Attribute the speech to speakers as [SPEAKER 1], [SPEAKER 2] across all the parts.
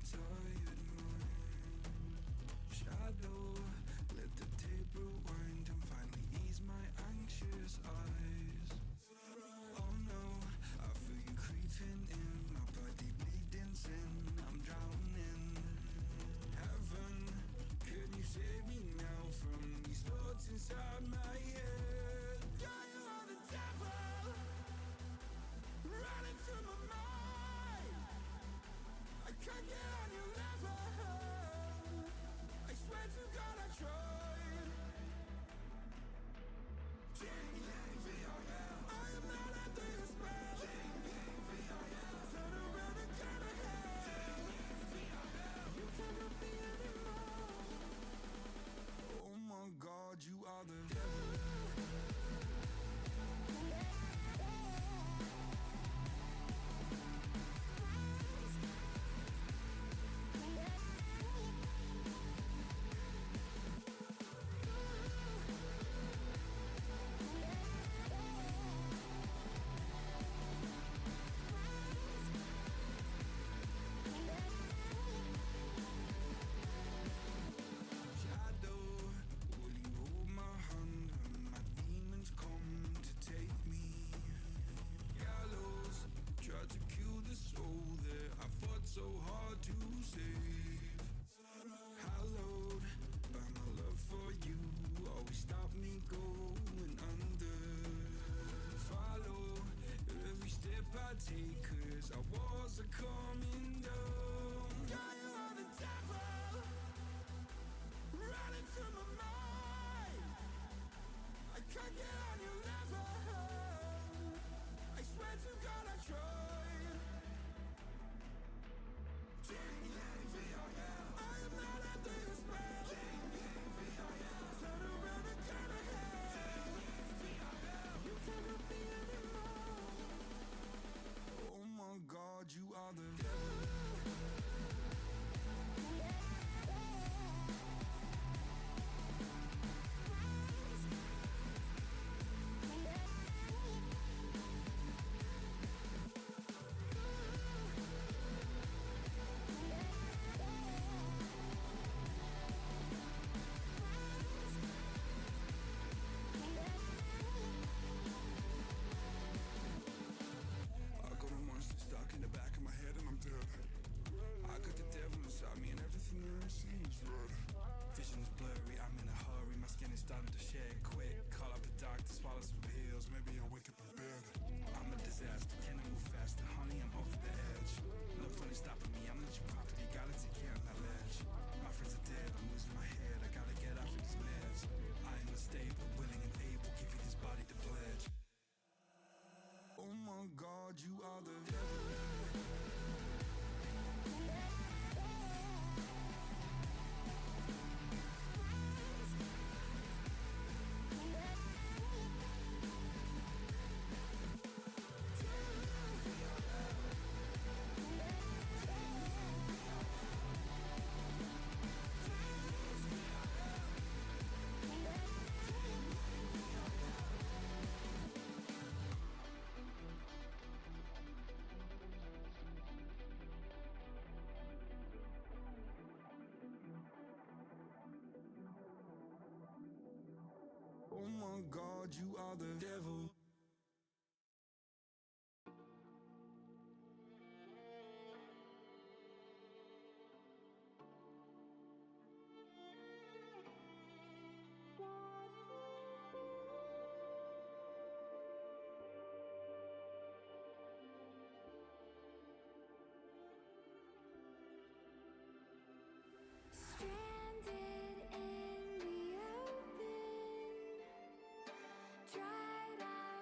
[SPEAKER 1] tired mind. Shadow, let the tape rewind and finally ease my anxious eyes. Oh no, I feel you creeping in, my body bleeding sin, I'm drowning. Heaven, can you save me now from these thoughts inside my head? Yeah, you are the devil, running through my mind. I can't get on your level, I swear to God I tried. I am not under your spell. Turn around and get ahead. You cannot be anymore. Oh my God, you are the devil. So hard to save. Hallowed by my love for you, always stop me going under. Follow every step I take, cause our walls are coming down. Yeah, you are the devil, running through my mind. I can't get on your level, I swear to God I tried. I am not under your spell. Turn around and get ahead. You cannot be anymore. Oh my God, you are the devil. Me and everything there seems red. Vision's blurry, I'm in a hurry. My skin is starting to shed quick. Call up a doctor, swallow some pills. Maybe I'll wake up in bed. I'm a disaster, can I move faster? Honey, I'm over the edge. No point in stopping me, I'm not your property. Gotta take care of that ledge. My friends are dead, I'm losing my head. I gotta get off of these meds. I am unstable, willing and able. Give you this body to pledge. Oh my God, you are the devil. Oh my God, you are the devil.
[SPEAKER 2] Stranded in the open, dried out.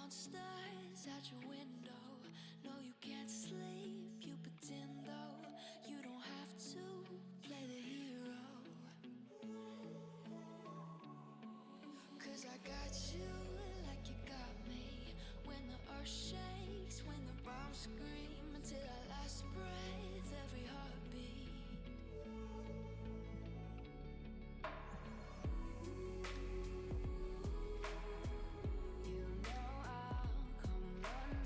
[SPEAKER 1] monsters out your window. No, you can't sleep, you pretend though. You don't have to play the hero. 'Cause I got you like you got me. When the earth shakes, when the bombs scream, until our last breath, every heartbeat. You know I'll come running.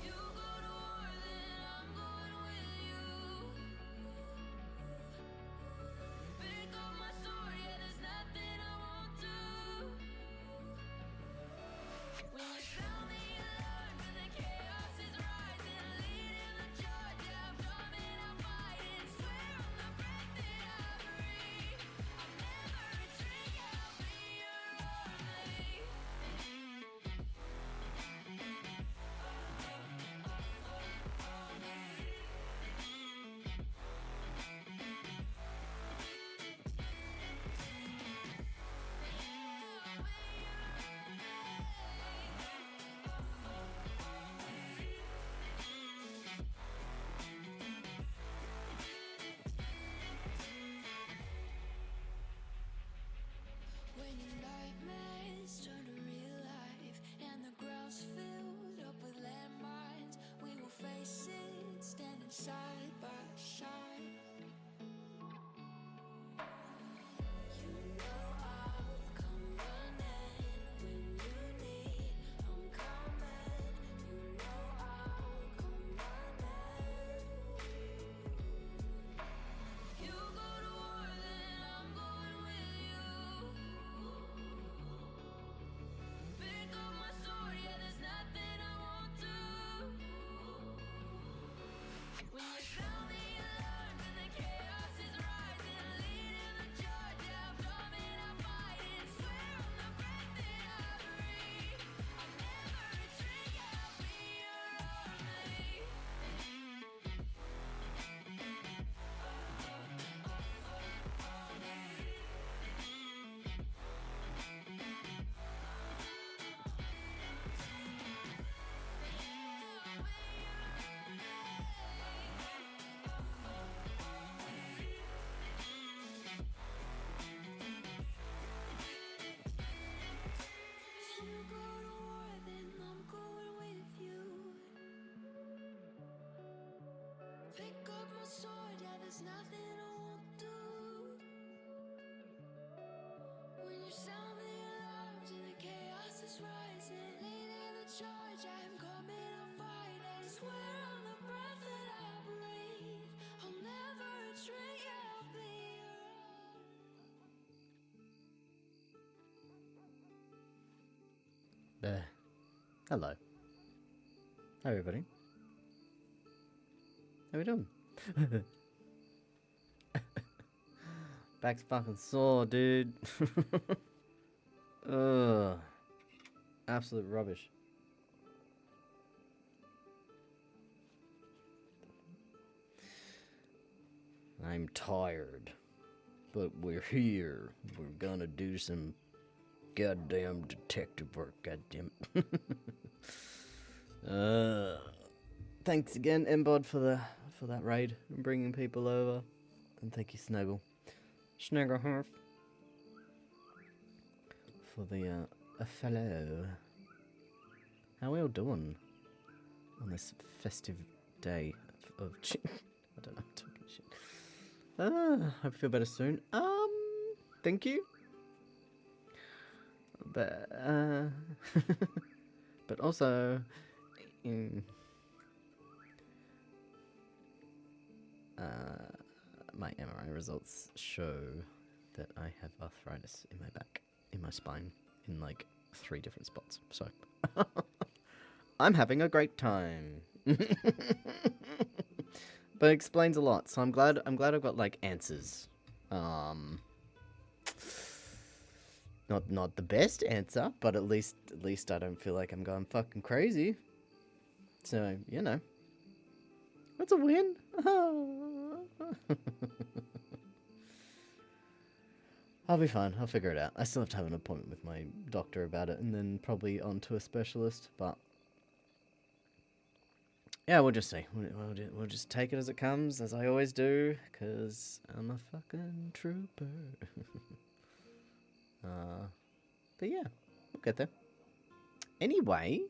[SPEAKER 1] You go to war, then I'm going with you. Pick up my sword, yeah, there's nothing I won't do. When you sound the alarm, when the chaos is rising, leading the charge, yeah, I'm coming, I'm fighting. Swear on the breath that I breathe, I'll never retreat, yeah, I'll be your army. When your nightmares turn to real life and the ground's filled up with landmines, we will face it standing side by side. You know I'll come running when you need. I'm coming. You know I'll come running. You go to war, then I'm going with you. Pick up my sword, yeah, there's nothing I won't do. When you sound the alarm, when the chaos is rising, leading the charge, yeah, I'm coming, I'm fighting. Swear on the breath that I breathe, I'll never retreat, yeah, I'll be your army. If you go to war, then I'm going with you. Pick up my sword, yeah, there's nothing I won't do. When you sound the alarms and the chaos is rising, leading the charge, I'm coming, I'm fighting. Swear on the breath that I breathe, I'll never retreat, yeah, I'll be your
[SPEAKER 2] There. Hello. Hi everybody. How we doing? Back's fucking sore, dude. Ugh. Absolute rubbish. I'm tired. But we're here. We're gonna do some goddamn detective work, goddamn it. Thanks again, Embod, for that raid and bringing people over. And thank you, Snuggle. Snaggleharf. For the fellow. How we all doing on this festive day of I don't know, I'm talking shit. Hope you feel better soon. Thank you. But but also my MRI results show that I have arthritis in my back, in my spine, in like 3 different spots. So I'm having a great time. But it explains a lot. So I'm glad I've got like answers. Not the best answer, but at least I don't feel like I'm going fucking crazy. So, you know. That's a win. I'll be fine. I'll figure it out. I still have to have an appointment with my doctor about it, and then probably on to a specialist. But yeah, we'll just see. We'll just take it as it comes, as I always do, because I'm a fucking trooper. But yeah, we'll get there. Anyway,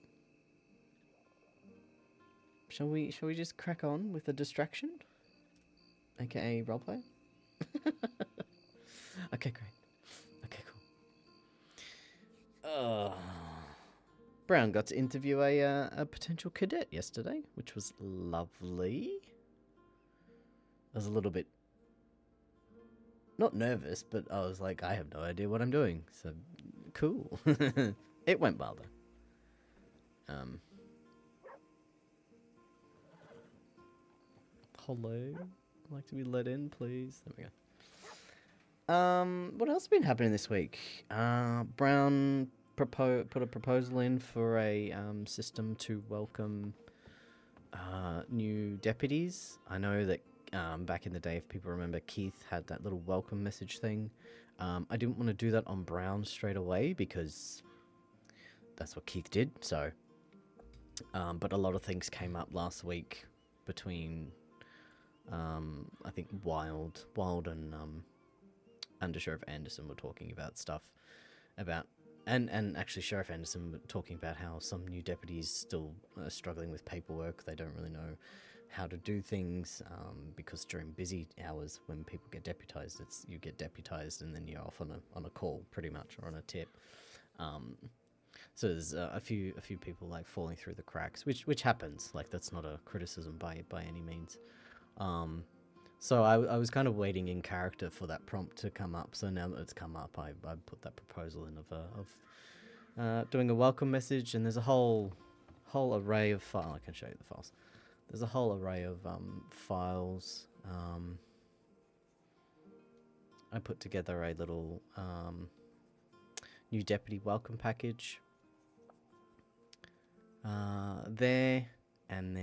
[SPEAKER 2] shall we just crack on with the distraction, aka roleplay? Okay, great. Okay, cool. Brown got to interview a potential cadet yesterday, which was lovely. I was a little bit not nervous, but I was like, I have no idea what I'm doing. So cool. It went well though. Hello. I'd like to be let in, please. There we go. What else has been happening this week? Brown put a proposal in for a system to welcome new deputies. I know that back in the day, if people remember, Keith had that little welcome message thing. I didn't want to do that on Brown straight away because that's what Keith did. So, but a lot of things came up last week between I think Wild and Under Sheriff Anderson were talking about stuff about, and actually Sheriff Anderson were talking about how some new deputies still are struggling with paperwork. They don't really know how to do things because during busy hours when people get deputized, you get deputized and then you're off on a call pretty much, or on a tip. So there's a few people like falling through the cracks, which happens. Like, that's not a criticism by any means. So I was kind of waiting in character for that prompt to come up. So now that it's come up, I put that proposal in of doing a welcome message, and there's a whole array of files. I can show you the files. There's a whole array of files. I put together a little new deputy welcome package there, and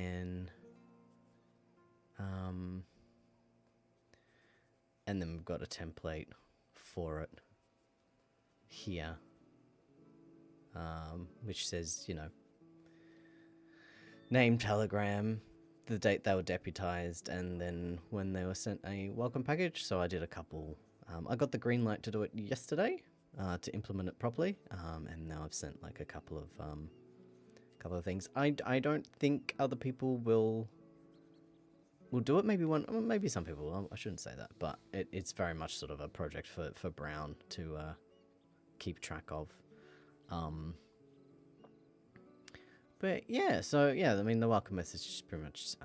[SPEAKER 2] then we've got a template for it here, which says, name, telegram, the date they were deputized, and then when they were sent a welcome package. So I did a couple. I got the green light to do it yesterday to implement it properly, and now I've sent like a couple of things. I don't think other people will do it. Maybe some people will. I shouldn't say that, but it's very much sort of a project for Brown to keep track of. But yeah, so yeah, I mean, the welcome message is pretty much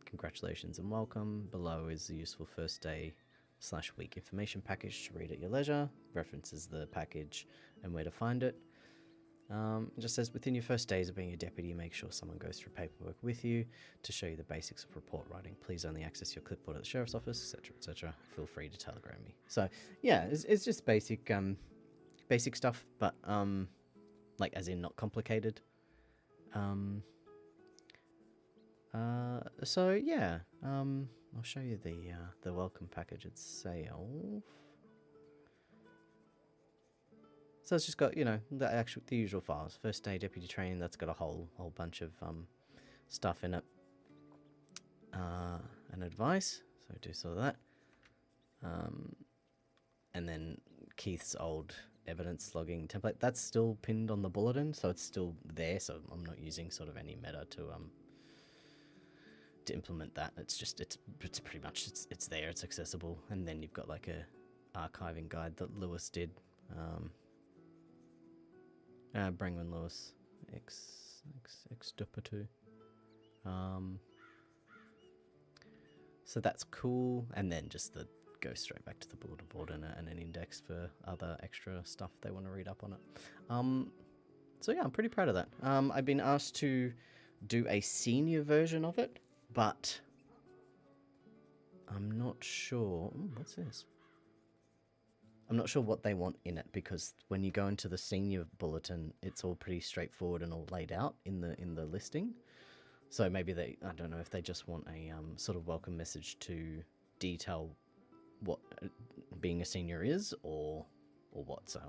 [SPEAKER 2] congratulations and welcome. Below is the useful first day /week information package to read at your leisure. References the package and where to find it. It just says, within your first days of being a deputy, make sure someone goes through paperwork with you to show you the basics of report writing. Please only access your clipboard at the sheriff's office, etc., etc. Feel free to telegram me. So yeah, it's just basic stuff, but like, as in not complicated. So yeah, I'll show you the welcome package itself. So it's just got, the usual files. First day deputy training, that's got a whole bunch of stuff in it. And advice, so do sort of that. And then Keith's old evidence logging template, that's still pinned on the bulletin, so it's still there. So I'm not using sort of any meta to implement that. It's just it's pretty much it's there. It's accessible. And then you've got like a archiving guide that Lewis did. Brangwyn Lewis, ex Dupertu. So that's cool. And then just go straight back to the bulletin board and an index for other extra stuff they want to read up on it. So yeah, I'm pretty proud of that. I've been asked to do a senior version of it, but I'm not sure. Ooh, what's this? I'm not sure what they want in it, because when you go into the senior bulletin, it's all pretty straightforward and all laid out in the listing. So maybe I don't know if they just want a sort of welcome message to detail what being a senior is, or what. So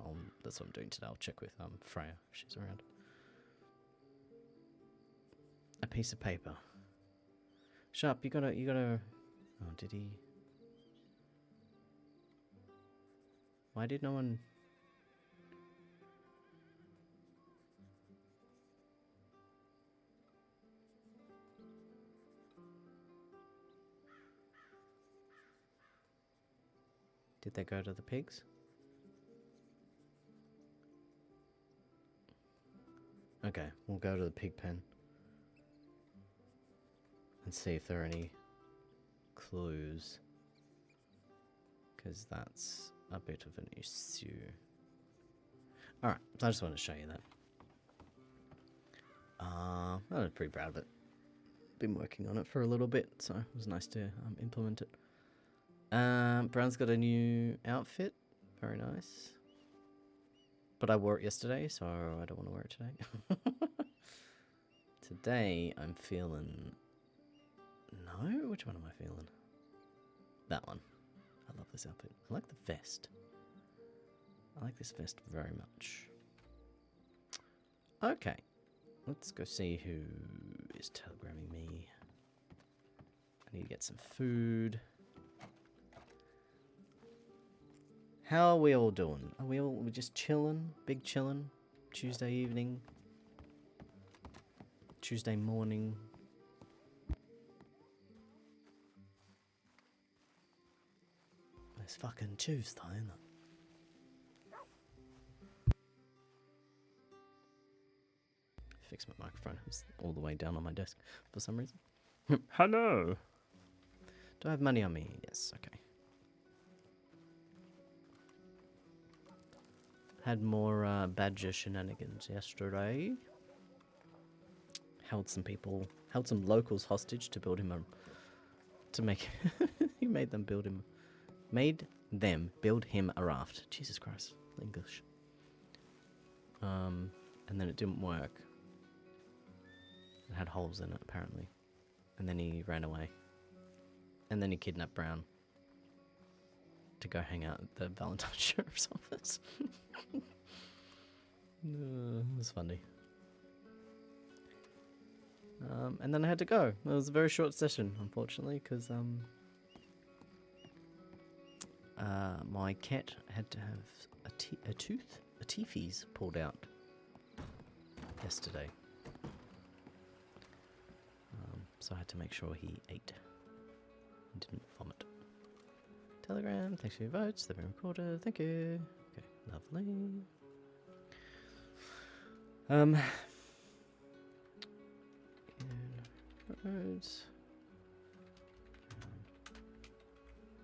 [SPEAKER 2] that's what I'm doing today. I'll check with Freya if she's around. A piece of paper. Sharp, you gotta. Oh, did he? Why did no one? Did they go to the pigs? Okay, we'll go to the pig pen and see if there are any clues, because that's a bit of an issue. Alright, so I just wanted to show you that. I was pretty proud of it. Been working on it for a little bit, so it was nice to implement it. Brown's got a new outfit. Very nice. But I wore it yesterday, so I don't want to wear it today. Today, I'm feeling... No? Which one am I feeling? That one. I love this outfit. I like the vest. I like this vest very much. Okay. Let's go see who is telegramming me. I need to get some food. How are we all doing? Are we just chilling? Big chilling? Tuesday evening? Tuesday morning? It's fucking Tuesday, isn't it? Fix my microphone. It's all the way down on my desk for some reason. Hello. Do I have money on me? Yes, okay. Had more badger shenanigans yesterday. Held some locals hostage to build him he made them build him a raft. Jesus Christ, English. And then it didn't work. It had holes in it, apparently. And then he ran away. And then he kidnapped Brown to go hang out at the Valentine Sheriff's office. It was funny. And then I had to go. It was a very short session, unfortunately, because my cat had to have a teethies pulled out yesterday. So I had to make sure he ate and didn't vomit. Telegram, thanks for your votes. They've been recorded. Thank you. Okay, lovely. Roads.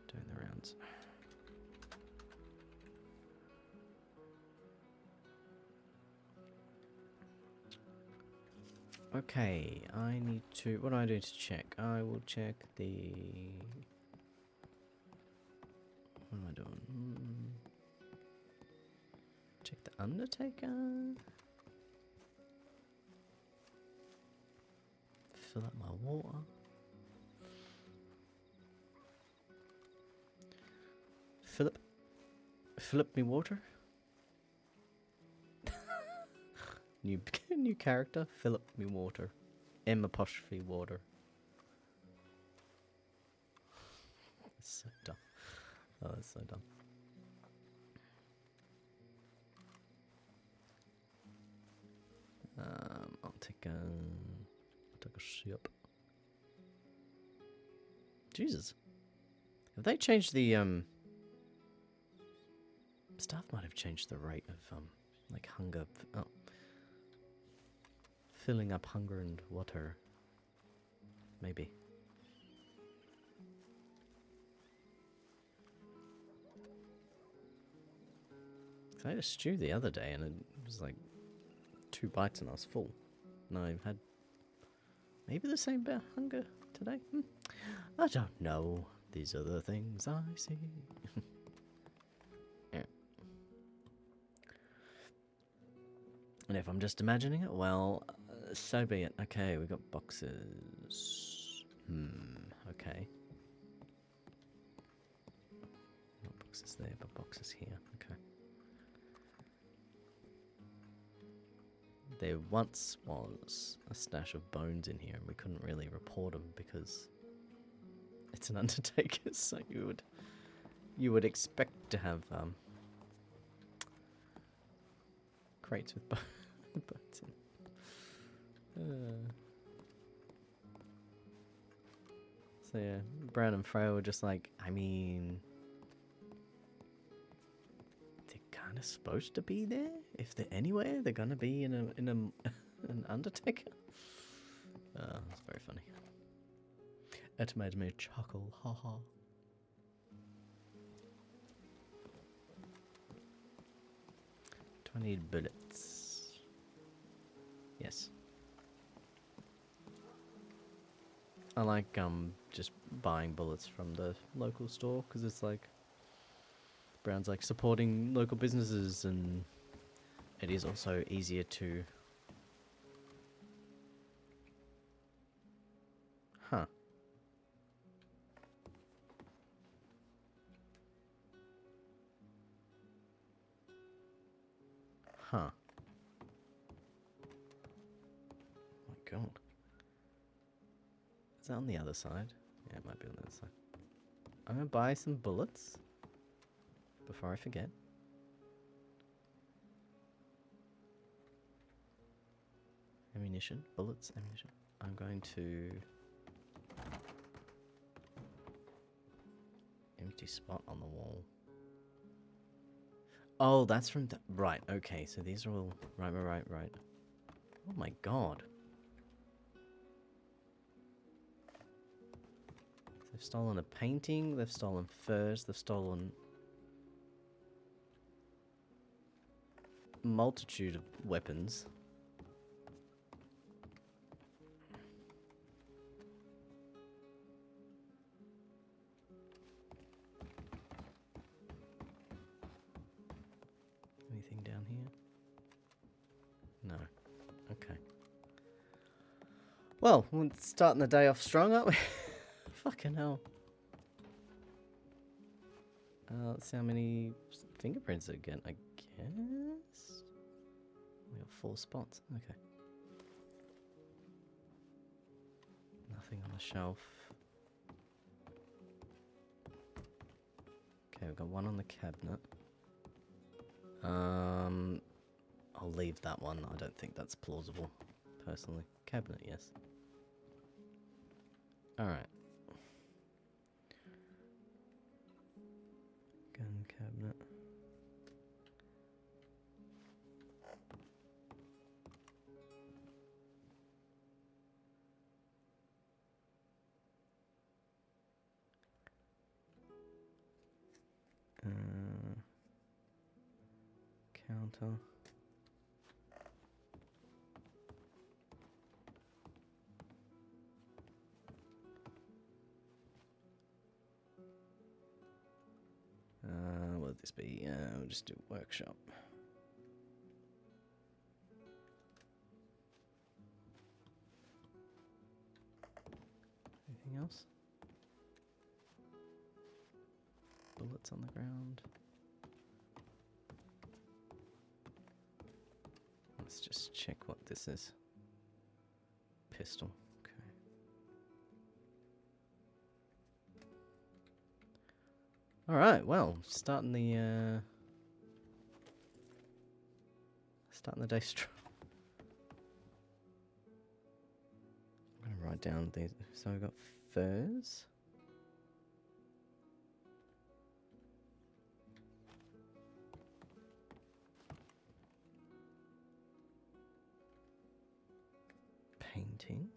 [SPEAKER 2] Doing the rounds. Okay, I need to... What do I do to check? I will check the... What am I doing? Check the Undertaker. Fill up my water. Fill up me water. New character. Fill up me water. M' water. That's so dumb. Oh, that's so dumb. I'll take a sip. Jesus. Have they changed the staff might have changed the rate of like hunger. Oh. Filling up hunger and water. Maybe. I had a stew the other day and it was like 2 bites and I was full. And I've had maybe the same bit of hunger today. I don't know. These are the things I see. Yeah. And if I'm just imagining it, well, so be it. Okay, we got boxes. Okay. Boxes there, but boxes here. Okay. There once was a stash of bones in here, and we couldn't really report them because it's an undertaker. So you would expect to have crates with bones in. So yeah, Brown and Freya were just like, I mean, they're kind of supposed to be there. If they're anywhere, they're gonna be in an undertaker. That's very funny. It made me chuckle, haha. Do I need bullets? Yes. I like just buying bullets from the local store because it's like Brown's like supporting local businesses, and it is also easier to. Huh. Huh. Oh my god. Is that on the other side? Yeah, it might be on the other side. I'm gonna buy some bullets before I forget. Ammunition, bullets, ammunition. I'm going to empty spot on the wall. Oh, that's from the right. Okay, so these are all right. Oh my god. They've stolen a painting, they've stolen furs, they've stolen multitude of weapons. Anything down here? No. Okay. Well, we're starting the day off strong, aren't we? Fucking hell. Let's see how many fingerprints again, I guess. We got 4 spots. Okay. Nothing on the shelf. Okay, we've got 1 on the cabinet. I'll leave that one. I don't think that's plausible, personally. Cabinet, yes. Alright. Gun cabinet. Counter. What would this be? We'll just do workshop. Anything else? Bullets on the ground. Let's just check what this is. Pistol. Okay. Alright, well, starting the day strong. I'm gonna write down these. So we've got furs. Painting.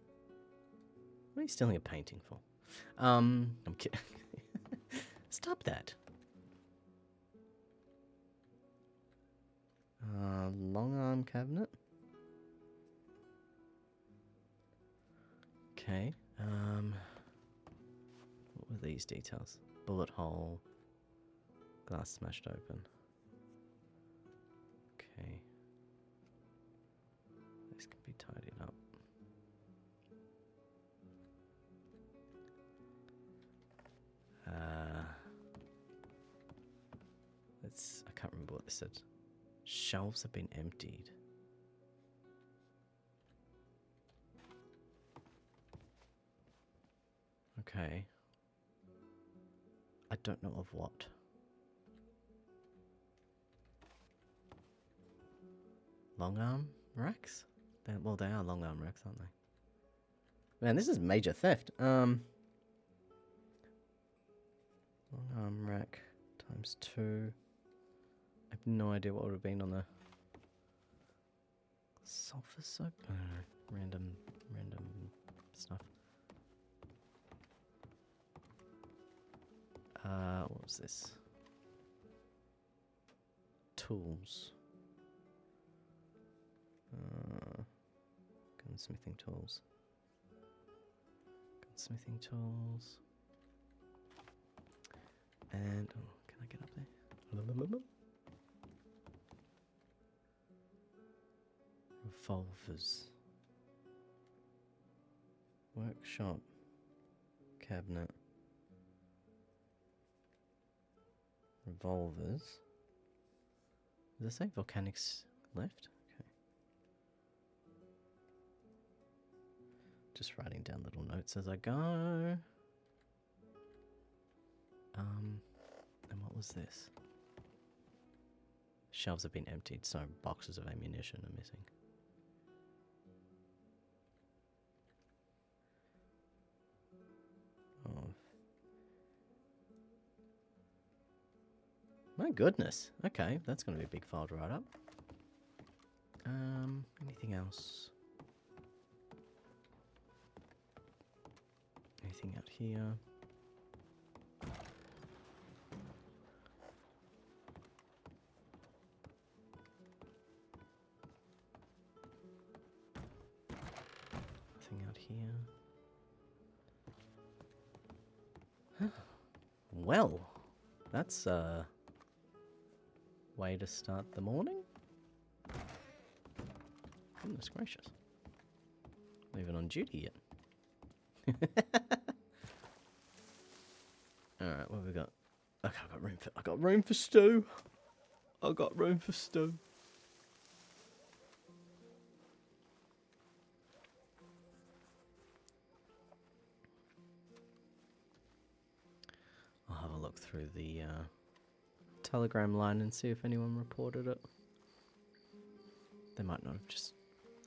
[SPEAKER 2] What are you stealing a painting for? I'm kidding. Stop that. Long arm cabinet. Okay. What were these details? Bullet hole. Glass smashed open. Okay. This can be tidied up. It said, shelves have been emptied. Okay. I don't know of what. Long arm racks? Well, they are long arm racks, aren't they? Man, this is major theft. Long arm rack times 2. I have no idea what would have been on the sulfur soap. I don't know. Random stuff. What was this? Tools. Gunsmithing tools. Gunsmithing tools. And, oh, can I get up there? Revolvers. Workshop. Cabinet. Revolvers. Does it say volcanics left? Okay. Just writing down little notes as I go. And what was this? Shelves have been emptied, so boxes of ammunition are missing. Oh. My goodness. Okay, that's going to be a big file to write up. Anything else? Anything out here? Nothing out here. Well, that's a way to start the morning. Goodness gracious. Not even on duty yet. Alright, what have we got? Okay, I got room for stew. I got room for stew. I'll have a look through the Telegram line and see if anyone reported it. They might not have just...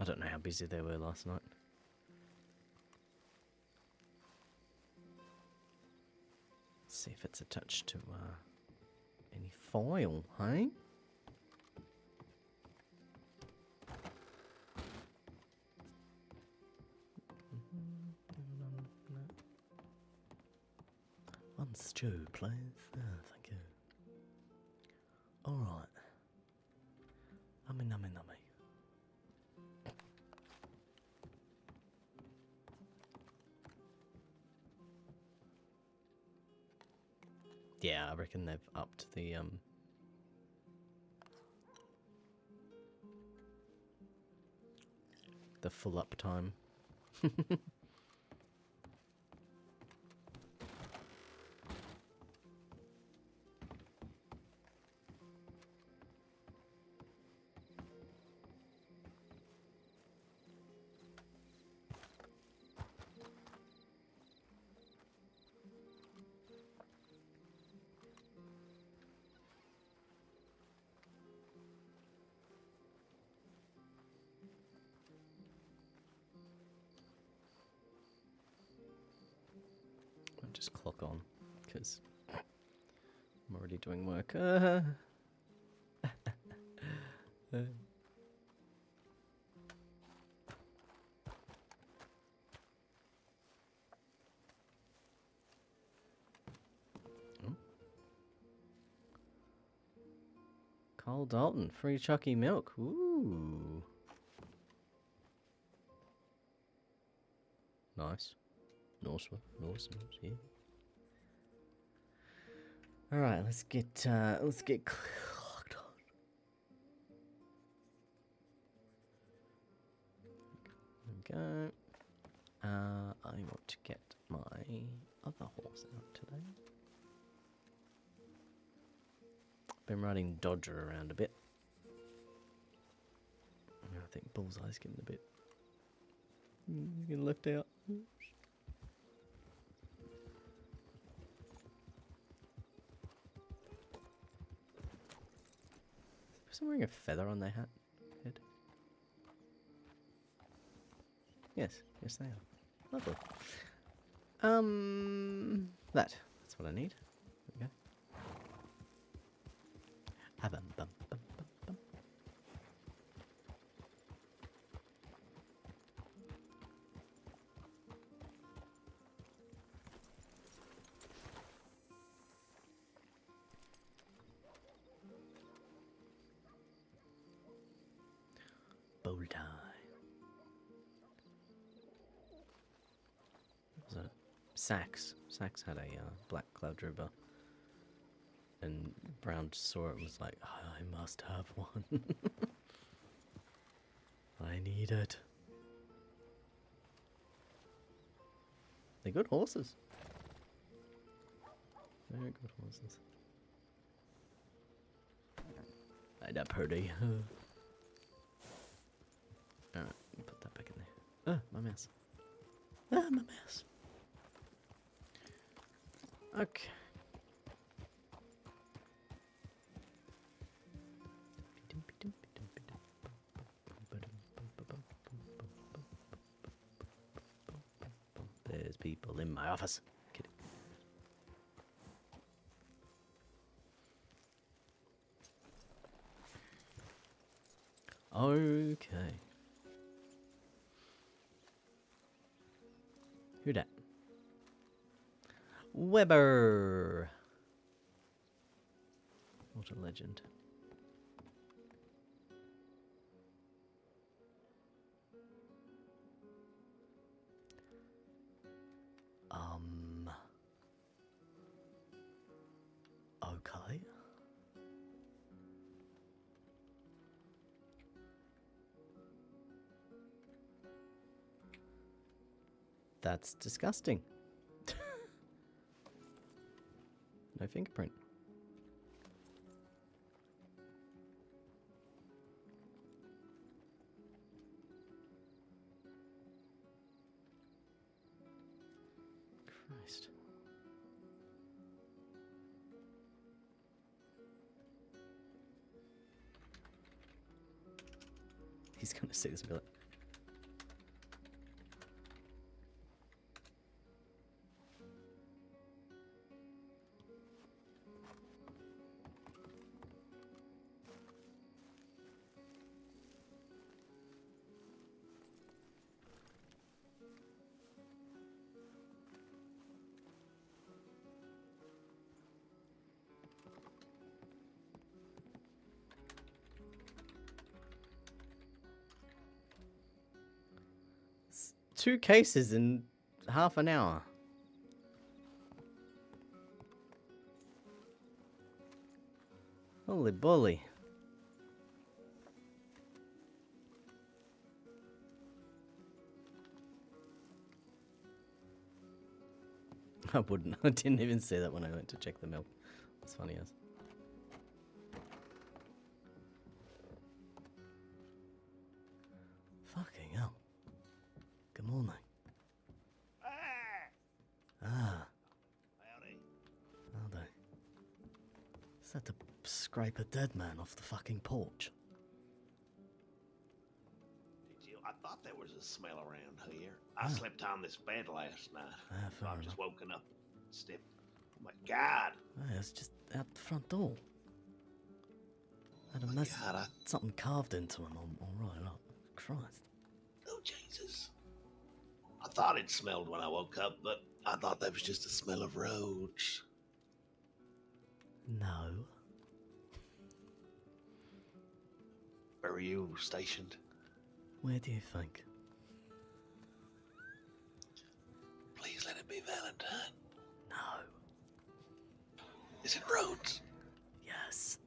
[SPEAKER 2] I don't know how busy they were last night. Let's see if it's attached to any file, hey? One stew, please. Oh, thank you. Alright. Nummy. Yeah, I reckon they've upped the full up time. I'll just clock on, because I'm already doing work. Cole Dalton, free Chucky milk. Ooh. Nice. Nice, yeah. Alright, let's get clocked on. There we go. I want to get my other horse out today. Been riding Dodger around a bit. I think Bullseye's getting a bit... He's getting left out. Is someone wearing a feather on their head? Yes, yes they are. Lovely. That's what I need. There we go. Bum, bum, bum, bum, bum. Bow tie. What was it? Sax. Sax had a black cloud dribber. And Brown saw it and was like, I must have one. I need it. They're good horses. Very good horses. They're pretty. Alright, put that back in there. Ah, my mouse. Ah, my mouse. Okay. There's people in my office. Kidding. Okay. Who dat? Weber. What a legend. Okay. That's disgusting. No fingerprint. Christ. He's gonna see this and be like, "It's 2 cases in half an hour. Holy bully. I wouldn't. I didn't even see that when I went to check the milk. That's funny as. Fucking hell. Good morning. Ah.
[SPEAKER 3] Howdy.
[SPEAKER 2] Howdy. Is that to scrape a dead man off the fucking porch?
[SPEAKER 3] Did you? I thought there was a smell around here. I slept on this bed last night. So
[SPEAKER 2] Fair
[SPEAKER 3] I've just
[SPEAKER 2] enough.
[SPEAKER 3] woken up and stepped. Oh my God.
[SPEAKER 2] It's just out the front door. Had a
[SPEAKER 3] Oh my
[SPEAKER 2] mess,
[SPEAKER 3] God,
[SPEAKER 2] something carved into him all right up. Christ.
[SPEAKER 3] Oh, Jesus. I thought it smelled when I woke up, but I thought that was just the smell of roads.
[SPEAKER 2] No.
[SPEAKER 3] Where are you stationed?
[SPEAKER 2] Where do you think?
[SPEAKER 3] Please let it be Valentine.
[SPEAKER 2] No.
[SPEAKER 3] Is it Rhodes?
[SPEAKER 2] Yes.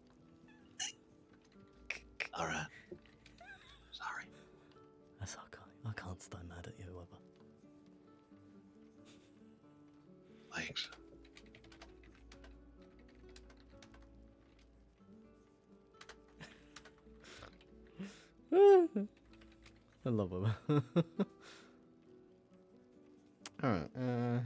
[SPEAKER 3] All right. Sorry.
[SPEAKER 2] That's okay. I can't stay mad at you ever.
[SPEAKER 3] Thanks.
[SPEAKER 2] I love him. Alright, and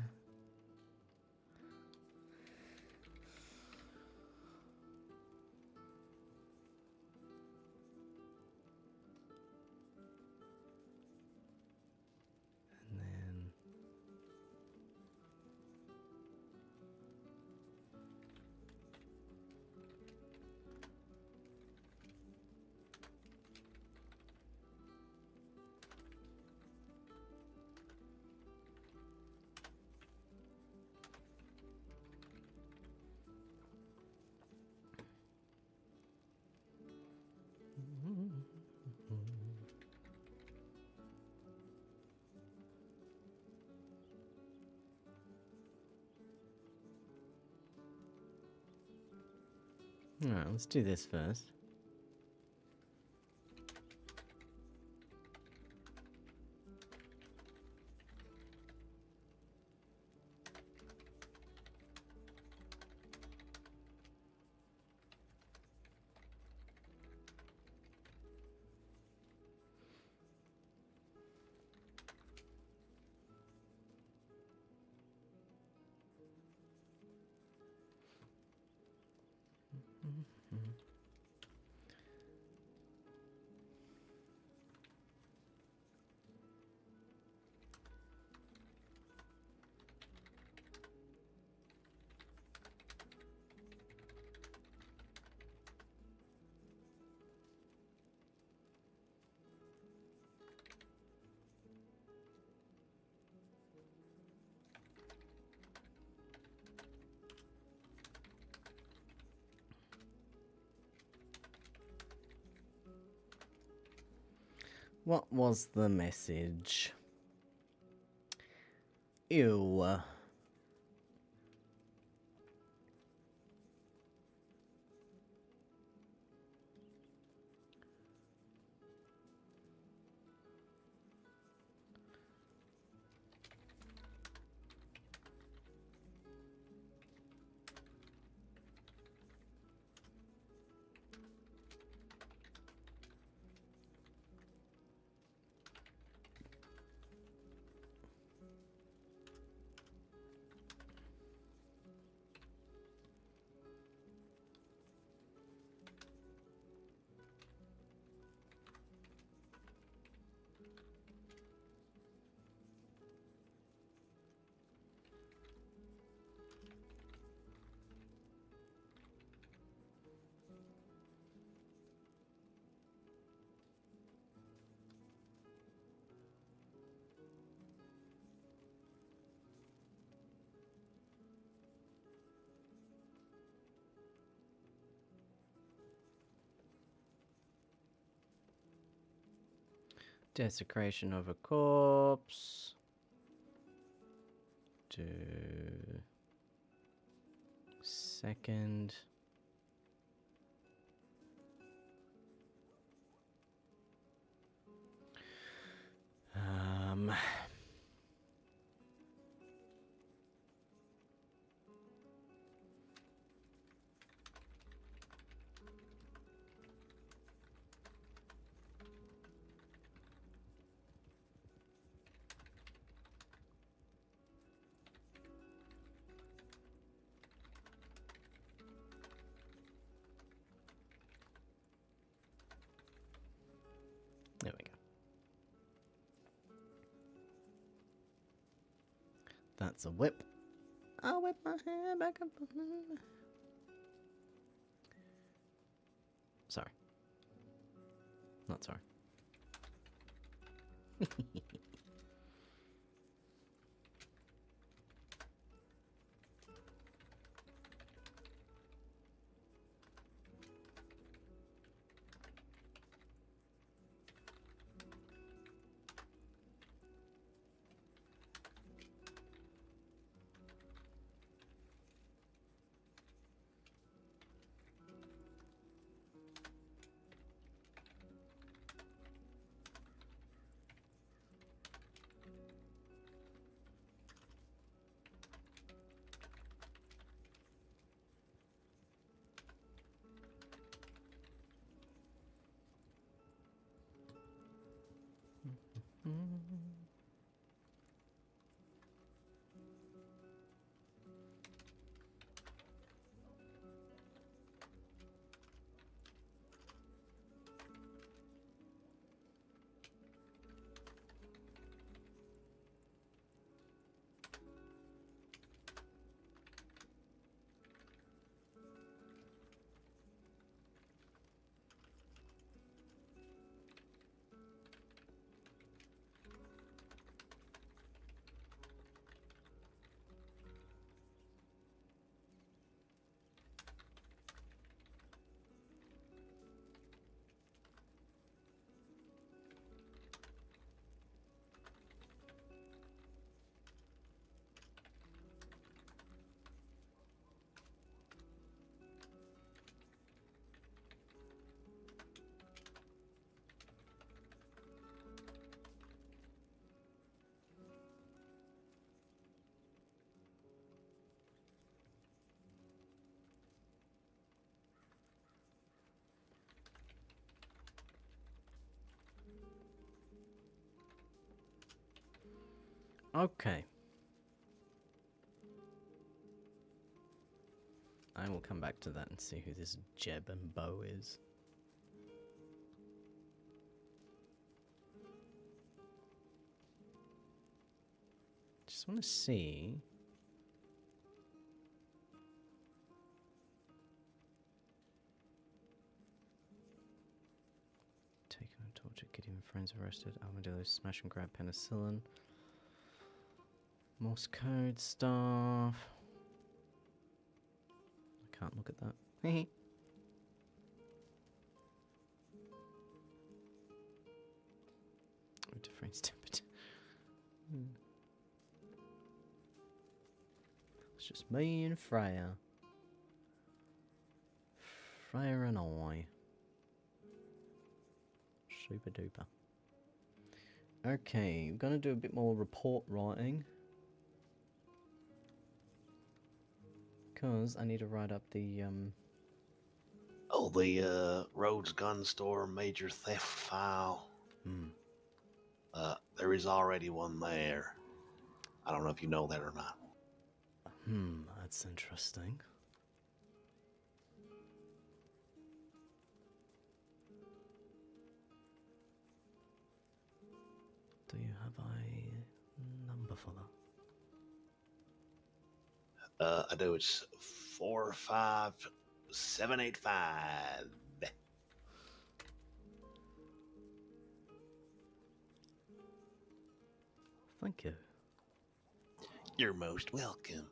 [SPEAKER 2] then alright, let's do this first. What was the message? Ew. Desecration of a corpse. Do second. There we go. That's a whip. I'll whip my hair back up. Sorry. Not sorry. Okay. I will come back to that and see who this Jeb and Bo is. Just want to see. Taken and tortured, Gideon friends arrested, Armadillo smash and grab penicillin. Morse code stuff. I can't look at that. Hehe. Oh, different stupid. It's just me and Freya. Freya and I. Super duper. Okay, we're gonna do a bit more report writing. Because I need to write up the
[SPEAKER 3] Oh, the Rhodes gun store major theft file. There is already one there. I don't know if you know that or not.
[SPEAKER 2] That's interesting. Do you have a number for that?
[SPEAKER 3] I do. It's 45785.
[SPEAKER 2] Thank you.
[SPEAKER 3] You're most welcome.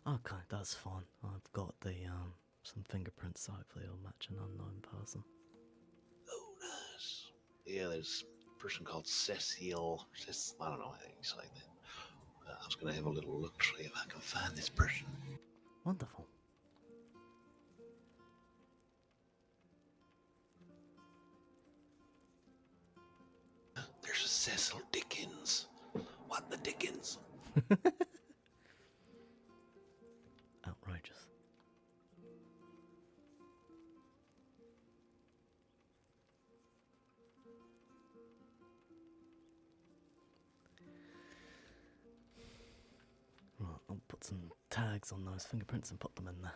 [SPEAKER 2] Okay, that's fine. I've got the some fingerprints, so hopefully it'll match an unknown person.
[SPEAKER 3] Oh, nice. Yeah, there's a person called Cecile. I don't know how you say that. I was going to have a little look, see if I can find this person.
[SPEAKER 2] Wonderful.
[SPEAKER 3] There's a Cecil Dickens. What the Dickens?
[SPEAKER 2] Outrageous. Right, I'll put some tags on those fingerprints and put them in there.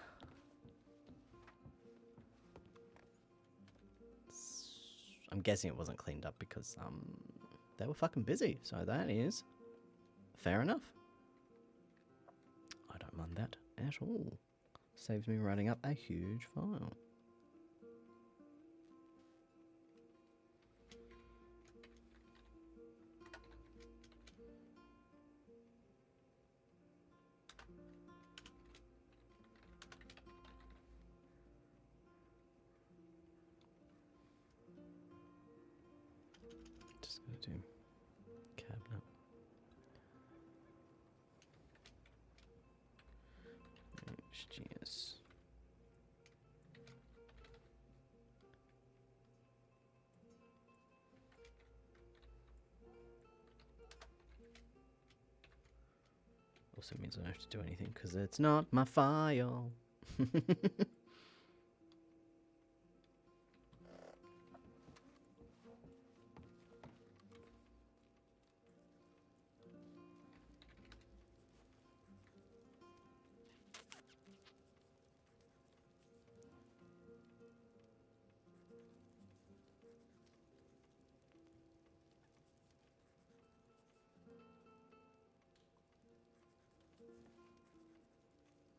[SPEAKER 2] I'm guessing it wasn't cleaned up because they were fucking busy, so that is fair enough. I don't mind that at all. Saves me writing up a huge file. Just gonna do cabinet. HGS. Also means I don't have to do anything because it's not my file.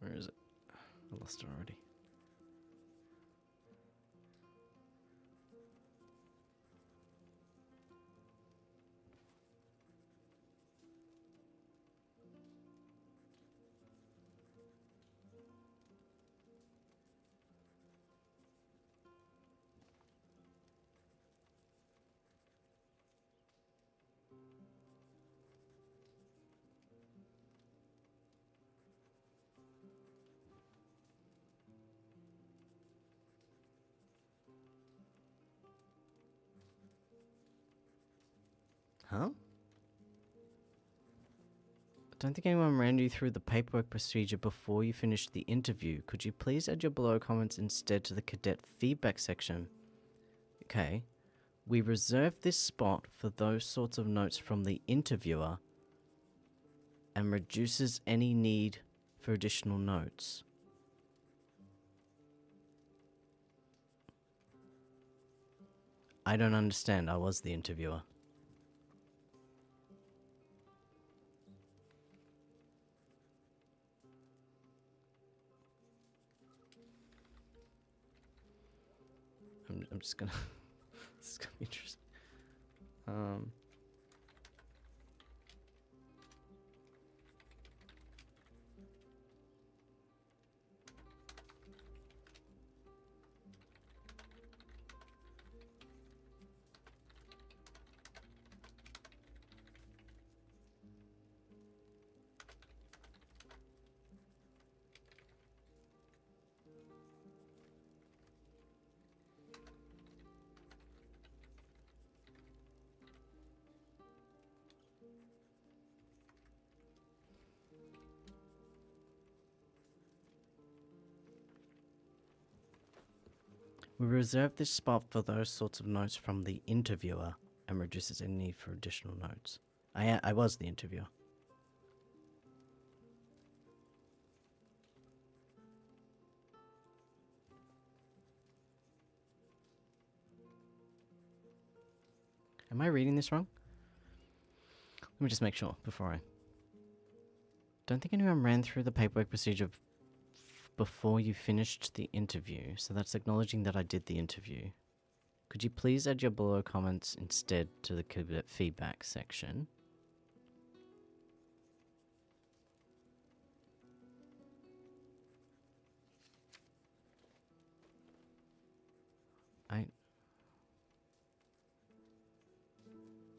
[SPEAKER 2] Where is it? I lost it already. Huh? I don't think anyone ran you through the paperwork procedure before you finished the interview. Could you please add your below comments instead to the cadet feedback section? Okay. We reserve this spot for those sorts of notes from the interviewer and reduces any need for additional notes. I don't understand. I was the interviewer. I'm just gonna... This is gonna be interesting. We reserve this spot for those sorts of notes from the interviewer and reduces any need for additional notes. I was the interviewer. Am I reading this wrong? Let me just make sure before I... Don't think anyone ran through the paperwork procedure before you finished the interview, so that's acknowledging that I did the interview. Could you please add your below comments instead to the cadet feedback section?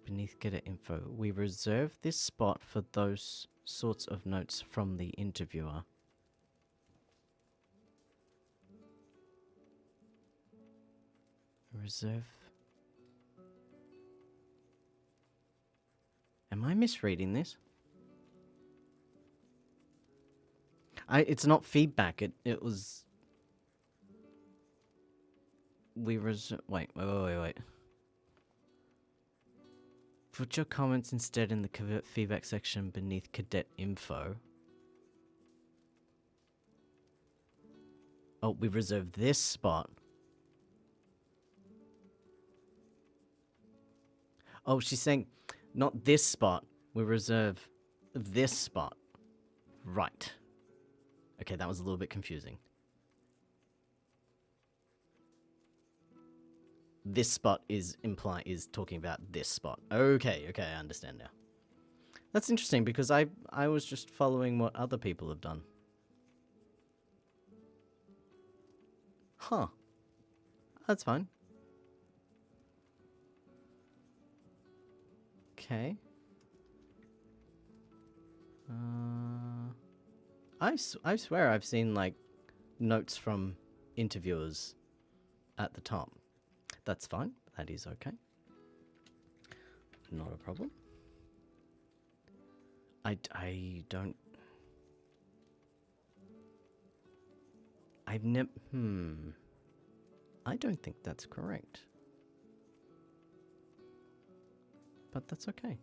[SPEAKER 2] Beneath cadet info, we reserve this spot for those sorts of notes from the interviewer. Reserve. Am I misreading this? It's not feedback. It was. We reserve. Wait. Put your comments instead in the cadet feedback section beneath cadet info. Oh, we reserve this spot. Oh, she's saying, not this spot. We reserve this spot. Right. Okay, that was a little bit confusing. This spot is talking about this spot. Okay, I understand now. That's interesting because I was just following what other people have done. Huh. That's fine. Okay. I swear I've seen like notes from interviewers at the top. That's fine. That is okay. Not a problem. I don't... I've never... I don't think that's correct. But that's okay.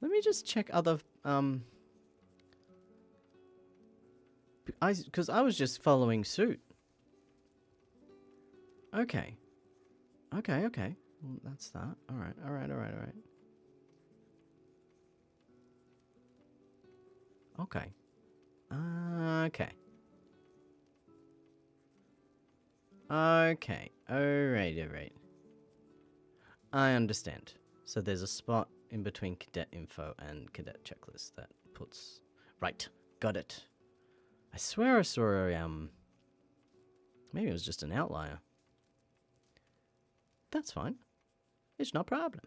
[SPEAKER 2] Let me just check other... Because I was just following suit. Okay. Okay. Well, that's that. Alright. Okay. Okay. Alright. I understand. So there's a spot in between cadet info and cadet checklist that puts... Right. Got it. I swear I saw a, maybe it was just an outlier. That's fine. It's no problem.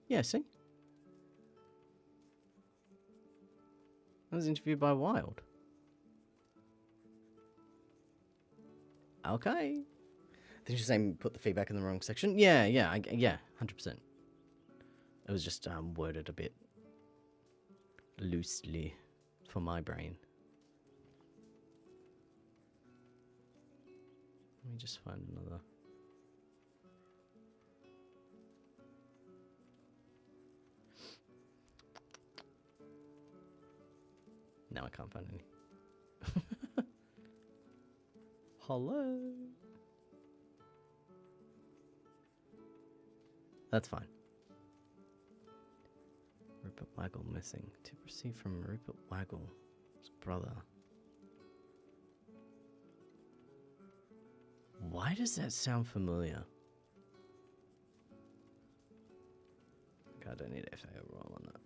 [SPEAKER 2] Yeah, see? I was interviewed by Wild. Okay. Did you say put the feedback in the wrong section? Yeah, 100%. It was just worded a bit loosely for my brain. Let me just find another. Now I can't find any. Hello. That's fine. Rupert Waggle missing. Tip received from Rupert Waggle's brother. Why does that sound familiar? I don't need to FAO roll on that.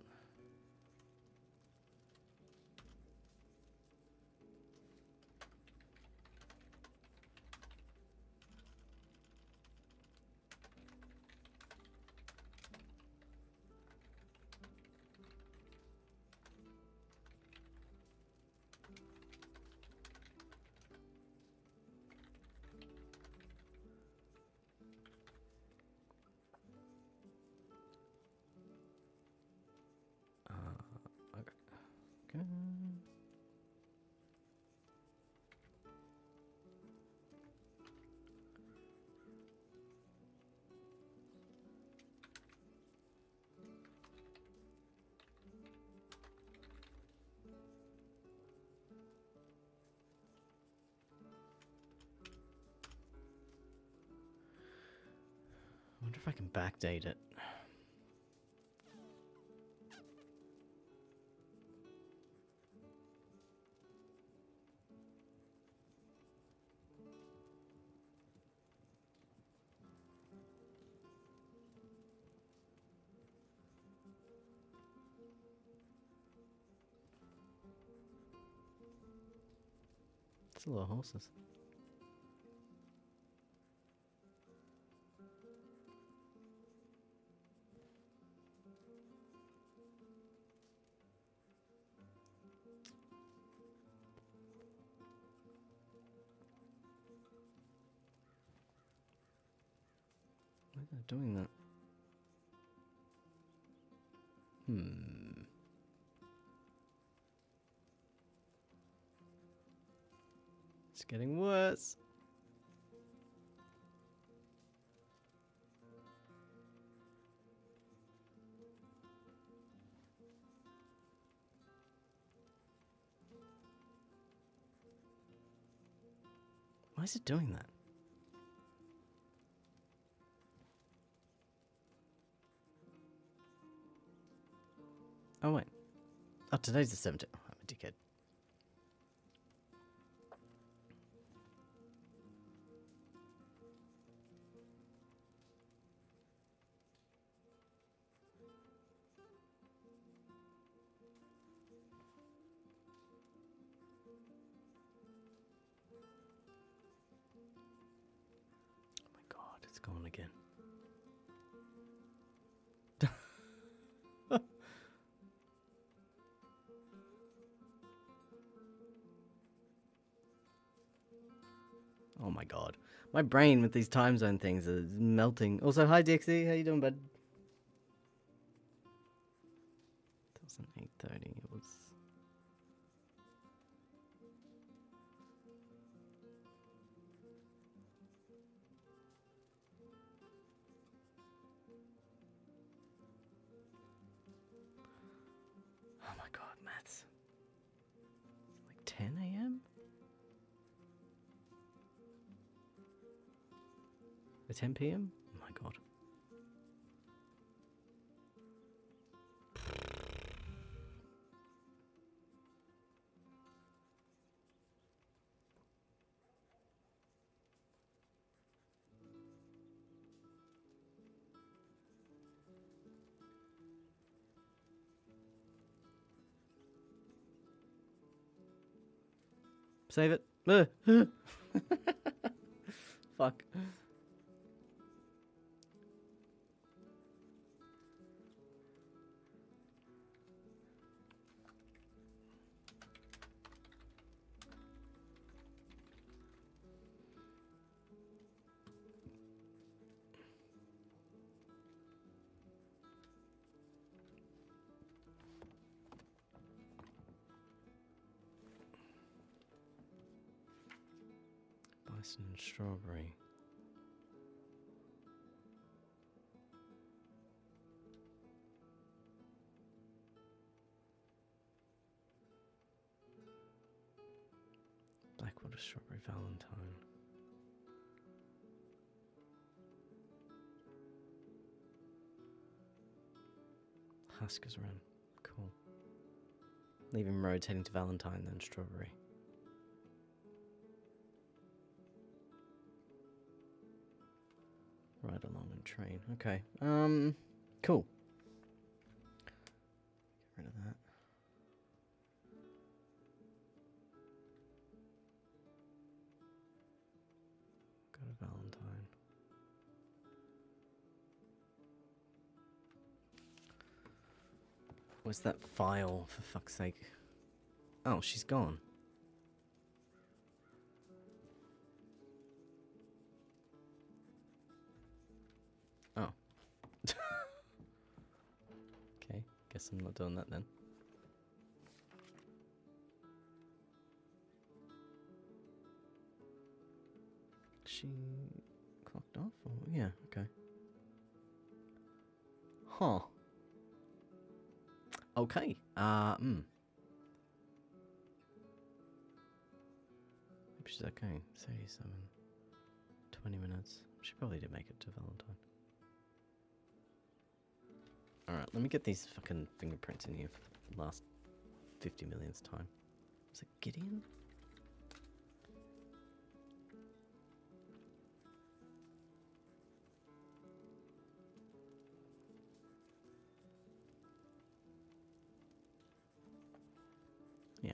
[SPEAKER 2] Okay. I wonder if I can backdate it. It's a lot of horses. Why are they doing that? It's getting worse. Why is it doing that? Oh, wait. Oh, today's the 17th. Oh, I'm a dickhead. Oh my god, it's gone again. Oh my god. My brain with these time zone things is melting. Also, hi Dixie, how you doing, bud? It wasn't 8:30, it was... Oh my god, maths. It's like 10 a.m.? Or 10 p.m.? Oh my god. Save it. Fuck. Bison and strawberry. Blackwater strawberry valentine. Huskers around. Cool. Leaving roads heading to Valentine, then strawberry. Ride along and train. Okay. Cool. Get rid of that. Go to Valentine. Where's that file, for fuck's sake? Oh, she's gone. Oh. Okay, guess I'm not doing that then. She clocked off? Or? Yeah, okay. Huh. Okay. Maybe she's okay. 37. 20 minutes. She probably did make it to Valentine. Alright, let me get these fucking fingerprints in here for the last 50 millionth time. Was it Gideon? Yeah.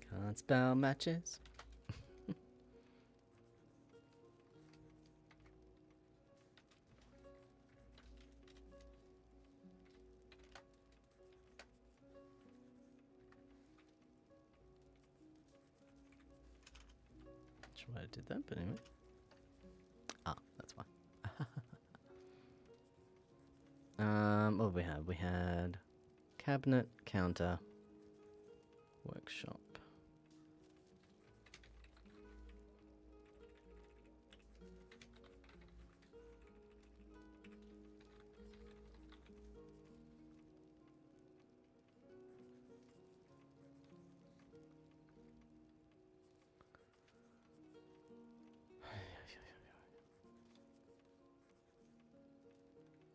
[SPEAKER 2] Can't spell matches. Sure why I did that, but anyway. Ah, that's why. What did we have? We had cabinet, counter, workshop.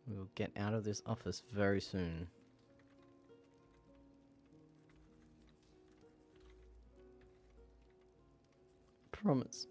[SPEAKER 2] We will get out of this office very soon. Promise.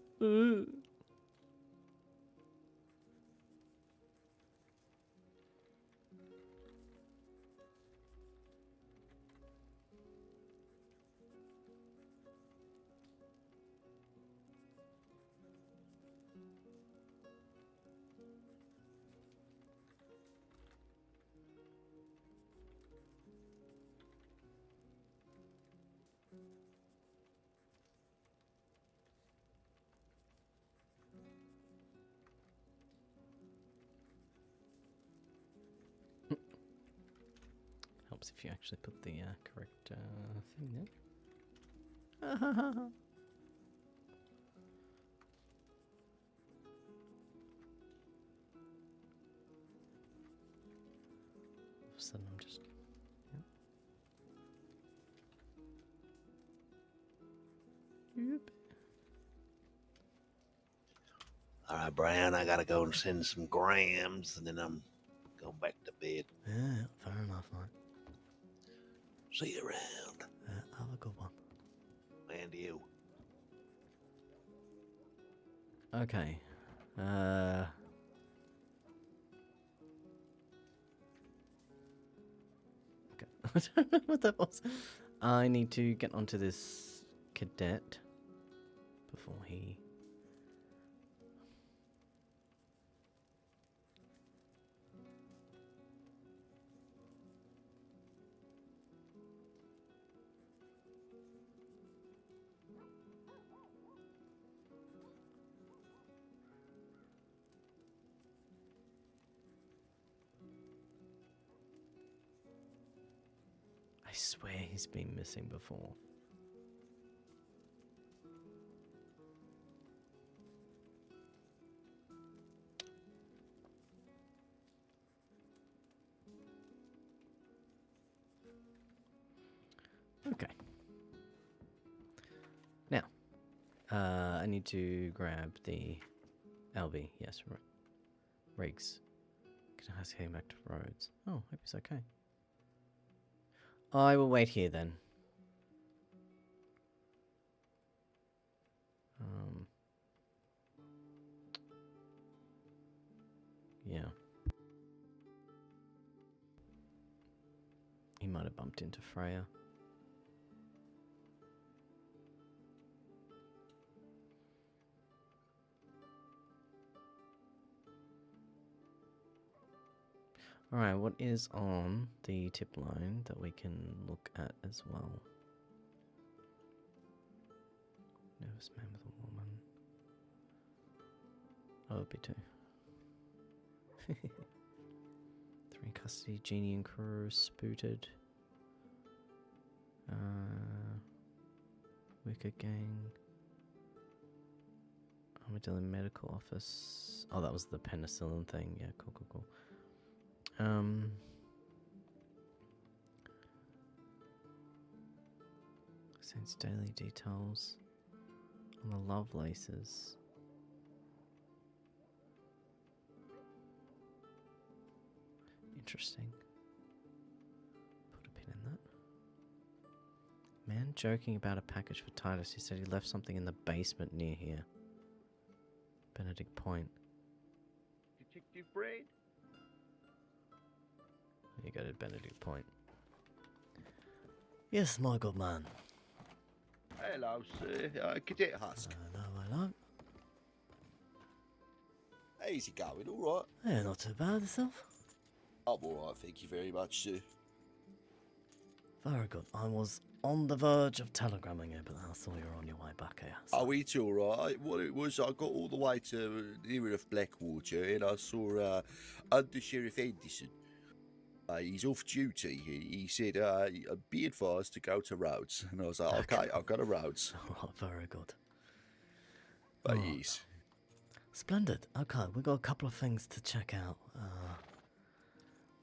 [SPEAKER 2] Helps if you actually put the correct thing there. All of a sudden I'm just... Yeah.
[SPEAKER 3] All right, Brian, I gotta go and send some grams, and then I'm going back to bed.
[SPEAKER 2] Yeah, fair enough, mate.
[SPEAKER 3] See you around.
[SPEAKER 2] Have a good one.
[SPEAKER 3] And you.
[SPEAKER 2] Okay. Okay. I don't know what that was. I need to get onto this cadet before he... I swear he's been missing before. Okay. Now, I need to grab the LB. Yes, Riggs. Can I ask him back to Rhodes? Oh, hope he's okay. I will wait here then. Yeah. He might have bumped into Freya. Alright, what is on the tip line that we can look at as well? Nervous man with a woman. Oh, it'd be two. 3 custody, genie and crew, spooted. Wicked gang. Armadillo medical office. Oh, that was the penicillin thing. Yeah, cool. Sense daily details on the Lovelaces. Interesting. Put a pin in that. Man joking about a package for Titus. He said he left something in the basement near here. Benedict Point.
[SPEAKER 4] Detective Braid?
[SPEAKER 2] You go to Benedict Point. Yes, my good man.
[SPEAKER 4] Hello, sir. Cadet Husk.
[SPEAKER 2] Hello.
[SPEAKER 4] How's it going? All right?
[SPEAKER 2] Yeah, not too bad yourself.
[SPEAKER 4] I'm all right, thank you very much, sir.
[SPEAKER 2] Very good. I was on the verge of telegramming you, but I saw you were on your way back here. So.
[SPEAKER 4] Oh, it's all right. What it was, I got all the way to near enough Blackwater, and I saw Under Sheriff Anderson. He's off duty. He said, be advised to go to Rhodes. And I was like, okay, I'll go to Rhodes.
[SPEAKER 2] Oh, very good.
[SPEAKER 4] But yes.
[SPEAKER 2] Splendid. Okay, we've got a couple of things to check out.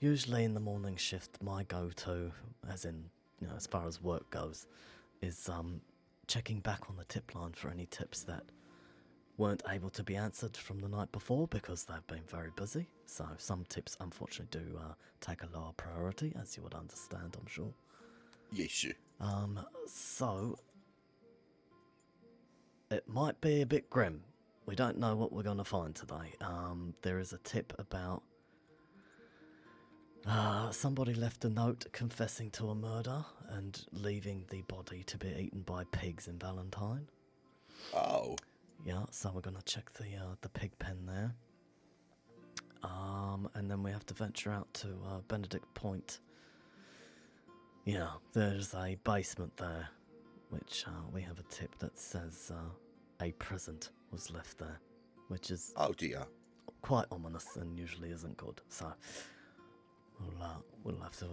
[SPEAKER 2] Usually in the morning shift, my go-to, as in, you know, as far as work goes, is checking back on the tip line for any tips that weren't able to be answered from the night before because they've been very busy. So some tips, unfortunately, do take a lower priority, as you would understand, I'm sure.
[SPEAKER 4] Yes, sir.
[SPEAKER 2] So it might be a bit grim. We don't know what we're going to find today. There is a tip about somebody left a note confessing to a murder and leaving the body to be eaten by pigs in Valentine.
[SPEAKER 4] Oh.
[SPEAKER 2] Yeah, so we're going to check the pig pen there. And then we have to venture out to Benedict Point. Yeah, there's a basement there, which we have a tip that says a present was left there, which is
[SPEAKER 4] Oh dear.
[SPEAKER 2] quite ominous and usually isn't good. So we'll have to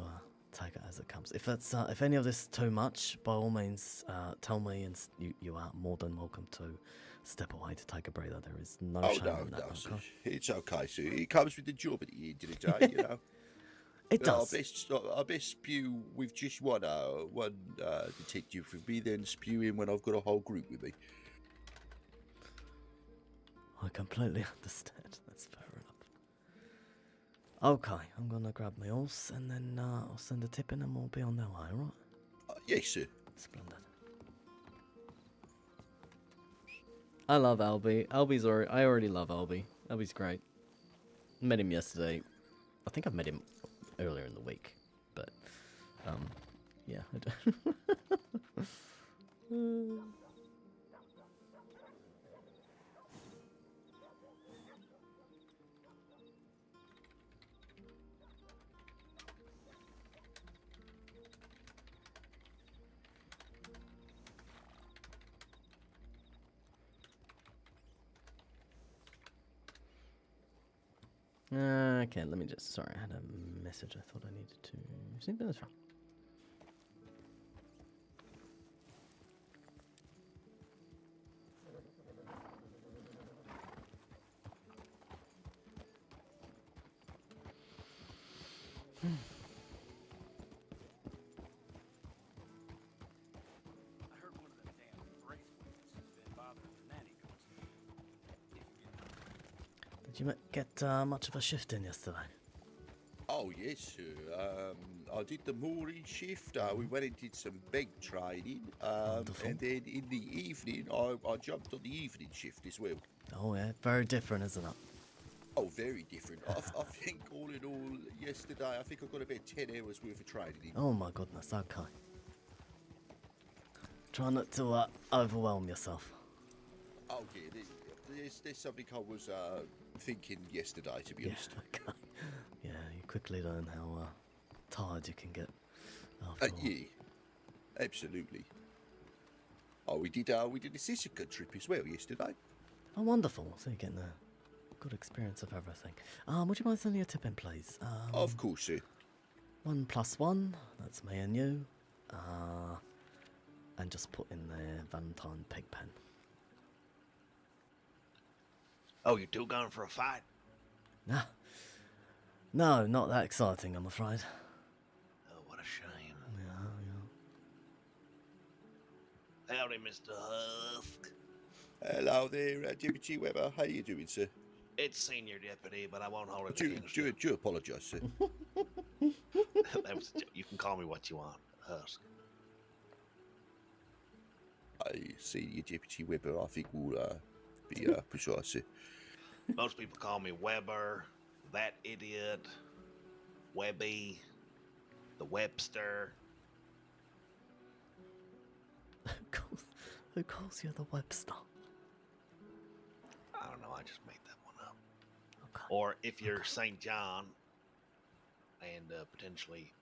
[SPEAKER 2] take it as it comes. If any of this is too much, by all means, tell me, and you are more than welcome to step away to take a breather. There is no shame in that.
[SPEAKER 4] Sir.
[SPEAKER 2] Okay?
[SPEAKER 4] It's okay, sir. It comes with the job at the end of the day, you know.
[SPEAKER 2] It does.
[SPEAKER 4] I best spew with just one detective with me, then spew in when I've got a whole group with me.
[SPEAKER 2] I completely understand. That's fair enough. Okay, I'm gonna grab my horse and then I'll send a tip in and we'll be on their way, alright?
[SPEAKER 4] Yes, sir.
[SPEAKER 2] Splendid. I love Albie. Albie's already. I already love Albie. Albie's great. Met him yesterday. I think I've met him earlier in the week, but yeah. I don't. Okay, let me just. Sorry, I had a message I thought I needed to see, but that's fine.
[SPEAKER 1] I heard one of them damn brace weapons has been bothering the nanny goats.
[SPEAKER 2] Did you get much of a shift in yesterday?
[SPEAKER 4] Oh, yes, sir. I did the morning shift. We went and did some big training.
[SPEAKER 2] Wonderful.
[SPEAKER 4] And then in the evening, I jumped on the evening shift as well.
[SPEAKER 2] Oh yeah, very different, isn't it?
[SPEAKER 4] Oh, very different. I think all in all, yesterday, I think I got about 10 hours worth of training in.
[SPEAKER 2] Oh my goodness. Okay. Try not to overwhelm yourself.
[SPEAKER 4] Oh, yeah, there's something I was thinking yesterday, to be honest.
[SPEAKER 2] Okay. Yeah, you quickly learn how tired you can get after all.
[SPEAKER 4] Yeah, absolutely. Oh, we did a Sisika trip as well yesterday.
[SPEAKER 2] Oh, wonderful. So you're getting a good experience of everything. Would you mind sending a tip in, please?
[SPEAKER 4] Of course, sir.
[SPEAKER 2] 1+1. That's me and you. And just put in there Valentine Pigpen.
[SPEAKER 3] Oh, you two going for a fight?
[SPEAKER 2] Nah. No, not that exciting, I'm afraid.
[SPEAKER 3] Oh, what a shame.
[SPEAKER 2] Yeah.
[SPEAKER 3] Howdy, Mr. Husk.
[SPEAKER 4] Hello there, Deputy Webber. How you doing, sir?
[SPEAKER 3] It's Senior Deputy, but I won't hold it against you.
[SPEAKER 4] Do apologise, sir.
[SPEAKER 3] That was a joke. You can call me what you want, Husk.
[SPEAKER 4] Senior Deputy Webber, I think will be precise, sir.
[SPEAKER 3] Most people call me Weber, that idiot, Webby, the Webster.
[SPEAKER 2] Who calls you the Webster?
[SPEAKER 3] I don't know, I just made that one up.
[SPEAKER 2] Okay.
[SPEAKER 3] Or if you're St. John, and potentially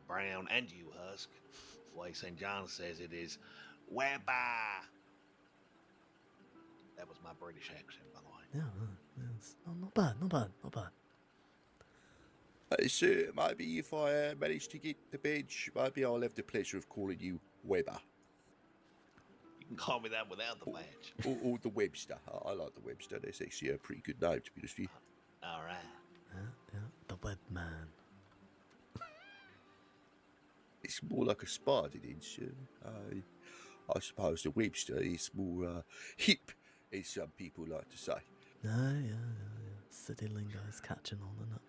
[SPEAKER 3] Brown and you, Husk, the way St. John says it is Webber. That was my British accent, by the way.
[SPEAKER 2] Yeah, yes. Oh, not bad.
[SPEAKER 4] Sir, maybe if I manage to get the bench, maybe I'll have the pleasure of calling you Webber.
[SPEAKER 3] You can call me that without the badge.
[SPEAKER 4] Or the Webster. I like the Webster. That's actually a pretty good name, to be honest with you.
[SPEAKER 3] All right.
[SPEAKER 2] Yeah, the Webman.
[SPEAKER 4] It's more like a spider, then, sir. I suppose the Webster is more hip, as some people like to say.
[SPEAKER 2] Yeah. City lingo is catching on, isn't it?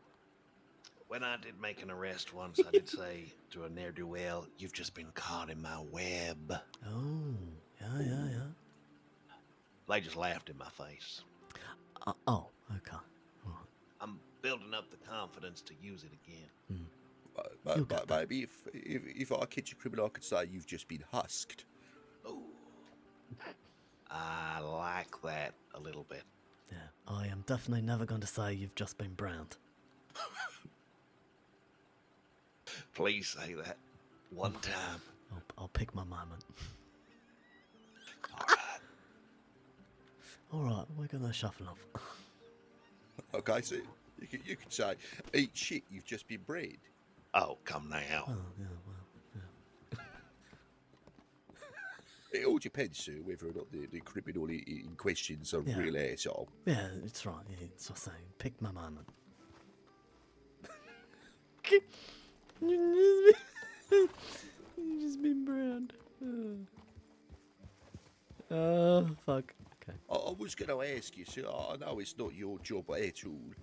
[SPEAKER 3] When I did make an arrest once, I did say to a ne'er-do-well, "You've just been caught in my web."
[SPEAKER 2] Oh, yeah.
[SPEAKER 3] They just laughed in my face.
[SPEAKER 2] Oh, okay. All right.
[SPEAKER 3] I'm building up the confidence to use it again.
[SPEAKER 2] You'll get that.
[SPEAKER 4] Maybe if I catch a criminal, I could say you've just been husked.
[SPEAKER 3] Oh, I like that a little bit.
[SPEAKER 2] Yeah, I am definitely never going to say you've just been browned.
[SPEAKER 3] Please say that one time.
[SPEAKER 2] I'll pick my moment.
[SPEAKER 3] All right.
[SPEAKER 2] All right, we're going to shuffle off.
[SPEAKER 4] Okay, so you could say, eat shit, you've just been bred.
[SPEAKER 3] Oh, come now.
[SPEAKER 2] Oh, yeah, well, yeah.
[SPEAKER 4] It all depends, sir, whether or not the criminal in question's a
[SPEAKER 2] Yeah.
[SPEAKER 4] real asshole.
[SPEAKER 2] Yeah, it's right. Yeah, it's what I say. Pick my moment. You've just been browned. Oh, fuck. Okay.
[SPEAKER 4] I was going to ask you, so I know it's not your job at all,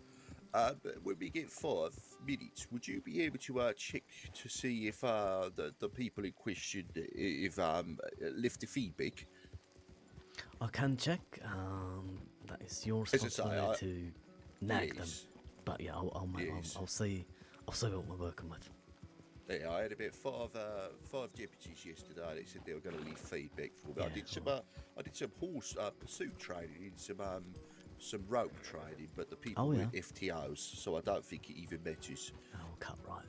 [SPEAKER 4] but when we get 5 minutes, would you be able to check to see if the people in question if left the feedback?
[SPEAKER 2] I can check. That is your
[SPEAKER 4] As I say,
[SPEAKER 2] responsibility to nag them.
[SPEAKER 4] yes.
[SPEAKER 2] But yeah,
[SPEAKER 4] Yes.
[SPEAKER 2] I'll see. I'll see what we're working with.
[SPEAKER 4] Yeah, I had about five deputies yesterday that said they were going to leave feedback for me.
[SPEAKER 2] Yeah,
[SPEAKER 4] I did some horse pursuit training, some rope training, but the people
[SPEAKER 2] Oh,
[SPEAKER 4] were
[SPEAKER 2] yeah.
[SPEAKER 4] FTOs, so I don't think it even matters.
[SPEAKER 2] I'll cut right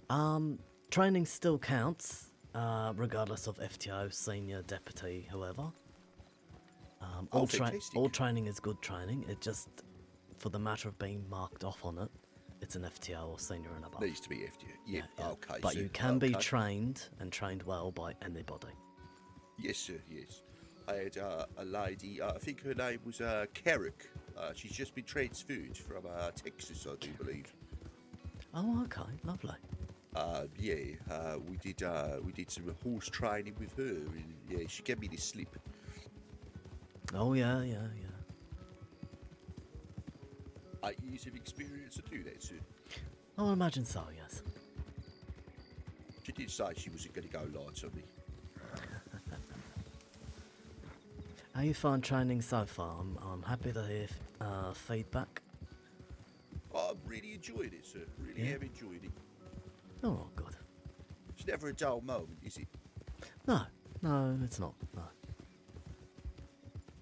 [SPEAKER 2] there. Training still counts, regardless of FTO, senior, deputy, whoever.
[SPEAKER 4] Fantastic.
[SPEAKER 2] All training is good training. It just, for the matter of being marked off on it, it's an FTO or senior and above.
[SPEAKER 4] Needs to be FTO. Yeah, okay.
[SPEAKER 2] But
[SPEAKER 4] sir.
[SPEAKER 2] you can be
[SPEAKER 4] Okay.
[SPEAKER 2] trained and trained well by anybody.
[SPEAKER 4] Yes, sir, yes. I had a lady, I think her name was Carrick. She's just been transferred from Texas, I do believe.
[SPEAKER 2] Oh, okay, lovely.
[SPEAKER 4] We did some horse training with her, and yeah, she gave me the slip.
[SPEAKER 2] Oh, yeah.
[SPEAKER 4] 8 years of experience to do that, sir.
[SPEAKER 2] I would imagine so, yes.
[SPEAKER 4] She did say she wasn't going to go light on me.
[SPEAKER 2] How you find training so far? I'm happy to hear feedback.
[SPEAKER 4] I'm really enjoying it, sir. Really
[SPEAKER 2] Yeah?
[SPEAKER 4] have enjoyed it.
[SPEAKER 2] Oh, good.
[SPEAKER 4] It's never a dull moment, is it?
[SPEAKER 2] No, it's not. No.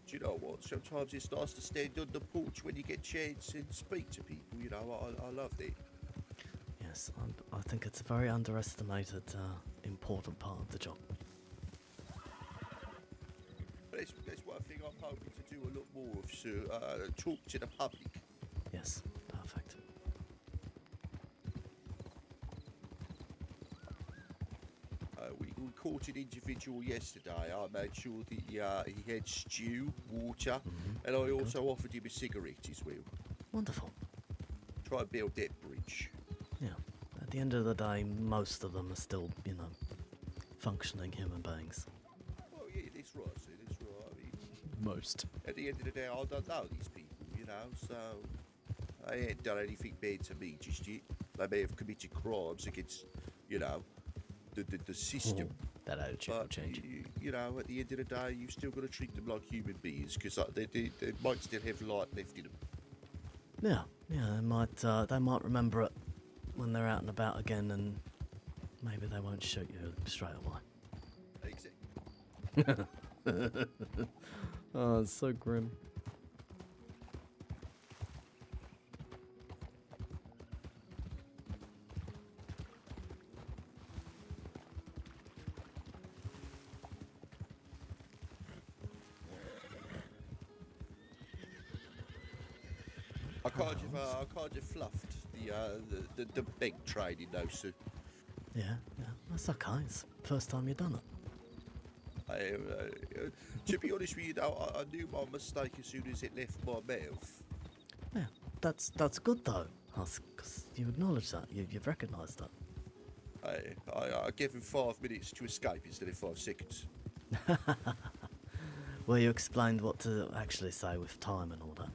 [SPEAKER 4] Do you know what? Sometimes it's nice to stand on the porch when you get a chance and speak to people. You know, I love that.
[SPEAKER 2] Yes, I think it's a very underestimated, important part of the job.
[SPEAKER 4] But that's one thing I'm hoping to do a lot more of, sir. Talk to the public.
[SPEAKER 2] Yes, perfect.
[SPEAKER 4] We caught an individual yesterday. I made sure that he had stew, water, and I also offered him a cigarette as well.
[SPEAKER 2] Wonderful.
[SPEAKER 4] Try and build that bridge.
[SPEAKER 2] Yeah. At the end of the day, most of them are still, functioning human beings.
[SPEAKER 4] Oh yeah, that's right, sir. That's right. I mean,
[SPEAKER 2] Most.
[SPEAKER 4] at the end of the day, I don't know these people, so they ain't done anything bad to me just yet. They may have committed crimes against, the system.
[SPEAKER 2] That attitude will
[SPEAKER 4] But,
[SPEAKER 2] change.
[SPEAKER 4] at the end of the day, you've still got to treat them like human beings, because they might still have light left in them.
[SPEAKER 2] Yeah, they might remember it when they're out and about again, and maybe they won't shoot you straight away.
[SPEAKER 4] Exactly.
[SPEAKER 2] Oh, it's so grim.
[SPEAKER 4] I can't have fluffed the big training though, sir.
[SPEAKER 2] Yeah, that's okay. It's the first time you've done it.
[SPEAKER 4] To be honest with you, though, I knew my mistake as soon as it left my mouth.
[SPEAKER 2] Yeah, that's good though, because you acknowledge that, you've recognised that.
[SPEAKER 4] I gave him 5 minutes to escape instead of 5 seconds.
[SPEAKER 2] Well, you explained what to actually say with time and all that.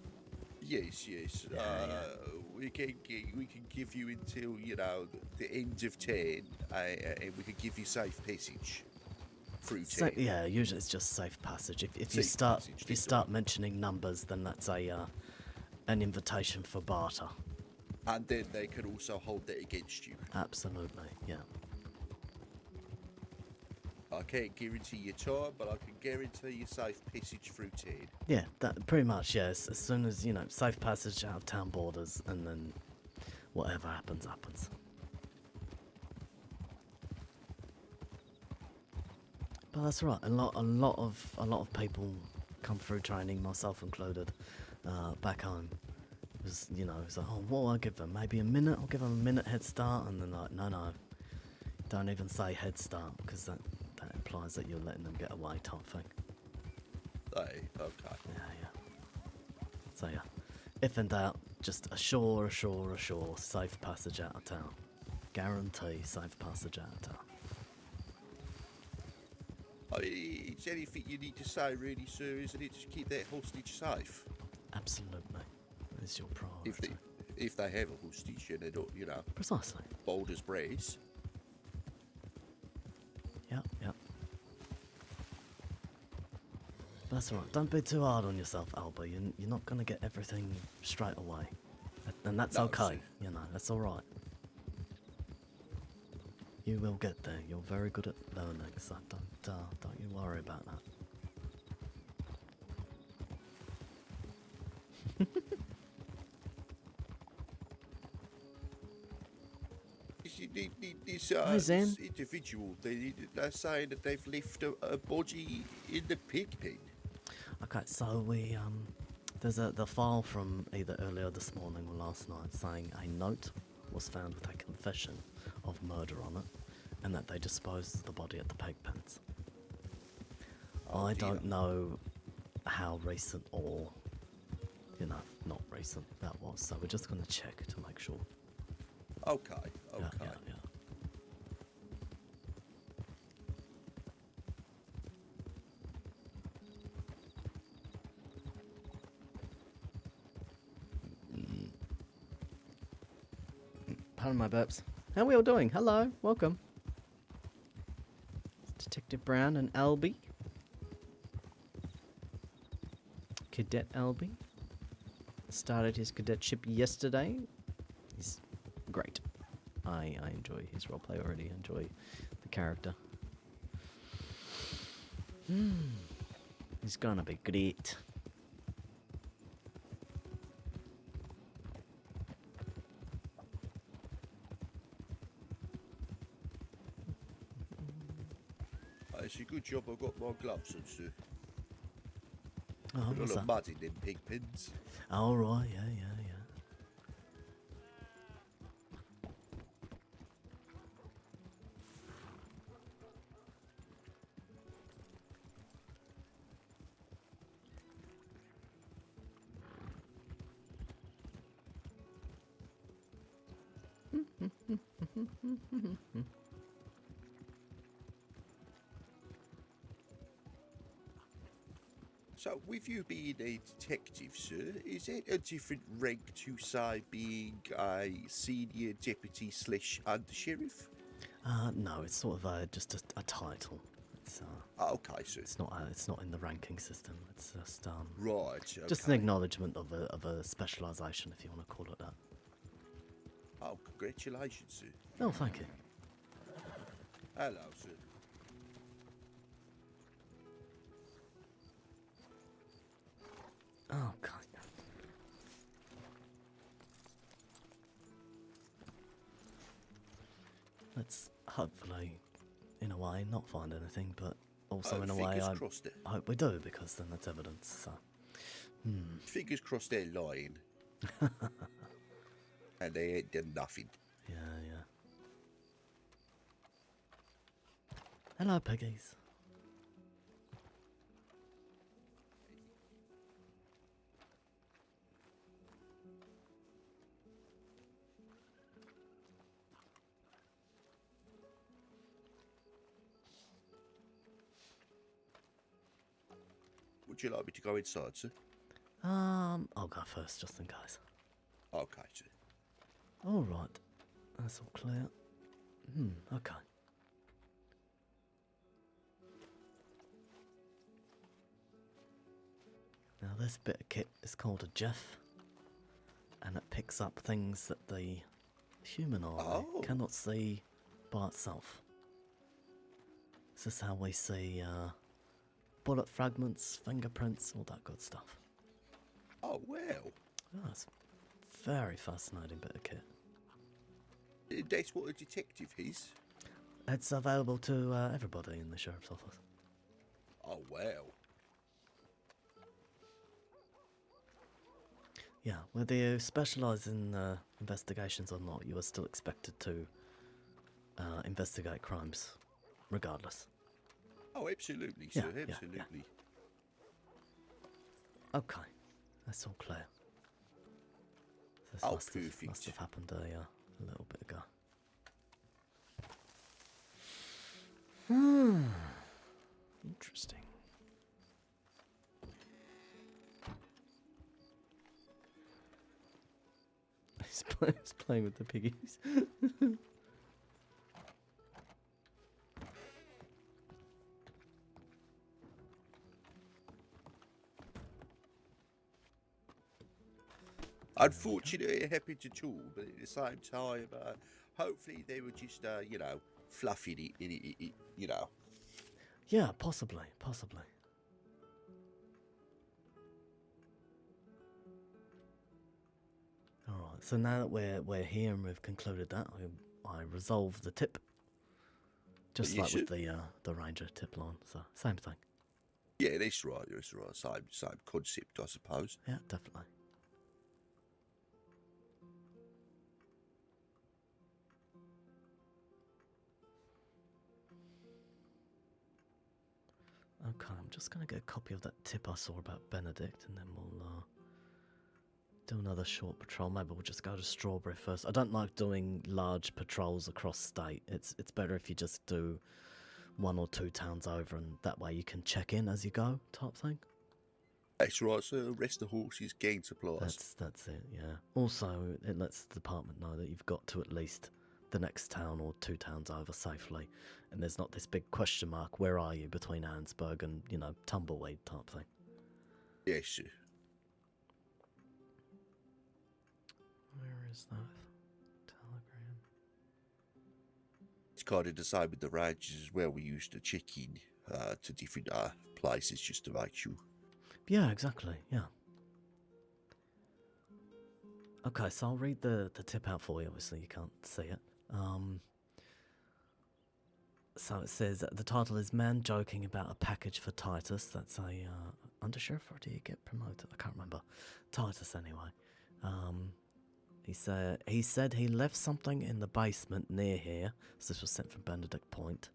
[SPEAKER 4] Yes. We can give you until the end of 10, and we can give you safe passage through 10.
[SPEAKER 2] So, yeah, usually it's just safe passage. If you
[SPEAKER 4] Safe
[SPEAKER 2] start
[SPEAKER 4] passage,
[SPEAKER 2] if you
[SPEAKER 4] that's
[SPEAKER 2] start mentioning numbers, then that's an invitation for barter.
[SPEAKER 4] And then they can also hold that against you.
[SPEAKER 2] Absolutely, yeah.
[SPEAKER 4] I can't guarantee your time, but I can guarantee you safe passage through 10.
[SPEAKER 2] Yeah, that pretty much. Yes, as soon as safe passage out of town borders, and then whatever happens. But that's right. A lot of people come through training, myself included, back home. It was it's like, oh, what will I give them? Maybe a minute. I'll give them a minute head start, and then like, no, don't even say head start, because that implies that you're letting them get away, type thing.
[SPEAKER 4] Hey, okay.
[SPEAKER 2] Yeah. So yeah, if in doubt, just ashore, safe passage out of town. Guarantee safe passage out of town.
[SPEAKER 4] I mean, it's anything you need to say, really, sir, isn't it? To keep that hostage safe.
[SPEAKER 2] Absolutely. It's your priority.
[SPEAKER 4] If they have a hostage and they're not, you know,
[SPEAKER 2] Precisely.
[SPEAKER 4] bold as brass.
[SPEAKER 2] Yep, yep. That's alright. Don't be too hard on yourself, Alba. You're not going to get everything straight away. And that's
[SPEAKER 4] No,
[SPEAKER 2] okay.
[SPEAKER 4] sir.
[SPEAKER 2] You know, that's alright. You will get there. You're very good at learning, so don't you worry about that.
[SPEAKER 4] This
[SPEAKER 2] Hi, Zen.
[SPEAKER 4] individual, they're saying that they've left a body in the pig pen.
[SPEAKER 2] Okay, so we there's the file from either earlier this morning or last night saying a note was found with a confession of murder on it, and that they disposed of the body at the pig pens.
[SPEAKER 4] Oh,
[SPEAKER 2] I
[SPEAKER 4] dear.
[SPEAKER 2] don't know how recent or, you know, not recent that was, so we're just going to check to make sure.
[SPEAKER 4] Okay.
[SPEAKER 2] Yeah, yeah, yeah. Pardon my burps. How are we all doing? Hello, welcome. Detective Brown and Albie. Cadet Albie. Started his cadetship yesterday. He's great. I enjoy his roleplay already. Enjoy the character. He's gonna be great.
[SPEAKER 4] It's a good job I got my gloves on, sir.
[SPEAKER 2] Oh,
[SPEAKER 4] A lot
[SPEAKER 2] what's
[SPEAKER 4] of
[SPEAKER 2] that?
[SPEAKER 4] mud in them pig pens.
[SPEAKER 2] Oh, right, yeah, yeah, yeah.
[SPEAKER 4] So, with you being a detective, sir, is it a different rank to, say, being a senior deputy / undersheriff?
[SPEAKER 2] No, it's sort of just a title. It's
[SPEAKER 4] Okay, sir.
[SPEAKER 2] it's not in the ranking system. It's just
[SPEAKER 4] Right, okay.
[SPEAKER 2] just an acknowledgement of a specialisation, if you want to call it that.
[SPEAKER 4] Oh, congratulations, sir.
[SPEAKER 2] Oh, thank you.
[SPEAKER 4] Hello, sir.
[SPEAKER 2] Oh, God. Let's hopefully, in a way, not find anything, but also
[SPEAKER 4] Oh,
[SPEAKER 2] in a way,
[SPEAKER 4] fingers
[SPEAKER 2] I
[SPEAKER 4] crossed.
[SPEAKER 2] hope we do, because then that's evidence. So,
[SPEAKER 4] Fingers crossed they're lying. And they ain't done nothing.
[SPEAKER 2] yeah, yeah. Hello, piggies.
[SPEAKER 4] Would you like me to go inside, sir?
[SPEAKER 2] I'll go first, just in case.
[SPEAKER 4] Okay, sir.
[SPEAKER 2] All right, that's all clear. Okay. Now this bit of kit is called a Jeff, and it picks up things that the human eye
[SPEAKER 4] Oh.
[SPEAKER 2] cannot see by itself. This is how we see bullet fragments, fingerprints, all that good stuff.
[SPEAKER 4] Oh, well.
[SPEAKER 2] Oh, it's a very fascinating bit of kit.
[SPEAKER 4] That's what a detective is.
[SPEAKER 2] It's available to everybody in the sheriff's office.
[SPEAKER 4] Oh, well.
[SPEAKER 2] Yeah, whether you specialise in investigations or not, you are still expected to investigate crimes, regardless.
[SPEAKER 4] Oh, absolutely,
[SPEAKER 2] Yeah,
[SPEAKER 4] sir.
[SPEAKER 2] yeah, yeah.
[SPEAKER 4] Absolutely.
[SPEAKER 2] Okay, that's all clear. This
[SPEAKER 4] Oh,
[SPEAKER 2] must
[SPEAKER 4] perfect.
[SPEAKER 2] have happened a little bit ago. Interesting. He's playing with the piggies.
[SPEAKER 4] Unfortunately, it happened at all, but at the same time, hopefully they were just, you know, fluffing it, you know.
[SPEAKER 2] Yeah, possibly. Alright, so now that we're here and we've concluded that, I resolve the tip. Just like with the ranger tip line, so same thing.
[SPEAKER 4] Yeah, that's right. Same concept, I suppose.
[SPEAKER 2] Yeah, definitely. Okay, I'm just going to get a copy of that tip I saw about Benedict, and then we'll do another short patrol. Maybe we'll just go to Strawberry first. I don't like doing large patrols across state. It's better if you just do 1 or 2 towns over, and that way you can check in as you go, type thing.
[SPEAKER 4] That's right, sir. Rest the horses, gain supplies.
[SPEAKER 2] That's it, yeah. Also, it lets the department know that you've got to at least the next town or 2 towns over safely, and there's not this big question mark, where are you, between Ansburg and, you know, Tumbleweed type thing.
[SPEAKER 4] Yes, sir.
[SPEAKER 2] Where is that telegram?
[SPEAKER 4] It's kind of the same with the Rangers as well. We used to check in to different places just to make sure.
[SPEAKER 2] Yeah, exactly, yeah. Okay, so I'll read the tip out for you. Obviously, you can't see it. So it says the title is "Man Joking About a Package for Titus." That's a undersheriff, or did he get promoted? I can't remember. Titus, anyway. He said he left something in the basement near here. So this was sent from Benedict Point.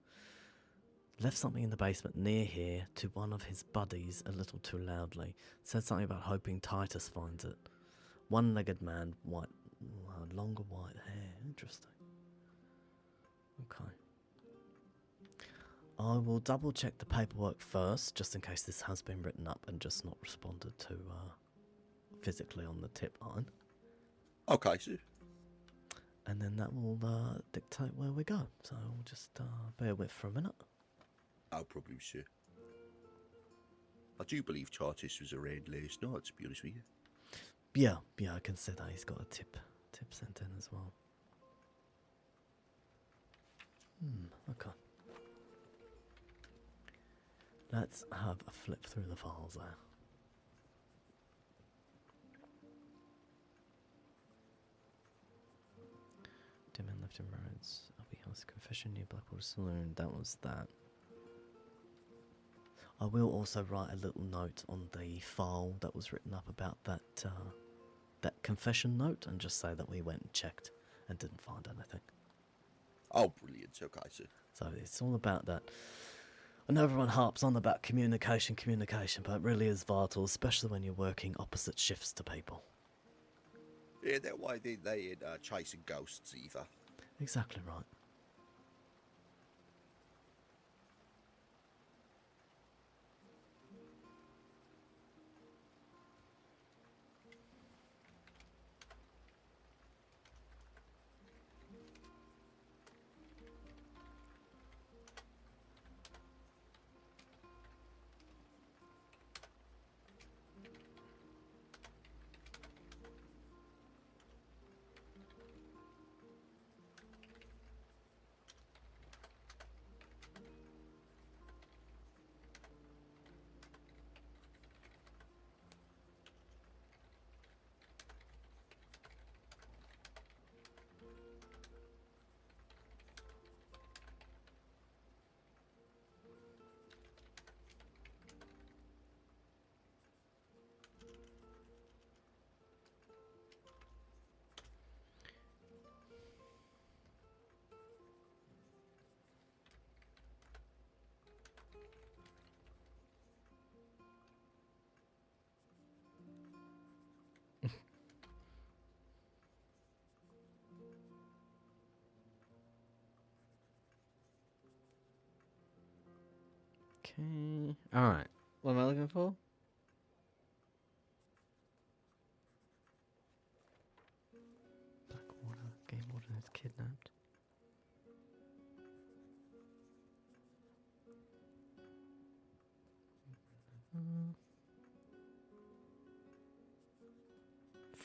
[SPEAKER 2] Left something in the basement near here to one of his buddies a little too loudly. Said something about hoping Titus finds it. One-legged man, longer white hair. Interesting. Okay. I will double check the paperwork first, just in case this has been written up and just not responded to physically on the tip line.
[SPEAKER 4] Okay, sir.
[SPEAKER 2] And then that will dictate where we go. So we'll just bear with for a minute.
[SPEAKER 4] No problem, sir. I do believe Titus was around last night, to be honest with you.
[SPEAKER 2] Yeah, I can see that. He's got a tip sent in as well. Okay. Let's have a flip through the files there. Dim and Lifting Roads, Abbey House Confession, New Blackwater Saloon, that was that. I will also write a little note on the file that was written up about that confession note, and just say that we went and checked and didn't find anything.
[SPEAKER 4] Oh, brilliant. Okay, sir.
[SPEAKER 2] So it's all about that. I know everyone harps on about communication, but it really is vital, especially when you're working opposite shifts to people.
[SPEAKER 4] Yeah, that way they ain't chasing ghosts either.
[SPEAKER 2] Exactly right. Okay. Alright. What am I looking for?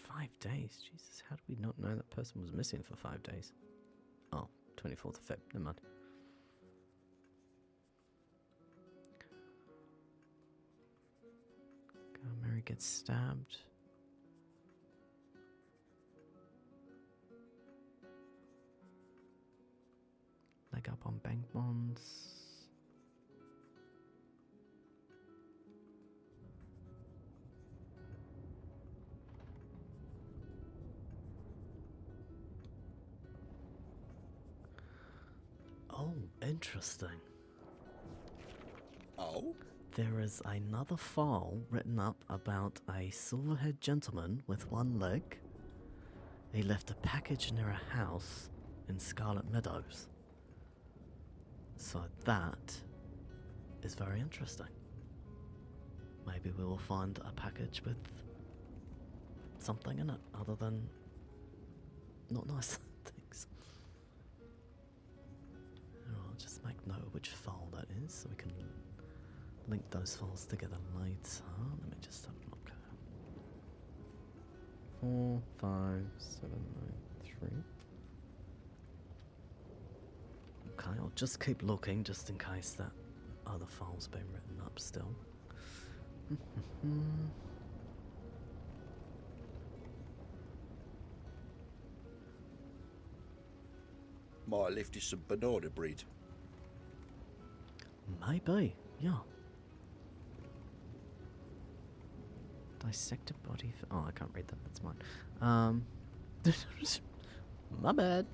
[SPEAKER 2] 5 days. Jesus, how did we not know that person was missing for 5 days? Oh, 24th of Feb. Never mind. Mary gets stabbed. Leg up on bank bonds. Oh, interesting.
[SPEAKER 4] Oh?
[SPEAKER 2] There is another file written up about a silver-haired gentleman with one leg. He left a package near a house in Scarlet Meadows. So that is very interesting. Maybe we will find a package with something in it other than not nice things. I'll just make note of which file that is so we can link those files together later. Let me just have a look. 4, 5, 7, 9, 3. Okay, I'll just keep looking just in case that other file's been written up still.
[SPEAKER 4] Might have left you some banana bread.
[SPEAKER 2] Maybe, yeah. Dissected body. Oh, I can't read that. That's mine. My bad.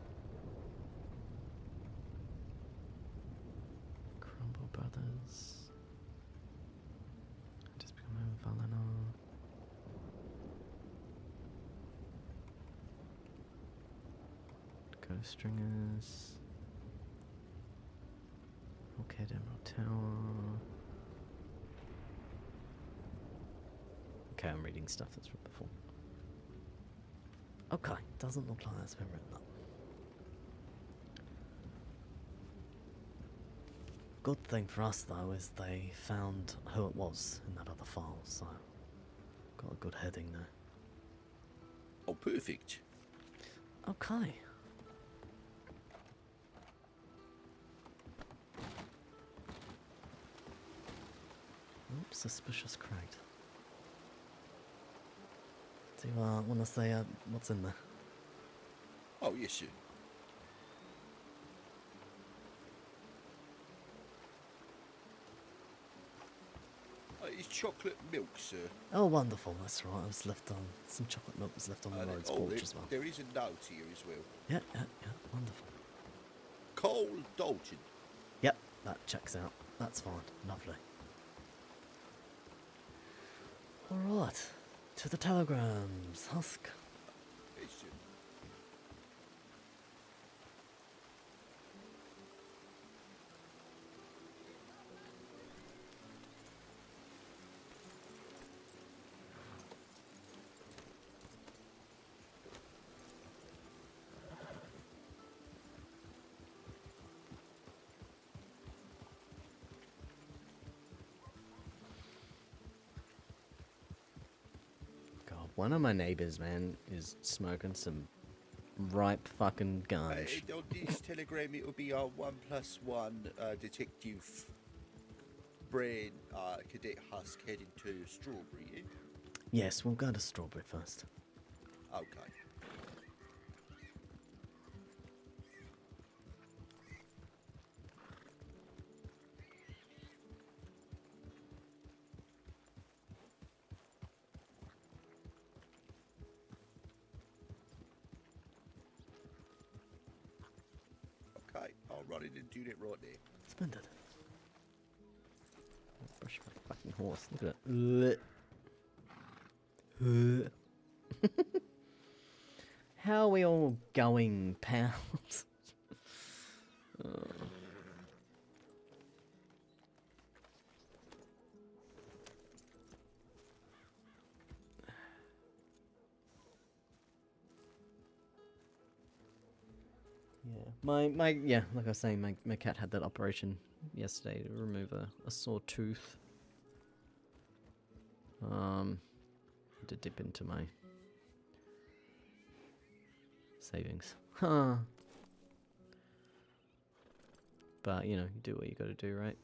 [SPEAKER 2] Crumble Brothers. Just become a Valena. Ghost Stringers. Okay, Emerald Tower. Okay, I'm reading stuff that's written before. Okay, doesn't look like that's been written up. Good thing for us though is they found who it was in that other file, so got a good heading there.
[SPEAKER 4] Oh, perfect.
[SPEAKER 2] Okay. Oops, suspicious crate. Do you want to say what's in there?
[SPEAKER 4] Oh, yes, sir. It's chocolate milk, sir.
[SPEAKER 2] Oh, wonderful. That's right. I was left on some chocolate milk was left on the road's porch as well.
[SPEAKER 4] There is a note here as well.
[SPEAKER 2] Yeah. Wonderful.
[SPEAKER 4] Cole Dalton.
[SPEAKER 2] Yep, that checks out. That's fine. Lovely. All right. To the telegrams. Husk.
[SPEAKER 4] Yes, sir.
[SPEAKER 2] One of my neighbors, man, is smoking some ripe fucking ganj.
[SPEAKER 4] On this telegram, it will be our 1+1 detective brain cadet Husk heading to Strawberry. Eh?
[SPEAKER 2] Yes, we'll go to Strawberry first.
[SPEAKER 4] Okay. Okay, I'll run in and do that right there.
[SPEAKER 2] Splendid. Brush my fucking horse. Look at it. How are we all going, pals? Yeah, like I was saying, my cat had that operation yesterday to remove a sore tooth. To dip into my savings. Huh. But, you know, you do what you gotta do, right?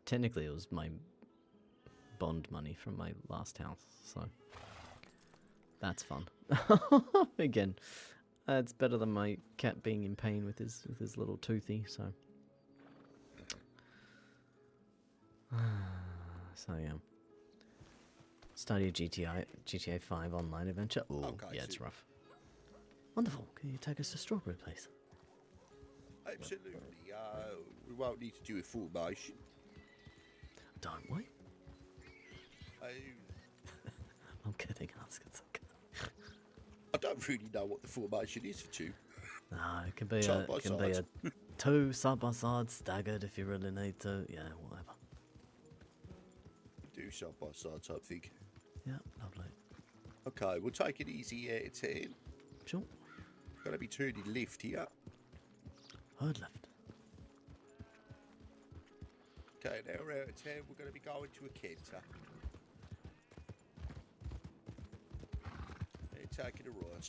[SPEAKER 2] Technically, it was my bond money from my last house, so that's fun. Again, it's better than my cat being in pain with his little toothy, so. So yeah. Study a GTA 5 online adventure. Ooh,
[SPEAKER 4] Okay,
[SPEAKER 2] yeah, it's
[SPEAKER 4] super.
[SPEAKER 2] rough. Wonderful. Can you take us to Strawberry Place?
[SPEAKER 4] Absolutely. We won't need to do a formation.
[SPEAKER 2] Don't we?
[SPEAKER 4] Uh,
[SPEAKER 2] I'm kidding. I was gonna say.
[SPEAKER 4] I don't really know what the formation is for two.
[SPEAKER 2] No, it can be
[SPEAKER 4] Side
[SPEAKER 2] a
[SPEAKER 4] by
[SPEAKER 2] it can be a
[SPEAKER 4] side.
[SPEAKER 2] two side by side staggered if you really need to. Yeah, whatever.
[SPEAKER 4] Do side by side type thing.
[SPEAKER 2] Yeah, lovely.
[SPEAKER 4] Okay, we'll take it easy out of 10.
[SPEAKER 2] Sure.
[SPEAKER 4] Gonna be turning left here.
[SPEAKER 2] Hard left.
[SPEAKER 4] Okay, now we're out of 10. We're gonna be going to a Kenta. And taking a right.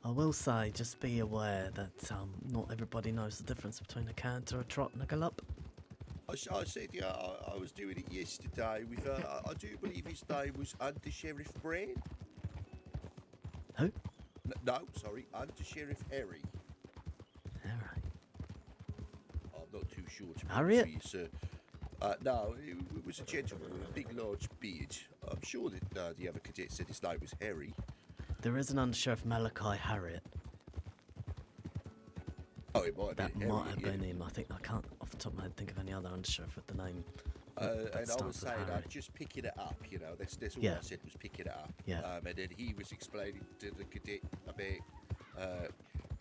[SPEAKER 2] I will say, just be aware that not everybody knows the difference between a canter, a trot, and a gallop.
[SPEAKER 4] I said, yeah, I was doing it yesterday with, I do believe his name was Under Sheriff Brand.
[SPEAKER 2] Who?
[SPEAKER 4] No, sorry, Under Sheriff Harry.
[SPEAKER 2] Alright.
[SPEAKER 4] I'm not too sure to be
[SPEAKER 2] Harriet?
[SPEAKER 4] honest with you, sir. No, it was a gentleman with a big, large beard. I'm sure that the other cadet said his name was Harry.
[SPEAKER 2] There is an Under Sheriff Malachi Harriet.
[SPEAKER 4] Oh, it might
[SPEAKER 2] That
[SPEAKER 4] be Harriet,
[SPEAKER 2] might have
[SPEAKER 4] yeah.
[SPEAKER 2] been him. I think I can't off the top of my head think of any other Under Sheriff with the name. that
[SPEAKER 4] And I was
[SPEAKER 2] starts with
[SPEAKER 4] saying,
[SPEAKER 2] Harry.
[SPEAKER 4] just picking it up, you know, that's all
[SPEAKER 2] Yeah.
[SPEAKER 4] I said was picking it up.
[SPEAKER 2] Yeah.
[SPEAKER 4] And then he was explaining to the cadet about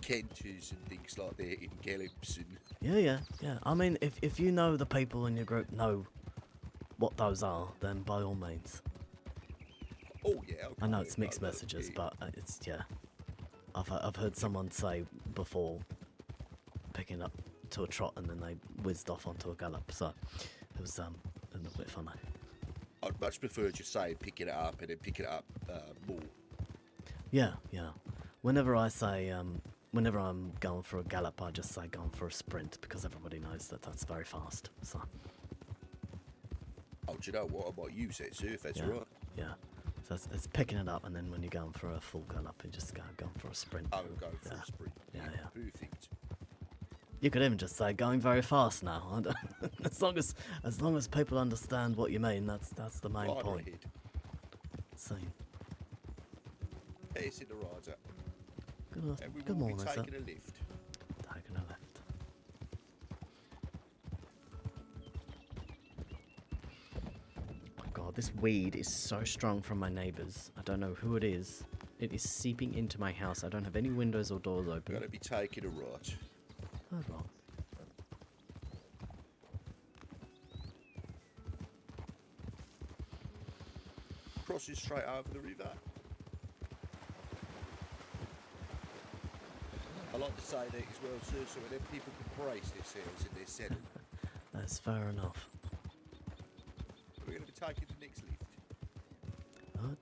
[SPEAKER 4] Kenters and things like that in gallops and...
[SPEAKER 2] Yeah. I mean, if you know the people in your group know what those are, then by all means.
[SPEAKER 4] Oh, yeah. Okay,
[SPEAKER 2] I know it's mixed
[SPEAKER 4] no,
[SPEAKER 2] messages,
[SPEAKER 4] yeah.
[SPEAKER 2] but it's yeah. I've heard someone say before, picking up to a trot and then they whizzed off onto a gallop. So it was a little bit funny.
[SPEAKER 4] I'd much prefer just saying picking it up and then picking it up more.
[SPEAKER 2] Yeah. Whenever I say whenever I'm going for a gallop, I just say going for a sprint because everybody knows that that's very fast. So
[SPEAKER 4] Oh, do you know what? I might use that, sir, if that's
[SPEAKER 2] yeah,
[SPEAKER 4] all right.
[SPEAKER 2] yeah. So it's picking it up, and then when you're going for a full gallop, you just going for a sprint.
[SPEAKER 4] I would go for
[SPEAKER 2] Yeah.
[SPEAKER 4] a sprint.
[SPEAKER 2] Yeah.
[SPEAKER 4] Perfect.
[SPEAKER 2] You could even just say going very fast now. I don't- as long as people understand what you mean, that's the main
[SPEAKER 4] Rider
[SPEAKER 2] point.
[SPEAKER 4] ahead.
[SPEAKER 2] Same.
[SPEAKER 4] It's in the rider. And we
[SPEAKER 2] Good
[SPEAKER 4] will be
[SPEAKER 2] morning, sir.
[SPEAKER 4] taking a lift.
[SPEAKER 2] Taking a left. Oh God, this weed is so strong from my neighbours. I don't know who it is. It is seeping into my house. I don't have any windows or doors
[SPEAKER 4] We're
[SPEAKER 2] open.
[SPEAKER 4] going to be taking a right.
[SPEAKER 2] Oh, well.
[SPEAKER 4] Crossing straight over the river. I like to say that as well, sir, so that people can brace themselves in their saddle.
[SPEAKER 2] That's fair enough.
[SPEAKER 4] We're going to be taking the next lift.
[SPEAKER 2] What?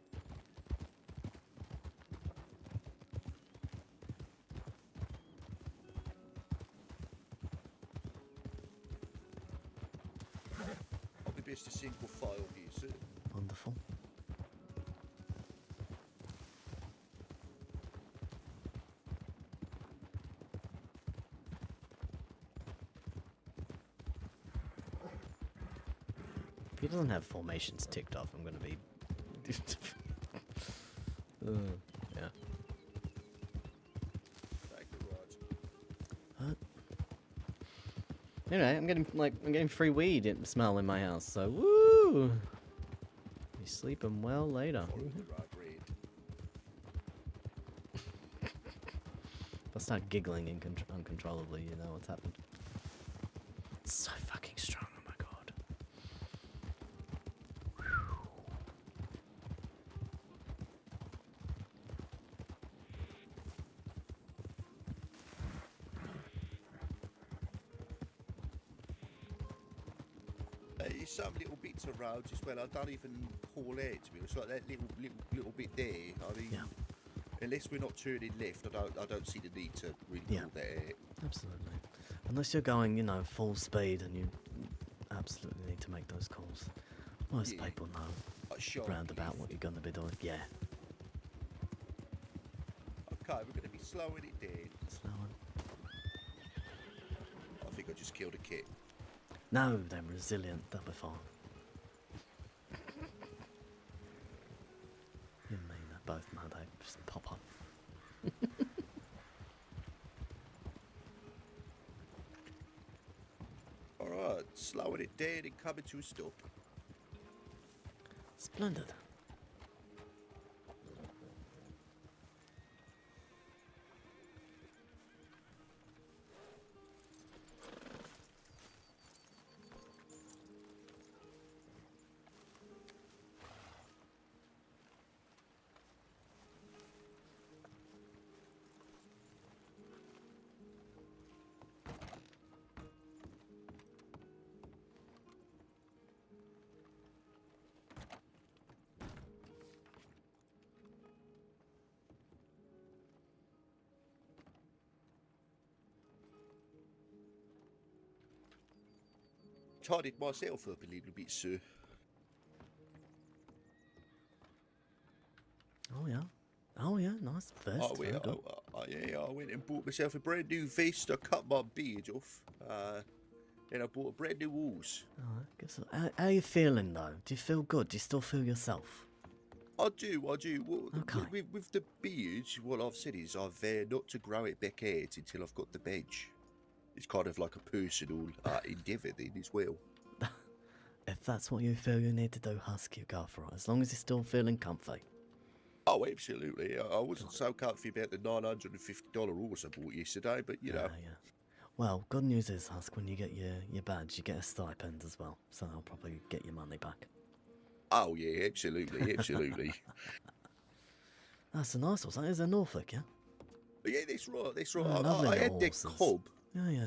[SPEAKER 4] Probably best a single file here, sir.
[SPEAKER 2] Wonderful. If he doesn't have formations ticked off, I'm going to be... yeah.
[SPEAKER 4] Take the right.
[SPEAKER 2] Anyway, I'm getting free weed smell in my house, so woo! Be sleeping well later.
[SPEAKER 4] Follow the road red.
[SPEAKER 2] If I start giggling uncontrollably, you know what's happened. It's so fucking strong, oh my god.
[SPEAKER 4] There's some little bits of roads as well. I don't even call out to me. It's like that little bit there. I mean, unless we're not turning left, I don't see the need to really call that out.
[SPEAKER 2] Absolutely. Unless you're going, you know, full speed and you absolutely need to make those calls. Most people know
[SPEAKER 4] Like
[SPEAKER 2] round about what you're going to be doing. Yeah.
[SPEAKER 4] Okay, we're going to be slowing it down.
[SPEAKER 2] Slowing.
[SPEAKER 4] I think I just killed a kit.
[SPEAKER 2] No, they're resilient. They'll be fine. You and me, they're both mad. They just pop up.
[SPEAKER 4] Alright, slowing it down and coming to a stop.
[SPEAKER 2] Splendid.
[SPEAKER 4] Tidied myself up a little bit, sir.
[SPEAKER 2] Oh yeah. Oh yeah, nice vest.
[SPEAKER 4] I went and bought myself a brand new vest. I cut my beard off. And I bought a brand new horse.
[SPEAKER 2] How are you feeling though? Do you feel good? Do you still feel yourself?
[SPEAKER 4] I do. Well,
[SPEAKER 2] Okay.
[SPEAKER 4] with the beard, what I've said is I've not to grow it back out until I've got the badge. It's kind of like a personal endeavour then as well.
[SPEAKER 2] If that's what you feel you need to do, Husky, go for it. As long as you're still feeling comfy.
[SPEAKER 4] Oh, absolutely. I wasn't so comfy about the $950 horse I bought yesterday, but you know.
[SPEAKER 2] Yeah. Well, good news is, Husk, when you get your badge, you get a stipend as well. So I'll probably get your money back.
[SPEAKER 4] Oh, yeah, absolutely.
[SPEAKER 2] That's a nice horse. That is a Norfolk, yeah?
[SPEAKER 4] Yeah, that's right.
[SPEAKER 2] Lovely
[SPEAKER 4] I had
[SPEAKER 2] little
[SPEAKER 4] the
[SPEAKER 2] horses.
[SPEAKER 4] cob.
[SPEAKER 2] Yeah.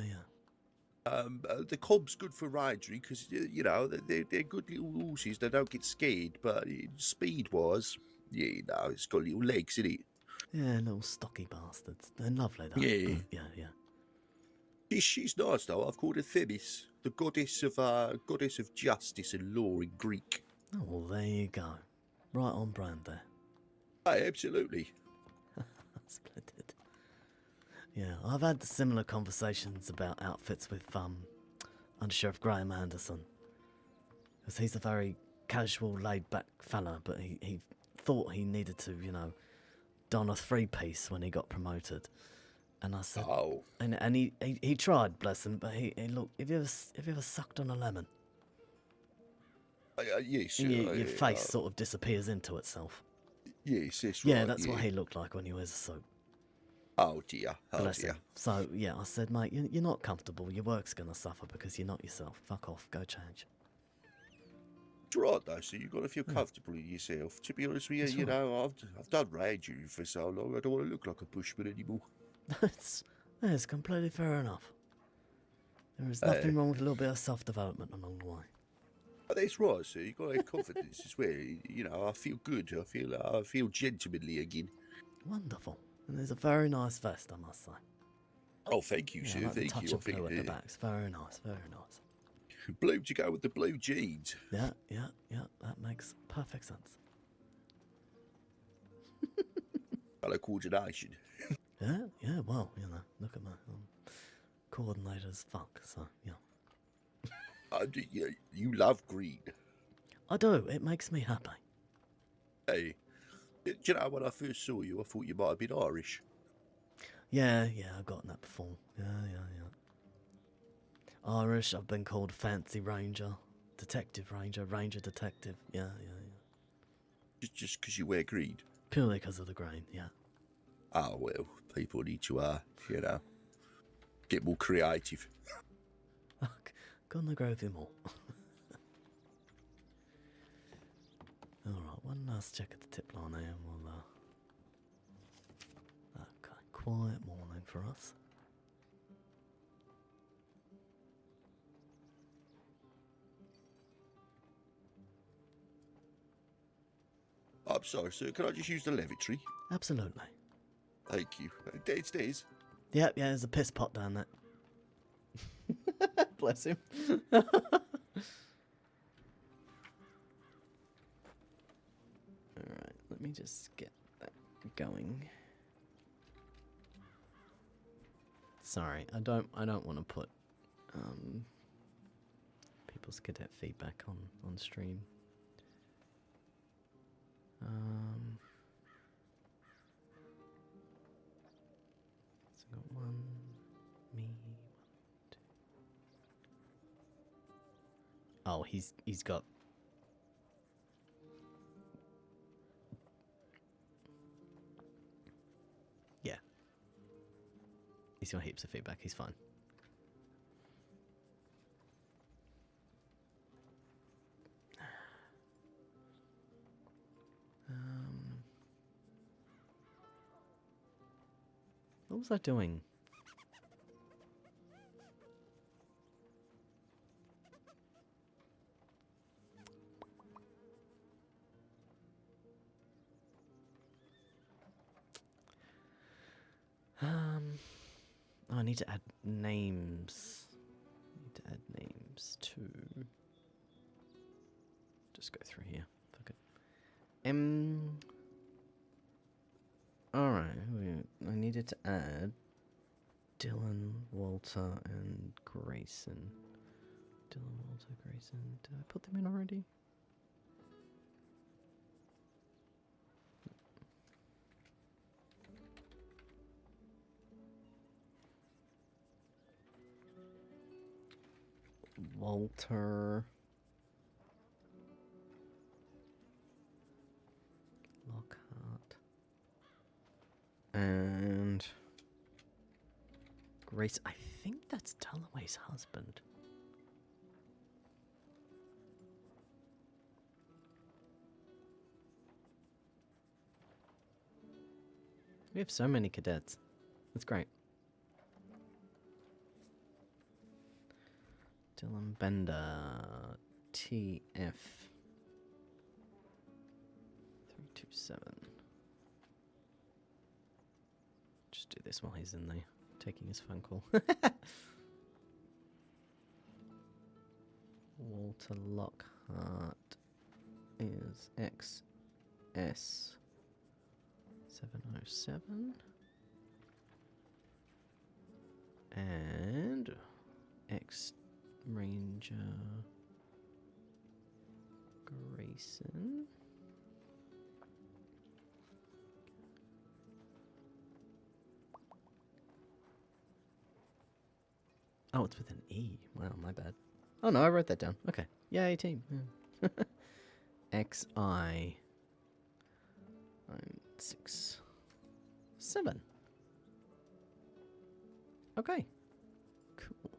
[SPEAKER 4] The cob's good for riding because, you know, they're good little horses. They don't get scared, but speed-wise, yeah, no, it's got little legs, in it.
[SPEAKER 2] Yeah, little stocky bastards. They're lovely, though.
[SPEAKER 4] Yeah.
[SPEAKER 2] Yeah.
[SPEAKER 4] She's nice, though. I've called her Themis, the goddess of justice and law in Greek.
[SPEAKER 2] Oh, well, there you go. Right on brand there.
[SPEAKER 4] Hey, absolutely.
[SPEAKER 2] Splendid. Yeah, I've had similar conversations about outfits with Under Sheriff Graham Anderson. Because he's a very casual, laid-back fella, but he thought he needed to, you know, don a three-piece when he got promoted. And I said,
[SPEAKER 4] Oh.
[SPEAKER 2] and he tried, bless him, but he looked, have you ever sucked on a lemon?
[SPEAKER 4] Yes.
[SPEAKER 2] And your face sort of disappears into itself.
[SPEAKER 4] Yes, that's right.
[SPEAKER 2] Yeah, that's what he looked like when he wears a suit.
[SPEAKER 4] Oh dear.
[SPEAKER 2] Bless him. So, yeah, I said, mate, you're not comfortable. Your work's going to suffer because you're not yourself. Fuck off. Go change.
[SPEAKER 4] It's right, though, so you've got to feel comfortable in yourself. To be honest with you, you know, I've done rangering for so long, I don't want to look like a bushman anymore.
[SPEAKER 2] That's completely fair enough. There is nothing wrong with a little bit of self-development along the way.
[SPEAKER 4] But that's right, so you've got to have confidence as well. You know, I feel good. I feel gentlemanly again.
[SPEAKER 2] Wonderful. And there's a very nice vest, I must say.
[SPEAKER 4] Oh, thank you, sir.
[SPEAKER 2] Like the
[SPEAKER 4] Thank
[SPEAKER 2] touch
[SPEAKER 4] you.
[SPEAKER 2] of blue at the back. It's very nice, very nice.
[SPEAKER 4] Blue to go with the blue jeans.
[SPEAKER 2] Yeah. That makes perfect sense.
[SPEAKER 4] Colour coordination.
[SPEAKER 2] Yeah, well, you know, look at my coordinated as fuck, so, yeah.
[SPEAKER 4] You love green.
[SPEAKER 2] I do, it makes me happy.
[SPEAKER 4] Hey, do you know, when I first saw you, I thought you might have been Irish.
[SPEAKER 2] Yeah, I've gotten that before. Yeah. Irish, I've been called Fancy Ranger, Detective Ranger, Ranger Detective. Yeah.
[SPEAKER 4] Just because you wear green?
[SPEAKER 2] Purely because of the grain, yeah.
[SPEAKER 4] Oh, well, people need to, you know, get more creative.
[SPEAKER 2] Couldn't agree with you more. Alright, one last check at the tip line here and we'll, okay, quiet morning for us.
[SPEAKER 4] I'm sorry, sir. Can I just use the lavatory?
[SPEAKER 2] Absolutely.
[SPEAKER 4] Thank you. Downstairs.
[SPEAKER 2] Yep, yeah, there's a piss pot down there. Bless him. Alright, let me just get that going. Sorry, I don't want to put people's cadet feedback on stream. So I got one, me, 1, 2. Oh, he's got. Yeah. He's got heaps of feedback. He's fine. What was I doing? Oh, I need to add names. Too. Just go through here. Fuck it. Alright, I needed to add Dylan, Walter, and Grayson. Dylan, Walter, Grayson. Did I put them in already? Walter. Lockhart. And Grace. I think that's Dalloway's husband. We have so many cadets. That's great. Dylan Bender, TF 327. Just do this while he's in there, taking his phone call. Walter Lockhart is XS 707. And X Ranger Grayson. Oh, it's with an E. Wow, my bad. Oh no, I wrote that down. Okay. Yay, team. Yeah. XI 967. Okay. Cool.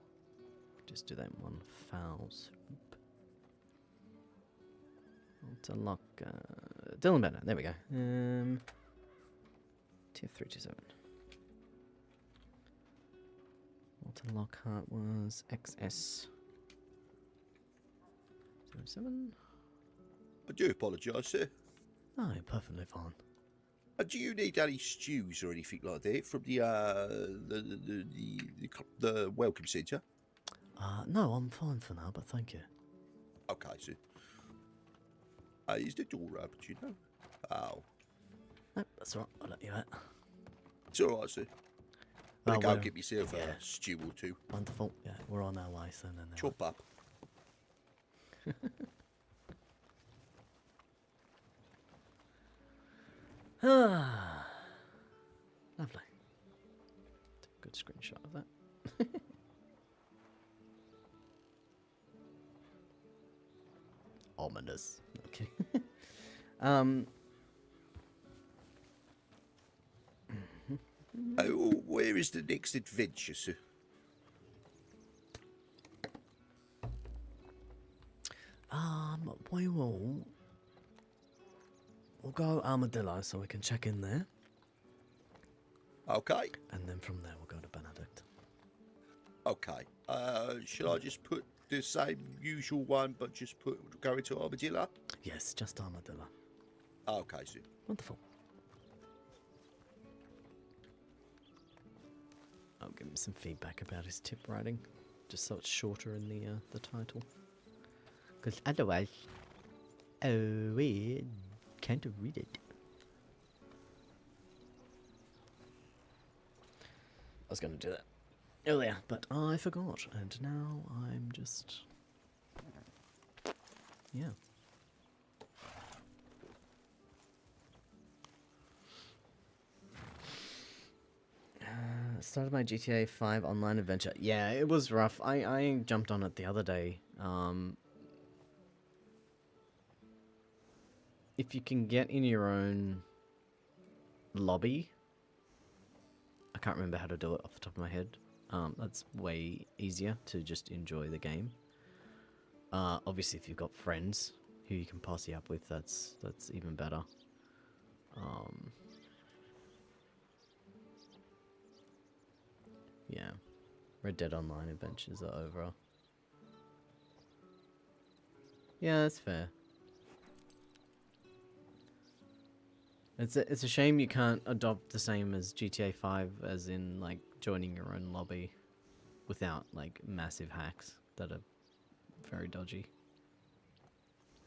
[SPEAKER 2] Just do that in one foul swoop. To lock Dylan Bennett. There we go. TF327. Walter Lockhart was XS07.
[SPEAKER 4] I do apologise, sir.
[SPEAKER 2] Oh, you're perfectly fine.
[SPEAKER 4] Do you need any stews or anything like that from the welcome centre?
[SPEAKER 2] No, I'm fine for now, but thank you.
[SPEAKER 4] Okay, sir. Is the door open, do you know? Oh.
[SPEAKER 2] No, that's all right. I'll let you out.
[SPEAKER 4] It's all right, sir.
[SPEAKER 2] Oh,
[SPEAKER 4] Go
[SPEAKER 2] we're-
[SPEAKER 4] get myself
[SPEAKER 2] yeah.
[SPEAKER 4] a stew or two.
[SPEAKER 2] Wonderful. Yeah, we're on our way soon. Then.
[SPEAKER 4] Chop up.
[SPEAKER 2] Ah, lovely. Good screenshot of that. Ominous. Okay.
[SPEAKER 4] Where is the next adventure, sir?
[SPEAKER 2] We'll go Armadillo so we can check in there,
[SPEAKER 4] Okay.
[SPEAKER 2] and then from there we'll go to Benedict.
[SPEAKER 4] Okay. Shall I just put the same usual one, but just go into Armadillo?
[SPEAKER 2] Yes, just Armadillo.
[SPEAKER 4] Okay, sir.
[SPEAKER 2] Wonderful. I'll give him some feedback about his tip writing, just so it's shorter in the title. Because otherwise, we can't read it. I was going to do that earlier, but I forgot, and now I'm just... yeah. Started my GTA 5 online adventure. Yeah, it was rough. I jumped on it the other day. If you can get in your own lobby, I can't remember how to do it off the top of my head. That's way easier to just enjoy the game. Obviously, if you've got friends who you can posse up with, that's even better. Yeah, Red Dead Online adventures are over. Yeah, that's fair. It's a shame you can't adopt the same as GTA 5, as in like joining your own lobby without like massive hacks that are very dodgy.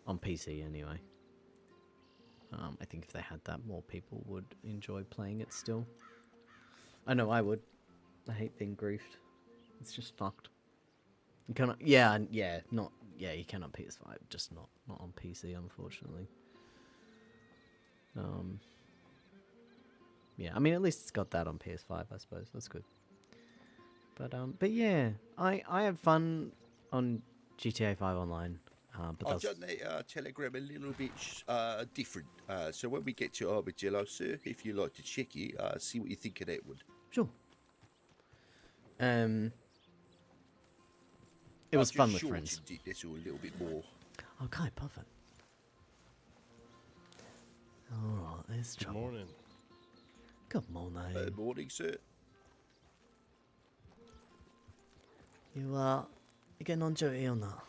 [SPEAKER 2] On PC anyway. I think if they had that, more people would enjoy playing it still. I know I would. I hate being griefed. It's just fucked. You cannot. Yeah, not. Yeah, you can on PS5, just not on PC, unfortunately. Yeah, I mean, at least it's got that on PS5, I suppose. That's good. But yeah, I had fun on GTA 5 Online. But
[SPEAKER 4] I've done the Telegram a little bit different. So when we get to Armadillo, sir, if you like to check it, see what you think of that one.
[SPEAKER 2] Sure. It was fun with friends.
[SPEAKER 4] This a little bit more.
[SPEAKER 2] Okay, perfect. Alright, there's
[SPEAKER 5] Good
[SPEAKER 2] trouble.
[SPEAKER 5] morning.
[SPEAKER 2] Good morning.
[SPEAKER 4] Good morning, sir.
[SPEAKER 2] You getting on duty or not?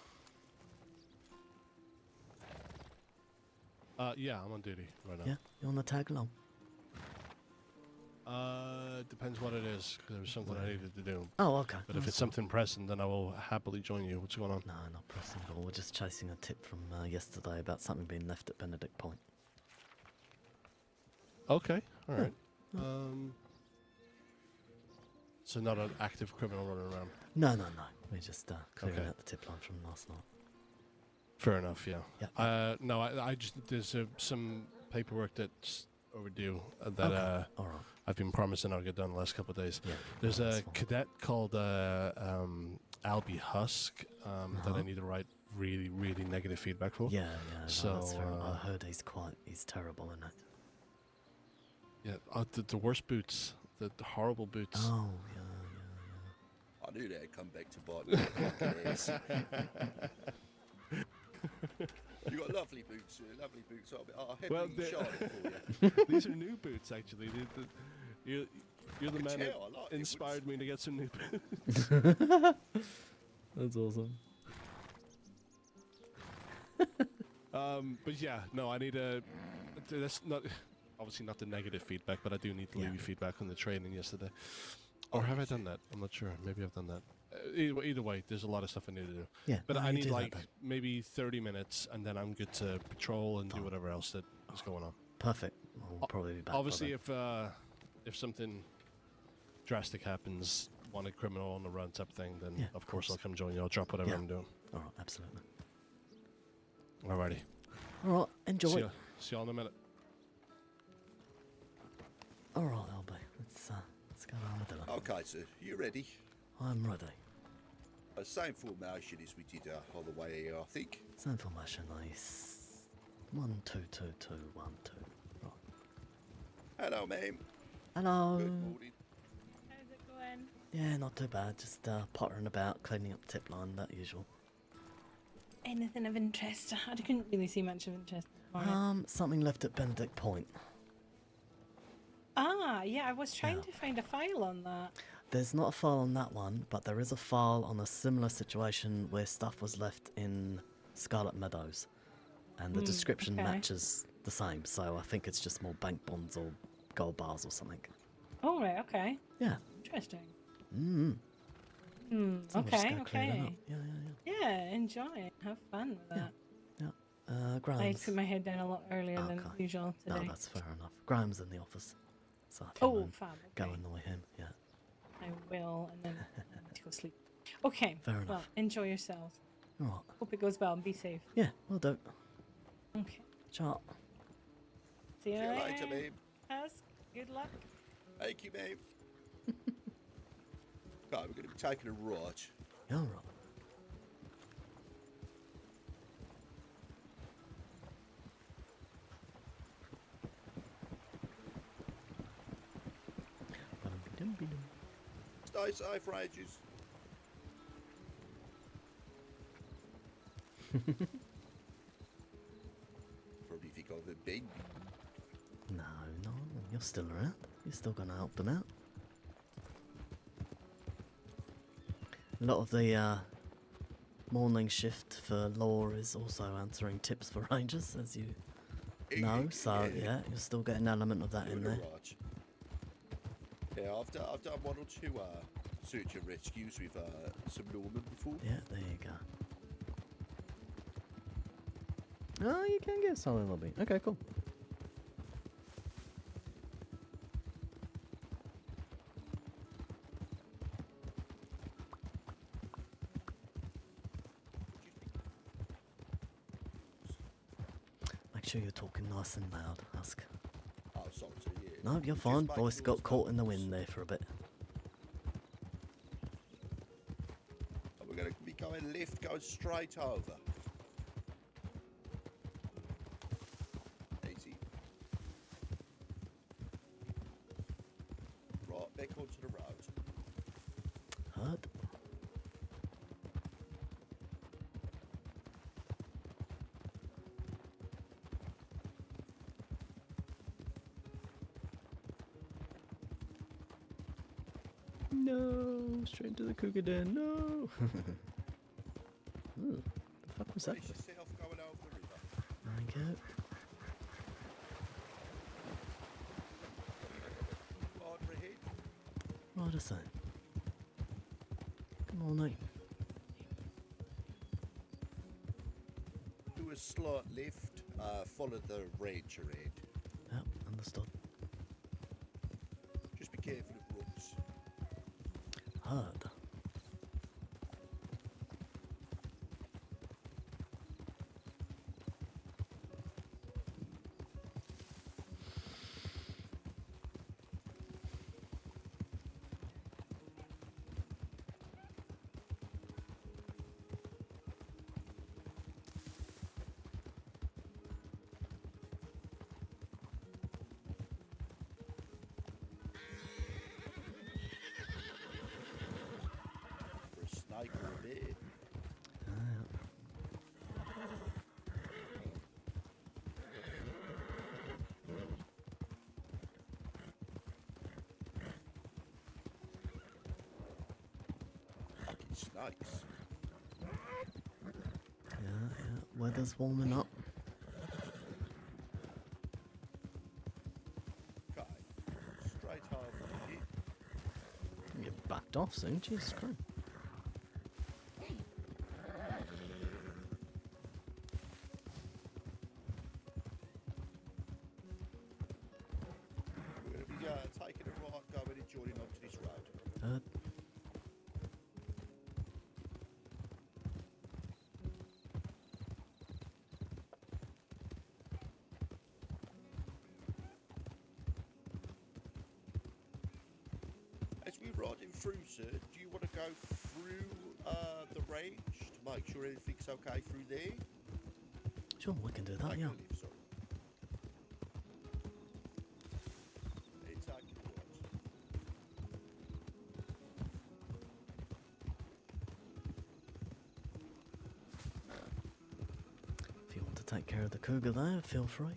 [SPEAKER 5] Yeah, I'm on duty right now.
[SPEAKER 2] Yeah? You want to tag along?
[SPEAKER 5] Depends what it is, 'cause there's something I needed to do.
[SPEAKER 2] Oh, okay.
[SPEAKER 5] But if it's something pressing, then I will happily join you. What's going on?
[SPEAKER 2] No, not pressing at all. We're just chasing a tip from yesterday about something being left at Benedict Point.
[SPEAKER 5] Okay, all right.
[SPEAKER 2] Yeah.
[SPEAKER 5] So not an active criminal running around.
[SPEAKER 2] No. We're just clearing
[SPEAKER 5] Okay.
[SPEAKER 2] out the tip line from last night.
[SPEAKER 5] Fair enough, yeah.
[SPEAKER 2] Yeah.
[SPEAKER 5] No, I just there's some paperwork that's overdue that
[SPEAKER 2] Okay. All right.
[SPEAKER 5] I've been promising I'll get done the last couple of days.
[SPEAKER 2] Yeah.
[SPEAKER 5] There's
[SPEAKER 2] that's
[SPEAKER 5] a
[SPEAKER 2] fine.
[SPEAKER 5] cadet called Albie Husk that I need to write really, really negative feedback for.
[SPEAKER 2] Yeah. No, that's
[SPEAKER 5] So,
[SPEAKER 2] fair. I heard he's terrible in it.
[SPEAKER 5] Yeah, the worst boots, the horrible boots.
[SPEAKER 2] Oh, yeah.
[SPEAKER 4] I knew that'd come back to bite me. Fucking ass. You got lovely boots, sir. Lovely boots. I'll happily shine it for you.
[SPEAKER 5] These are new boots, actually. You're the
[SPEAKER 4] can
[SPEAKER 5] man that
[SPEAKER 4] tell, I like it.
[SPEAKER 5] inspired me to get some new boots.
[SPEAKER 2] That's awesome.
[SPEAKER 5] But yeah, no, I need a. That's not obviously not the negative feedback, but I do need to leave you feedback on the training yesterday. Or have I done that? I'm not sure. Maybe I've done that. Either way, there's a lot of stuff I need to do.
[SPEAKER 2] Yeah.
[SPEAKER 5] But
[SPEAKER 2] no,
[SPEAKER 5] I
[SPEAKER 2] you
[SPEAKER 5] need
[SPEAKER 2] do that,
[SPEAKER 5] like
[SPEAKER 2] babe.
[SPEAKER 5] maybe 30 minutes, and then I'm good to patrol and do whatever else that is going on.
[SPEAKER 2] Perfect. We'll probably be back. by
[SPEAKER 5] Obviously,
[SPEAKER 2] then.
[SPEAKER 5] if something drastic happens, want a criminal on the run type thing, then
[SPEAKER 2] Yeah,
[SPEAKER 5] of course I'll come join you. I'll drop whatever
[SPEAKER 2] Yeah.
[SPEAKER 5] I'm doing.
[SPEAKER 2] All right, absolutely.
[SPEAKER 5] Alrighty.
[SPEAKER 2] All right, enjoy.
[SPEAKER 5] See you in a minute.
[SPEAKER 2] All right, LB. Let's go on with it.
[SPEAKER 4] Okay, sir. You ready?
[SPEAKER 2] I'm ready.
[SPEAKER 4] Same formation as we did on the way here, I think.
[SPEAKER 2] Same formation, nice. 1, 2, 2, 2, 1, 2. Right.
[SPEAKER 4] Hello, ma'am.
[SPEAKER 2] Hello.
[SPEAKER 4] Good morning.
[SPEAKER 6] How's it going?
[SPEAKER 2] Yeah, not too bad. Just pottering about, cleaning up the tip line, that usual.
[SPEAKER 6] Anything of interest? I couldn't really see much of interest. for it.
[SPEAKER 2] Something left at Benedict Point.
[SPEAKER 6] Yeah, I was trying to find a file on that.
[SPEAKER 2] There's not a file on that one, but there is a file on a similar situation where stuff was left in Scarlet Meadows. And the description
[SPEAKER 6] okay.
[SPEAKER 2] matches the same, so I think it's just more bank bonds or gold bars or something.
[SPEAKER 6] Oh, right, okay.
[SPEAKER 2] Yeah.
[SPEAKER 6] Interesting.
[SPEAKER 2] Mm. So we'll just
[SPEAKER 6] Okay,
[SPEAKER 2] go clear that up.
[SPEAKER 6] okay.
[SPEAKER 2] Yeah.
[SPEAKER 6] Yeah, enjoy. Have fun with that. I
[SPEAKER 2] Grimes.
[SPEAKER 6] put my head down a lot earlier than
[SPEAKER 2] Okay.
[SPEAKER 6] usual
[SPEAKER 2] No,
[SPEAKER 6] today.
[SPEAKER 2] that's fair enough. Grimes in the office, so if you
[SPEAKER 6] Oh,
[SPEAKER 2] want to
[SPEAKER 6] fab.
[SPEAKER 2] go
[SPEAKER 6] Okay.
[SPEAKER 2] annoy him, yeah.
[SPEAKER 6] I will, and then I need to go sleep. Okay.
[SPEAKER 2] Fair
[SPEAKER 6] Well,
[SPEAKER 2] enough.
[SPEAKER 6] enjoy yourselves.
[SPEAKER 2] All right.
[SPEAKER 6] Hope it goes well and be safe.
[SPEAKER 2] Yeah, we'll do.
[SPEAKER 6] Okay.
[SPEAKER 2] Ciao.
[SPEAKER 6] See you
[SPEAKER 4] See you
[SPEAKER 6] later.
[SPEAKER 4] later, babe.
[SPEAKER 6] Ask. Good luck.
[SPEAKER 4] Thank you, babe. Okay, we're going to be taking a right.
[SPEAKER 2] Yeah, all right.
[SPEAKER 4] Stay safe, Rangers. Probably think I've been big.
[SPEAKER 2] No, you're still around. You're still going to help them out. A lot of the morning shift for law is also answering tips for rangers, as you know. So yeah, you're still getting an element of that in there.
[SPEAKER 4] Right. Yeah, I've done one or two search and rescues with some lawmen before.
[SPEAKER 2] Yeah, there you go. Oh, you can get solid lobby. Okay, cool. Make sure you're talking nice and loud, Ask.
[SPEAKER 4] Oh, sorry, so yeah.
[SPEAKER 2] No, you're
[SPEAKER 4] Just
[SPEAKER 2] fine.
[SPEAKER 4] make
[SPEAKER 2] Voice
[SPEAKER 4] sure
[SPEAKER 2] got
[SPEAKER 4] it's
[SPEAKER 2] caught in the
[SPEAKER 4] not-
[SPEAKER 2] wind there for a bit.
[SPEAKER 4] And we're going to be going left, going straight over. Easy. Right, back onto the road.
[SPEAKER 2] Heard. No, straight into the cougar den. No. Ooh, the fuck was that?
[SPEAKER 4] Brace yourself going over the river.
[SPEAKER 2] Thank you.
[SPEAKER 4] Right ahead.
[SPEAKER 2] Right, I say. Come on, mate.
[SPEAKER 4] Do a slight left. Follow the ranger head.
[SPEAKER 2] Yep, understood.
[SPEAKER 4] Just be careful of roots.
[SPEAKER 2] Heard.
[SPEAKER 4] For a snake or a bear. Fucking snakes.
[SPEAKER 2] Yeah. Weather's warming up.
[SPEAKER 4] Okay. Straight over here.
[SPEAKER 2] You backed off soon, Jesus Christ.
[SPEAKER 4] We're going to be taking a right, going and joining onto this road.
[SPEAKER 2] Heard.
[SPEAKER 4] As we're riding through, sir, do you want to go through the range to make sure everything's okay through there?
[SPEAKER 2] Sure, we can do that,
[SPEAKER 4] Take
[SPEAKER 2] yeah.
[SPEAKER 4] a lift, sorry. It's taking a right.
[SPEAKER 2] If you want to take care of the cougar there, feel free.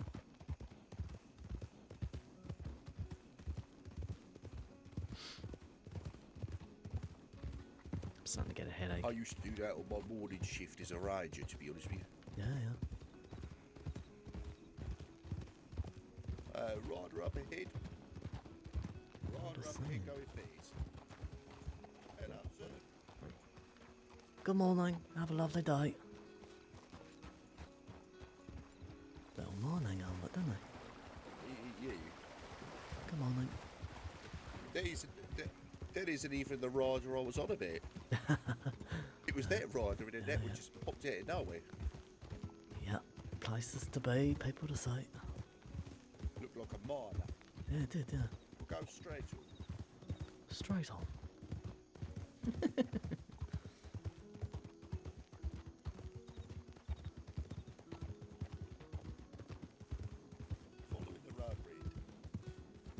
[SPEAKER 2] I'm starting to get a headache.
[SPEAKER 4] I used to do that on my morning shift as a ranger, to be honest with you.
[SPEAKER 2] Yeah.
[SPEAKER 4] Rider up ahead. Rider up ahead going fast. Hello, sir.
[SPEAKER 2] Good morning. Have a lovely day. Little morning helmet, don't they?
[SPEAKER 4] Yeah.
[SPEAKER 2] Good morning.
[SPEAKER 4] That isn't even the rider I was on about. It was that rider and then that one just popped out of nowhere.
[SPEAKER 2] Yeah. Places to be, people to see.
[SPEAKER 4] Looked like a miner.
[SPEAKER 2] Yeah, it did, yeah.
[SPEAKER 4] We'll go straight to him.
[SPEAKER 2] Straight on.
[SPEAKER 4] Following the road, Red.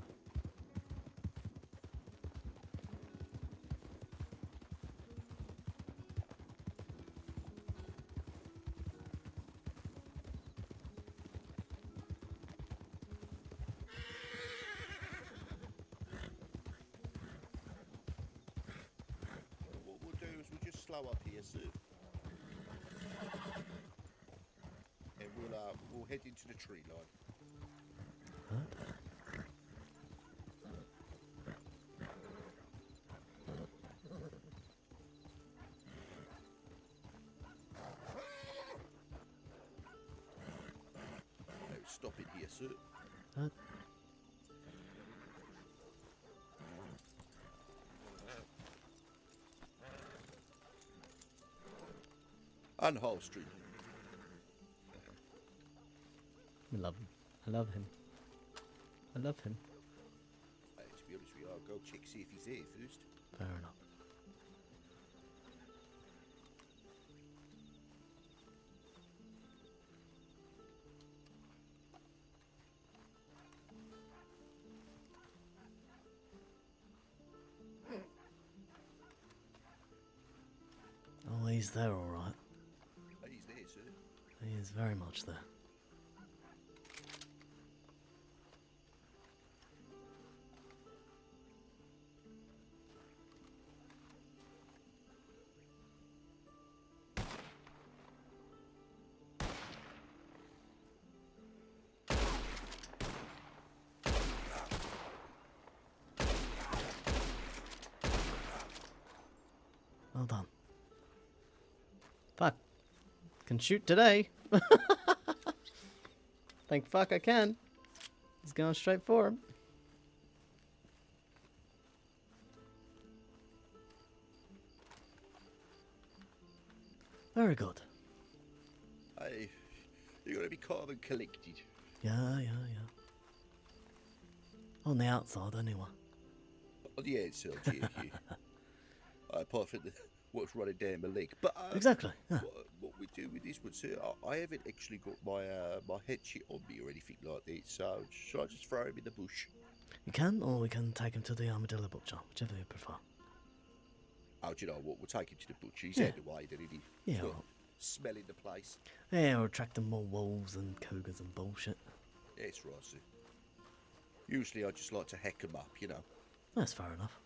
[SPEAKER 4] What we'll do is we'll just slow up here, sir. And we'll head into the tree line. No, stop it here, sir.
[SPEAKER 2] Huh?
[SPEAKER 4] Unholster.
[SPEAKER 2] I love him. I love him. I love him.
[SPEAKER 4] Hey, to be honest with you, I'll go check see if he's there first.
[SPEAKER 2] Fair enough. Oh, he's there, all right.
[SPEAKER 4] Hey, he's there, sir.
[SPEAKER 2] He is very much there. Well done. Fuck. Can shoot today. Thank fuck I can. He's going straight for him. Very good.
[SPEAKER 4] Hey, you gotta be calm and collected.
[SPEAKER 2] Yeah. On the outside, anyway.
[SPEAKER 4] On the outside, yeah. Apart from what's running down my leg. But
[SPEAKER 2] Exactly. Yeah.
[SPEAKER 4] what we do with this one, sir, I haven't actually got my my head shit on me or anything like that. So should I just throw him in the bush?
[SPEAKER 2] You can, or we can take him to the armadillo butcher, whichever you prefer.
[SPEAKER 4] Oh, do you know what? We'll take him to the butcher. He's
[SPEAKER 2] Yeah.
[SPEAKER 4] out the way, then he?
[SPEAKER 2] Yeah,
[SPEAKER 4] He's not
[SPEAKER 2] right.
[SPEAKER 4] smelling the place.
[SPEAKER 2] Yeah, we're attracting more wolves and cougars and bullshit.
[SPEAKER 4] That's right, sir. Usually I just like to hack him up, you know.
[SPEAKER 2] That's fair enough.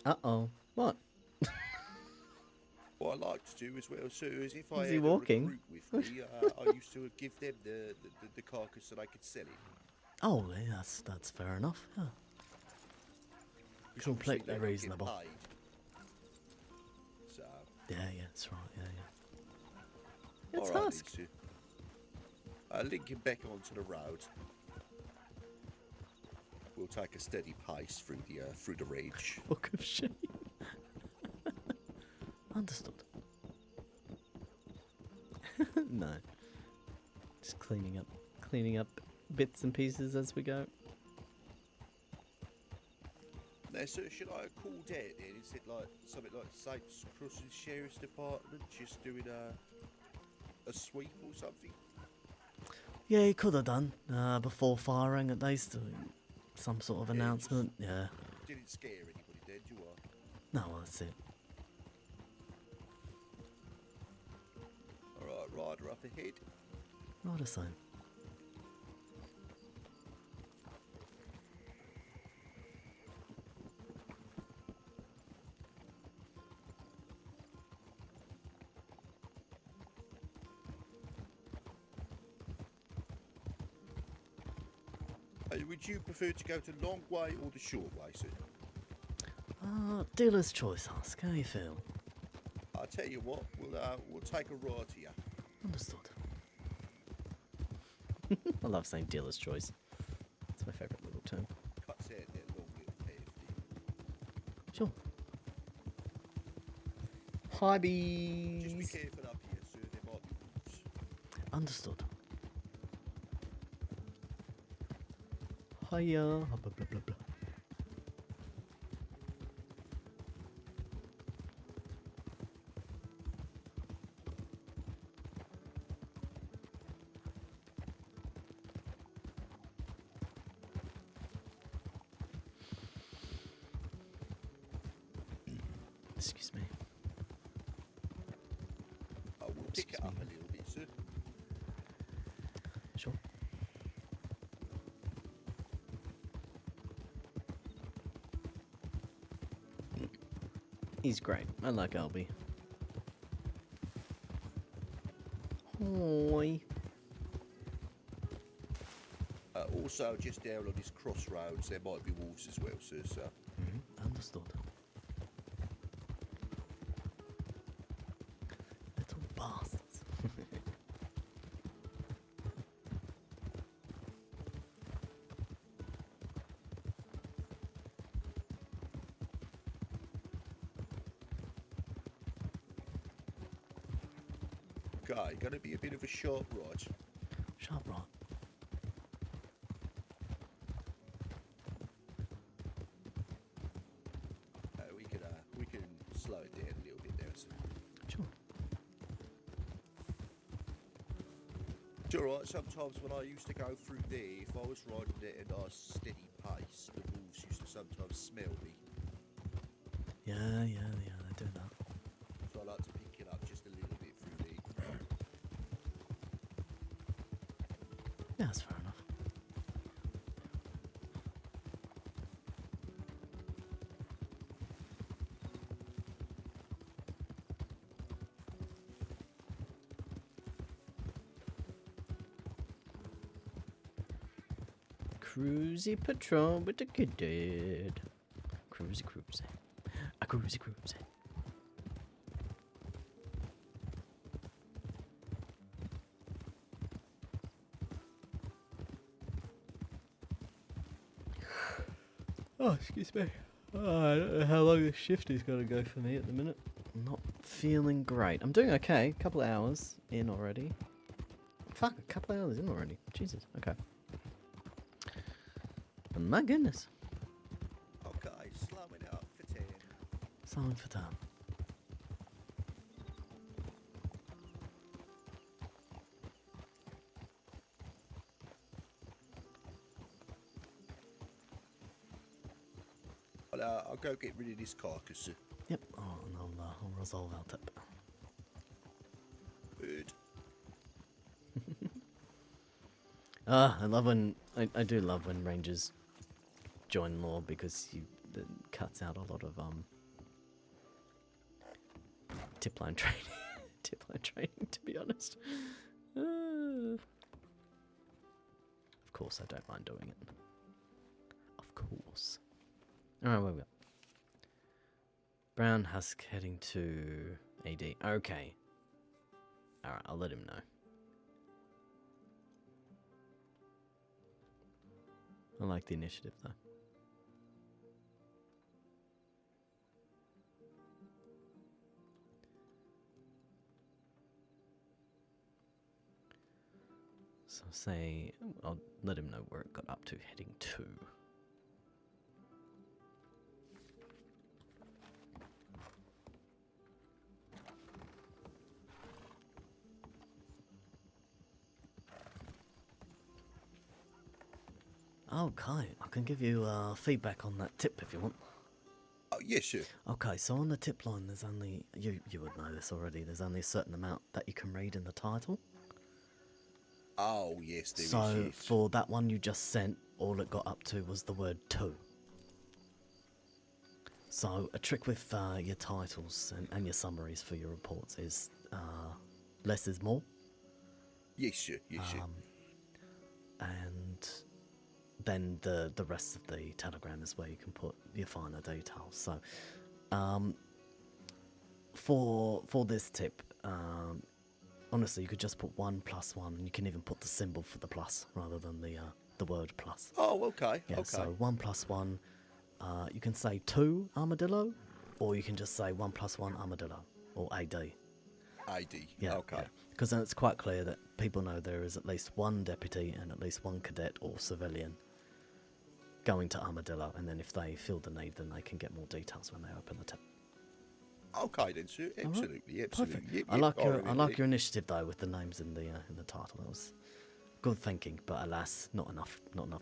[SPEAKER 2] Uh-oh. What?
[SPEAKER 4] What I like to do as well, sir, is if I
[SPEAKER 2] Is he
[SPEAKER 4] had
[SPEAKER 2] walking?
[SPEAKER 4] a recruit with me, I used to give them the carcass so they could sell it.
[SPEAKER 2] Oh, yeah, that's fair enough. Yeah.
[SPEAKER 4] 'Cause obviously
[SPEAKER 2] Completely
[SPEAKER 4] they don't get
[SPEAKER 2] reasonable.
[SPEAKER 4] paid. So,
[SPEAKER 2] Yeah, that's right. Yeah. It's
[SPEAKER 4] alright,
[SPEAKER 2] Husk.
[SPEAKER 4] then, sir. Linking back onto the road. We'll take a steady pace through the ridge.
[SPEAKER 2] Book of shame. Understood. No. Just cleaning up bits and pieces as we go.
[SPEAKER 4] Now, sir, should I call down then? Is it like something like St. Crossing Sheriff's Department, just doing a sweep or something?
[SPEAKER 2] Yeah, he could have done before firing at least some sort of
[SPEAKER 4] Yeah,
[SPEAKER 2] announcement. Yeah.
[SPEAKER 4] Didn't scare anybody, did you?
[SPEAKER 2] No, that's it.
[SPEAKER 4] Alright, rider up ahead.
[SPEAKER 2] Not the same.
[SPEAKER 4] Would you prefer to go the long way or the short way, sir?
[SPEAKER 2] Dealer's choice, Husk. How you feel?
[SPEAKER 4] I'll tell you what, we'll take a ride here.
[SPEAKER 2] Understood. I love saying dealer's choice. It's my favourite little term.
[SPEAKER 4] Cuts out that long little path there.
[SPEAKER 2] Sure. Hi,
[SPEAKER 4] Just be
[SPEAKER 2] bees.
[SPEAKER 4] careful up here, sir. There might be wolves.
[SPEAKER 2] Understood. Hiya. Blah, blah, blah, blah. Excuse me.
[SPEAKER 4] I will pick it up a little bit, sir.
[SPEAKER 2] Sure. He's great. I like Albie. Hoi.
[SPEAKER 4] Also, just down on this crossroads, there might be wolves as well, sir. So.
[SPEAKER 2] Understood. Little bastards.
[SPEAKER 4] Okay, gonna be a bit of a sharp ride.
[SPEAKER 2] Sharp right.
[SPEAKER 4] We can slow it down a little bit there, sir.
[SPEAKER 2] Sure.
[SPEAKER 4] It's alright, sometimes when I used to go through there, if I was riding at a nice steady pace, the wolves used to sometimes smell me.
[SPEAKER 2] Yeah, they do that.
[SPEAKER 4] So I like to pick it up just a little bit through there.
[SPEAKER 2] Yeah, that's fair enough. Cruisy patrol with the good dude. Cruisy. A cruisy. Oh, excuse me. I don't know how long this shift is going to go for me at the minute. I'm not feeling great. I'm doing okay. A couple of hours in already. Fuck, a couple of hours in already. Jesus, okay. My goodness.
[SPEAKER 4] Okay, slow it up for 10.
[SPEAKER 2] Slowing for time.
[SPEAKER 4] I'll go get rid of this carcass, sir.
[SPEAKER 2] Yep. Oh, and I'll resolve our tip.
[SPEAKER 4] Bird.
[SPEAKER 2] I love when I do love when rangers join law because it cuts out a lot of tip line training. Tip line training, to be honest. Of course, I don't mind doing it. Of course. All right, where we go? Brown Husk heading to AD. Okay. All right, I'll let him know. I like the initiative, though. So say, I'll let him know where it got up to, heading to. Okay, I can give you feedback on that tip if you want.
[SPEAKER 4] Oh, yes, sir.
[SPEAKER 2] Okay, so on the tip line, there's only, you would know this already, there's only a certain amount that you can read in the title.
[SPEAKER 4] Oh, yes, there is.
[SPEAKER 2] So
[SPEAKER 4] Yes.
[SPEAKER 2] for that one you just sent, all it got up to was the word to. So a trick with your titles and your summaries for your reports is less is more.
[SPEAKER 4] Yes, sir. Yes, sir.
[SPEAKER 2] And then the rest of the telegram is where you can put your finer details. So, for this tip, honestly, you could just put 1+1, and you can even put the symbol for the plus rather than the word plus.
[SPEAKER 4] Oh, okay.
[SPEAKER 2] Yeah,
[SPEAKER 4] Okay.
[SPEAKER 2] so 1+1, you can say 2 armadillo, or you can just say 1+1 armadillo, or AD.
[SPEAKER 4] AD.
[SPEAKER 2] Yeah,
[SPEAKER 4] Okay.
[SPEAKER 2] because then it's quite clear that people know there is at least one deputy and at least one cadet or civilian going to Armadillo, and then if they feel the need, then they can get more details when they open the tab.
[SPEAKER 4] Okay then, sir. Absolutely. Absolutely.
[SPEAKER 2] Perfect.
[SPEAKER 4] Yep,
[SPEAKER 2] I
[SPEAKER 4] yep,
[SPEAKER 2] like
[SPEAKER 4] remember it.
[SPEAKER 2] your initiative though with the names in the title. That was good thinking, but alas, not enough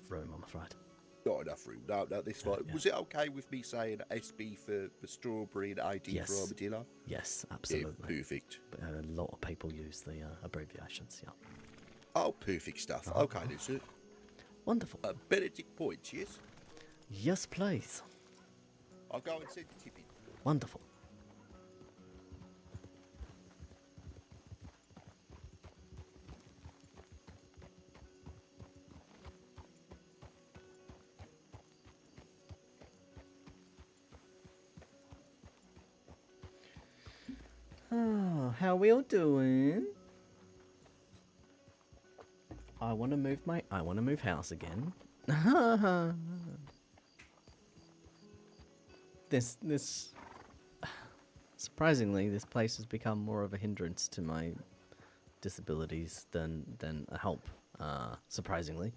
[SPEAKER 2] room, I'm afraid.
[SPEAKER 4] Not enough room. No, this fine.
[SPEAKER 2] yeah.
[SPEAKER 4] Was it okay with me saying SB for strawberry and AD
[SPEAKER 2] Yes.
[SPEAKER 4] for armadillo?
[SPEAKER 2] Yes,
[SPEAKER 4] Yeah,
[SPEAKER 2] absolutely.
[SPEAKER 4] perfect.
[SPEAKER 2] But a lot of people use the abbreviations. Yeah.
[SPEAKER 4] Oh, perfect stuff. Okay then, sir.
[SPEAKER 2] Wonderful.
[SPEAKER 4] Benedict points, yes?
[SPEAKER 2] Yes, please.
[SPEAKER 4] I'll go and send the tip in.
[SPEAKER 2] Wonderful. Oh, how we all doing? I want to move house again. This surprisingly, this place has become more of a hindrance to my disabilities than a help. Surprisingly,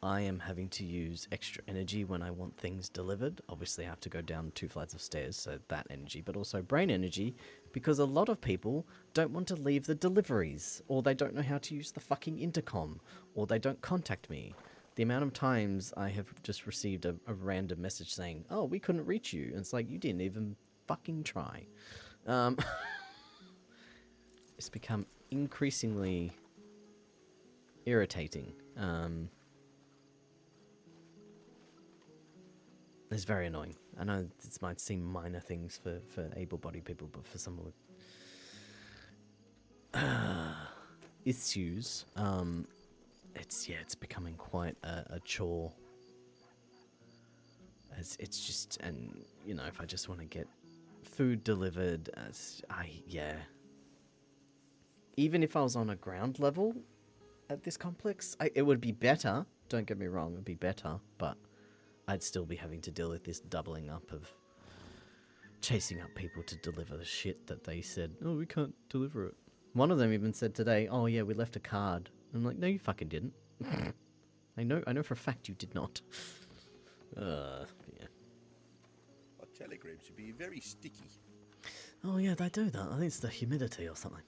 [SPEAKER 2] I am having to use extra energy when I want things delivered. Obviously, I have to go down 2 flights of stairs, so that energy, but also brain energy, because a lot of people don't want to leave the deliveries, or they don't know how to use the fucking intercom, or they don't contact me. The amount of times I have just received a random message saying, "Oh, we couldn't reach you," and it's like, you didn't even fucking try. It's become increasingly irritating. It's very annoying. I know this might seem minor things for able-bodied people, but for someone with issues, it's becoming quite a chore. As it's just, and you know, if I just want to get food delivered, even if I was on a ground level at this complex, it would be better. Don't get me wrong, it would be better, but I'd still be having to deal with this doubling up of chasing up people to deliver the shit that they said, "Oh, we can't deliver it." One of them even said today, "Oh yeah, we left a card." I'm like, "No, you fucking didn't." I know for a fact you did not. Yeah.
[SPEAKER 4] My telegrams are being very sticky.
[SPEAKER 2] Oh yeah, they do that. I think it's the humidity or something.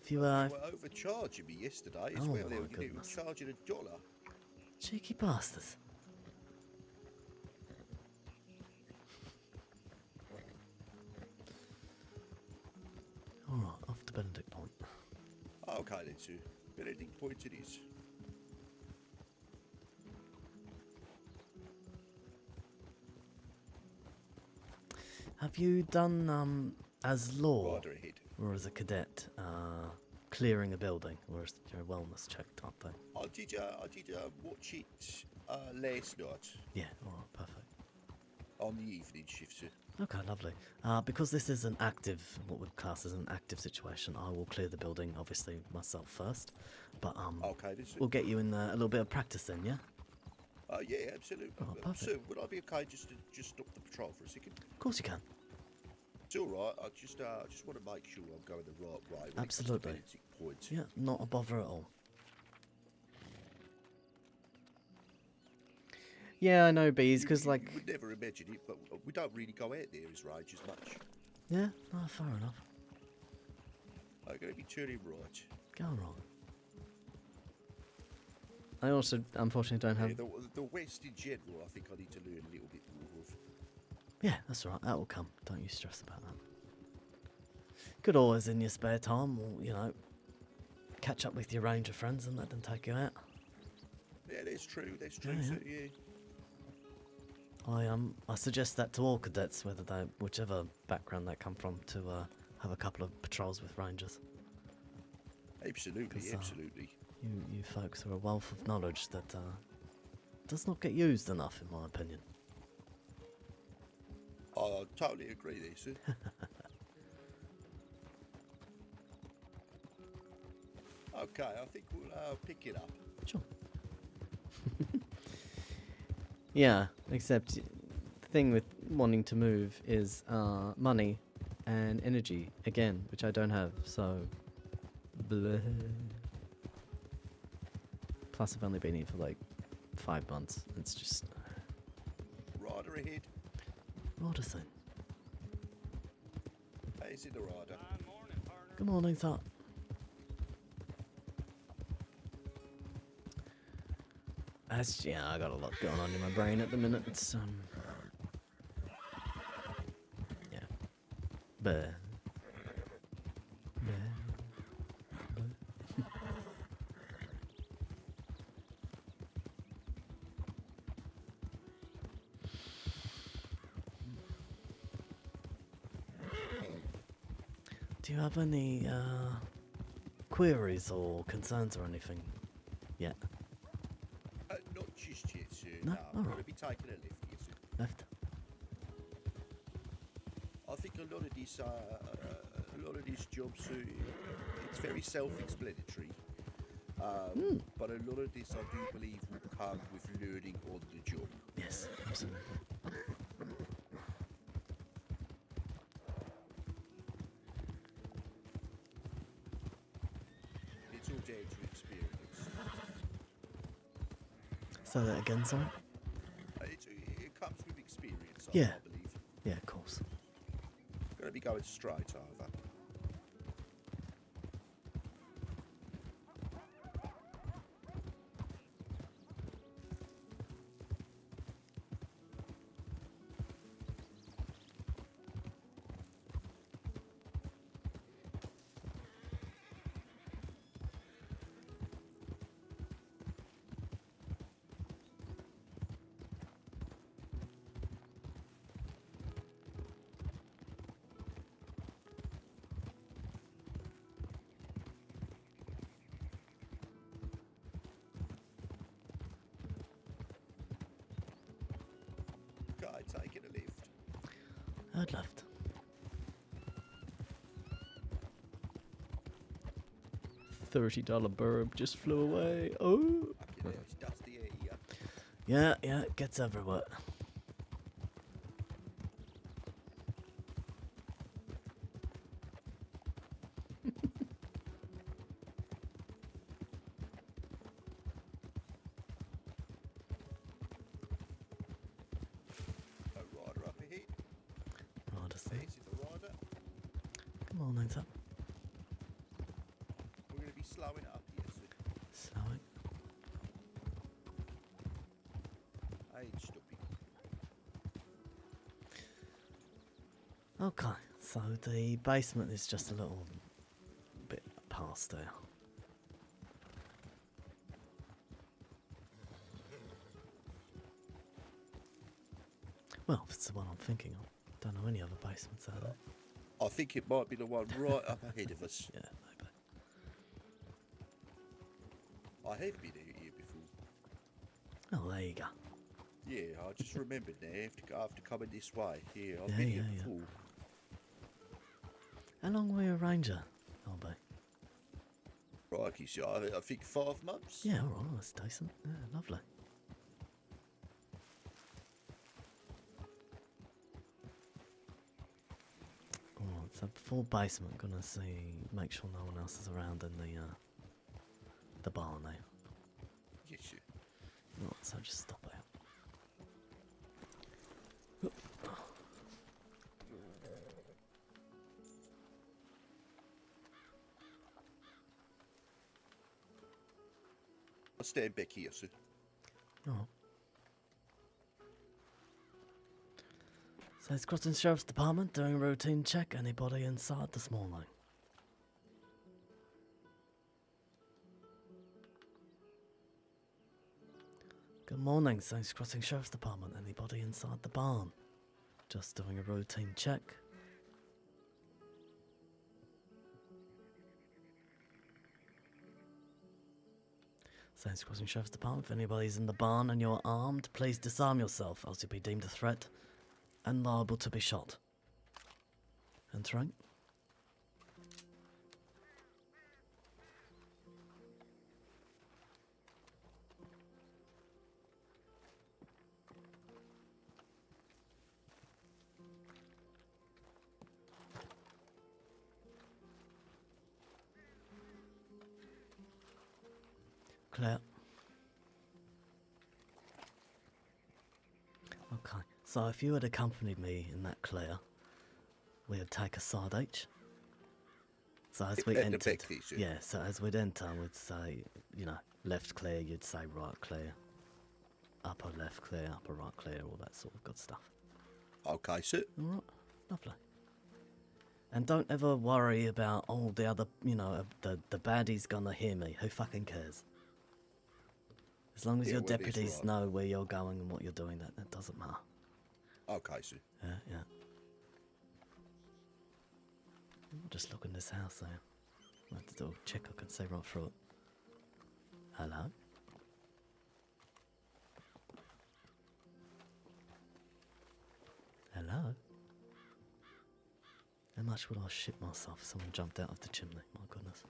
[SPEAKER 2] If you
[SPEAKER 4] They were overcharging me yesterday as
[SPEAKER 2] Oh
[SPEAKER 4] well. They
[SPEAKER 2] my
[SPEAKER 4] were
[SPEAKER 2] goodness.
[SPEAKER 4] charging $1.
[SPEAKER 2] cheeky bastards. Alright, off to Benedict Point.
[SPEAKER 4] Okay then, sir. Benedict point it is.
[SPEAKER 2] Have you done as law
[SPEAKER 4] Rider ahead.
[SPEAKER 2] or as a cadet clearing a building, or is your wellness checked, aren't they?
[SPEAKER 4] I did watch it last night
[SPEAKER 2] Yeah, alright, perfect.
[SPEAKER 4] on the evening shift, sir.
[SPEAKER 2] Okay, lovely. Because this is an active, what we'd class as an active situation, I will clear the building, obviously myself first. But
[SPEAKER 4] Okay then, sir.
[SPEAKER 2] we'll get you in a little bit of practice then, yeah?
[SPEAKER 4] Yeah, absolutely.
[SPEAKER 2] Oh, perfect.
[SPEAKER 4] Sir, would I be okay just to stop the patrol for a second?
[SPEAKER 2] Of course you can.
[SPEAKER 4] It's all right. I just want to make sure I'm going the right way. When
[SPEAKER 2] Absolutely.
[SPEAKER 4] It comes to Benedict Point.
[SPEAKER 2] Yeah, not a bother at all. Yeah, I know, bees, because
[SPEAKER 4] You
[SPEAKER 2] like...
[SPEAKER 4] would never imagine it, but we don't really go out there as range as much.
[SPEAKER 2] Yeah, no, fair enough.
[SPEAKER 4] I'm going to be turning right.
[SPEAKER 2] Go wrong. I also, unfortunately, don't have...
[SPEAKER 4] Yeah, the West in general, I think I need to learn a little bit more of.
[SPEAKER 2] Yeah, that's all right. That will come. Don't you stress about that. Could always, in your spare time, or, you know, catch up with your ranger friends and let them take you out.
[SPEAKER 4] Yeah, that's true. That's true,
[SPEAKER 2] Yeah,
[SPEAKER 4] sir. Yeah.
[SPEAKER 2] I suggest that to all cadets, whichever background they come from, to have a couple of patrols with rangers.
[SPEAKER 4] Absolutely,
[SPEAKER 2] 'Cause,
[SPEAKER 4] absolutely.
[SPEAKER 2] You folks are a wealth of knowledge that does not get used enough, in my opinion.
[SPEAKER 4] I totally agree there, sir. Okay, I think we'll pick it up.
[SPEAKER 2] Sure. Yeah, except the thing with wanting to move is money and energy again, which I don't have. So, bleh. Plus, I've only been here for like 5 months. It's just
[SPEAKER 4] Rider ahead.
[SPEAKER 2] what a thing.
[SPEAKER 4] Hey, is it the rider?
[SPEAKER 2] Good morning, sir. Yeah, I got a lot going on in my brain at the minute. It's yeah, but do you have any queries or concerns or anything yet?
[SPEAKER 4] Not just yet, sir.
[SPEAKER 2] No?
[SPEAKER 4] No, I'm
[SPEAKER 2] All
[SPEAKER 4] going
[SPEAKER 2] right.
[SPEAKER 4] to be taking a lift, yes, sir.
[SPEAKER 2] Left?
[SPEAKER 4] I think a lot of this job, sir, it's very self-explanatory. But a lot of this, I do believe, will come with learning on the job.
[SPEAKER 2] Yes, absolutely.
[SPEAKER 4] It's all down to experience.
[SPEAKER 2] Say that again, sorry?
[SPEAKER 4] It comes with experience,
[SPEAKER 2] Yeah.
[SPEAKER 4] I believe.
[SPEAKER 2] Yeah, of course.
[SPEAKER 4] Going to be going straight over. Okay, taking a lift.
[SPEAKER 2] I'd left. $30 burb just flew away. Oh.
[SPEAKER 4] Fucking hell, it's dusty air here.
[SPEAKER 2] Yeah, it gets everywhere.
[SPEAKER 4] A rider up ahead.
[SPEAKER 2] Rider, sir.
[SPEAKER 4] Is it the rider?
[SPEAKER 2] Come on, then, sir.
[SPEAKER 4] We're going to be slowing up here, sir.
[SPEAKER 2] Slow it.
[SPEAKER 4] I ain't stopping.
[SPEAKER 2] Okay, so the basement is just a little bit past there. Well, if it's the one I'm thinking of. Don't know any other basements out there.
[SPEAKER 4] I think it might be the one right up ahead of us.
[SPEAKER 2] Yeah, maybe.
[SPEAKER 4] I have been here before.
[SPEAKER 2] Oh, there you go.
[SPEAKER 4] Yeah, I just remembered now after coming this way. Yeah, I've
[SPEAKER 2] Yeah,
[SPEAKER 4] been here
[SPEAKER 2] yeah.
[SPEAKER 4] before.
[SPEAKER 2] How long were you a ranger, LB?
[SPEAKER 4] Crikey, so I think 5 months.
[SPEAKER 2] Yeah, alright, that's decent. Yeah, lovely. Alright, so before basement, gonna make sure no one else is around in the bar now.
[SPEAKER 4] Yes, sir.
[SPEAKER 2] Right, so just stop out.
[SPEAKER 4] I'll stand back here, sir.
[SPEAKER 2] Oh. So it's Crossing Sheriff's Department doing a routine check. Anybody inside this morning? Good morning, Saints Crossing Sheriff's Department. Anybody inside the barn? Just doing a routine check. Saints Crossing Sheriff's Department. If anybody's in the barn and you're armed, please disarm yourself, else you'll be deemed a threat and liable to be shot. Entering. Clear. Okay, so if you had accompanied me in that clear, we would take a side each. So as we
[SPEAKER 4] At the
[SPEAKER 2] entered,
[SPEAKER 4] back there, sir.
[SPEAKER 2] yeah, so as we'd enter, we'd say, you know, left clear, you'd say right clear, upper left clear, upper right clear, all that sort of good stuff.
[SPEAKER 4] Okay, sir.
[SPEAKER 2] Alright, lovely. And don't ever worry about, oh, the other, you know, the baddie's gonna hear me. Who fucking cares? As long as
[SPEAKER 4] Yeah,
[SPEAKER 2] your
[SPEAKER 4] well, that's
[SPEAKER 2] deputies
[SPEAKER 4] right.
[SPEAKER 2] know where you're going and what you're doing, that doesn't matter.
[SPEAKER 4] Okay, sir.
[SPEAKER 2] Yeah, yeah. Just look in this house there. I have to do a check, I can see right through it. Hello? Hello? How much would I shit myself if someone jumped out of the chimney? My goodness.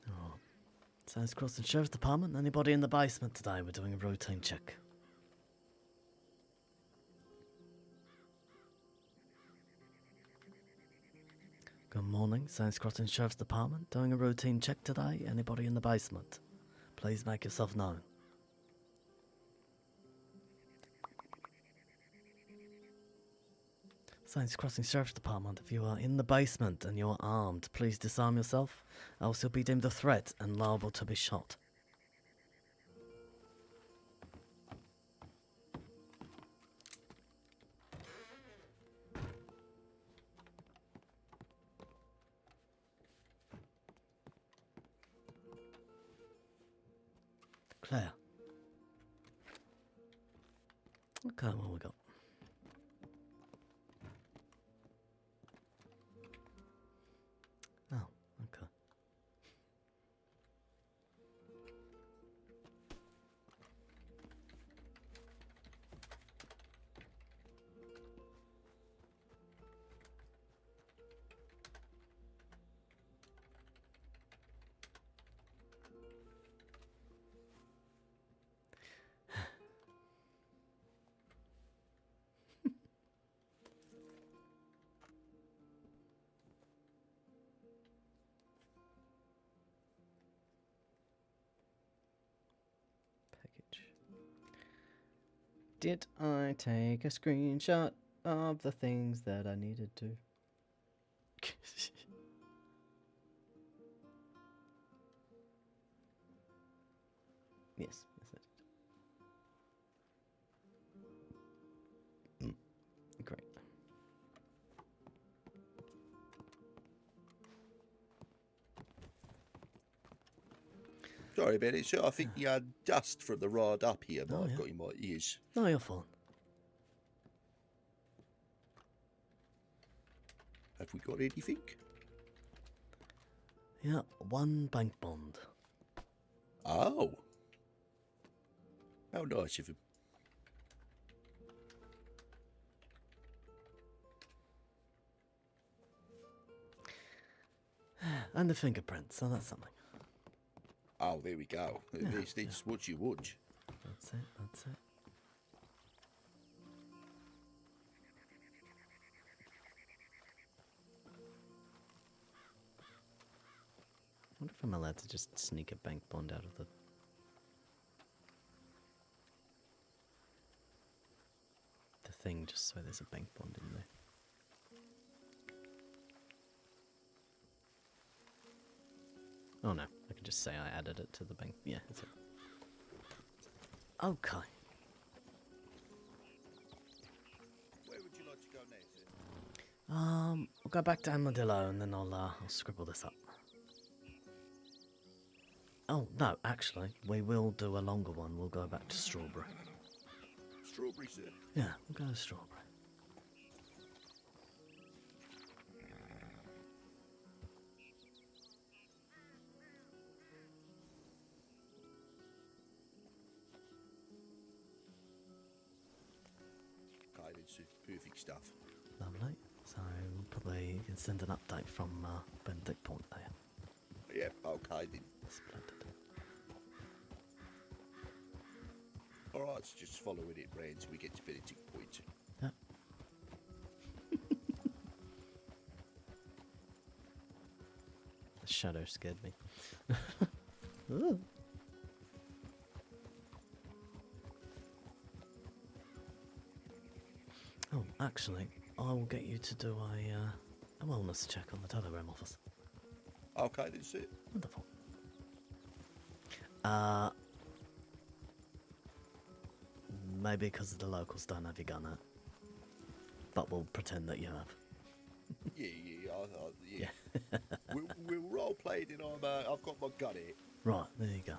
[SPEAKER 2] Alright. Sounds Crossing Sheriff's Department. Anybody in the basement today? We're doing a routine check. Good morning, Saints Crossing Sheriff's Department. Doing a routine check today. Anybody in the basement? Please make yourself known. Saints Crossing Sheriff's Department. If you are in the basement and you are armed, please disarm yourself, else you'll be deemed a threat and liable to be shot. Claire. Okay, what we got? Oh, okay. Package. Did I take a screenshot of the things that I needed to? Yes, yes I did. Great.
[SPEAKER 4] Sorry about it, sir. I think the dust from the ride up here might
[SPEAKER 2] Oh,
[SPEAKER 4] have
[SPEAKER 2] yeah.
[SPEAKER 4] got in my ears.
[SPEAKER 2] No, you're fine.
[SPEAKER 4] Have we got anything?
[SPEAKER 2] Yeah, one bank bond.
[SPEAKER 4] Oh. How nice of him.
[SPEAKER 2] And the fingerprint, so that's something.
[SPEAKER 4] Oh, there we go.
[SPEAKER 2] Yeah,
[SPEAKER 4] This what you want.
[SPEAKER 2] That's it, that's it. I wonder if I'm allowed to just sneak a bank bond out of the thing just so there's a bank bond in there. Oh no, I can just say I added it to the bank. Yeah, that's it. Okay.
[SPEAKER 4] Where would you like to go next?
[SPEAKER 2] We'll go back to Armadillo and then I'll scribble this up. Oh, no, actually, we will do a longer one. We'll go back to Strawberry.
[SPEAKER 4] Strawberry, sir.
[SPEAKER 2] Yeah, we'll go to Strawberry.
[SPEAKER 4] That's perfect stuff.
[SPEAKER 2] Lovely. So probably you can send an update from Benedict Point there.
[SPEAKER 4] Yeah, okay then.
[SPEAKER 2] Splendid.
[SPEAKER 4] Alright, so just following it round till we get to Benedict Point.
[SPEAKER 2] Yeah. The shadow scared me. Ooh. Oh, actually, I will get you to do a wellness check on the telegram office.
[SPEAKER 4] Okay, that's it.
[SPEAKER 2] Wonderful. Maybe because the locals don't have your gun out, but we'll pretend that you have.
[SPEAKER 4] Yeah. we'll role play it, and I've got my gun here.
[SPEAKER 2] Right, there you go.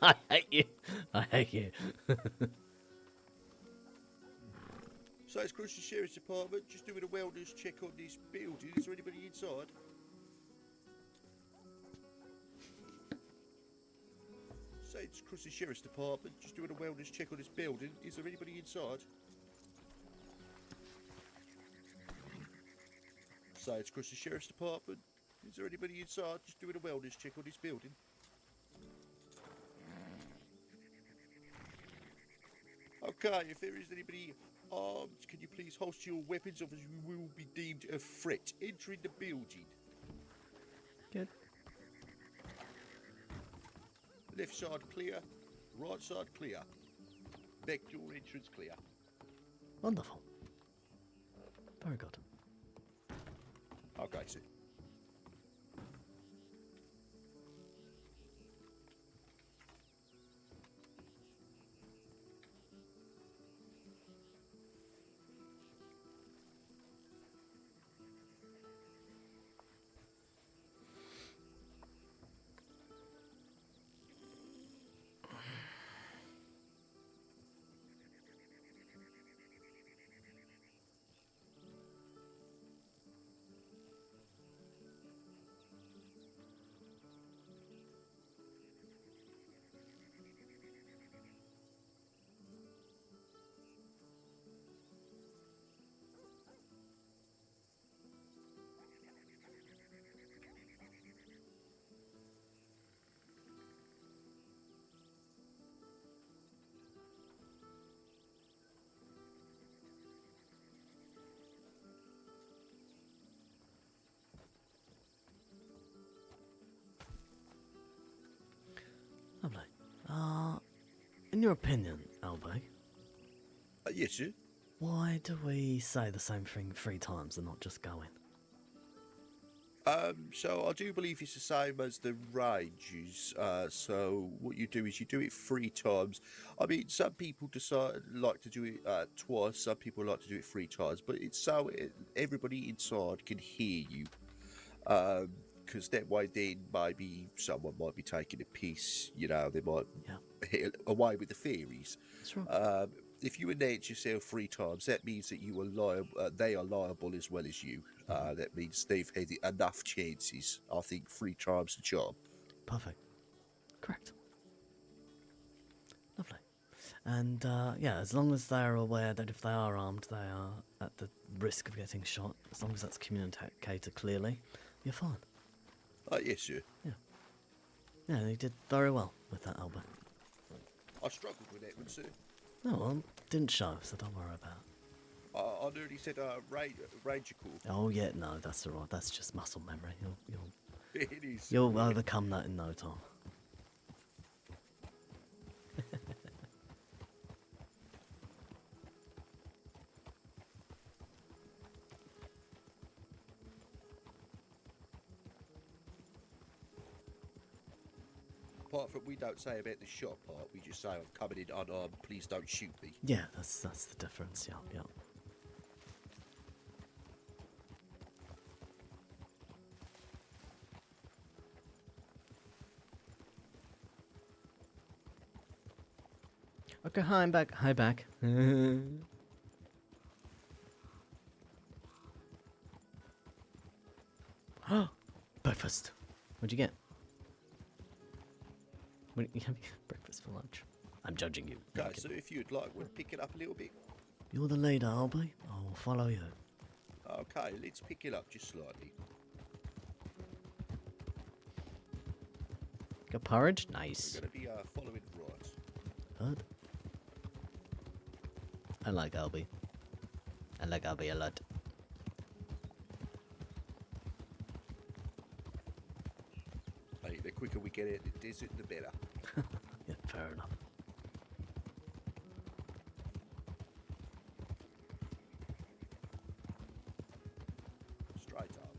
[SPEAKER 2] I hate you. I hate you.
[SPEAKER 4] So it's across the Sheriff's Department, just doing a wellness check on this building. Is there anybody inside? So it's across the Sheriff's Department, just doing a wellness check on this building. Is there anybody inside? So it's across the Sheriff's Department. Is there anybody inside? Just doing a wellness check on this building. Okay, if there is anybody armed, can you please holster your weapons, or you will be deemed a threat entering the building.
[SPEAKER 2] Good.
[SPEAKER 4] Left side clear, right side clear. Back door entrance clear.
[SPEAKER 2] Wonderful. Very good.
[SPEAKER 4] Okay, sir.
[SPEAKER 2] Lovely. In your opinion, Albay,
[SPEAKER 4] Yes, sir.
[SPEAKER 2] why do we say the same thing 3 times and not just go in?
[SPEAKER 4] So I do believe it's the same as the ranges. So what you do is you do it 3 times. I mean, some people like to do it twice. Some people like to do it 3 times. But it's so everybody inside can hear you. Because that way, then maybe someone might be taking a piss. You know, they might hit away with the theories.
[SPEAKER 2] That's right.
[SPEAKER 4] If you announce yourself 3 times, that means that you are liable. They are liable as well as you. That means they've had enough chances. I think 3 times the charm.
[SPEAKER 2] Perfect. Correct. Lovely. And yeah, as long as they're aware that if they are armed, they are at the risk of getting shot, as long as that's communicated clearly, you're fine.
[SPEAKER 4] Yes, sir.
[SPEAKER 2] Yeah, you did very well with that, Albert.
[SPEAKER 4] I struggled with that one, sir.
[SPEAKER 2] No, well, didn't show, so don't worry about it.
[SPEAKER 4] I nearly said Ranger Corps.
[SPEAKER 2] Oh yeah, no, that's alright. That's just muscle memory.
[SPEAKER 4] It is.
[SPEAKER 2] You'll overcome that in no time.
[SPEAKER 4] Apart from we don't say about the shot part, we just say I'm coming in unarmed. Please don't shoot me.
[SPEAKER 2] Yeah, that's the difference. Yeah. Okay, hi, I'm back. Hi, back. Breakfast. What'd you get? What, you have breakfast for lunch? I'm judging you. No,
[SPEAKER 4] Okay,
[SPEAKER 2] I'm
[SPEAKER 4] so
[SPEAKER 2] kidding.
[SPEAKER 4] if you'd like, we'll pick it up a little bit.
[SPEAKER 2] You're the leader, Albie. I will follow you.
[SPEAKER 4] Okay, let's pick it up just slightly.
[SPEAKER 2] Got porridge?
[SPEAKER 4] We're
[SPEAKER 2] Nice.
[SPEAKER 4] going to be following right.
[SPEAKER 2] Good. I like Albie. I like Albie a lot.
[SPEAKER 4] Hey, the quicker we get out the desert, the better.
[SPEAKER 2] Yeah, fair enough.
[SPEAKER 4] Straight up.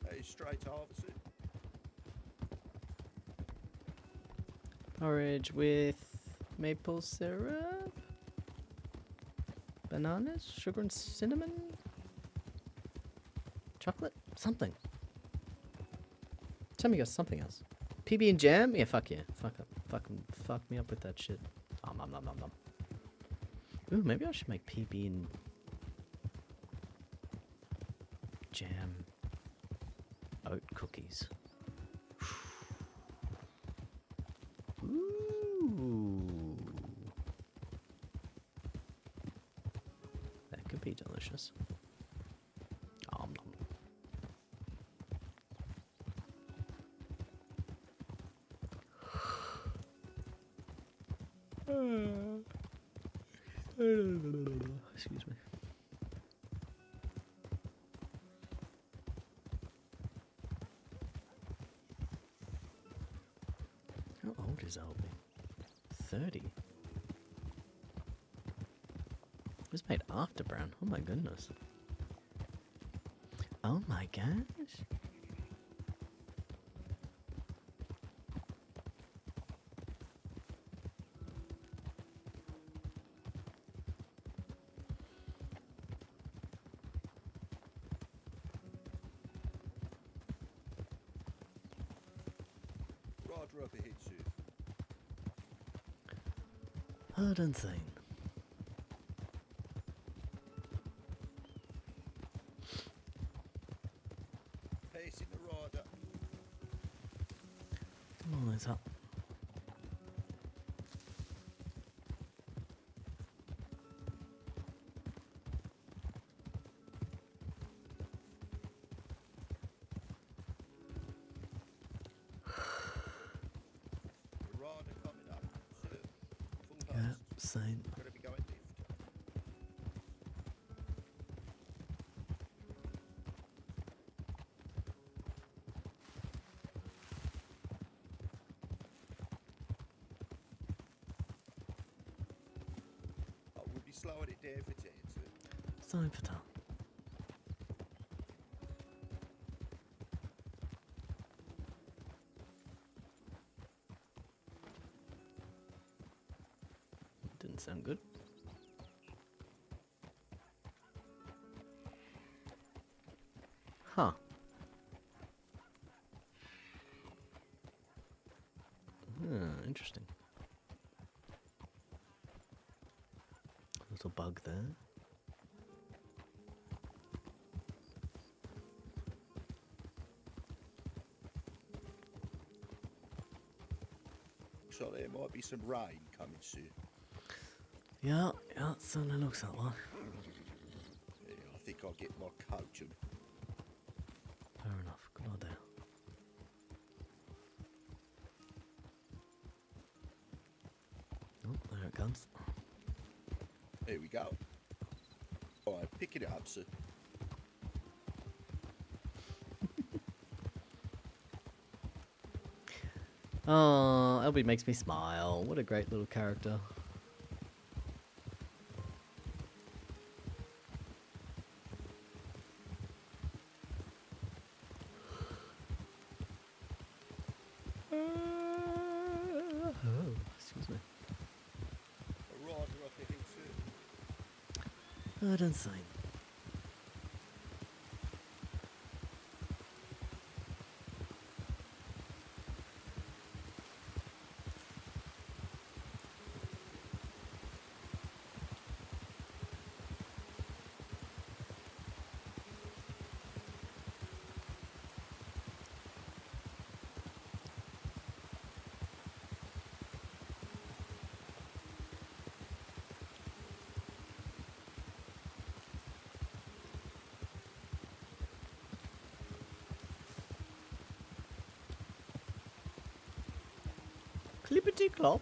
[SPEAKER 4] Hey, straight officer.
[SPEAKER 2] Porridge with maple syrup, bananas, sugar and cinnamon, chocolate, something. Tell me you got something else. PB and jam? Yeah, fuck yeah. Fuck me up with that shit. Nom nom nom nom. Ooh, maybe I should make PB and jam oat cookies. Ooh. That could be delicious. Nom nom. Excuse me. How old is Albie? 30. It was made after Brown. Oh my goodness. Oh my gosh.
[SPEAKER 4] Roger up ahead, sir.
[SPEAKER 2] Hard and sane.
[SPEAKER 4] Passing the rider.
[SPEAKER 2] Come on, it's up.
[SPEAKER 4] The rider coming up, sir. Full
[SPEAKER 2] Yeah,
[SPEAKER 4] host.
[SPEAKER 2] same.
[SPEAKER 4] Gonna be going left. Oh, we'll be slowing it down for 10, sir.
[SPEAKER 2] Same for time. Didn't sound good. Huh. Interesting. Little bug there.
[SPEAKER 4] So there might be some rain coming soon.
[SPEAKER 2] Yeah, it certainly looks that way.
[SPEAKER 4] Yeah, I think I'll get my coat and
[SPEAKER 2] Fair enough. Good idea. Oh, there it comes.
[SPEAKER 4] there we go. Alright, picking it up, sir.
[SPEAKER 2] Oh, Elby makes me smile. What a great little character. Oh, excuse me.
[SPEAKER 4] A rider up ahead, sir.
[SPEAKER 2] Hard and sane. Clippity clop.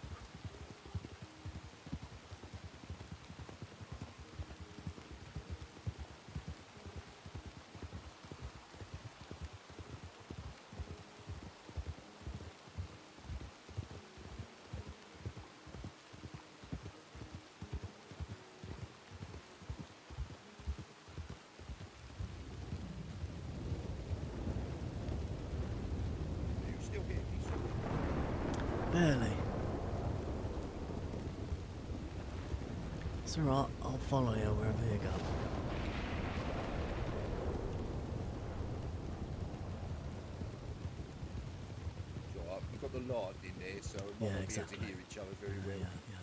[SPEAKER 4] You still hear me?
[SPEAKER 2] Barely. It's alright, I'll follow you wherever you go.
[SPEAKER 4] So we've got the light in there, so we
[SPEAKER 2] Yeah,
[SPEAKER 4] might not
[SPEAKER 2] exactly.
[SPEAKER 4] be able to hear each other very well.
[SPEAKER 2] Yeah.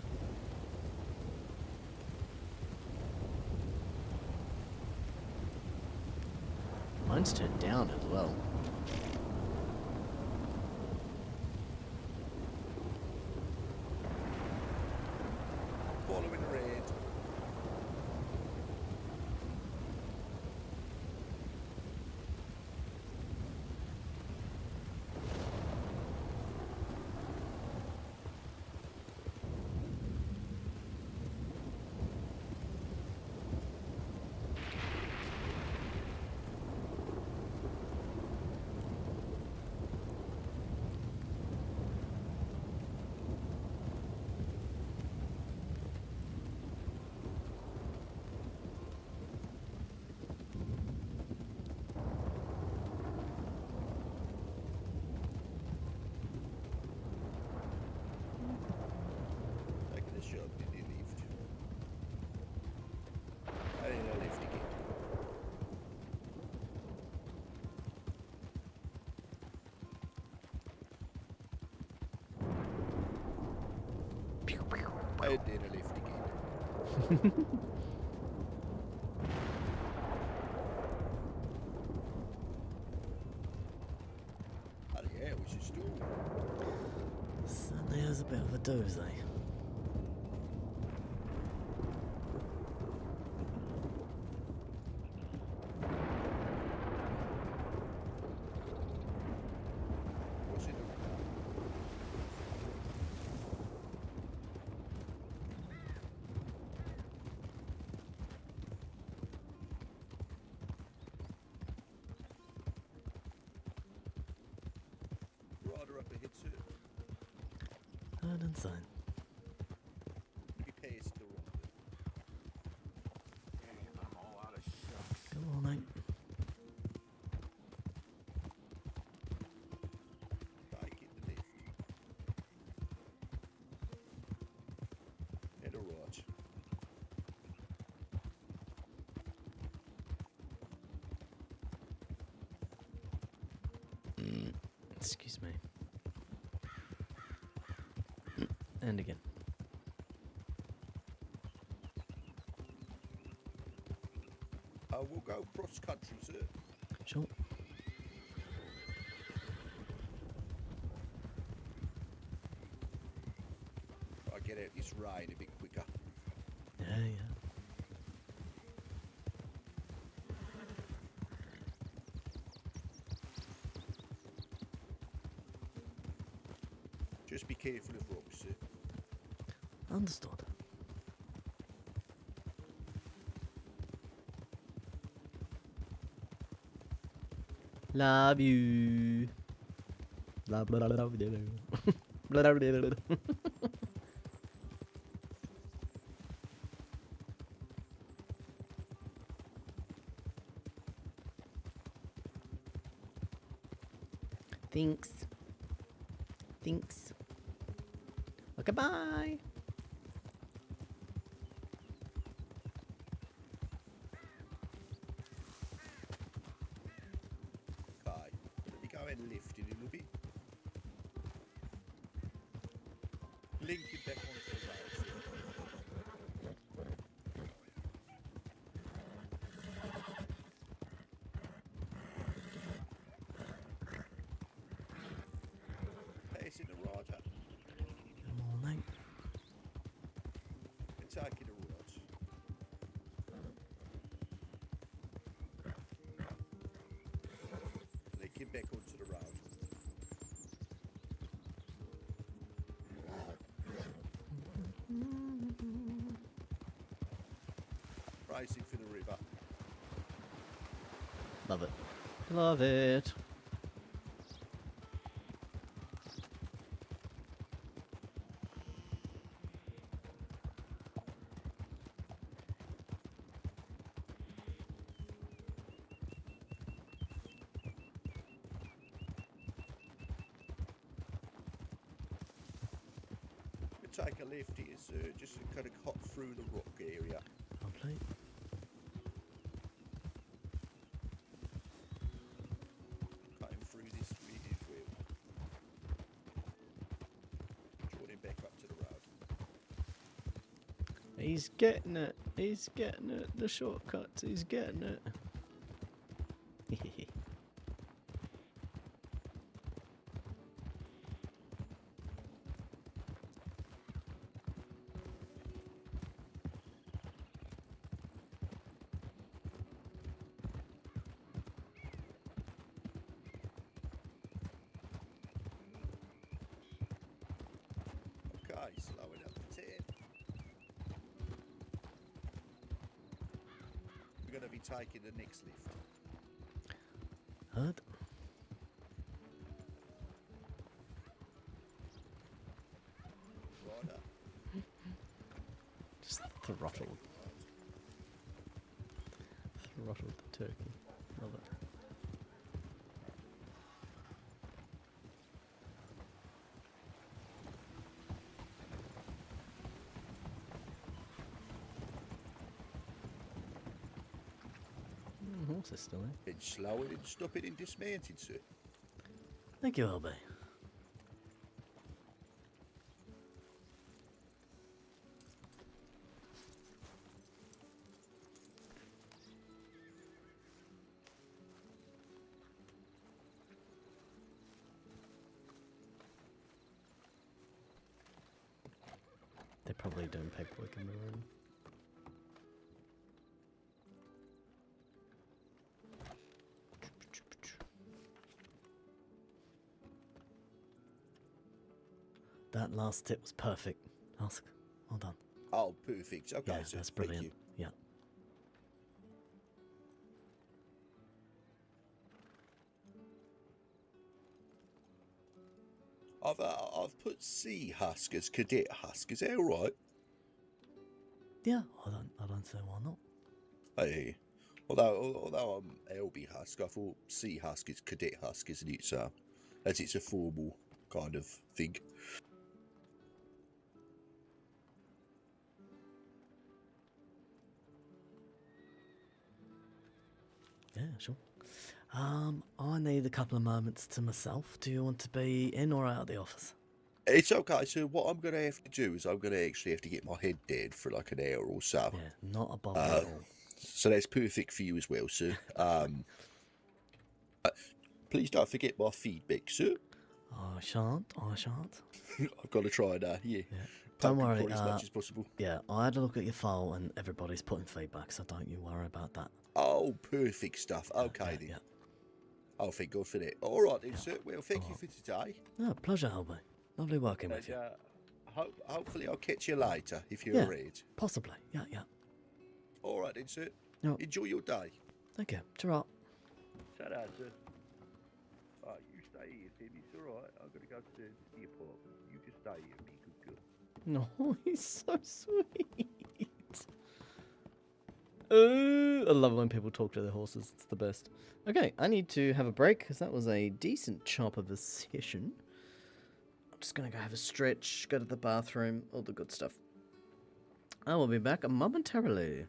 [SPEAKER 2] Mine's turned down as well.
[SPEAKER 4] Following red. Taking a shot in the lift. And in a lift again. And in a lift again. Oh yeah, we should stall.
[SPEAKER 2] Certainly is a bit of a doozy.
[SPEAKER 4] What's in the rider up ahead, sir?
[SPEAKER 2] Heard and seen.
[SPEAKER 4] Maybe past the rider.
[SPEAKER 1] I'm all out of shucks.
[SPEAKER 2] Come on, mate.
[SPEAKER 4] Take it the lift. And a right.
[SPEAKER 2] Excuse me. And again.
[SPEAKER 4] We'll go cross country, sir.
[SPEAKER 2] Sure.
[SPEAKER 4] I get out this rain a bit quicker.
[SPEAKER 2] Yeah.
[SPEAKER 4] Just be careful of rocks, sir.
[SPEAKER 2] Understood. Love you. Love you. Thanks. Okay, bye.
[SPEAKER 4] Okay, let me go and lift a little bit. Link it back onto the rails. Passing the rider
[SPEAKER 2] Good morning.
[SPEAKER 4] and taking a right. Link it back onto the road. racing for the river.
[SPEAKER 2] Love it. Love it.
[SPEAKER 4] Take a left here, sir, just to kind of hop through the rock area.
[SPEAKER 2] Lovely.
[SPEAKER 4] Cutting through this ridge as well. Drawing back up to the road.
[SPEAKER 2] He's getting it. He's getting it. The shortcuts. He's getting it.
[SPEAKER 4] Okay, slowing up to 10. We're going to be taking the next lift.
[SPEAKER 2] Heard.
[SPEAKER 4] Right up.
[SPEAKER 2] Just throttled. Throttled the turkey. Love it. Horse is still there.
[SPEAKER 4] Been slowing and stopping and dismounting, sir.
[SPEAKER 2] Thank you, LB. They're probably doing paperwork in the room. That last tip was perfect. Ask. Well done.
[SPEAKER 4] Oh, perfect. Okay,
[SPEAKER 2] Yeah,
[SPEAKER 4] sir.
[SPEAKER 2] that's
[SPEAKER 4] Thank
[SPEAKER 2] brilliant.
[SPEAKER 4] you.
[SPEAKER 2] Yeah.
[SPEAKER 4] I've put C husk as cadet husk. Is that all right?
[SPEAKER 2] Yeah, I don't see why not.
[SPEAKER 4] Hey, although I'm LB husk, I thought C husk is cadet husk, isn't it? So, as it's a formal kind of thing.
[SPEAKER 2] Yeah, sure. I need a couple of moments to myself. Do you want to be in or out of the office?
[SPEAKER 4] It's okay. So what I'm going to have to do is I'm going to actually have to get my head dead for like an hour or so.
[SPEAKER 2] Yeah, not a bother at all.
[SPEAKER 4] So that's perfect for you as well, sir. Please don't forget my feedback, sir.
[SPEAKER 2] I shan't.
[SPEAKER 4] I've got to try and yeah.
[SPEAKER 2] Don't
[SPEAKER 4] poke
[SPEAKER 2] worry.
[SPEAKER 4] for as much as possible.
[SPEAKER 2] Yeah, I had a look at your file and everybody's putting feedback, so don't you worry about that.
[SPEAKER 4] Oh, perfect stuff. Okay then.
[SPEAKER 2] Yeah.
[SPEAKER 4] Oh, thank God for that. All right then, sir. Well, thank you for today.
[SPEAKER 2] No, pleasure, Albie. Lovely working with you.
[SPEAKER 4] Hopefully I'll catch you later if you're
[SPEAKER 2] Yeah.
[SPEAKER 4] around.
[SPEAKER 2] Possibly. Yeah.
[SPEAKER 4] All right then, sir.
[SPEAKER 2] No.
[SPEAKER 4] Enjoy your day.
[SPEAKER 2] Thank you. Ta-ra.
[SPEAKER 4] Shut up, sir. You stay here, Tim. It's all right. I've got to go to the apartment. You just stay here and be a good girl.
[SPEAKER 2] No, he's so sweet. Oh, I love when people talk to their horses. It's the best. Okay, I need to have a break because that was a decent chop of a session. I'm just going to go have a stretch, go to the bathroom, all the good stuff. I will be back momentarily.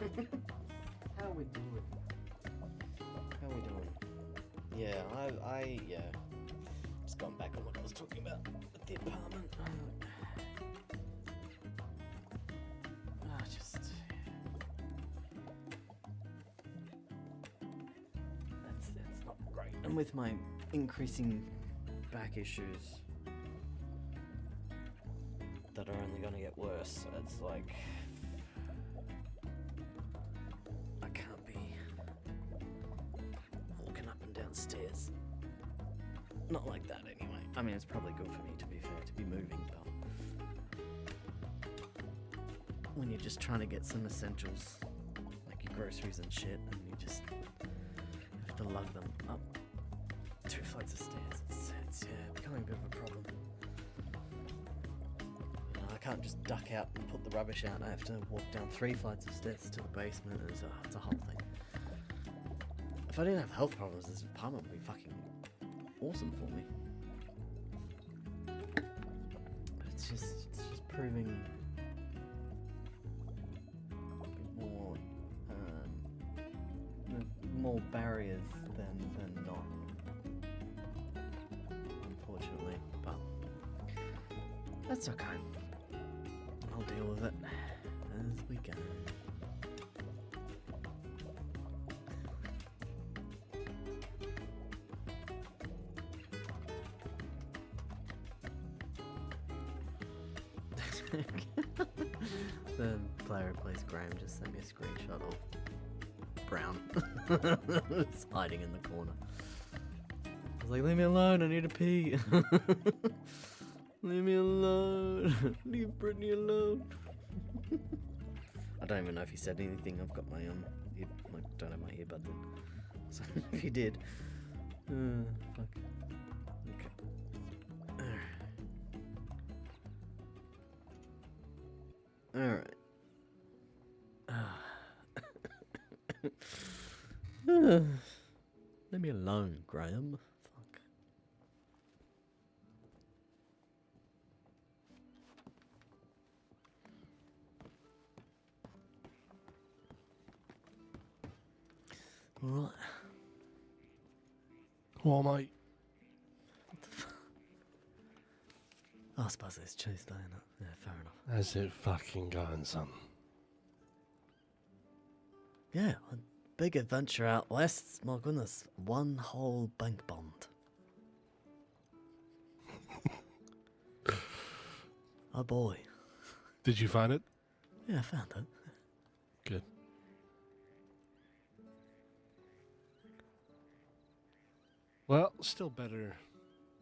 [SPEAKER 2] How we doing? How we doing? Yeah, yeah. Just going back on what I was talking about at the apartment. That's not great. And with my increasing back issues that are only going to get worse, it's like I can't be walking up and down stairs. Not like that anyway. I mean, it's probably good for me, to be fair, to be moving, but when you're just trying to get some essentials, like your groceries and shit, and you just have to lug them up 2 flights of stairs, it's becoming a bit of a problem. You know, I can't just duck out and put the rubbish out. I have to walk down 3 flights of stairs to the basement. It's a whole thing. If I didn't have health problems, this apartment would be fucking awesome for me. But it's just proving more barriers than not, unfortunately, but that's okay. I'll deal with it as we go. The player who plays Graham just sent me a screenshot of Brown. It's hiding in the corner. I was like, leave me alone, I need to pee. Leave me alone. Leave Brittany alone. I don't even know if he said anything. I've got my don't have my earbuds in. So if he did, fuck. Okay. Alright. Leave me alone, Graham. Fuck. Alright.
[SPEAKER 5] Well, mate.
[SPEAKER 2] What the fuck? I suppose it's Tuesday, innit? Yeah, fair enough.
[SPEAKER 5] How's it fucking going, son?
[SPEAKER 2] Yeah, a big adventure out west. My goodness, 1 whole bank bond. Oh boy.
[SPEAKER 5] Did you find it?
[SPEAKER 2] Yeah, I found it.
[SPEAKER 5] Good. Well, still better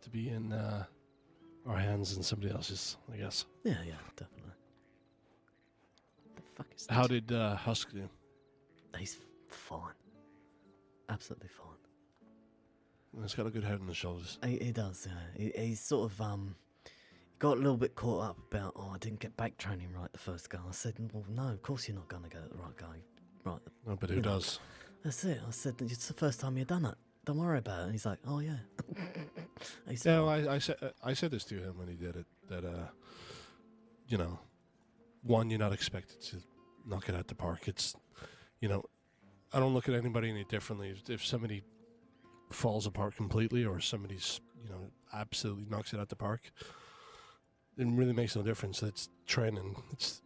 [SPEAKER 5] to be in our hands than somebody else's, I guess.
[SPEAKER 2] Yeah, definitely. The fuck is that?
[SPEAKER 5] How did Husk do?
[SPEAKER 2] He's fine. Absolutely fine.
[SPEAKER 5] He's got a good head on his shoulders.
[SPEAKER 2] He does, yeah. He's sort of got a little bit caught up about, I didn't get back training right the first go. I said, well, no, of course you're not going to get the right guy right.
[SPEAKER 5] No, but who does?
[SPEAKER 2] That's it. I said, it's the first time you've done it. Don't worry about it. And he's like, oh yeah.
[SPEAKER 5] Yeah, well, I said this to him when he did it, that you know, one, you're not expected to knock it out the park. It's, you know, I don't look at anybody any differently. If somebody falls apart completely or somebody's, you know, absolutely knocks it out the park, it really makes no difference. It's training. It's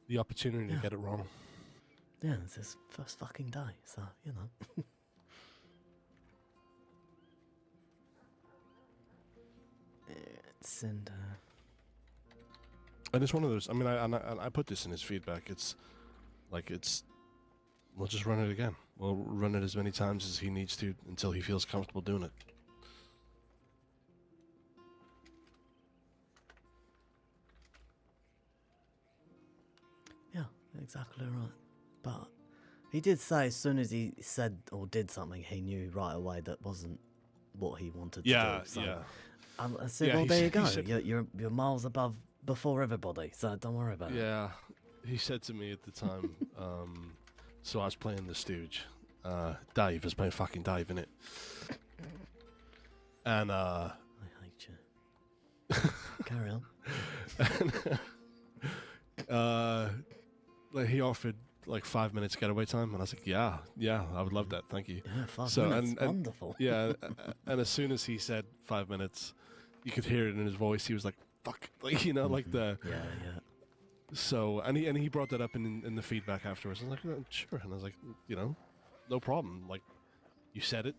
[SPEAKER 5] the opportunity to get it wrong.
[SPEAKER 2] Yeah, it's his first fucking day, so, you know. And
[SPEAKER 5] it's one of those. I mean, I put this in his feedback. It's like we'll just run it again. We'll run it as many times as he needs to until he feels comfortable doing it.
[SPEAKER 2] Yeah, exactly right. But he did say as soon as he said or did something, he knew right away that wasn't what he wanted to do. So
[SPEAKER 5] Yeah.
[SPEAKER 2] I said,
[SPEAKER 5] Yeah,
[SPEAKER 2] well,
[SPEAKER 5] he
[SPEAKER 2] there you
[SPEAKER 5] said- he
[SPEAKER 2] go.
[SPEAKER 5] said-
[SPEAKER 2] You're miles above before everybody, so don't worry about it.
[SPEAKER 5] Yeah, he said to me at the time, so I was playing the Stooge. Dave was playing fucking Dave, innit? And,
[SPEAKER 2] I hate you. Carry on.
[SPEAKER 5] like he offered like 5 minutes getaway time?" And I was like, "Yeah, I would love that. Thank you."
[SPEAKER 2] Yeah, 5
[SPEAKER 5] So,
[SPEAKER 2] minutes.
[SPEAKER 5] and
[SPEAKER 2] Wonderful.
[SPEAKER 5] yeah, and as soon as he said 5 minutes, you could hear it in his voice. He was like, "Fuck," like like the.
[SPEAKER 2] Yeah, yeah.
[SPEAKER 5] So and he brought that up in the feedback afterwards. I was like, "Sure," and I was like, no problem. Like, you said it,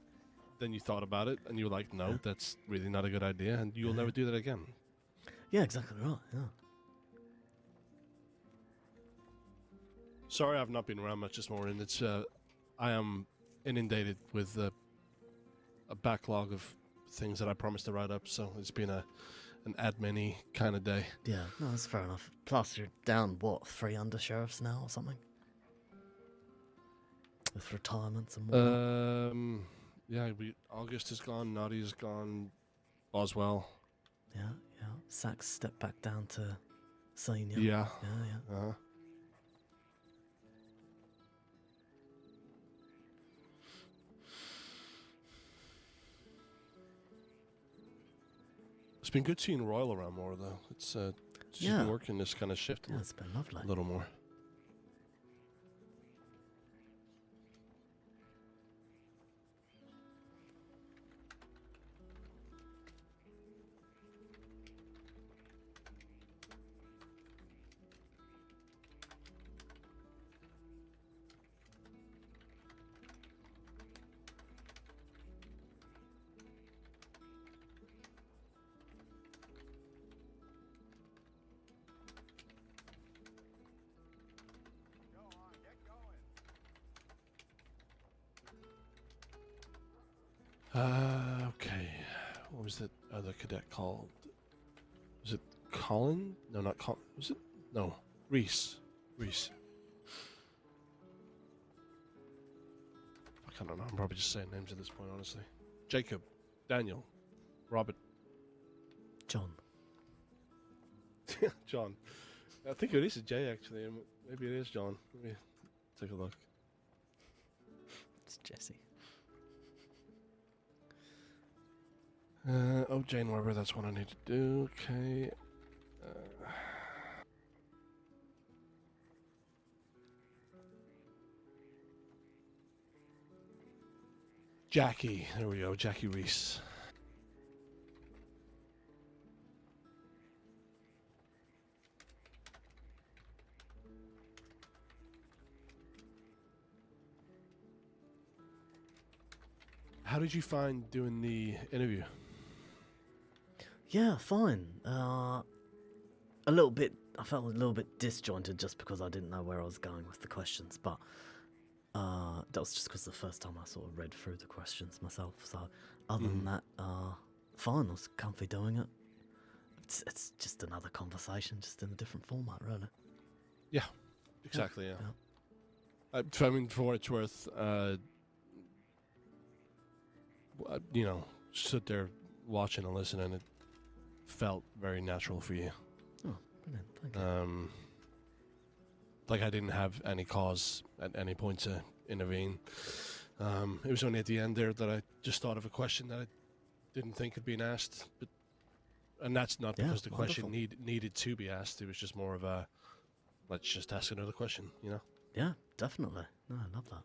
[SPEAKER 5] then you thought about it, and you were like, "No,
[SPEAKER 2] Yeah.
[SPEAKER 5] that's really not a good idea, and you'll never do that again."
[SPEAKER 2] Yeah, exactly right. Yeah.
[SPEAKER 5] Sorry, I've not been around much this morning. It's I am inundated with a backlog of things that I promised to write up, so it's been an admin-y kind of day.
[SPEAKER 2] Yeah, no, that's fair enough. Plus, you're down, what, 3 undersheriffs now or something? With retirements and whatnot.
[SPEAKER 5] Yeah, August is gone, Noddy is gone, Boswell.
[SPEAKER 2] Yeah, yeah. Sachs stepped back down to senior.
[SPEAKER 5] Yeah.
[SPEAKER 2] Yeah, yeah.
[SPEAKER 5] It's been good seeing Royal around more, though. It's she's
[SPEAKER 2] Yeah.
[SPEAKER 5] been working this kind of shift
[SPEAKER 2] Yeah, it's been lovely.
[SPEAKER 5] a little more. Okay. What was that other cadet called? Was it Colin? No, not Colin. Was it? No. Reese. Reese. I don't know. I'm probably just saying names at this point, honestly. Jacob. Daniel. Robert.
[SPEAKER 2] John.
[SPEAKER 5] John. I think it is a J, actually. Maybe it is John. Let me take a look.
[SPEAKER 2] It's Jesse.
[SPEAKER 5] Jane Weber, that's what I need to do. Okay. Jackie. There we go. Jackie Reese. How did you find doing the interview?
[SPEAKER 2] Yeah, fine. A little bit. I felt a little bit disjointed just because I didn't know where I was going with the questions, but that was just because the first time I sort of read through the questions myself. So other than that, fine. I was comfy doing it. It's just another conversation, just in a different format, really.
[SPEAKER 5] Yeah, exactly. Yeah. I mean, for what it's worth, stood there watching and listening, and it felt very natural for you.
[SPEAKER 2] Oh, brilliant! Thank you.
[SPEAKER 5] Like I didn't have any cause at any point to intervene. It was only at the end there that I just thought of a question that I didn't think had been asked, and that's not
[SPEAKER 2] Yeah,
[SPEAKER 5] because the question
[SPEAKER 2] wonderful.
[SPEAKER 5] needed to be asked. It was just more of a, let's just ask another question,
[SPEAKER 2] Yeah, definitely. No, I love that.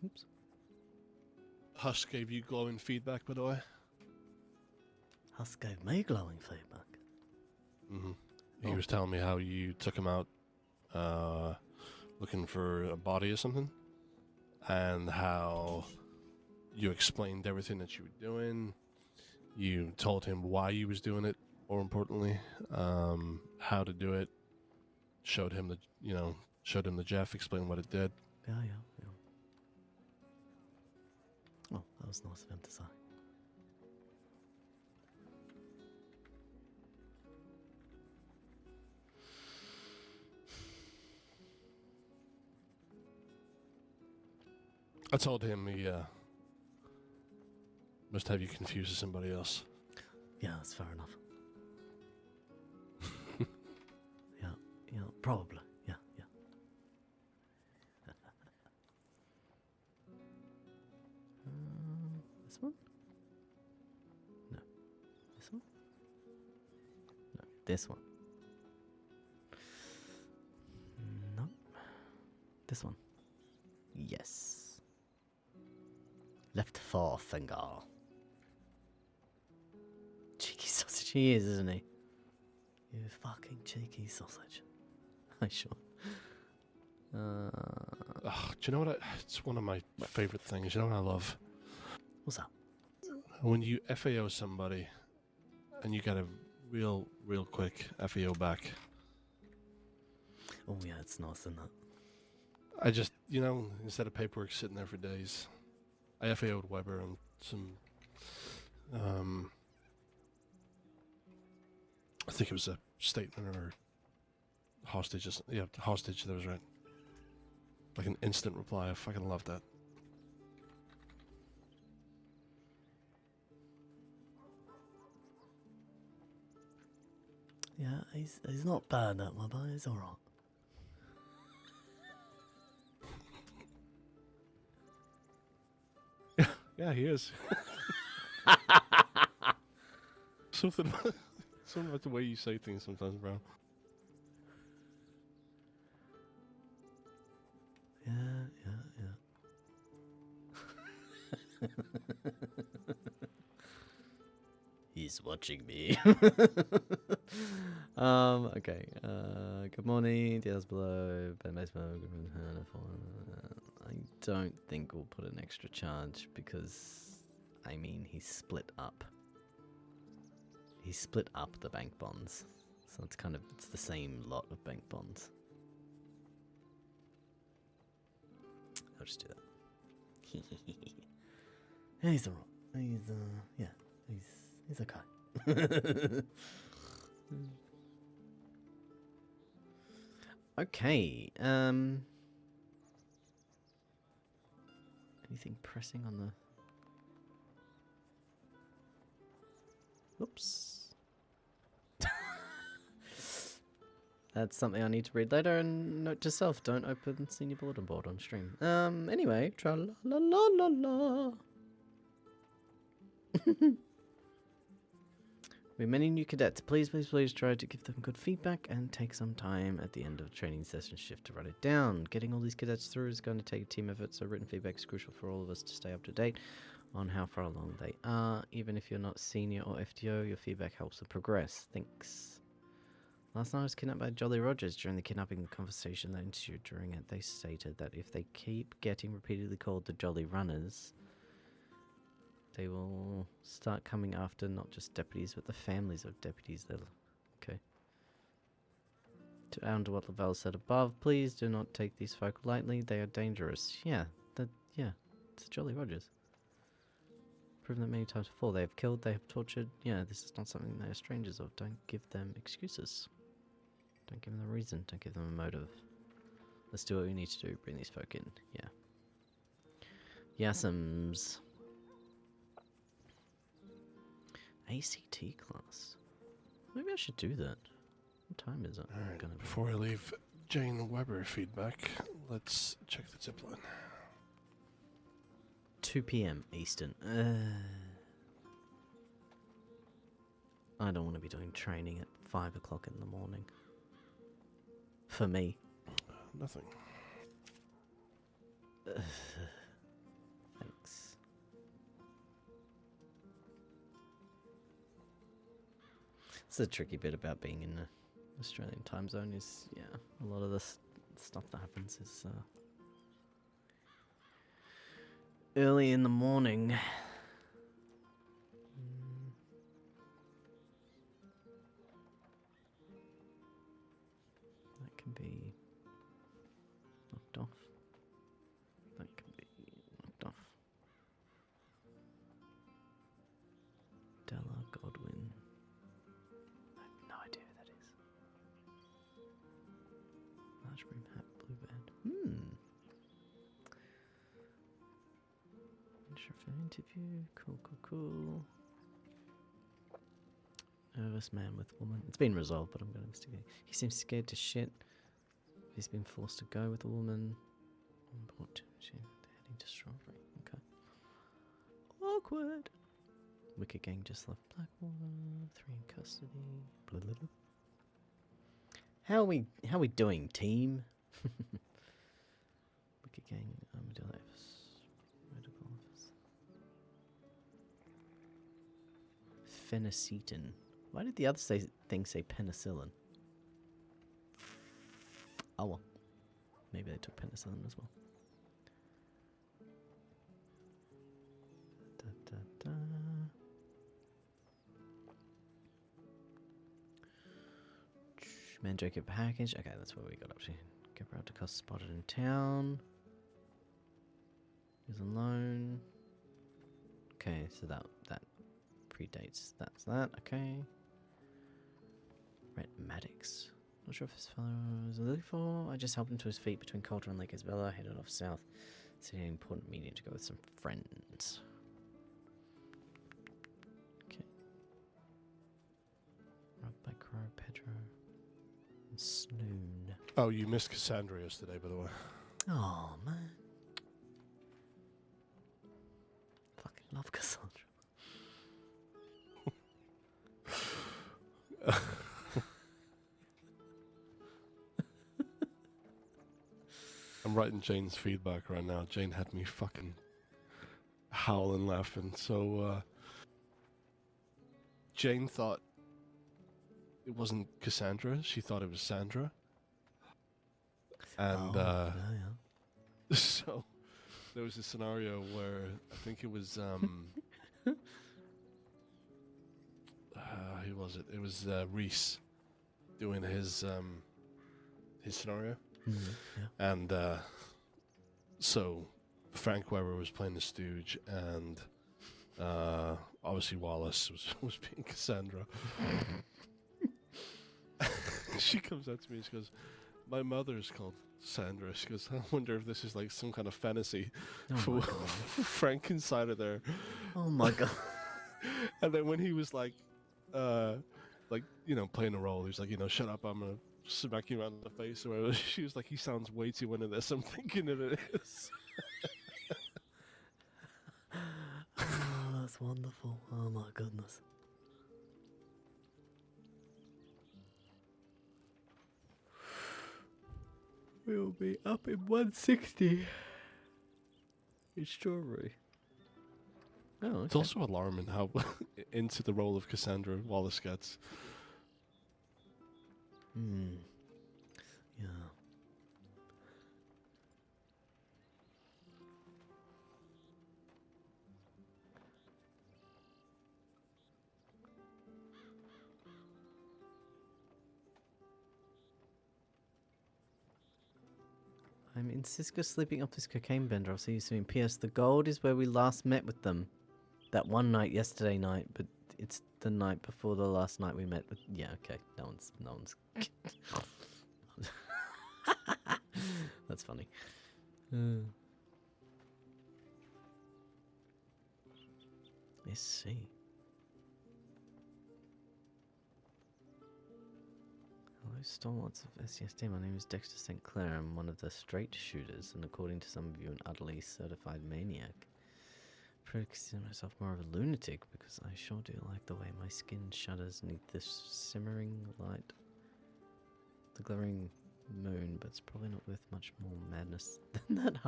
[SPEAKER 2] Oops.
[SPEAKER 5] Hush gave you glowing feedback, by the way.
[SPEAKER 2] Husk gave me glowing feedback.
[SPEAKER 5] He was telling me how you took him out looking for a body or something, and how you explained everything that you were doing. You told him why you was doing it, more importantly, how to do it. Showed him the Jeff, explained what it did.
[SPEAKER 2] Yeah. Oh, that was nice of him to say.
[SPEAKER 5] I told him he must have you confused with somebody else.
[SPEAKER 2] Yeah, that's fair enough. yeah, probably. Yeah. This one? No. This one? No, this one. No. This one. Yes. Left forefinger. Cheeky sausage he is, isn't he? You fucking cheeky sausage. I sure.
[SPEAKER 5] Do you know what? It's one of my favorite things. You know what I love?
[SPEAKER 2] What's that?
[SPEAKER 5] When you FAO somebody and you get a real quick FAO back.
[SPEAKER 2] Oh yeah, it's nice, isn't it?
[SPEAKER 5] I just, instead of paperwork sitting there for days, I FAO'd Weber on some, I think it was a statement or hostage. Yeah, hostage, that was right. Like an instant reply. I fucking love that.
[SPEAKER 2] Yeah, he's not bad at my boy, he's alright.
[SPEAKER 5] Yeah, he is. Something about the way you say things sometimes, bro.
[SPEAKER 2] Yeah. He's watching me. Okay. Good morning, Deals below. I don't think we'll put an extra charge because, I mean, he's split up. He split up the bank bonds, so it's the same lot of bank bonds. I'll just do that. Yeah, he's alright. He's okay. Okay. Anything pressing on the? Oops. That's something I need to read later. And note to self: don't open senior bulletin board on stream. Anyway, tra la la la la la. We have many new cadets. Please try to give them good feedback and take some time at the end of training session shift to write it down. Getting all these cadets through is going to take a team effort, so written feedback is crucial for all of us to stay up to date on how far along they are. Even if you're not senior or FTO, your feedback helps them progress. Thanks. Last night I was kidnapped by Jolly Rogers. During the kidnapping conversation that ensued during it, they stated that if they keep getting repeatedly called the Jolly Runners, they will start coming after not just deputies, but the families of deputies. Okay. To add to what Lavelle said above, please do not take these folk lightly. They are dangerous. Yeah, it's Jolly Rogers. Proven that many times before. They have killed, they have tortured. Yeah, this is not something they are strangers of. Don't give them excuses. Don't give them a reason. Don't give them a motive. Let's do what we need to do. Bring these folk in. Yeah. Yasums. ACT class. Maybe I should do that. What time is it?
[SPEAKER 5] Alright, before I leave Jane Weber feedback, let's check the zip line.
[SPEAKER 2] 2 p.m. Eastern. I don't want to be doing training at 5 o'clock in the morning. For me.
[SPEAKER 5] Nothing.
[SPEAKER 2] It's the tricky bit about being in the Australian time zone is, yeah, a lot of this stuff that happens is early in the morning. That can be knocked off. That can be knocked off. Della Godwin. I have no idea who that is. Large brim hat, blue band. Intro interview. Cool. Nervous man with woman. It's been resolved, but I'm going to investigate. He seems scared to shit. He's been forced to go with a woman. What? They're heading to strawberry. Okay. Awkward. Wicked gang just left Blackwater. 3 in custody. Blah, blah, blah. How are we doing, team? Wicked gang. Medical office. Phenacetin. Why did the other thing say penicillin? Oh well. Maybe they took penicillin as well. Mandrake package. Okay, that's what we got up to. Get around to cost spotted in town. He's alone. Okay, so that predates. That's that. Okay. Rhett Maddox. Not sure if this fellow is looking for. I just helped him to his feet between Coulter and Lake Isabella. Headed off south. Sitting an important meeting to go with some friends. Okay. Robbed by Crow, Pedro, and Snoon.
[SPEAKER 5] Oh, you missed Cassandra yesterday, by the way.
[SPEAKER 2] Oh man. Fucking love Cassandra.
[SPEAKER 5] I'm writing Jane's feedback right now. Jane had me fucking howling laughing. So, Jane thought it wasn't Cassandra. She thought it was Sandra. And,
[SPEAKER 2] yeah.
[SPEAKER 5] so there was a scenario where I think it was, who was it? It was, Reese doing his scenario.
[SPEAKER 2] Yeah.
[SPEAKER 5] And so Frank Weber was playing the Stooge, and obviously Wallace was being Cassandra. She comes up to me and she goes, "My mother's called Sandra." She goes, "I wonder if this is like some kind of fantasy for Frank inside of there."
[SPEAKER 2] Oh my god.
[SPEAKER 5] And then when he was like, playing a role, he was like, "Shut up, I'm gonna smack you around the face," or whatever. She was like, "He sounds way too into this." I'm thinking that it is.
[SPEAKER 2] Oh, that's wonderful. Oh my goodness. We'll be up in 160 in strawberry. Oh, okay.
[SPEAKER 5] It's also alarming how into the role of Cassandra Wallace gets.
[SPEAKER 2] Yeah. I'm in Cisco sleeping off this cocaine bender. I'll see you soon. P.S. The Gold is where we last met with them. That one night, yesterday night, but it's the night before the last night we met with... Yeah, okay. No one's... That's funny. Let's see. Hello, stalwarts of SCSD. My name is Dexter St. Clair. I'm one of the straight shooters, and according to some of you, an utterly certified maniac. I consider myself more of a lunatic because I sure do like the way my skin shudders beneath this simmering light. The glaring moon, but it's probably not worth much more madness than that.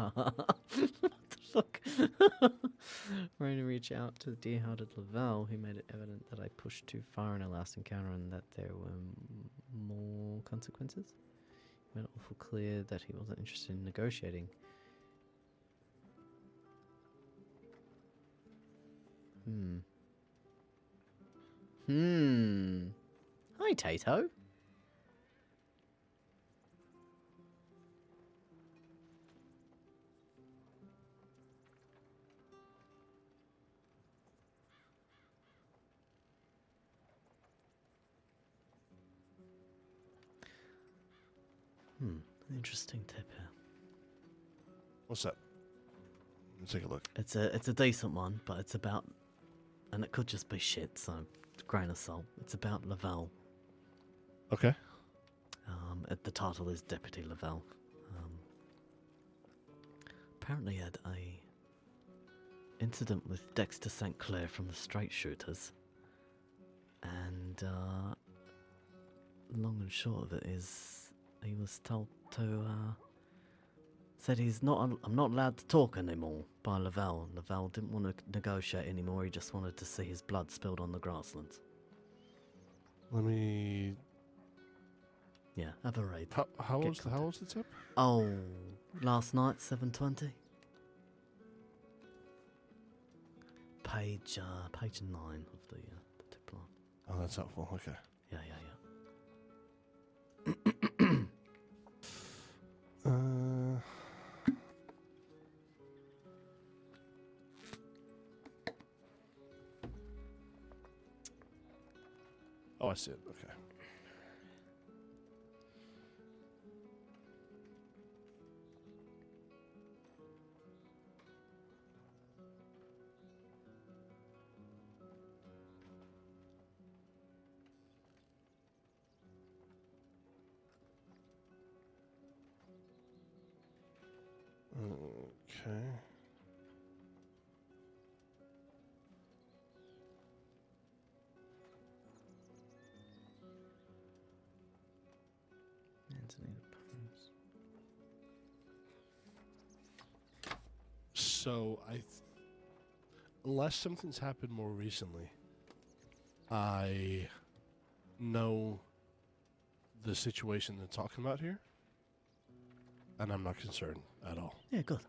[SPEAKER 2] What the fuck? Rain reach out to the dear-hearted Lavelle, who made it evident that I pushed too far in our last encounter and that there were more consequences. He made it awful clear that he wasn't interested in negotiating. Hi, Tato. Interesting tip here.
[SPEAKER 5] What's that? Let's take a look.
[SPEAKER 2] It's a decent one, but it's about, and it could just be shit, so grain of salt. It's about Lavelle.
[SPEAKER 5] Okay.
[SPEAKER 2] The title is Deputy Lavelle. Apparently had a incident with Dexter St. Clair from the Straight Shooters, and long and short of it is he was told to said I'm not allowed to talk anymore by Lavelle. Lavelle didn't want to negotiate anymore. He just wanted to see his blood spilled on the grasslands.
[SPEAKER 5] Let me.
[SPEAKER 2] Yeah, have a read.
[SPEAKER 5] How
[SPEAKER 2] Get
[SPEAKER 5] was the tip?
[SPEAKER 2] Oh, last night, 7:20. Page 9 of the tip line.
[SPEAKER 5] Oh, that's helpful. Okay.
[SPEAKER 2] Yeah.
[SPEAKER 5] Oh, I see it. Okay. Okay. So unless something's happened more recently, I know the situation they're talking about here, and I'm not concerned at all.
[SPEAKER 2] Yeah, good.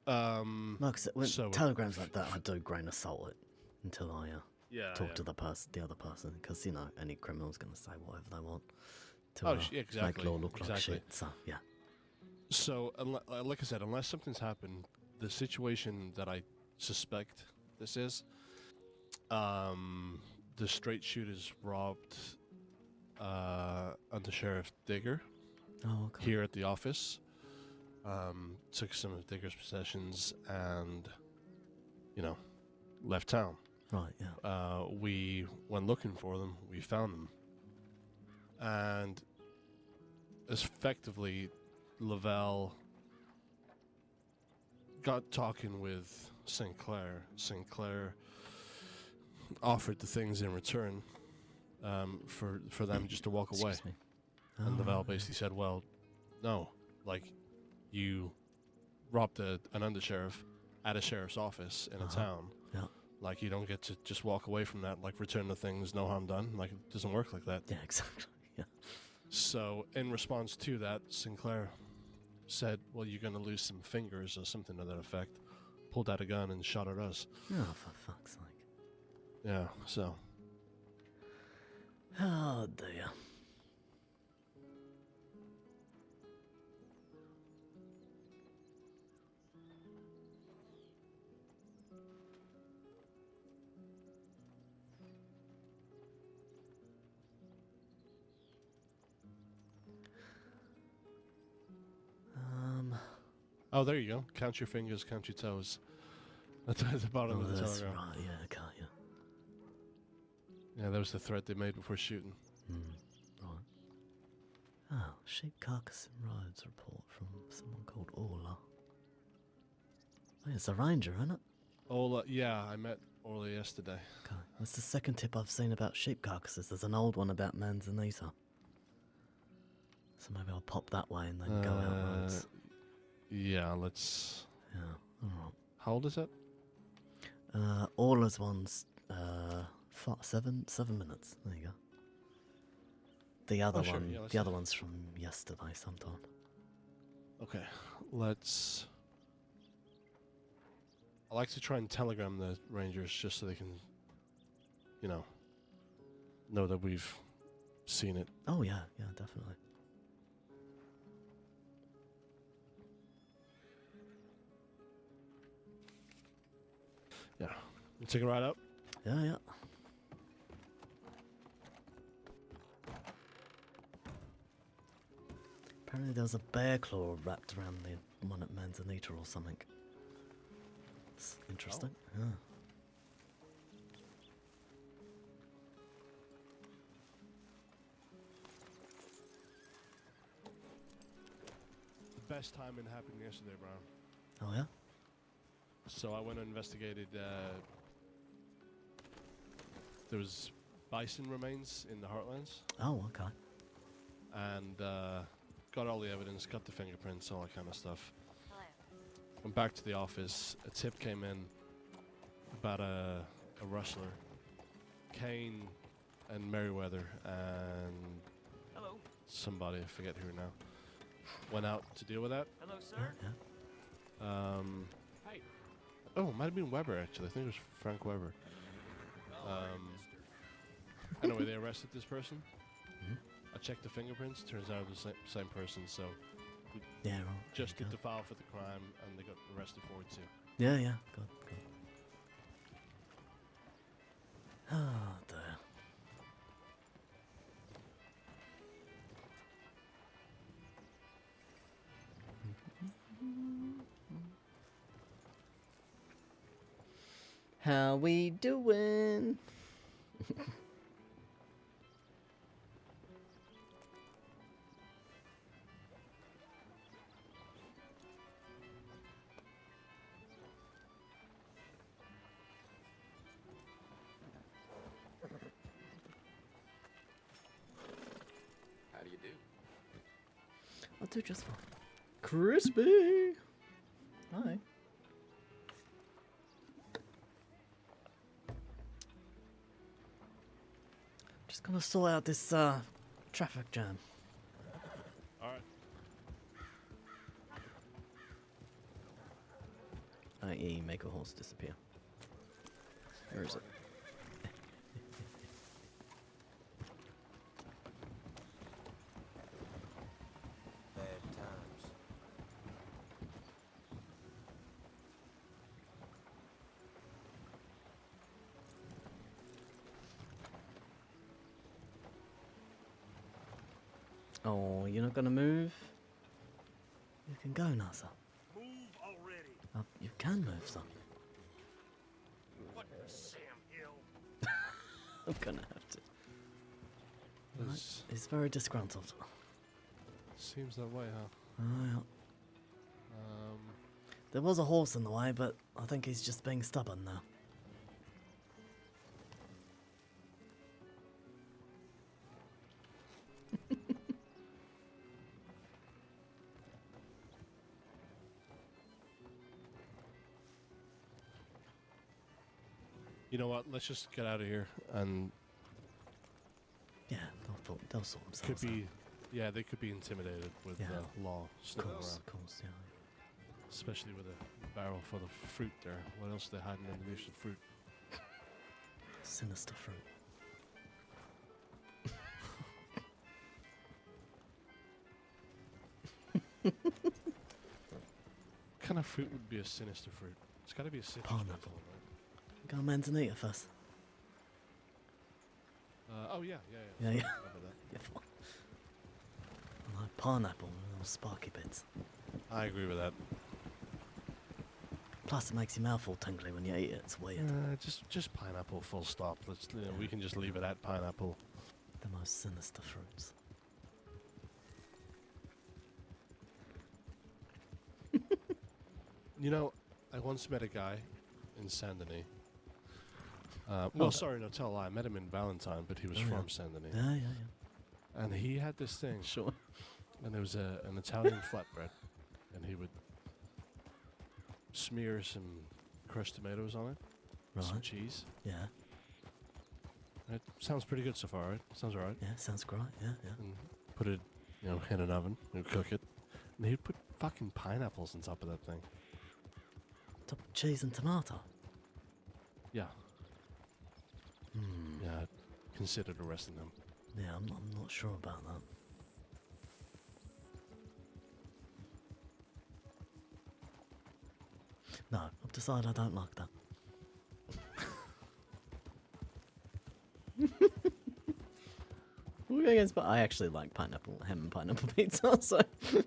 [SPEAKER 2] Like I said, when telegrams like that, I do grain of salt it until I talk to the other person, because any criminal's going to say whatever they want to
[SPEAKER 5] exactly.
[SPEAKER 2] make law look like shit. So yeah.
[SPEAKER 5] So like I said, unless something's happened, the situation that I suspect this is, the straight shooters robbed Under Sheriff Digger here at the office. Took some of Digger's possessions and, left town.
[SPEAKER 2] Right, yeah.
[SPEAKER 5] We went looking for them. We found them. And effectively, Lavelle got talking with St. Clair. St. Clair offered the things in return for them just to walk away.
[SPEAKER 2] Excuse me.
[SPEAKER 5] And Lavelle basically said, well, no, you robbed an undersheriff at a sheriff's office in a town.
[SPEAKER 2] Yeah.
[SPEAKER 5] You don't get to just walk away from that, return the things, no harm done. It doesn't work like that.
[SPEAKER 2] Yeah, exactly. Yeah.
[SPEAKER 5] So in response to that, Sinclair said, well, you're going to lose some fingers or something to that effect. Pulled out a gun and shot at us.
[SPEAKER 2] Oh, for fuck's sake.
[SPEAKER 5] Yeah, so.
[SPEAKER 2] Oh, dear.
[SPEAKER 5] Oh, there you go. Count your fingers, count your toes. That's at the bottom of the
[SPEAKER 2] that's
[SPEAKER 5] telegram.
[SPEAKER 2] right, yeah, okay, yeah.
[SPEAKER 5] Yeah, that was the threat they made before shooting.
[SPEAKER 2] Right. Oh, sheep carcass and roads report from someone called Orla. Oh, it's a ranger, isn't it?
[SPEAKER 5] Orla, yeah, I met Orla yesterday.
[SPEAKER 2] Okay, that's the second tip I've seen about sheep carcasses. There's an old one about Manzanita. So maybe I'll pop that way and then go out roads.
[SPEAKER 5] Yeah, let's...
[SPEAKER 2] Yeah, alright.
[SPEAKER 5] How old is it?
[SPEAKER 2] All as one's 7 minutes. There you go. The other
[SPEAKER 5] sure,
[SPEAKER 2] one,
[SPEAKER 5] yeah, let's
[SPEAKER 2] the
[SPEAKER 5] do
[SPEAKER 2] other
[SPEAKER 5] it.
[SPEAKER 2] one's from yesterday sometime.
[SPEAKER 5] Okay, let's. I like to try and telegram the rangers just so they can, know that we've seen it.
[SPEAKER 2] Oh yeah, definitely.
[SPEAKER 5] Yeah. You take a ride up?
[SPEAKER 2] Yeah. Apparently there was a bear claw wrapped around the one at Manzanita or something. It's interesting. Yeah.
[SPEAKER 5] The best timing happened yesterday, Brown.
[SPEAKER 2] Oh yeah?
[SPEAKER 5] So I went and investigated. There was bison remains in the Heartlands,
[SPEAKER 2] Oh, okay.
[SPEAKER 5] and got all the evidence, got the fingerprints, all that kind of stuff. Went back to the office. A tip came in about a rustler, Kane and Merriweather, and somebody, I forget who now, went out to deal with that.
[SPEAKER 7] Hello, sir.
[SPEAKER 2] Yeah.
[SPEAKER 5] Hi. Oh, it might have been Weber, actually. I think it was Frank Weber. Anyway, they arrested this person.
[SPEAKER 2] Mhm.
[SPEAKER 5] I checked the fingerprints. Turns out it was the same person, so
[SPEAKER 2] Yeah, right.
[SPEAKER 5] just
[SPEAKER 2] there
[SPEAKER 5] did
[SPEAKER 2] you
[SPEAKER 5] the file for the crime, and they got arrested for it too.
[SPEAKER 2] go. Yeah. Good. Oh, dear. How we doing?
[SPEAKER 7] How do you do?
[SPEAKER 2] I'll do just fine. Crispy! Hi. Just gonna sort out this traffic jam.
[SPEAKER 5] All right.
[SPEAKER 2] I.e. make a horse disappear. Where is it?
[SPEAKER 7] Bad times.
[SPEAKER 2] Oh, you're not gonna move? You can go now, son.
[SPEAKER 7] Move already.
[SPEAKER 2] You can move, son.
[SPEAKER 7] What the Sam Hill?
[SPEAKER 2] I'm gonna have to.
[SPEAKER 5] This
[SPEAKER 2] He's very disgruntled.
[SPEAKER 5] seems that way, huh?
[SPEAKER 2] Oh, yeah. There was a horse in the way, but I think he's just being stubborn now.
[SPEAKER 5] You know what? Let's just get out of here. And
[SPEAKER 2] Yeah, they'll sort themselves
[SPEAKER 5] could be, yeah, they could be intimidated with
[SPEAKER 2] Yeah.
[SPEAKER 5] law
[SPEAKER 2] out.
[SPEAKER 5] sniffing
[SPEAKER 2] Of
[SPEAKER 5] around,
[SPEAKER 2] course, yeah.
[SPEAKER 5] especially with a barrel full of fruit there. What else are they hiding underneath the fruit?
[SPEAKER 2] Sinister fruit.
[SPEAKER 5] What kind of fruit would be a sinister fruit? It's got to be a citrus.
[SPEAKER 2] Pineapple. Go on Manzanita first.
[SPEAKER 5] Oh yeah.
[SPEAKER 2] Yeah.
[SPEAKER 5] Remember that.
[SPEAKER 2] Yeah, fine. I like pineapple and little sparky bits.
[SPEAKER 5] I agree with that.
[SPEAKER 2] Plus, it makes your mouth all tingly when you eat it. It's weird.
[SPEAKER 5] Just pineapple. Full stop. Let's. We can just leave it at pineapple.
[SPEAKER 2] The most sinister fruits.
[SPEAKER 5] You know, I once met a guy in Saint Denis.
[SPEAKER 2] Oh.
[SPEAKER 5] Well, sorry, no, tell a lie. I met him in Valentine, but he was
[SPEAKER 2] Oh, yeah.
[SPEAKER 5] from Saint Denis.
[SPEAKER 2] Yeah.
[SPEAKER 5] And he had this thing,
[SPEAKER 2] Sure.
[SPEAKER 5] and there was an Italian flatbread, and he would smear some crushed tomatoes on it, some
[SPEAKER 2] Right.
[SPEAKER 5] cheese.
[SPEAKER 2] Yeah.
[SPEAKER 5] It sounds pretty good so far, right? Sounds alright.
[SPEAKER 2] Yeah. Sounds great. Yeah. Yeah.
[SPEAKER 5] And put it, in an oven and cook it. And he'd put fucking pineapples on top of that thing.
[SPEAKER 2] Top of cheese and tomato.
[SPEAKER 5] Yeah.
[SPEAKER 2] Hmm.
[SPEAKER 5] Yeah, I'd consider the rest of them.
[SPEAKER 2] Yeah. I'm not sure about that. No, I've decided I don't like that. We're against, but I actually like pineapple, ham and pineapple pizza, so.
[SPEAKER 5] And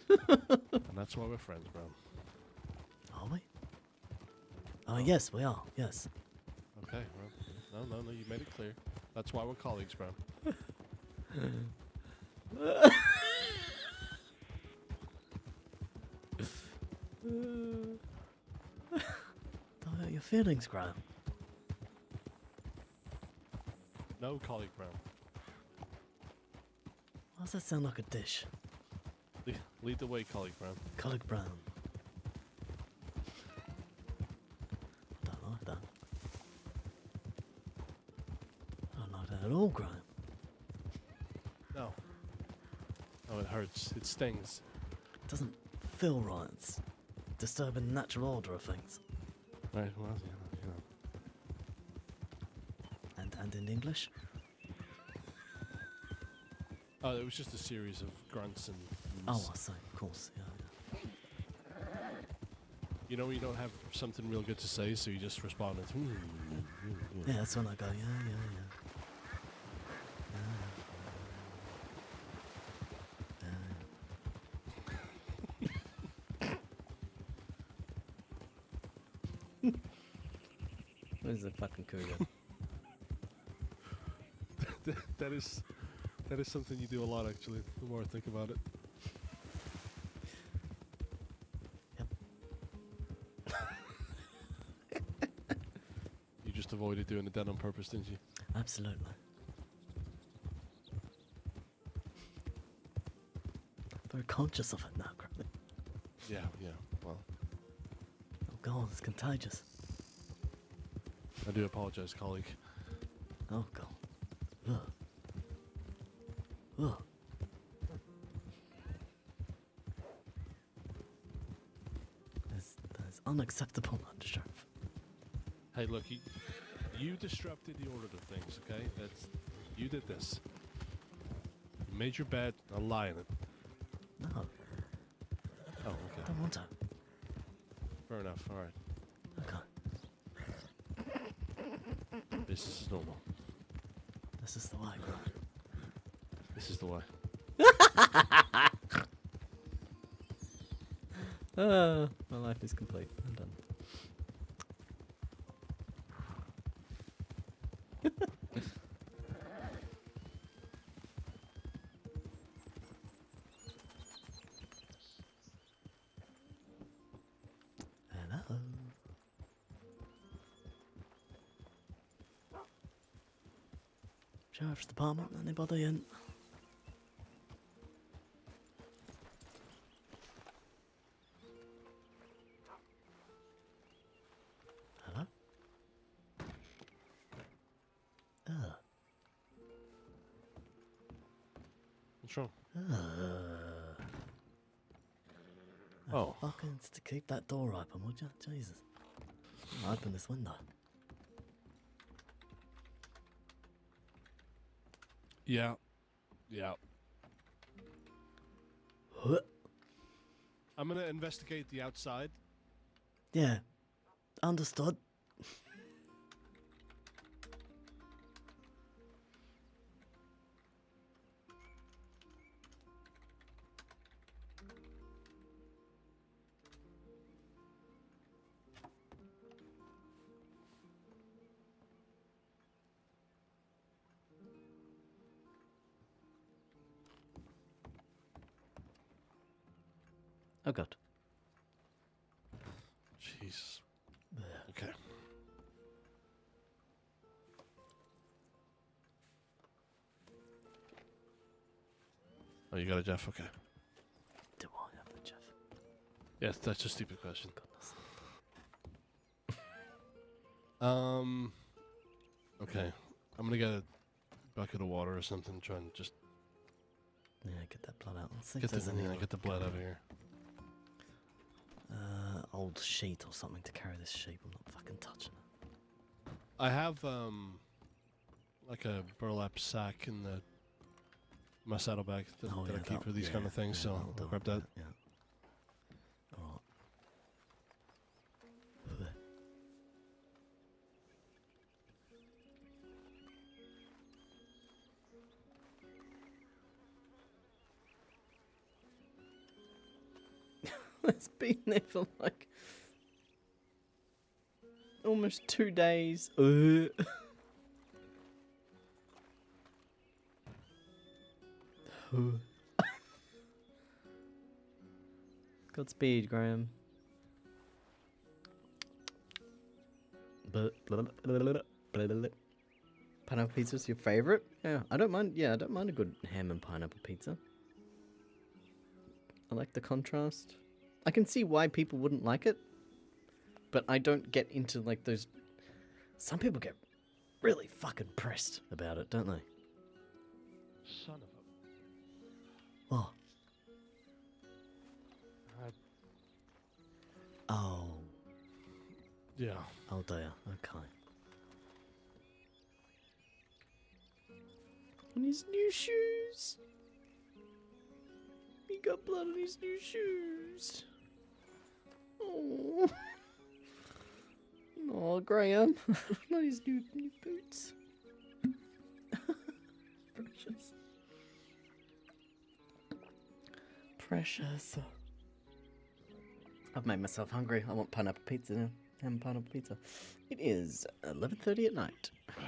[SPEAKER 5] that's why we're friends, bro.
[SPEAKER 2] Are we? Oh, yes, we are, yes.
[SPEAKER 5] Okay, well, no, you made it clear. That's why we're colleagues, bro.
[SPEAKER 2] Don't hurt your feelings, Graham.
[SPEAKER 5] No colleague, bro.
[SPEAKER 2] Why does that sound like a dish?
[SPEAKER 5] Lead the way, colleague, bro.
[SPEAKER 2] Colleague Brown. I don't like that. I don't like that at all, Graham.
[SPEAKER 5] No. Oh, it hurts. It stings.
[SPEAKER 2] It doesn't feel right. It's disturbing the natural order of things.
[SPEAKER 5] Right, well,
[SPEAKER 2] And in English?
[SPEAKER 5] Oh, it was just a series of grunts and...
[SPEAKER 2] Oh, I see. Of course, yeah.
[SPEAKER 5] You know when you don't have something real good to say, so you just respond with...
[SPEAKER 2] Yeah, that's when I go, yeah. Where's the fucking cougar?
[SPEAKER 5] That is something you do a lot, actually, the more I think about it. You just avoided doing it then on purpose, didn't you?
[SPEAKER 2] Absolutely. Very conscious of it now, Graham.
[SPEAKER 5] Yeah, well,
[SPEAKER 2] Oh God, it's contagious.
[SPEAKER 5] I do apologize, colleague.
[SPEAKER 2] Oh God. Ugh. Ugh. That's unacceptable, Sheriff.
[SPEAKER 5] Hey, look, you disrupted the order of things, okay? You did this. You made your bed, I'll lie in it.
[SPEAKER 2] No,
[SPEAKER 5] Oh,
[SPEAKER 2] I
[SPEAKER 5] okay.
[SPEAKER 2] don't want to.
[SPEAKER 5] Fair enough, alright.
[SPEAKER 2] Okay.
[SPEAKER 5] This is normal.
[SPEAKER 2] This is the way, Graham.
[SPEAKER 5] This is the way.
[SPEAKER 2] My life is complete. I'm done. Hello. Sheriff's Department, anybody in? Hello?
[SPEAKER 5] What's wrong?
[SPEAKER 2] Oh. Fucking to keep that door open, would you? Jesus. Open this window.
[SPEAKER 5] Yeah.
[SPEAKER 2] Huh.
[SPEAKER 5] I'm gonna investigate the outside.
[SPEAKER 2] Yeah. Understood. Oh God.
[SPEAKER 5] Jeez. Okay. Oh, you got it, Jeff? Okay.
[SPEAKER 2] Do I have the Jeff?
[SPEAKER 5] Yes, that's a stupid question.
[SPEAKER 2] Goodness.
[SPEAKER 5] Okay. I'm gonna get a bucket of water or something. Try and just
[SPEAKER 2] Yeah, get that blood out. Let's see if
[SPEAKER 5] get the,
[SPEAKER 2] there's any
[SPEAKER 5] yeah, get the blood out of here.
[SPEAKER 2] old sheet or something to carry this sheep. I'm not fucking touching it.
[SPEAKER 5] I have like a burlap sack in my saddlebag that,
[SPEAKER 2] Oh,
[SPEAKER 5] that
[SPEAKER 2] yeah,
[SPEAKER 5] I keep
[SPEAKER 2] that-
[SPEAKER 5] for these
[SPEAKER 2] yeah,
[SPEAKER 5] kind of things.
[SPEAKER 2] yeah,
[SPEAKER 5] So
[SPEAKER 2] that'll
[SPEAKER 5] I'll
[SPEAKER 2] do
[SPEAKER 5] grab
[SPEAKER 2] it,
[SPEAKER 5] that.
[SPEAKER 2] Yeah. Alright. It's been there for like almost 2 days. Godspeed, Graham. Pineapple pizza's your favorite? Yeah, I don't mind. Yeah, I don't mind a good ham and pineapple pizza. I like the contrast. I can see why people wouldn't like it, but I don't get into like those. Some people get really fucking pressed about it, don't they?
[SPEAKER 5] Son of a.
[SPEAKER 2] Oh. Oh.
[SPEAKER 5] Yeah.
[SPEAKER 2] Oh dear. Okay. On his new shoes. He got blood on his new shoes. Oh. Oh, Graham. Not his new boots. Precious. Precious. I've made myself hungry. I want pineapple pizza now. Ham and pineapple pizza. It is 11:30 at night.
[SPEAKER 5] Okay.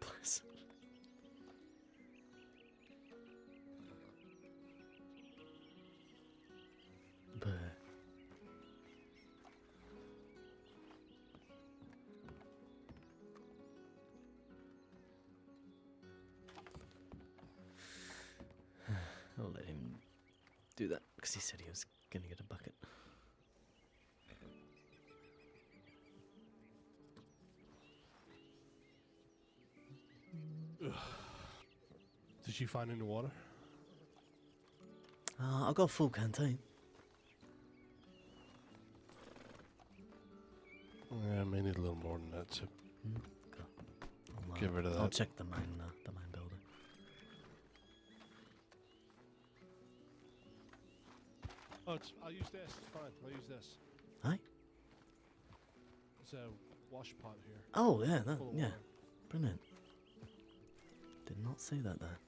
[SPEAKER 2] Bless. But I'll let him do that because he said he was gonna get a bucket.
[SPEAKER 5] Did you find any water?
[SPEAKER 2] I've got a full canteen.
[SPEAKER 5] Yeah, I may need a little more than that. So
[SPEAKER 2] Okay. I'll,
[SPEAKER 5] get rid of
[SPEAKER 2] I'll
[SPEAKER 5] that.
[SPEAKER 2] check the main building.
[SPEAKER 5] Oh, I'll use this. It's fine. I'll use this.
[SPEAKER 2] Hi.
[SPEAKER 5] It's a wash pot here.
[SPEAKER 2] Oh yeah, that,
[SPEAKER 5] Full of
[SPEAKER 2] yeah,
[SPEAKER 5] water.
[SPEAKER 2] brilliant. Did not see that there.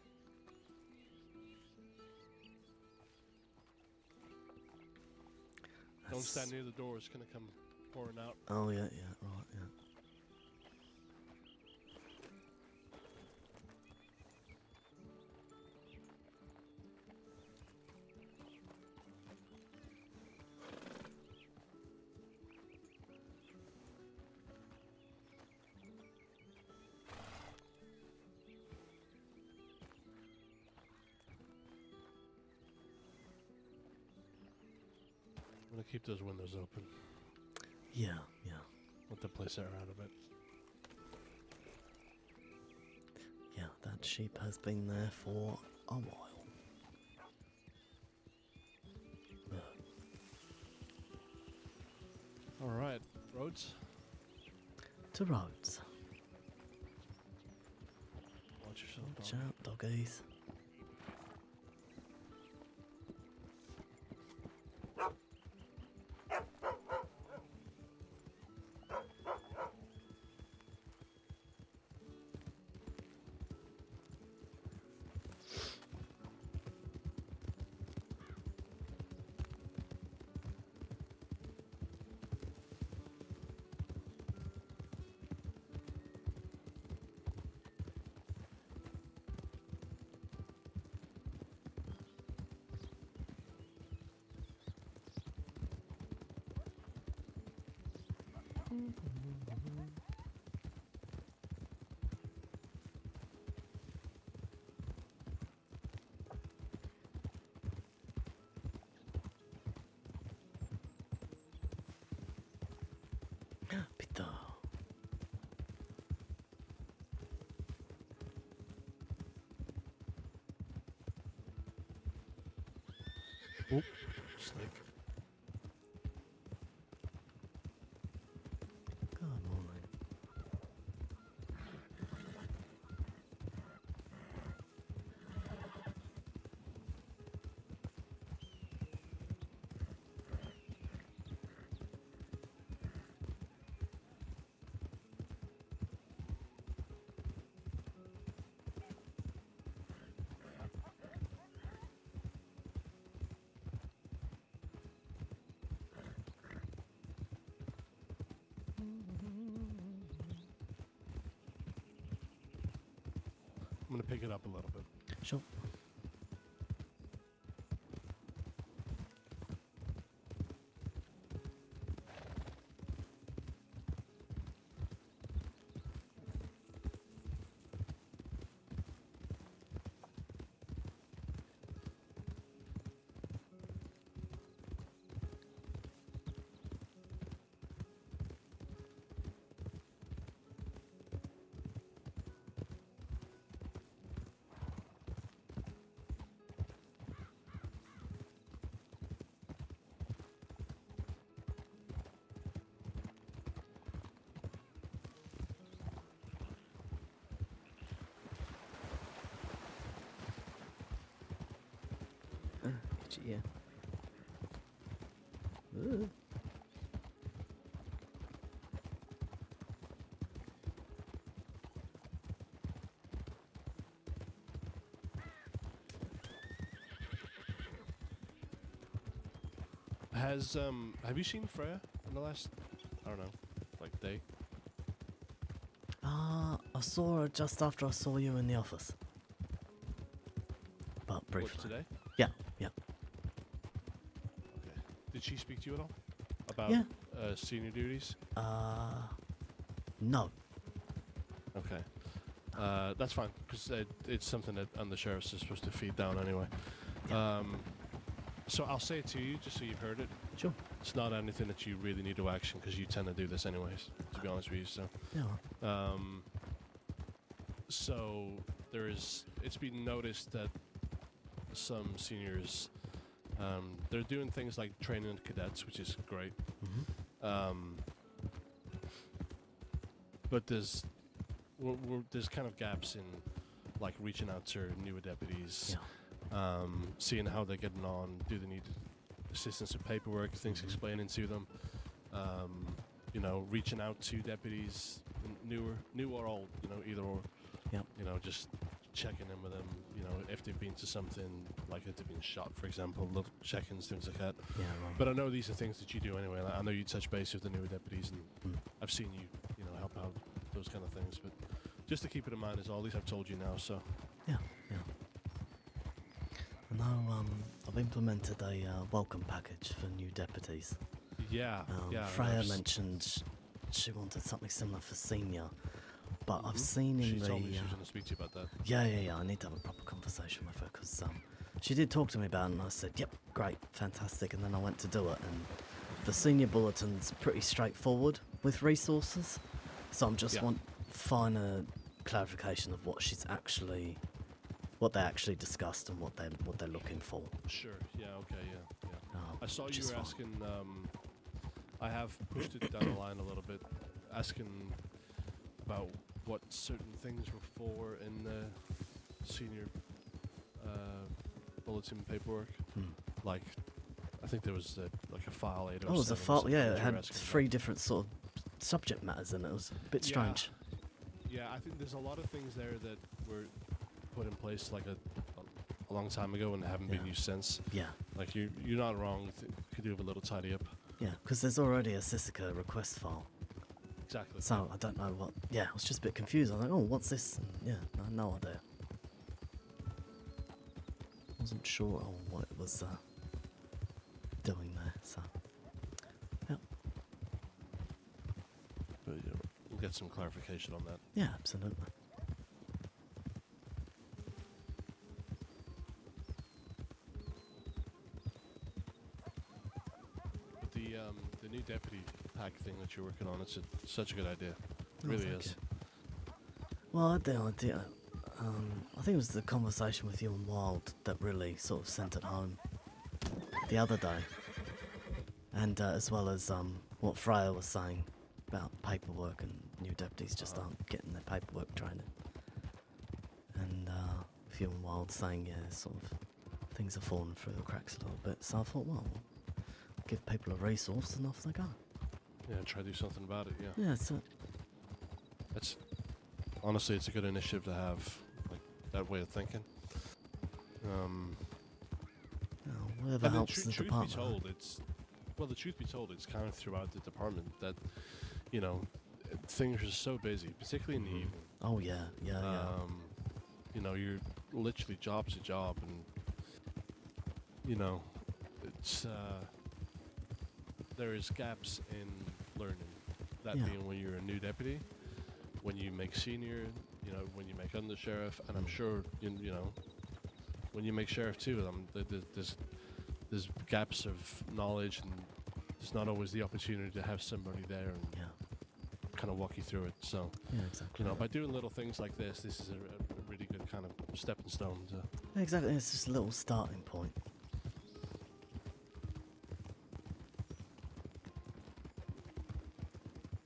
[SPEAKER 5] Don't
[SPEAKER 2] That's-
[SPEAKER 5] stand near the door. It's gonna come pouring out.
[SPEAKER 2] Oh yeah, yeah, right, yeah.
[SPEAKER 5] I'm gonna keep those windows open.
[SPEAKER 2] Yeah, yeah.
[SPEAKER 5] Let the place air out a bit.
[SPEAKER 2] Yeah, that sheep has been there for a while. Ugh.
[SPEAKER 5] All right, roads.
[SPEAKER 2] To roads.
[SPEAKER 5] Watch yourself.
[SPEAKER 2] Watch
[SPEAKER 5] dog.
[SPEAKER 2] out, doggies.
[SPEAKER 5] Oop, snake.
[SPEAKER 2] Come on.
[SPEAKER 5] I'm gonna pick it up a little bit.
[SPEAKER 2] Sure. Yeah. Ooh.
[SPEAKER 5] Have you seen Freya in the last, I don't know, like day?
[SPEAKER 2] I saw her just after I saw you in the office. But briefly.
[SPEAKER 5] What, today?
[SPEAKER 2] Yeah, yeah.
[SPEAKER 5] Okay. Did she speak to you at all about
[SPEAKER 2] Yeah.
[SPEAKER 5] senior duties?
[SPEAKER 2] No.
[SPEAKER 5] Okay. That's fine, because it's something that undersheriffs is supposed to feed down anyway. So I'll say it to you, just so you've heard it.
[SPEAKER 2] Sure.
[SPEAKER 5] It's not anything that you really need to action, because you tend to do this anyways, to be honest with you, so...
[SPEAKER 2] Yeah.
[SPEAKER 5] So it's been noticed that some seniors, they're doing things like training cadets, which is great.
[SPEAKER 2] Mm-hmm.
[SPEAKER 5] But there's kind of gaps in like reaching out to newer deputies, seeing how they're getting on. Do they need assistance with paperwork, things explaining to them? You know, reaching out to deputies, new or old, you know, either or.
[SPEAKER 2] Yeah.
[SPEAKER 5] You know, just checking in with them. You know, if they've been to something, like if they've been shot, for example, little check-ins, things like that.
[SPEAKER 2] Yeah, right.
[SPEAKER 5] But I know these are things that you do anyway. Like, I know you touch base with the newer deputies, and I've seen you know, help out those kind of things. But just to keep it in mind is all. At least I've told you now. So
[SPEAKER 2] Yeah, yeah. I know, I've implemented a welcome package for new deputies.
[SPEAKER 5] yeah,
[SPEAKER 2] Freya mentioned she wanted something similar for senior, but I've seen
[SPEAKER 5] She
[SPEAKER 2] in the...
[SPEAKER 5] told me she was going to speak to you about that.
[SPEAKER 2] Yeah, I need to have a proper conversation with her, because she did talk to me about it, and I said, yep, great, fantastic, and then I went to do it, and the senior bulletin's pretty straightforward with resources, so I'm just want finer clarification of what they actually discussed and what they're looking for.
[SPEAKER 5] Sure. Yeah. Okay. Yeah. I saw
[SPEAKER 2] which
[SPEAKER 5] you
[SPEAKER 2] is
[SPEAKER 5] were
[SPEAKER 2] fine.
[SPEAKER 5] asking. I have pushed it down the line a little bit, asking about what certain things were for in the senior bulletin paperwork. Like, I think there was like a file 807.
[SPEAKER 2] Oh, it was a
[SPEAKER 5] or
[SPEAKER 2] file.
[SPEAKER 5] something
[SPEAKER 2] Yeah,
[SPEAKER 5] that
[SPEAKER 2] it
[SPEAKER 5] you were
[SPEAKER 2] had
[SPEAKER 5] asking
[SPEAKER 2] 3 different sort of subject matters in it. It was a bit strange.
[SPEAKER 5] Yeah, I think there's a lot of things there that were put in place like a long time ago and haven't been used since.
[SPEAKER 2] Yeah.
[SPEAKER 5] Like you're not wrong. Could do with a little tidy up.
[SPEAKER 2] Yeah, because there's already a Sisica request file.
[SPEAKER 5] Exactly.
[SPEAKER 2] So I don't know what. Yeah, I was just a bit confused. I was like, oh, what's this? And yeah, I had no idea. Wasn't sure on what it was doing there. So, yeah.
[SPEAKER 5] But yeah, we'll get some clarification on that.
[SPEAKER 2] Yeah, absolutely.
[SPEAKER 5] But the new deputy pack thing that you're working on, it's such a good idea. It really
[SPEAKER 2] thank
[SPEAKER 5] is.
[SPEAKER 2] you. Well, I had the idea. I think it was the conversation with you and Wild that really sort of sent it home. the other day, and as well as what Freya was saying about paperwork and new deputies just aren't getting their paperwork training. And Few and Wild saying, yeah, sort of things are falling through the cracks a little bit. So I thought, well, give people a resource and off they go.
[SPEAKER 5] Yeah, try to do something about it. Yeah.
[SPEAKER 2] Yeah, that's it.
[SPEAKER 5] It's honestly, it's a good initiative to have, like that way of thinking.
[SPEAKER 2] Whatever
[SPEAKER 5] And the
[SPEAKER 2] helps the
[SPEAKER 5] truth be
[SPEAKER 2] department.
[SPEAKER 5] told, the truth be told, it's kind of throughout the department that, you know, things are so busy, particularly in the evening.
[SPEAKER 2] Oh yeah, yeah.
[SPEAKER 5] You know, you're literally job to job, and you know, it's there is gaps in learning. That
[SPEAKER 2] Yeah.
[SPEAKER 5] being when you're a new deputy, when you make senior, you know, when you make undersheriff, and I'm sure you know, when you make sheriff too. There's gaps of knowledge, and there's not always the opportunity to have somebody there and kind of walk you through it. So,
[SPEAKER 2] Yeah, exactly.
[SPEAKER 5] you know, by doing little things like this is a really good kind of stepping stone to.
[SPEAKER 2] Yeah, exactly. It's just a little starting point.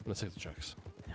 [SPEAKER 5] Let's take the checks.
[SPEAKER 2] Yeah.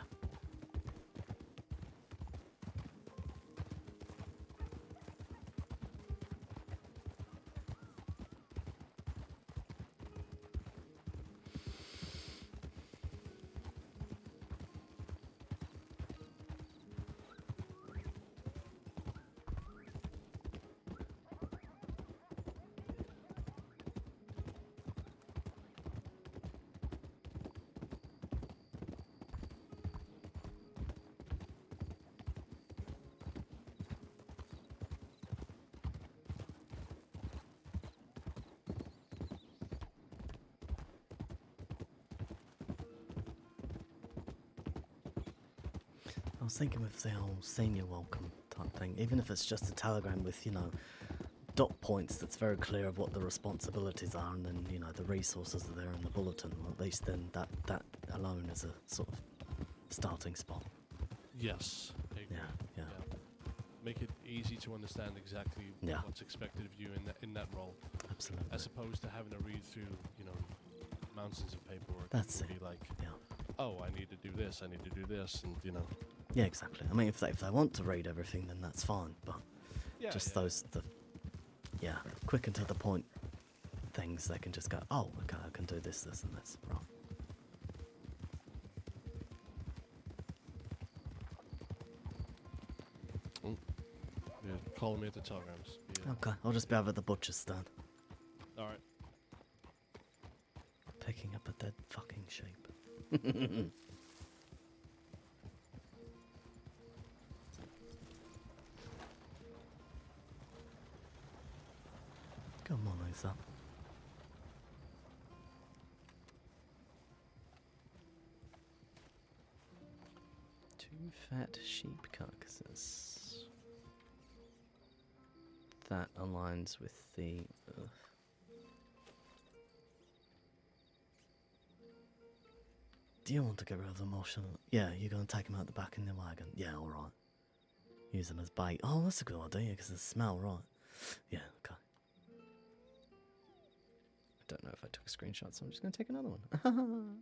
[SPEAKER 2] I was thinking with the whole senior welcome type thing, even if it's just a telegram with, you know, dot points that's very clear of what the responsibilities are, and then, you know, the resources are there in the bulletin, well, at least then that alone is a sort of starting spot.
[SPEAKER 5] Yes. I agree.
[SPEAKER 2] Yeah.
[SPEAKER 5] Make it easy to understand exactly
[SPEAKER 2] Yeah.
[SPEAKER 5] what's expected of you in that role,
[SPEAKER 2] Absolutely.
[SPEAKER 5] as opposed to having to read through, you know, mountains of paperwork.
[SPEAKER 2] That's
[SPEAKER 5] and
[SPEAKER 2] it.
[SPEAKER 5] be like,
[SPEAKER 2] Yeah.
[SPEAKER 5] oh, I need to do this, and you know.
[SPEAKER 2] Yeah, exactly. I mean, if they want to read everything, then that's fine, but
[SPEAKER 5] Yeah.
[SPEAKER 2] just
[SPEAKER 5] yeah.
[SPEAKER 2] the quick and to the point things, they can just go, oh, okay, I can do this, this, and this. Right.
[SPEAKER 5] You're calling me at the telegrams. Yeah.
[SPEAKER 2] Okay, I'll just be over at the butcher's stand,
[SPEAKER 5] All right.
[SPEAKER 2] picking up a dead fucking sheep. Come on, Lisa. Two fat sheep carcasses. That aligns with the. Do you want to get rid of them, or shall yeah, you're going to take them out the back in the wagon? Yeah, alright. Use them as bait. Oh, that's a good idea, because they smell right. Yeah, okay. I don't know if I took a screenshot, so I'm just going to take another one.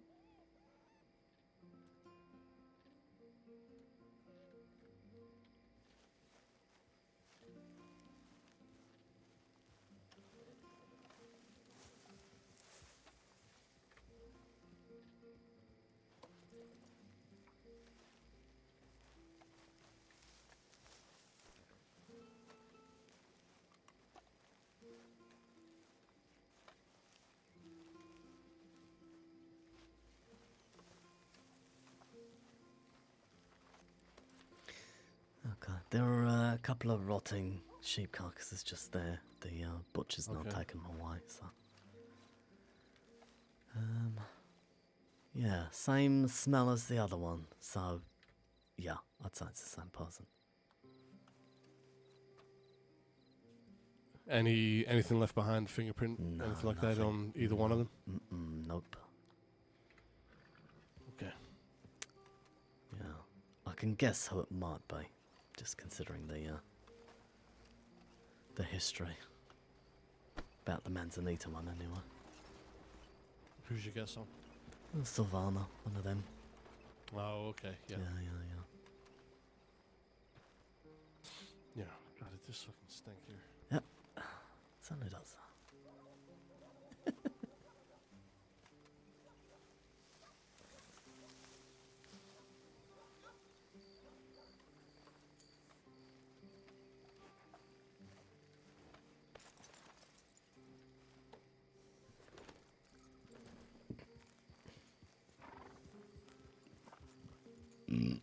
[SPEAKER 2] Okay, there are a couple of rotting sheep carcasses just there. The butcher's not
[SPEAKER 5] Okay.
[SPEAKER 2] taken them away, so. Yeah, same smell as the other one, so yeah, I'd say it's the same person.
[SPEAKER 5] Anything left behind? Fingerprint?
[SPEAKER 2] No,
[SPEAKER 5] anything like that
[SPEAKER 2] nothing.
[SPEAKER 5] on either one of them?
[SPEAKER 2] Nope.
[SPEAKER 5] Okay.
[SPEAKER 2] Yeah, I can guess how it might be, just considering the history. about the Manzanita one anyway.
[SPEAKER 5] Who's your guess on?
[SPEAKER 2] Sylvana, one of them.
[SPEAKER 5] Oh, okay. Yeah.
[SPEAKER 2] Yeah.
[SPEAKER 5] Yeah. God, it just fucking stink here.
[SPEAKER 2] Yep. Certainly does.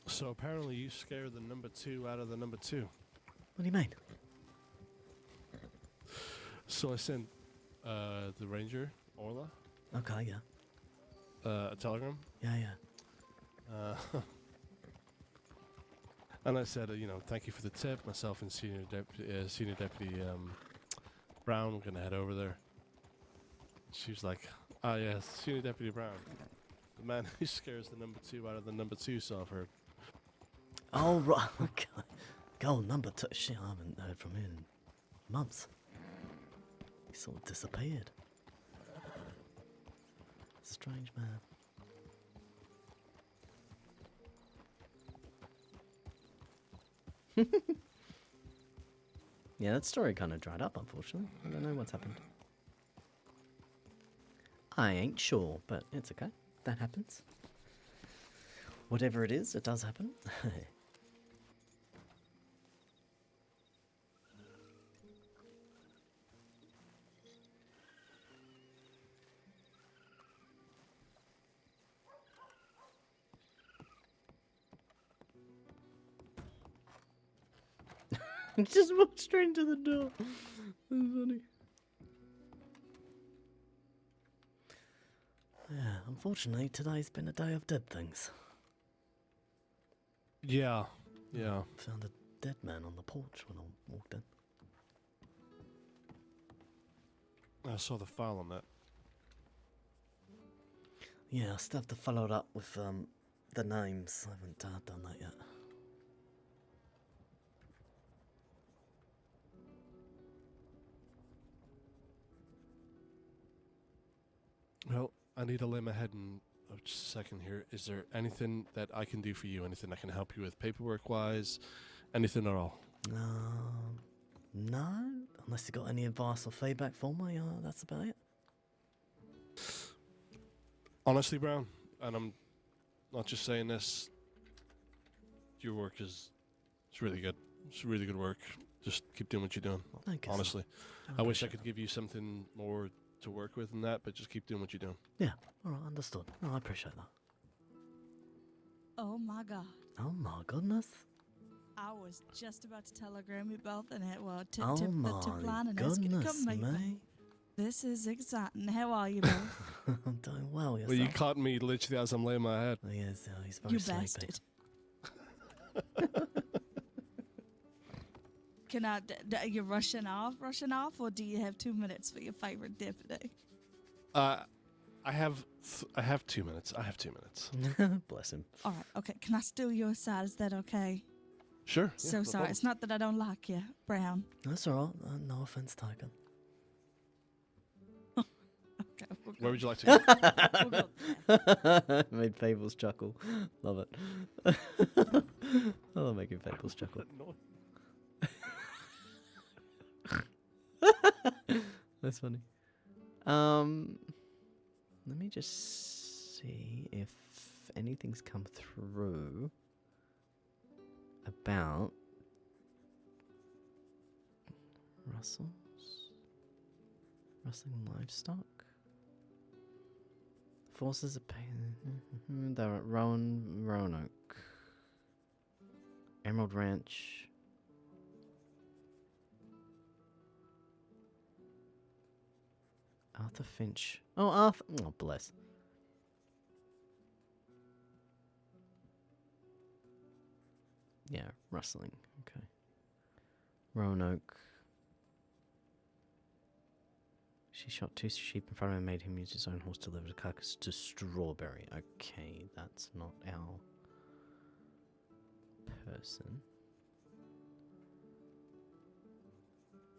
[SPEAKER 5] So apparently you scared the number 2 out of the number 2.
[SPEAKER 2] What do you mean?
[SPEAKER 5] So I sent the ranger, Orla,
[SPEAKER 2] Okay, yeah.
[SPEAKER 5] a telegram.
[SPEAKER 2] Yeah.
[SPEAKER 5] And I said, thank you for the tip. Myself and Senior Deputy Brown, we're going to head over there. She was like, yes, Senior Deputy Brown. The man who scares the number 2 out of the number 2, so I've heard.
[SPEAKER 2] Oh, right. Okay. Goal number 2. Shit, I haven't heard from him in months. He sort of disappeared. Strange man. Yeah, that story kind of dried up, unfortunately. I don't know what's happened. I ain't sure, but it's okay. That happens. Whatever it is, it does happen. Just walked straight into the door. That's funny. Yeah, unfortunately, today's been a day of dead things.
[SPEAKER 5] Yeah.
[SPEAKER 2] Found a dead man on the porch when I walked in.
[SPEAKER 5] I saw the file on that.
[SPEAKER 2] Yeah, I still have to follow it up with the names. I haven't done that yet.
[SPEAKER 5] Well, I need to lay my head in just a second here. Is there anything that I can do for you? Anything I can help you with paperwork-wise? Anything at all?
[SPEAKER 2] No. Unless you got any advice or feedback for me, that's about it.
[SPEAKER 5] Honestly, Brown, and I'm not just saying this, your work it's really good. It's really good work. Just keep doing what you're doing.
[SPEAKER 2] Thank you,
[SPEAKER 5] honestly.
[SPEAKER 2] sir.
[SPEAKER 5] I wish I
[SPEAKER 2] appreciate
[SPEAKER 5] could give you something more to work with than that, but just keep doing what you're doing.
[SPEAKER 2] Yeah, alright, understood. No, I appreciate that.
[SPEAKER 8] Oh my god.
[SPEAKER 2] Oh my goodness.
[SPEAKER 8] I was just about to telegram you both and tip
[SPEAKER 2] Oh
[SPEAKER 8] the tip
[SPEAKER 2] my
[SPEAKER 8] line and ask you to
[SPEAKER 2] goodness
[SPEAKER 8] come meet me.
[SPEAKER 2] me.
[SPEAKER 8] This is exciting. How are you both?
[SPEAKER 2] I'm doing well, yourself.
[SPEAKER 5] Well, you caught me literally as I'm laying my head.
[SPEAKER 2] Oh, yes, he's very
[SPEAKER 8] You
[SPEAKER 2] sleepy.
[SPEAKER 8] bastard. Can I, are you rushing off, or do you have 2 minutes for your favorite deputy?
[SPEAKER 5] I have 2 minutes. I have 2 minutes.
[SPEAKER 2] Bless him.
[SPEAKER 8] All right, okay. Can I steal your side? Is that okay?
[SPEAKER 5] Sure. yeah,
[SPEAKER 8] So
[SPEAKER 5] no
[SPEAKER 8] sorry.
[SPEAKER 5] problem.
[SPEAKER 8] It's not that I don't like you, Brown.
[SPEAKER 2] That's alright. No offense taken.
[SPEAKER 8] Okay, we'll go.
[SPEAKER 5] Where would you like to go?
[SPEAKER 8] We'll go there.
[SPEAKER 2] Made Fables chuckle. Love it. I love making Fables chuckle.
[SPEAKER 5] No.
[SPEAKER 2] That's funny. Let me just see if anything's come through about rustling livestock. Forces of pain. They're at Roanoke. Emerald Ranch. Arthur Finch. Oh, Arthur. Oh, bless. Yeah, rustling. Okay. Roanoke. She shot 2 sheep in front of him and made him use his own horse to deliver the carcass to Strawberry. Okay, that's not our person.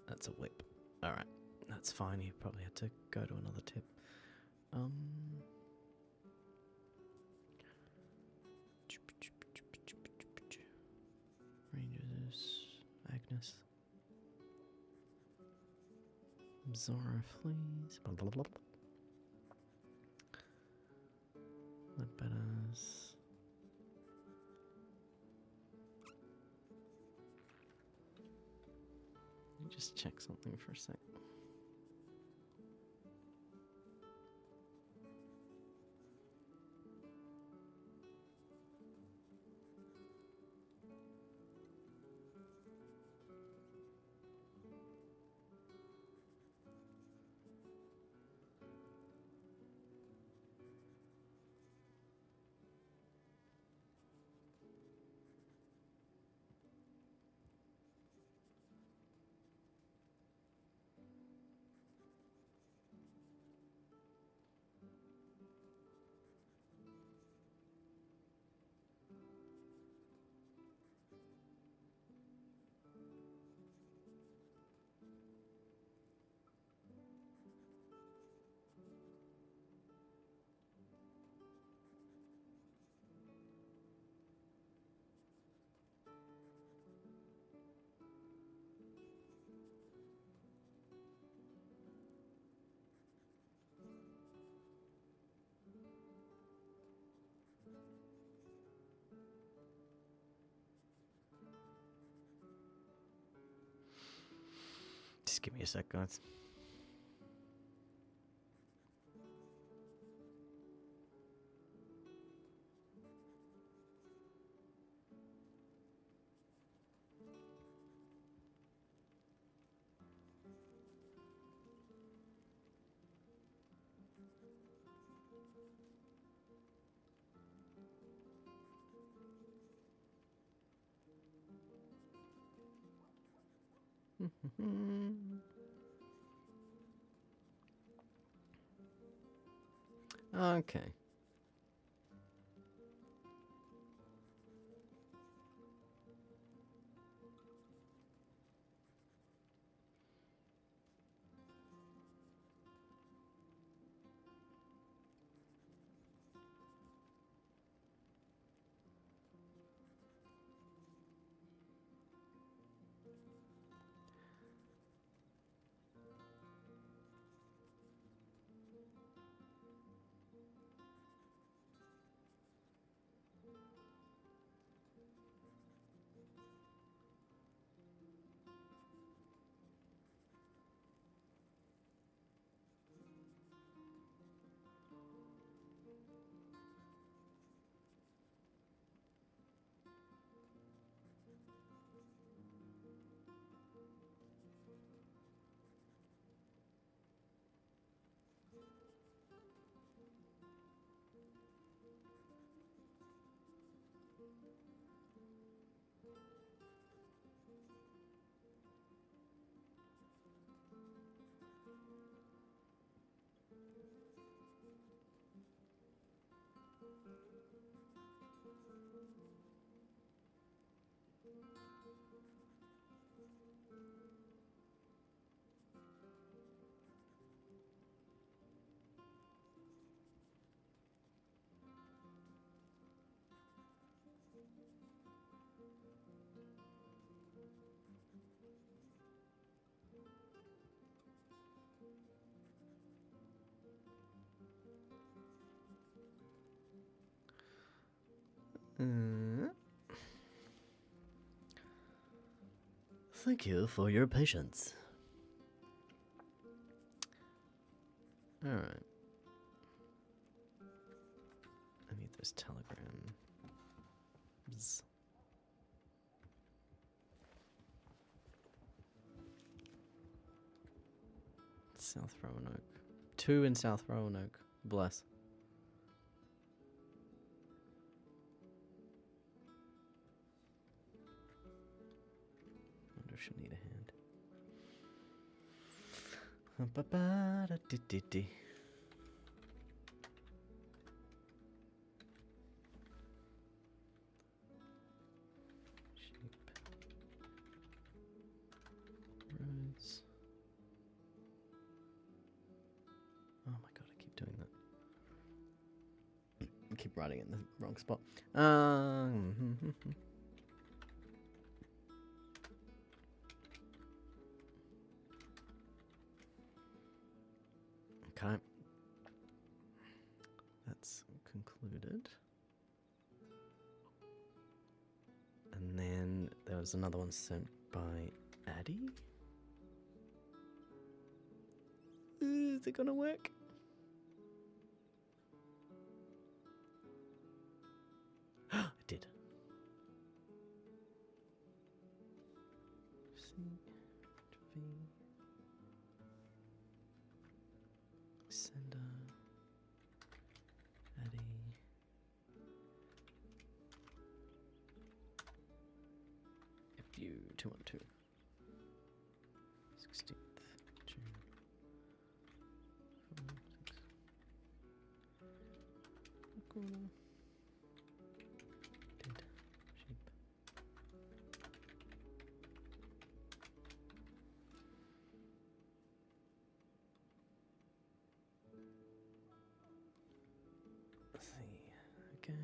[SPEAKER 2] That's a whip. Alright. That's fine. He probably had to go to another tip. Rangers, Agnes, Zora flees. Blah, blah, blah. Ledbetters. Let me just check something for a sec. Just give me a sec, guys. Okay. Thank you for your patience. All right. I need those telegrams. South Roanoke. 2 in South Roanoke. Bless. Wonder if she'll need a hand. Ba-ba-da-dee-dee-dee. Sheep. Roads. writing it in the wrong spot. Okay. That's concluded. And then there was another one sent by Addie. Is it gonna work? It did. C V sender Addie. FU 212 16th June. Cool. Dead sheep. Let's see. Okay.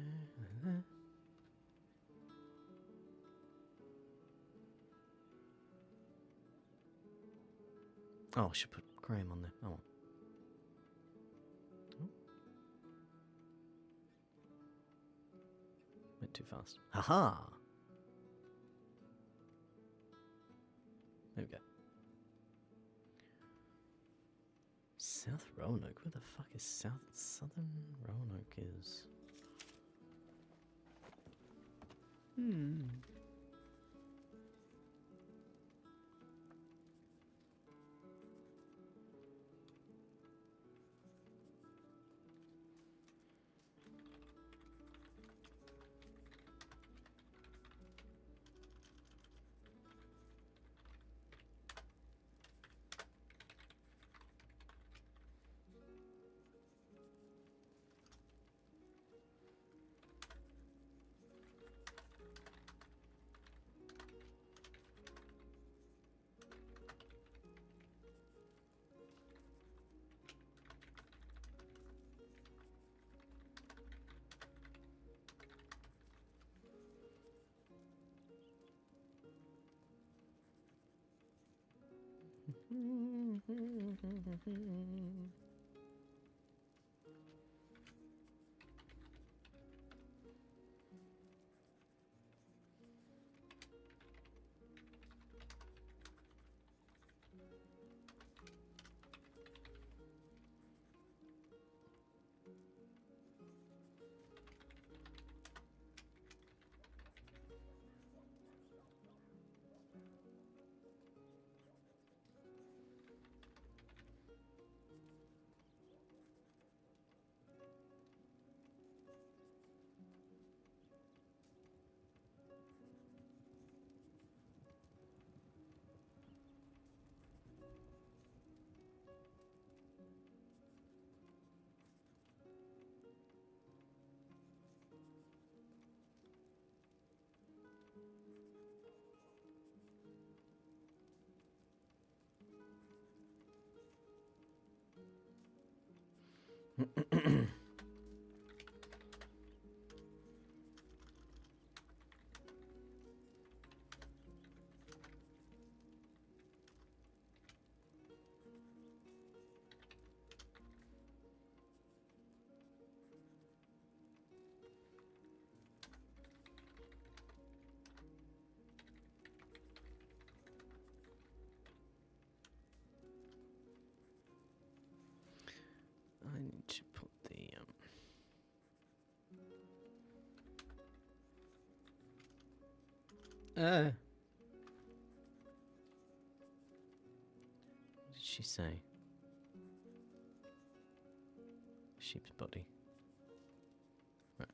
[SPEAKER 2] Oh, I should put Graham on there. Oh. Well. Oh. Went too fast. Haha! There we go. South Roanoke? Where the fuck is Southern Roanoke is? I need to put the what did she say? Sheep's body. Right.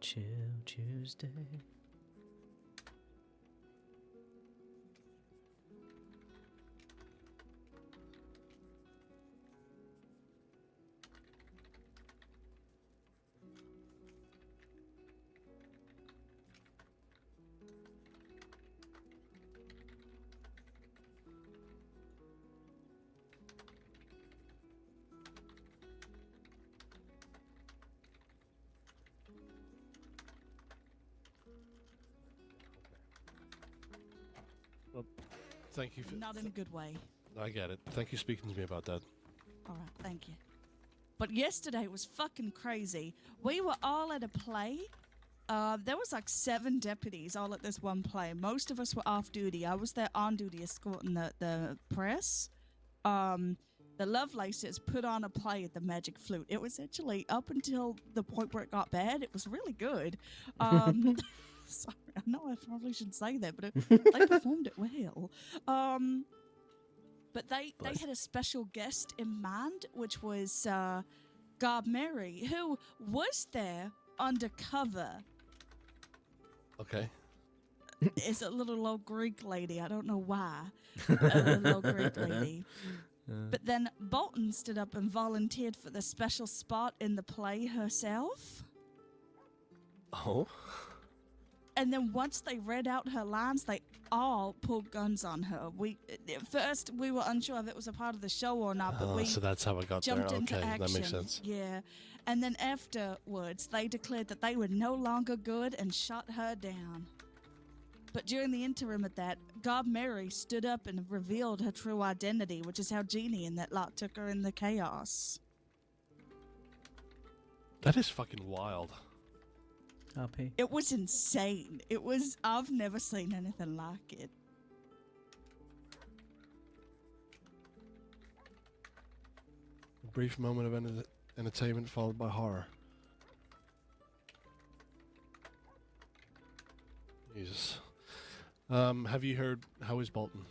[SPEAKER 2] Chill Tuesday.
[SPEAKER 5] Thank you. For,
[SPEAKER 8] Not in a good way.
[SPEAKER 5] I get it. Thank you for speaking to me about that.
[SPEAKER 8] All right, thank you. But yesterday was fucking crazy. We were all at a play. There was like 7 deputies all at this one play. Most of us were off duty. I was there on duty escorting the press. The Lovelaces put on a play at the Magic Flute. It was actually, up until the point where it got bad, it was really good. Sorry, I know I probably shouldn't say that, but they performed it well. But they had a special guest in mind, which was Garb Mary, who was there undercover.
[SPEAKER 5] Okay.
[SPEAKER 8] It's a little old Greek lady. I don't know why. A little old Greek lady. But then Bolton stood up and volunteered for the special spot in the play herself.
[SPEAKER 5] Oh.
[SPEAKER 8] And then once they read out her lines, they all pulled guns on her. At first we were unsure if it was a part of the show or not, but we
[SPEAKER 5] So that's how I got there.
[SPEAKER 8] jumped into
[SPEAKER 5] Okay,
[SPEAKER 8] action.
[SPEAKER 5] that makes sense.
[SPEAKER 8] Yeah. And then afterwards, they declared that they were no longer good and shot her down. But during the interim of that, Garb Mary stood up and revealed her true identity, which is how Jeannie and that lot took her in the chaos.
[SPEAKER 5] That is fucking wild.
[SPEAKER 2] RP.
[SPEAKER 8] It was insane. I've never seen anything like it.
[SPEAKER 5] A brief moment of entertainment followed by horror. Jesus. Have you heard, how is Bolton?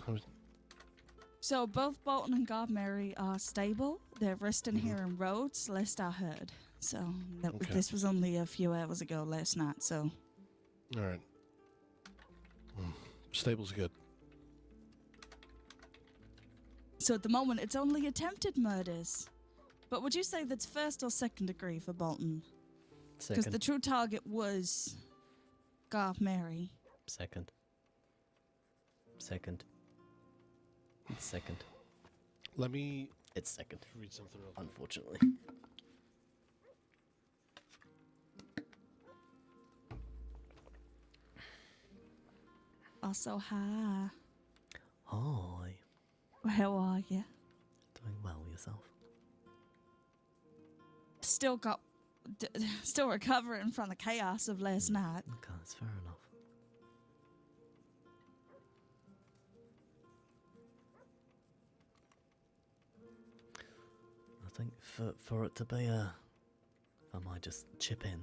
[SPEAKER 8] So both Bolton and Garb Mary are stable. They're resting here in Rhodes, last I heard. So
[SPEAKER 5] Okay.
[SPEAKER 8] this was only a few hours ago last night, so...
[SPEAKER 5] Alright. Stable's good.
[SPEAKER 8] So at the moment, it's only attempted murders. But would you say that's first or second degree for Bolton? Because
[SPEAKER 2] Second.
[SPEAKER 8] the true target was Garb Mary.
[SPEAKER 2] Second. Second. It's second.
[SPEAKER 5] Let me
[SPEAKER 2] It's second.
[SPEAKER 5] read something real quick.
[SPEAKER 2] Unfortunately.
[SPEAKER 8] Also, hi.
[SPEAKER 2] Hi.
[SPEAKER 8] How are you?
[SPEAKER 2] Doing well yourself.
[SPEAKER 8] Still recovering from the chaos of last night.
[SPEAKER 2] Okay, that's fair enough. I think for it to be a, if I might just chip in,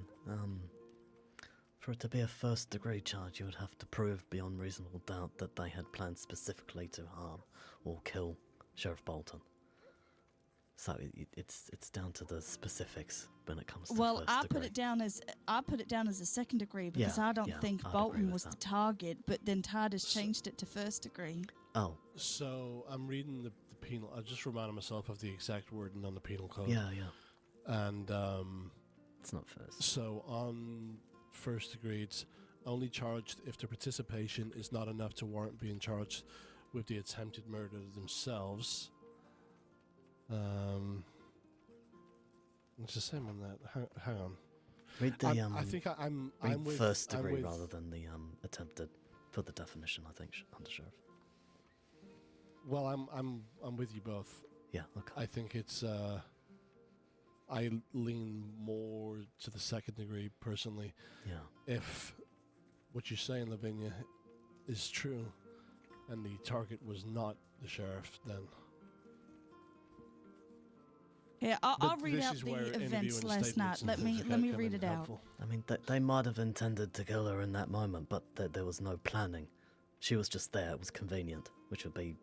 [SPEAKER 2] for it to be a first degree charge, you would have to prove beyond reasonable doubt that they had planned specifically to harm or kill Sheriff Bolton. So it's down to the specifics when it comes to
[SPEAKER 8] Well,
[SPEAKER 2] first
[SPEAKER 8] I
[SPEAKER 2] degree.
[SPEAKER 8] put it down as a second degree because
[SPEAKER 2] Yeah,
[SPEAKER 8] I don't
[SPEAKER 2] yeah,
[SPEAKER 8] think
[SPEAKER 2] I'd agree
[SPEAKER 8] Bolton
[SPEAKER 2] with
[SPEAKER 8] was the
[SPEAKER 2] that.
[SPEAKER 8] target, but then Todd has changed it to first degree.
[SPEAKER 2] Oh,
[SPEAKER 5] So I'm reading the penal. I just reminded myself of the exact wording on the penal code.
[SPEAKER 2] yeah, yeah.
[SPEAKER 5] And
[SPEAKER 2] It's not first.
[SPEAKER 5] so on first degree, it's only charged if their participation is not enough to warrant being charged with the attempted murder themselves. It's the same on that. Hang on.
[SPEAKER 2] Read the
[SPEAKER 5] I think I'm
[SPEAKER 2] read
[SPEAKER 5] with
[SPEAKER 2] first
[SPEAKER 5] I'm
[SPEAKER 2] degree
[SPEAKER 5] with-
[SPEAKER 2] rather than the attempted for the definition. I think under sheriff.
[SPEAKER 5] Well, I'm with you both.
[SPEAKER 2] Yeah. Okay.
[SPEAKER 5] I think it's I lean more to the second degree personally.
[SPEAKER 2] Yeah.
[SPEAKER 5] If what you're saying, Lavinia, is true, and the target was not the sheriff, then
[SPEAKER 8] Yeah, I'll
[SPEAKER 5] But
[SPEAKER 8] read
[SPEAKER 5] this
[SPEAKER 8] out
[SPEAKER 5] is where
[SPEAKER 8] the
[SPEAKER 5] interviewing
[SPEAKER 8] events last night.
[SPEAKER 5] statements and
[SPEAKER 8] Let me
[SPEAKER 5] things
[SPEAKER 8] let me
[SPEAKER 5] come
[SPEAKER 8] read
[SPEAKER 5] in
[SPEAKER 8] it out.
[SPEAKER 5] helpful.
[SPEAKER 2] I mean, they might have intended to kill her in that moment, but there was no planning. She was just there. It was convenient, which would be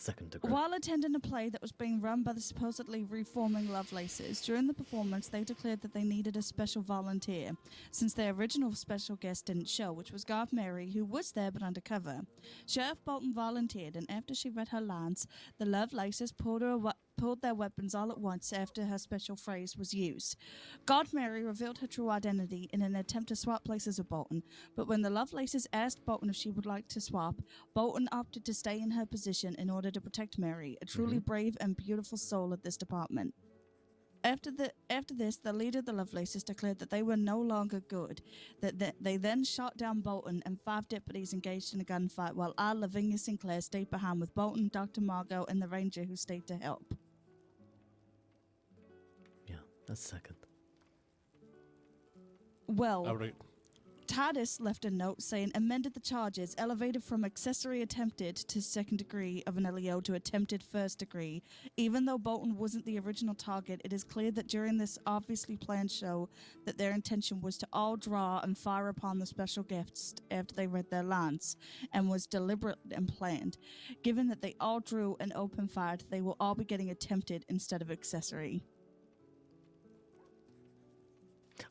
[SPEAKER 2] Second degree.
[SPEAKER 8] While attending a play that was being run by the supposedly reforming Lovelaces, during the performance they declared that they needed a special volunteer, since their original special guest didn't show, which was Garth Mary, who was there but undercover. Sheriff Bolton volunteered, and after she read her lines, the Lovelaces pulled their weapons all at once after her special phrase was used. Garth Mary revealed her true identity in an attempt to swap places with Bolton, but when the Lovelaces asked Bolton if she would like to swap, Bolton opted to stay in her position in order to protect Mary, a truly brave and beautiful soul of this department. After this, the leader of the Lovelaces declared that they were no longer good. They then shot down Bolton, and 5 deputies engaged in a gunfight, while I, Lavinia Sinclair, stayed behind with Bolton, Dr. Margot, and the ranger who stayed to help.
[SPEAKER 2] Yeah, that's second.
[SPEAKER 8] Well,
[SPEAKER 5] Outright.
[SPEAKER 8] Titus left a note saying amended the charges, elevated from accessory attempted to second degree of an LEO to attempted first degree. Even though Bolton wasn't the original target, it is clear that during this obviously planned show that their intention was to all draw and fire upon the special guests after they read their lines, and was deliberate and planned. Given that they all drew and open fired, they will all be getting attempted instead of accessory.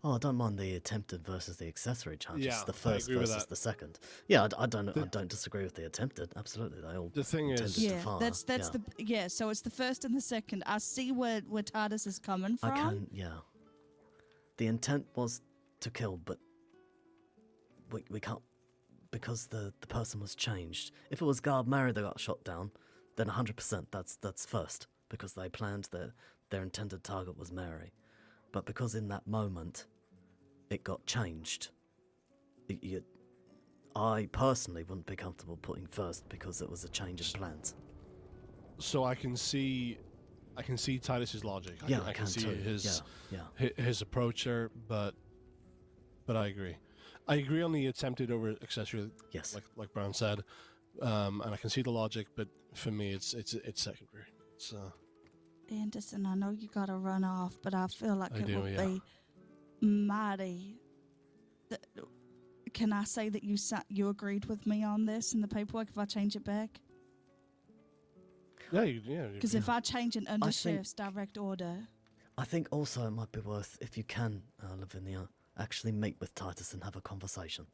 [SPEAKER 2] Oh, I don't mind the attempted versus the accessory charges.
[SPEAKER 5] Yeah,
[SPEAKER 2] The
[SPEAKER 5] I
[SPEAKER 2] first
[SPEAKER 5] agree with
[SPEAKER 2] versus
[SPEAKER 5] that.
[SPEAKER 2] the second. Yeah, I don't disagree with the attempted. Absolutely, they all
[SPEAKER 5] The thing
[SPEAKER 2] intended
[SPEAKER 5] is-
[SPEAKER 2] to
[SPEAKER 8] Yeah,
[SPEAKER 2] fire.
[SPEAKER 8] that's so it's the first and the second. I see where Titus is coming from.
[SPEAKER 2] I can, yeah. The intent was to kill, but we can't, because the person was changed. If it was Guard Mary that got shot down, then 100% that's first, because they planned that their intended target was Mary. But because in that moment it got changed, I personally wouldn't be comfortable putting first because it was a change in plans.
[SPEAKER 5] So I can see Titus's logic.
[SPEAKER 2] Yeah,
[SPEAKER 5] I
[SPEAKER 2] I
[SPEAKER 5] can
[SPEAKER 2] can
[SPEAKER 5] see
[SPEAKER 2] too.
[SPEAKER 5] his
[SPEAKER 2] Yeah.
[SPEAKER 5] his approach there, but I agree. I agree on the attempted over accessory.
[SPEAKER 2] Yes.
[SPEAKER 5] Like Brown said, and I can see the logic, but for me, it's secondary. It's
[SPEAKER 8] Anderson, I know you gotta run off, but I feel like
[SPEAKER 5] I
[SPEAKER 8] it
[SPEAKER 5] do,
[SPEAKER 8] would
[SPEAKER 5] yeah.
[SPEAKER 8] be mighty. Can I say that you agreed with me on this in the paperwork if I change it back?
[SPEAKER 5] yeah.
[SPEAKER 8] Because if I change an under
[SPEAKER 2] I think-
[SPEAKER 8] sheriff's direct order,
[SPEAKER 2] I think also it might be worth, if you can, Lavinia, actually meet with Titus and have a conversation,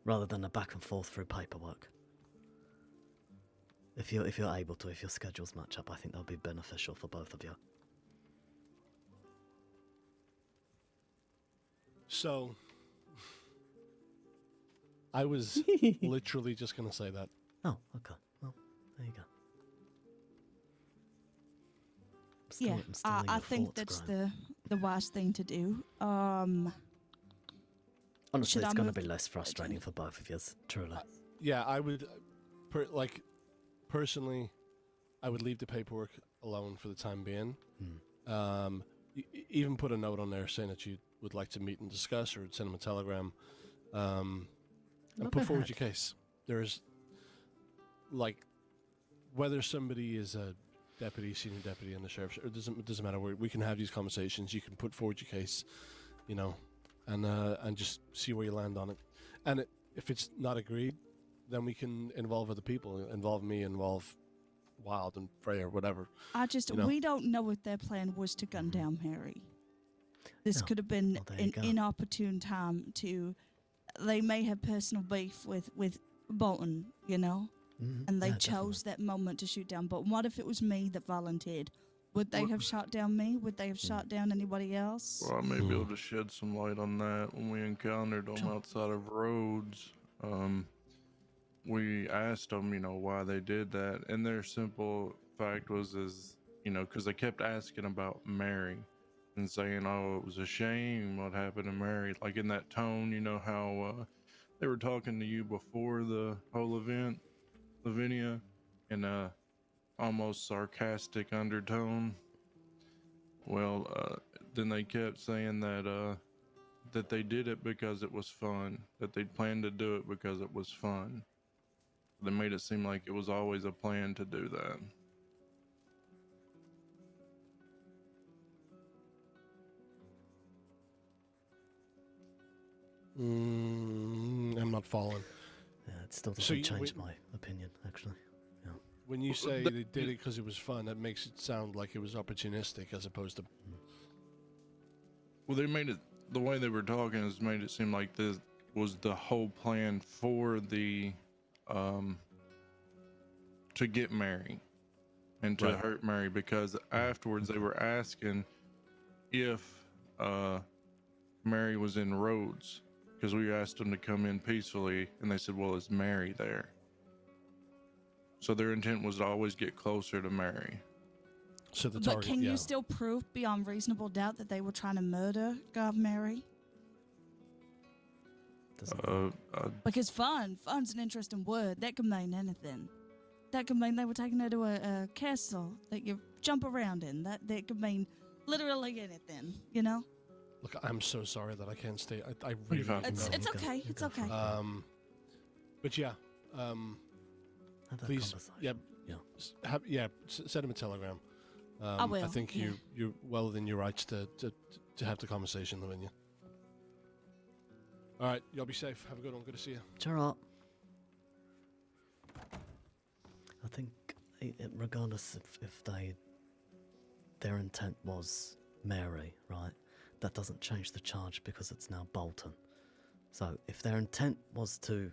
[SPEAKER 2] rather than a back and forth through paperwork. If you're able to, if your schedules match up, I think that would be beneficial for both of you.
[SPEAKER 5] So, I was literally just gonna say that.
[SPEAKER 2] Oh, okay. Well, there you go.
[SPEAKER 8] I think that's the wise thing to do.
[SPEAKER 2] Honestly,
[SPEAKER 8] should
[SPEAKER 2] it's
[SPEAKER 8] I
[SPEAKER 2] going to
[SPEAKER 8] move
[SPEAKER 2] be less frustrating for both of you, truly.
[SPEAKER 5] Yeah, I would, personally, I would leave the paperwork alone for the time being. Even put a note on there saying that you would like to meet and discuss, or send them a telegram, and put forward your case. There's, like, whether somebody is a deputy, senior deputy in the sheriff's, it doesn't matter. We can have these conversations. You can put forward your case, and just see where you land on it. And if it's not agreed, then we can involve other people. Involve me, involve Wild and Freya, whatever.
[SPEAKER 8] We don't know if their plan was to gun down Mary. This could have been an inopportune time to. They may have personal beef with Bolton, and they chose that moment to shoot down Bolton. What if it was me that volunteered? Would they have shot down me? Would they have shot down anybody else?
[SPEAKER 9] Well, I may be able to shed some light on that. When we encountered them outside of Rhodes, we asked them, why they did that, and their simple fact was, because they kept asking about Mary and saying, "Oh, it was a shame what happened to Mary," like in that tone, how they were talking to you before the whole event, Lavinia, in a almost sarcastic undertone. Well, then they kept saying that that they did it because it was fun, that they planned to do it because it was fun. They made it seem like it was always a plan to do that.
[SPEAKER 5] I'm not following.
[SPEAKER 2] Yeah, it still
[SPEAKER 5] So
[SPEAKER 2] doesn't change
[SPEAKER 5] we-
[SPEAKER 2] my opinion, actually. Yeah.
[SPEAKER 5] when you say
[SPEAKER 9] the-
[SPEAKER 5] they did it because it was fun, that makes it sound like it was opportunistic as opposed to.
[SPEAKER 9] Well, they made it the way they were talking has made it seem like this was the whole plan for the to get Mary and to
[SPEAKER 5] Right.
[SPEAKER 9] hurt Mary, because afterwards they were asking if Mary was in Rhodes, because we asked them to come in peacefully and they said, well, is Mary there? So their intent was to always get closer to Mary.
[SPEAKER 5] So the
[SPEAKER 8] But
[SPEAKER 5] target,
[SPEAKER 8] can
[SPEAKER 5] yeah.
[SPEAKER 8] you still prove beyond reasonable doubt that they were trying to murder God Mary? Because fun's an interesting word. That could mean anything. That could mean they were taking her to a castle that you jump around in. That could mean literally anything, you know?
[SPEAKER 5] Look, I'm so sorry that I can't stay. I really
[SPEAKER 9] fine.
[SPEAKER 5] don't know.
[SPEAKER 8] It's okay. It's okay.
[SPEAKER 5] But yeah,
[SPEAKER 2] Have that
[SPEAKER 5] please,
[SPEAKER 2] conversation.
[SPEAKER 5] yeah, send him a telegram.
[SPEAKER 8] I will,
[SPEAKER 5] I think
[SPEAKER 8] yeah.
[SPEAKER 5] you're well within your rights to have the conversation, Lavinia. All right, y'all be safe. Have a good one. Good to see you.
[SPEAKER 2] Gerard. I think, regardless if their intent was Mary, right? That doesn't change the charge because it's now Bolton. So if their intent was to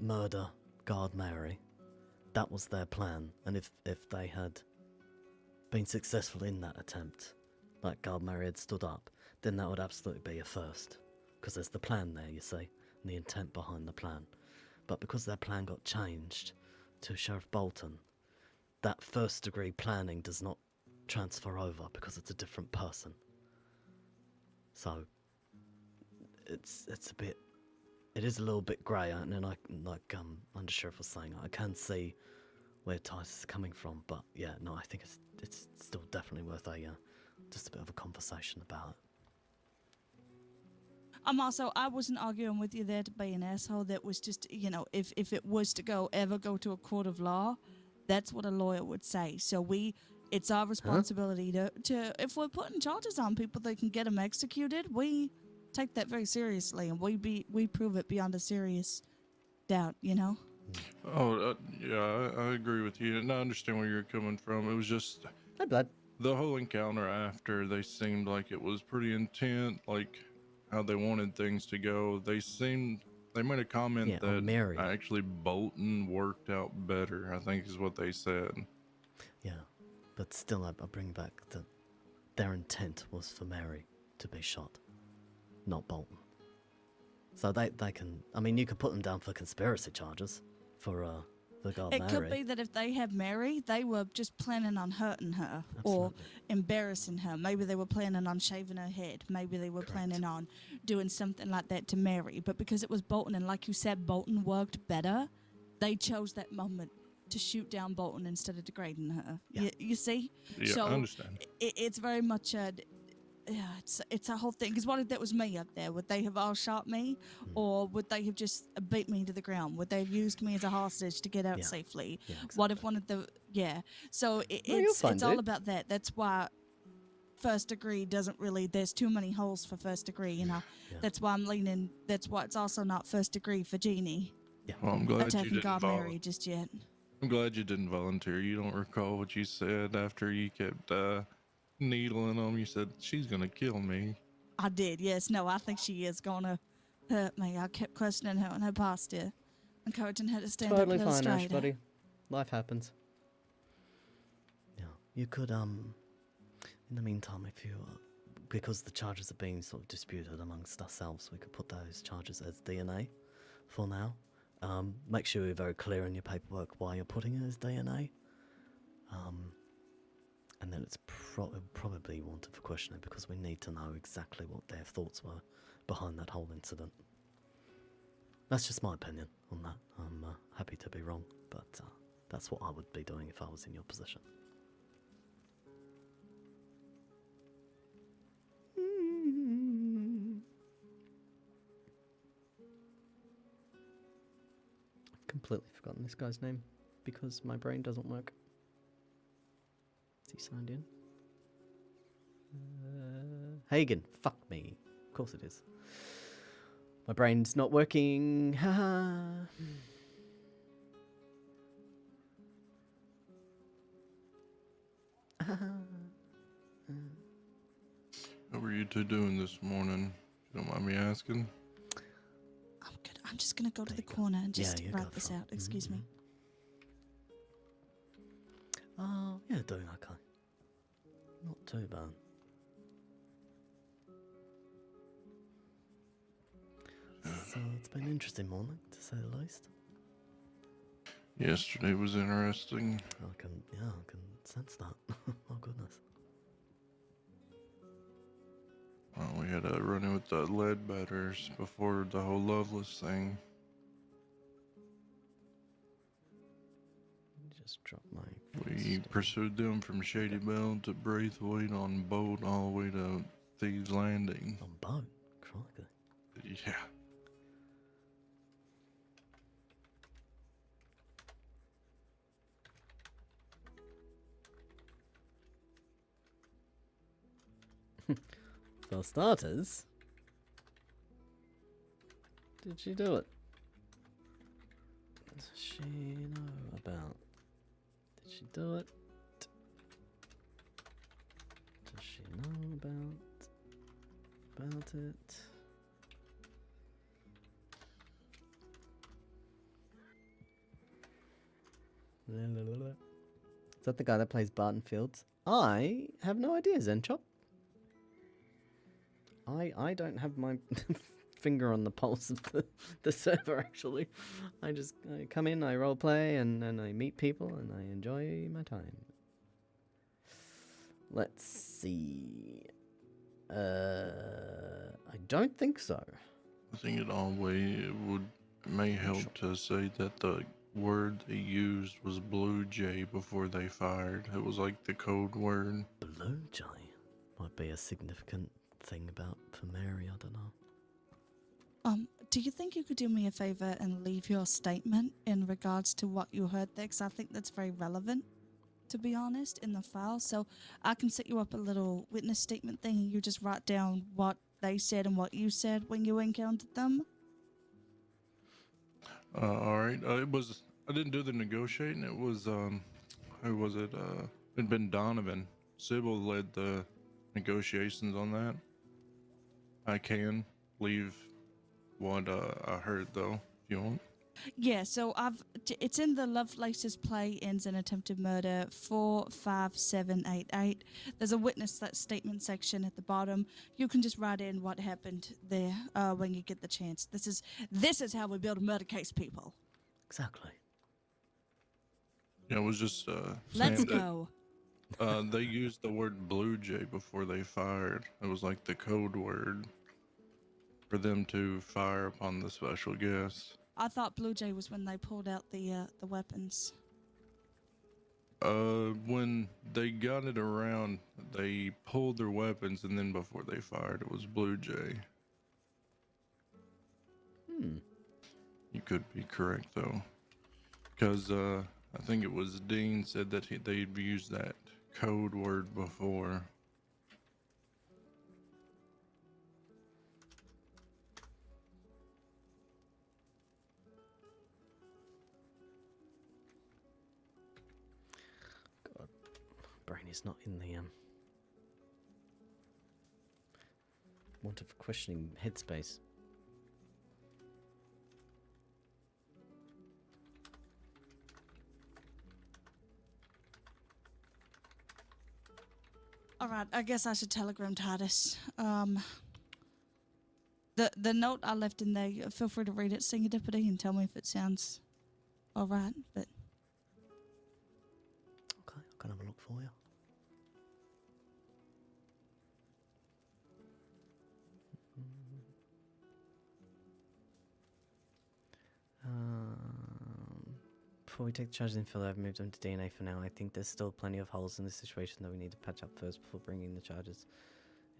[SPEAKER 2] murder Guard Mary, that was their plan. And if they had been successful in that attempt, like Guard Mary had stood up, then that would absolutely be a first. Because there's the plan there, you see, and the intent behind the plan. But because their plan got changed to Sheriff Bolton, that first degree planning does not transfer over because it's a different person. So it's a bit, it is a little bit grey, and then Under Sheriff was saying, I can see where Titus is coming from, but yeah, no, I think it's still definitely worth just a bit of a conversation about it.
[SPEAKER 8] I wasn't arguing with you there to be an asshole. That was just, if it was to ever go to a court of law, that's what a lawyer would say. So it's our responsibility to if we're putting charges on people, they can get them executed. We take that very seriously, and we prove it beyond a serious doubt,
[SPEAKER 9] Oh, yeah, I agree with you, and I understand where you're coming from. It was just
[SPEAKER 2] Hi, Blood.
[SPEAKER 9] the whole encounter after, they seemed like it was pretty intense, like how they wanted things to go. They made a comment that
[SPEAKER 2] Mary.
[SPEAKER 9] actually Bolton worked out better, I think is what they said.
[SPEAKER 2] Yeah, but still, I bring back that their intent was for Mary to be shot, not Bolton. So they can, you could put them down for conspiracy charges for Guard Mary.
[SPEAKER 8] It could be that if they had Mary, they were just planning on hurting her or embarrassing her. Maybe they were planning on shaving her head. Maybe they were planning on doing something like that to Mary. But because it was Bolton, and like you said, Bolton worked better, they chose that moment to shoot down Bolton instead of degrading her.
[SPEAKER 2] Yeah.
[SPEAKER 8] You see?
[SPEAKER 9] Yeah,
[SPEAKER 8] So
[SPEAKER 9] I understand.
[SPEAKER 8] it's very much it's a whole thing. Because what if that was me up there? Would they have all shot me? Or would they have just beat me to the ground? Would they have used me as a hostage to get out safely?
[SPEAKER 2] Yeah, exactly.
[SPEAKER 8] What if one of the... Yeah. So
[SPEAKER 2] you're
[SPEAKER 8] it's
[SPEAKER 2] fine,
[SPEAKER 8] all
[SPEAKER 2] dude.
[SPEAKER 8] about that. That's why first degree doesn't really... There's too many holes for first degree,
[SPEAKER 2] Yeah.
[SPEAKER 8] That's why I'm leaning... That's why it's also not first degree for Jeannie.
[SPEAKER 2] Yeah.
[SPEAKER 9] Well, I'm glad you
[SPEAKER 8] Attacking
[SPEAKER 9] didn't
[SPEAKER 8] God Mary just yet.
[SPEAKER 9] I'm glad you didn't volunteer. You don't recall what you said after you kept needling them. You said, she's going to kill me.
[SPEAKER 8] I did, yes. No, I think she is going to hurt me. I kept questioning her and her posture, encouraging her to stand
[SPEAKER 2] Totally
[SPEAKER 8] up a little
[SPEAKER 2] fine, Ash,
[SPEAKER 8] straighter.
[SPEAKER 2] buddy. Life happens. Yeah, you could, in the meantime, if you, because the charges are being sort of disputed amongst ourselves, we could put those charges as DNA for now. Make sure you're very clear in your paperwork why you're putting it as DNA. And then it's probably wanted for questioning because we need to know exactly what their thoughts were behind that whole incident. That's just my opinion on that. I'm happy to be wrong, but that's what I would be doing if I was in your position. I've completely forgotten this guy's name because my brain doesn't work. Is he signed in? Hagen. Fuck me. Of course it is. My brain's not working. Haha.
[SPEAKER 9] What were you two doing this morning? If you don't mind me asking.
[SPEAKER 8] I'm good. I'm just gonna go to the
[SPEAKER 2] you go.
[SPEAKER 8] corner and
[SPEAKER 2] Yeah,
[SPEAKER 8] just
[SPEAKER 2] you
[SPEAKER 8] write
[SPEAKER 2] go
[SPEAKER 8] this
[SPEAKER 2] for it.
[SPEAKER 8] out. Excuse me.
[SPEAKER 2] Oh, yeah, doing okay. Not too bad. So it's been an interesting morning, to say the least.
[SPEAKER 9] Yesterday was interesting.
[SPEAKER 2] I can sense that. Oh goodness.
[SPEAKER 9] Well, we had a run-in with the lead batters before the whole Loveless thing.
[SPEAKER 2] Just drop my.
[SPEAKER 9] We pursued them from Shady Bell to Braithwaite on boat all the way to Thieves Landing.
[SPEAKER 2] On boat, crikey.
[SPEAKER 9] Yeah.
[SPEAKER 2] For starters, did she do it? Does she know about? Did she do it? Does she know about it? Is that the guy that plays Barton Fields? I have no idea, Zenchop. I don't have my finger on the pulse of the server, actually. I come in, I roleplay, and I meet people, and I enjoy my time. Let's see. I don't think so.
[SPEAKER 9] I think it may help to say that the word they used was Blue Jay before they fired. It was like the code word.
[SPEAKER 2] Blue Jay might be a significant thing about for Mary, I don't know.
[SPEAKER 8] Do you think you could do me a favor and leave your statement in regards to what you heard there? Because I think that's very relevant, to be honest, in the file. So I can set you up a little witness statement thing and you just write down what they said and what you said when you encountered them.
[SPEAKER 9] All right. I didn't do the negotiating. It was, who was it? It'd been Donovan. Sybil led the negotiations on that. I can leave what I heard though, if you want.
[SPEAKER 8] Yeah, so it's in the Lovelace's play ends in attempted murder 45788. There's a witness that statement section at the bottom. You can just write in what happened there when you get the chance. This is how we build a murder case, people.
[SPEAKER 2] Exactly.
[SPEAKER 9] Yeah, it was just
[SPEAKER 8] Let's
[SPEAKER 9] saying
[SPEAKER 8] go.
[SPEAKER 9] that, they used the word Blue Jay before they fired. It was like the code word for them to fire upon the special guest.
[SPEAKER 8] I thought Blue Jay was when they pulled out the weapons.
[SPEAKER 9] When they got it around, they pulled their weapons, and then before they fired, it was Blue Jay. You could be correct though, because I think it was Dean said that they'd used that code word before.
[SPEAKER 2] God, brain is not in the want of questioning headspace.
[SPEAKER 8] Alright, I guess I should telegram TARDIS. The note I left in there, feel free to read it, Singadipity, and tell me if it sounds alright, but...
[SPEAKER 2] Okay, I can have a look for you. Before we take the charges in Phil, I've moved them to DNA for now. I think there's still plenty of holes in this situation that we need to patch up first before bringing the charges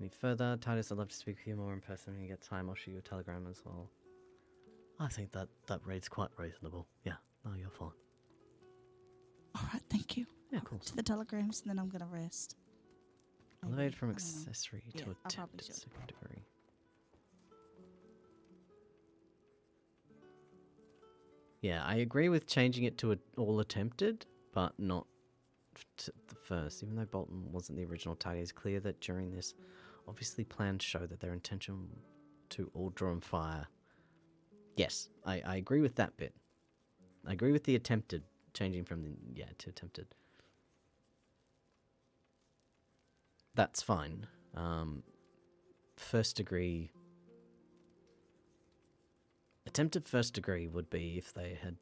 [SPEAKER 2] any further. Titus, I'd love to speak with you more in person when you get time. I'll shoot you a telegram as well. I think that reads quite reasonable. Yeah, no, you're fine.
[SPEAKER 8] Alright, thank you.
[SPEAKER 2] Yeah, of course.
[SPEAKER 8] To the telegrams, and then I'm gonna rest.
[SPEAKER 2] Elevate from
[SPEAKER 8] I don't know.
[SPEAKER 2] accessory
[SPEAKER 8] Yeah,
[SPEAKER 2] to
[SPEAKER 8] I
[SPEAKER 2] attempt
[SPEAKER 8] probably
[SPEAKER 2] at
[SPEAKER 8] should.
[SPEAKER 2] second degree. Yeah, I agree with changing it to all attempted, but not first. Even though Bolton wasn't the original target, it's clear that during this, obviously planned show that their intention to all draw and fire. Yes, I agree with that bit. I agree with the attempted, changing from the, yeah, to attempted. That's fine. First degree... Attempted first degree would be if they had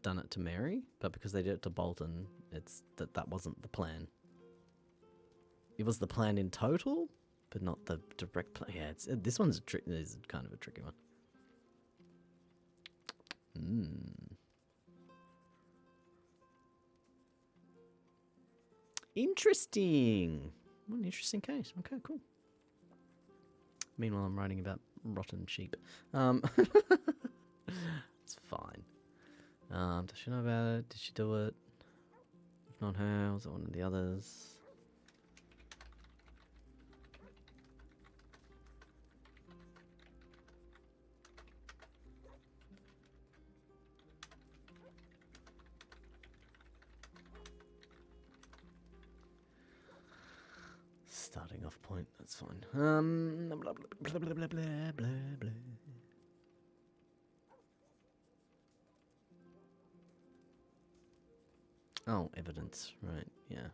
[SPEAKER 2] done it to Mary, but because they did it to Bolton, it's that wasn't the plan. It was the plan in total, but not the direct plan. Yeah, this one's is kind of a tricky one. Interesting. What an interesting case. Okay, cool. Meanwhile, I'm writing about rotten sheep. It's fine. Does she know about it? Did she do it? If not her, was it one of the others? Starting off point, that's fine. Blah, blah, blah, blah, blah, blah, blah, blah. Oh, evidence, right, yeah.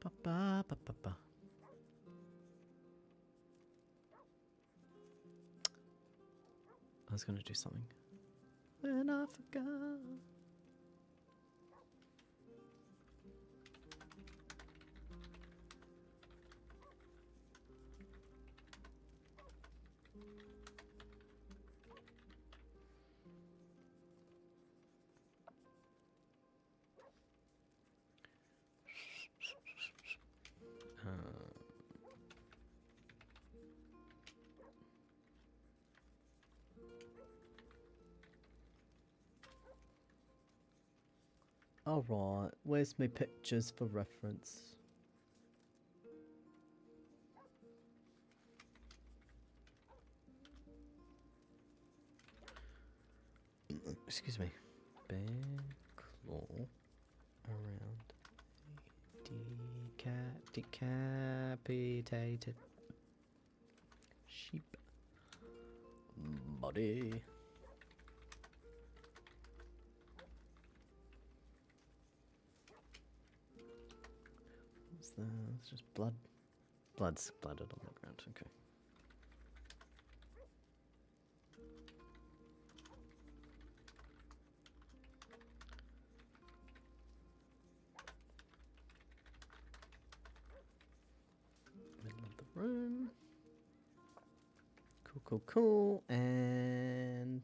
[SPEAKER 2] Ba-ba-ba-ba-ba. I was going to do something. When I forgot. Alright, where's my pictures for reference? Excuse me. Bear claw around decapitated sheep body. What's that? It's just blood. Blood's splattered on the ground. Okay. Middle of the room. Cool, cool, cool. And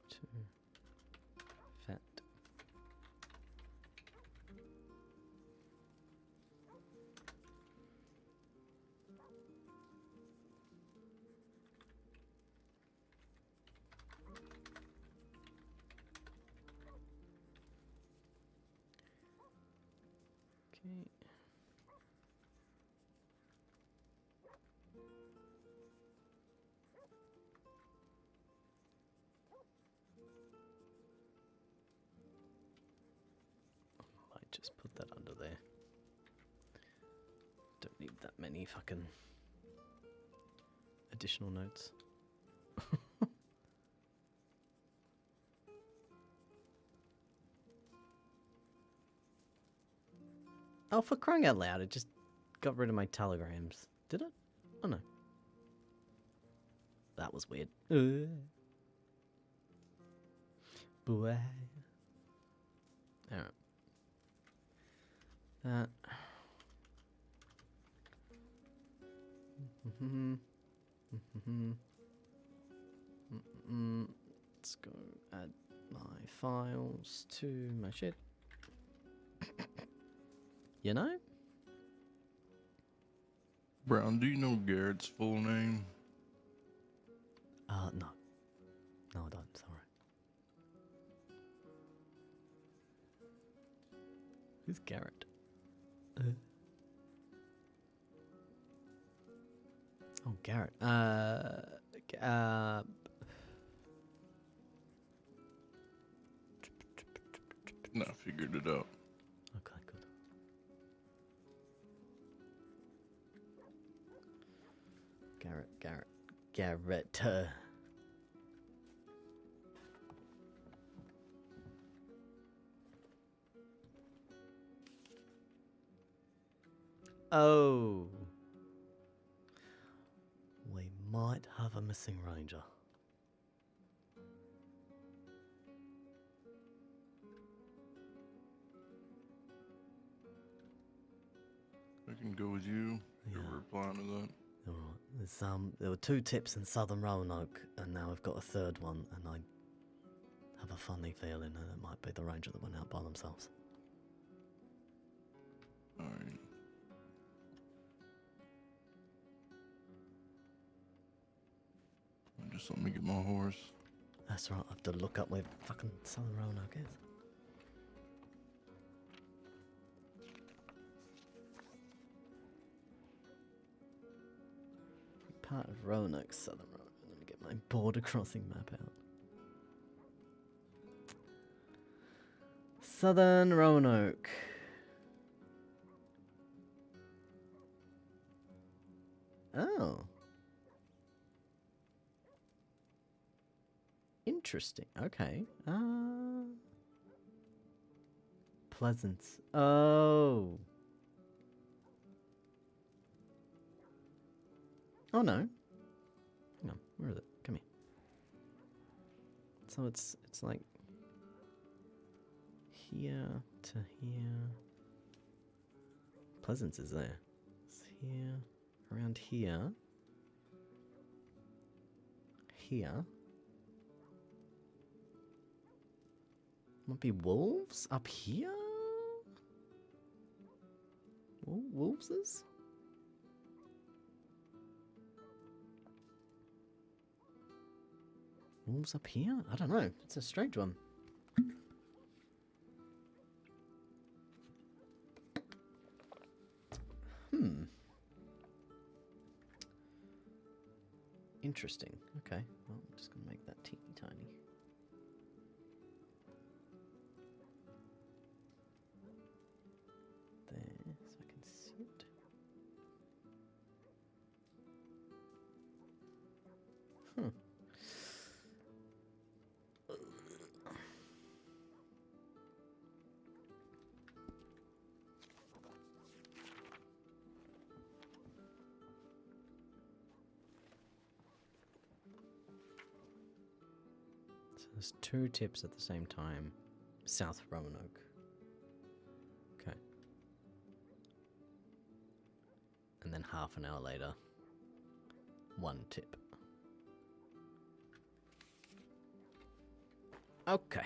[SPEAKER 2] two fat. Okay. Might just put that under there. Don't need that many fucking additional notes. Oh, for crying out loud, it just got rid of my telegrams. Did it? Oh no. That was weird. Boy. Alright. That. Let's go add my files to my shit. You know?
[SPEAKER 9] Brown, do you know Garrett's full name?
[SPEAKER 2] No. No, I don't. Sorry. Who's Garrett? Oh, Garrett.
[SPEAKER 9] No, I figured it out.
[SPEAKER 2] Okay, good. Garrett. Oh. We might have a missing ranger.
[SPEAKER 9] I can go with you.
[SPEAKER 2] Yeah.
[SPEAKER 9] You're replying to that.
[SPEAKER 2] Alright. There's there were 2 tips in Southern Roanoke, and now I've got a 3rd one, and I have a funny feeling that it might be the ranger that went out by themselves.
[SPEAKER 9] Alright. Just let me get my horse.
[SPEAKER 2] That's right, I have to look up where fucking Southern Roanoke is. Part of Roanoke, Southern Roanoke. Let me get my border crossing map out. Southern Roanoke. Oh. Interesting. Okay. Pleasance. Oh. Oh no. Hang on. Where is it? Come here. So it's like here to here. Pleasance is there. It's here. Around here. Here. Might be wolves up here? Wolveses? Wolves up here? I don't know. It's a strange one. Interesting. Okay. Well, I'm just going to make that teeny tiny. There, so I can see it. Huh. So there's 2 tips at the same time. South Roanoke. Okay. And then half an hour later, 1 tip. Okay.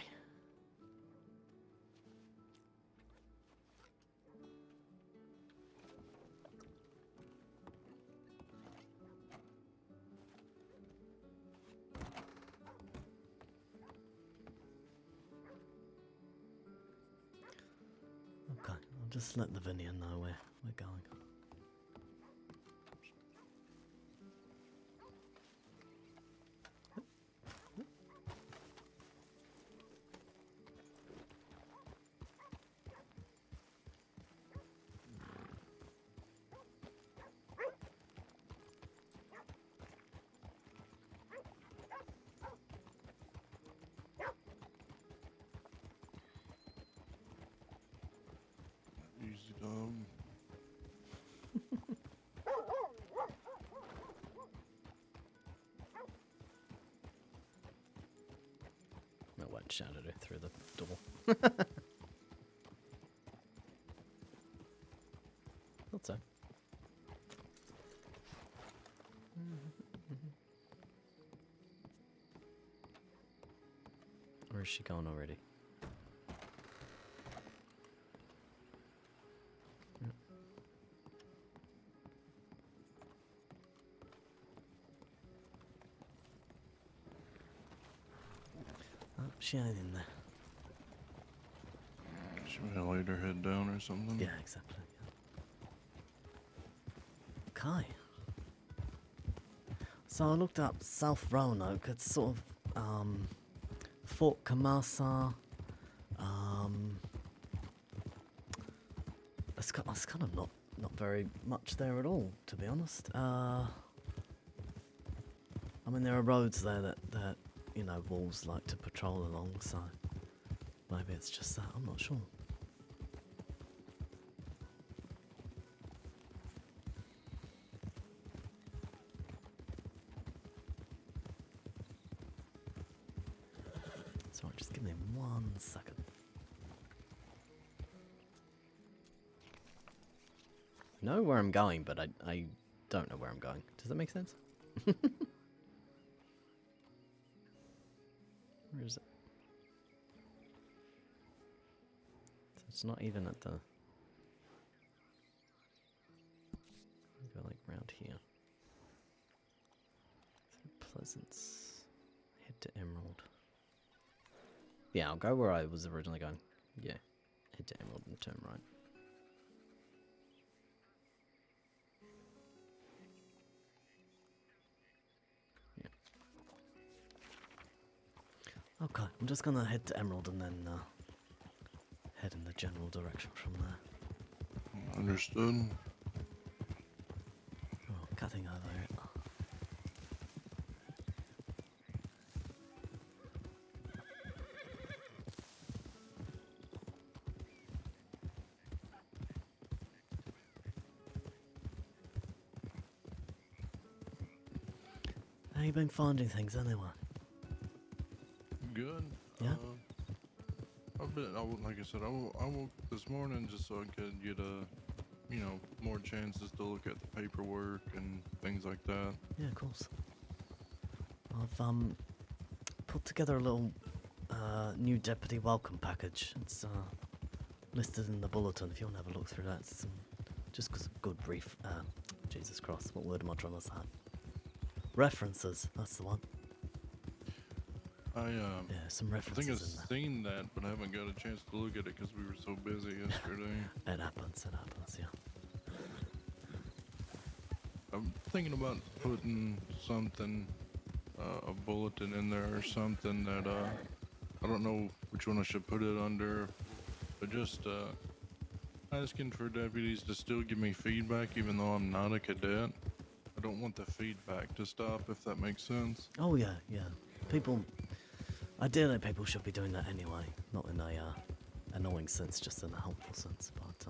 [SPEAKER 2] Okay, I'll just let the Lavinia know where we're going.
[SPEAKER 9] Easy dog.
[SPEAKER 2] I won't shout at her through the door. Thought so. Or is she gone already? Yep. Oh, she ain't in there.
[SPEAKER 9] Should we later head down or something?
[SPEAKER 2] Yeah, exactly. Okay. So I looked up South Roanoke. It's sort of Fort Kamasa. It's kind of not very much there at all, to be honest. I mean, there are roads there that you know, wolves like to patrol along, so maybe it's just that. I'm not sure. Sorry, just give me 1 second. I know where I'm going, but I don't know where I'm going. Does that make sense? Where is it? So it's not even at the... I'll go like round here. Pleasance. Head to Emerald. Yeah, I'll go where I was originally going. Yeah. Head to Emerald and turn right. Okay, I'm just gonna head to Emerald and then head in the general direction from there.
[SPEAKER 9] Understood.
[SPEAKER 2] Oh, cutting over it. How you been finding things anyway?
[SPEAKER 9] Good.
[SPEAKER 2] Yeah?
[SPEAKER 9] Like I said, I woke this morning just so I could get more chances to look at the paperwork and things like that.
[SPEAKER 2] Yeah, of course. I've put together a little new deputy welcome package. It's listed in the bulletin if you want to have a look through that. It's just because good brief. Jesus Christ, what word am I trying to say? References, that's the one.
[SPEAKER 9] Yeah,
[SPEAKER 2] some
[SPEAKER 9] I
[SPEAKER 2] references
[SPEAKER 9] think I've
[SPEAKER 2] in there.
[SPEAKER 9] seen that, but I haven't got a chance to look at it because we were so busy yesterday.
[SPEAKER 2] It happens, yeah.
[SPEAKER 9] I'm thinking about putting something, a bulletin in there or something that, I don't know which one I should put it under, but just, asking for deputies to still give me feedback even though I'm not a cadet. I don't want the feedback to stop, if that makes sense.
[SPEAKER 2] Oh yeah. Ideally people should be doing that anyway, not in a annoying sense, just in a helpful sense, but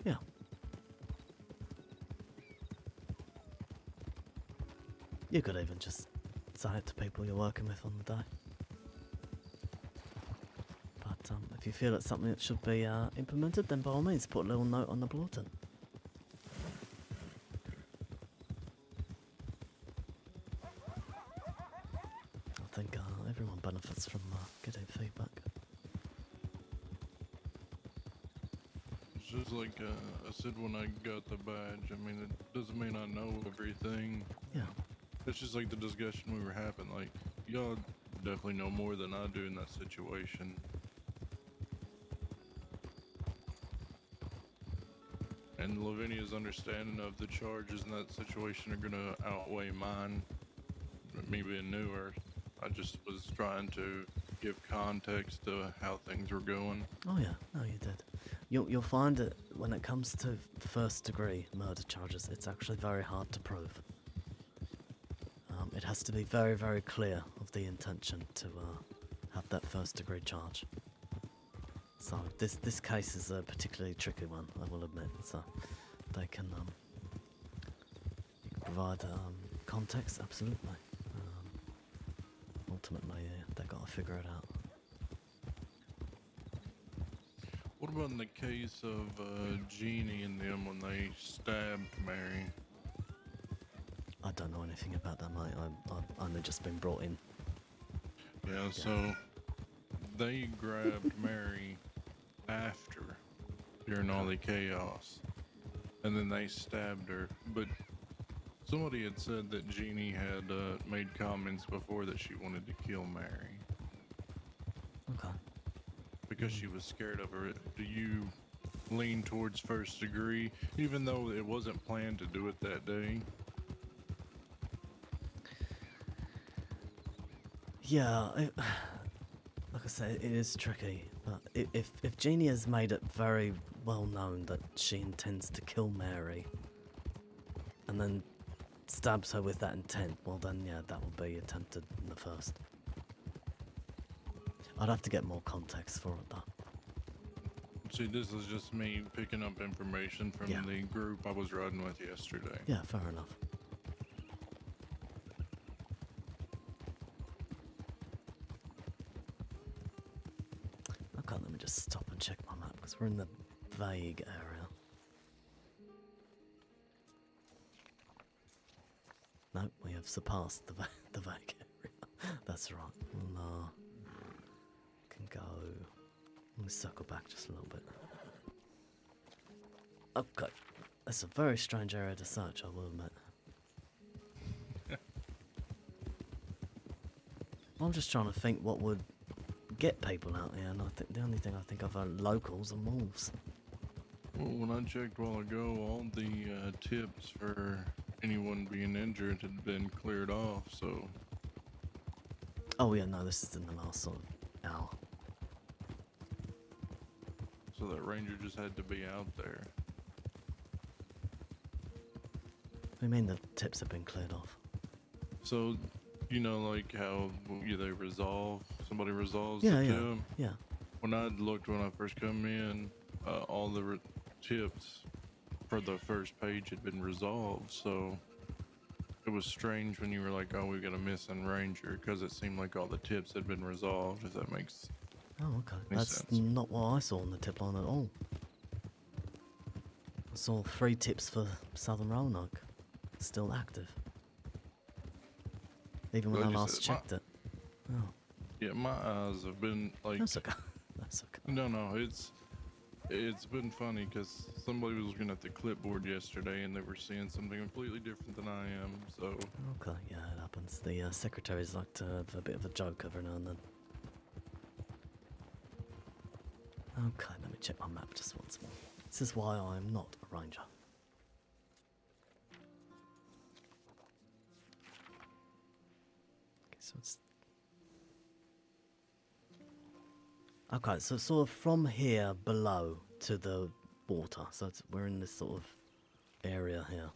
[SPEAKER 2] yeah. You could even just say it to people you're working with on the day. But if you feel it's something that should be implemented, then by all means put a little note on the bulletin. I think everyone benefits from getting feedback.
[SPEAKER 9] It's just like I said when I got the badge, I mean, it doesn't mean I know everything.
[SPEAKER 2] Yeah.
[SPEAKER 9] It's just like the discussion we were having, like, y'all definitely know more than I do in that situation. And Lavinia's understanding of the charges in that situation are gonna outweigh mine. Me being newer, I just was trying to give context to how things were going.
[SPEAKER 2] Oh yeah, no, you did. You'll find that when it comes to first-degree murder charges, it's actually very hard to prove. It has to be very, very clear of the intention to have that first-degree charge. So this case is a particularly tricky one, I will admit. So they can provide context, absolutely. Ultimately, they've got to figure it out.
[SPEAKER 9] What about in the case of Jeannie and them when they stabbed Mary?
[SPEAKER 2] I don't know anything about that, mate. I've only just been brought in.
[SPEAKER 9] Yeah, so they grabbed Mary after, during all the chaos, and then they stabbed her. But somebody had said that Jeannie had made comments before that she wanted to kill Mary.
[SPEAKER 2] Okay.
[SPEAKER 9] because she was scared of her. Do you lean towards first degree, even though it wasn't planned to do it that day?
[SPEAKER 2] Yeah, like I say, it is tricky. But if Jeannie has made it very well known that she intends to kill Mary, and then stabs her with that intent, well then, yeah, that will be attempted in the first. I'd have to get more context for it, though.
[SPEAKER 9] See, this is just me picking up information from
[SPEAKER 2] Yeah.
[SPEAKER 9] the group I was riding with yesterday.
[SPEAKER 2] Yeah, fair enough. Okay, let me just stop and check my map, because we're in the vague area. No, we have surpassed the vague area. That's right. We'll, can go... Let me circle back just a little bit. Okay. That's a very strange area to search, I will admit. I'm just trying to think what would get people out here, and I think the only thing I think of are locals and wolves.
[SPEAKER 9] Well, when I checked a while ago, all the tips for anyone being injured had been cleared off, so...
[SPEAKER 2] Oh yeah, no, this is in the last sort of hour.
[SPEAKER 9] So that ranger just had to be out there.
[SPEAKER 2] What do you mean the tips have been cleared off?
[SPEAKER 9] So, you know, like how they resolve, somebody resolves
[SPEAKER 2] Yeah,
[SPEAKER 9] the
[SPEAKER 2] yeah,
[SPEAKER 9] tip?
[SPEAKER 2] yeah.
[SPEAKER 9] When I looked when I first come in, all the tips for the first page had been resolved, so it was strange when you were like, oh, we got a missing ranger, because it seemed like all the tips had been resolved, if that makes
[SPEAKER 2] Oh, okay.
[SPEAKER 9] Makes
[SPEAKER 2] That's
[SPEAKER 9] sense.
[SPEAKER 2] not what I saw on the tip line at all. I saw 3 tips for Southern Roanoke. Still active. Even when
[SPEAKER 9] Like
[SPEAKER 2] I
[SPEAKER 9] you
[SPEAKER 2] last
[SPEAKER 9] said,
[SPEAKER 2] checked it. Oh,
[SPEAKER 9] Yeah, my eyes have been like,
[SPEAKER 2] that's okay. That's okay.
[SPEAKER 9] no, it's been funny because somebody was looking at the clipboard yesterday and they were seeing something completely different than I am, so...
[SPEAKER 2] Okay, yeah, it happens. The secretaries like to have a bit of a joke every now and then. Okay, let me check my map just once more. This is why I'm not a ranger. Okay, so it's... Okay, so sort of from here below to the water. So we're in this sort of area here.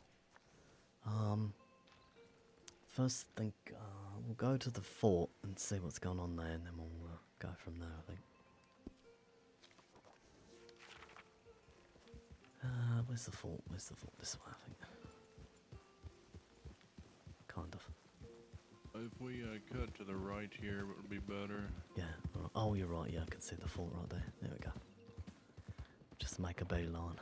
[SPEAKER 2] First think we'll go to the fort and see what's going on there, and then we'll go from there, I think. Where's the fort? Where's the fort? This way, I think. Kind of.
[SPEAKER 9] If we cut to the right here, it would be better.
[SPEAKER 2] Yeah. Oh, you're right. Yeah, I can see the fort right there. There we go. Just make a beeline.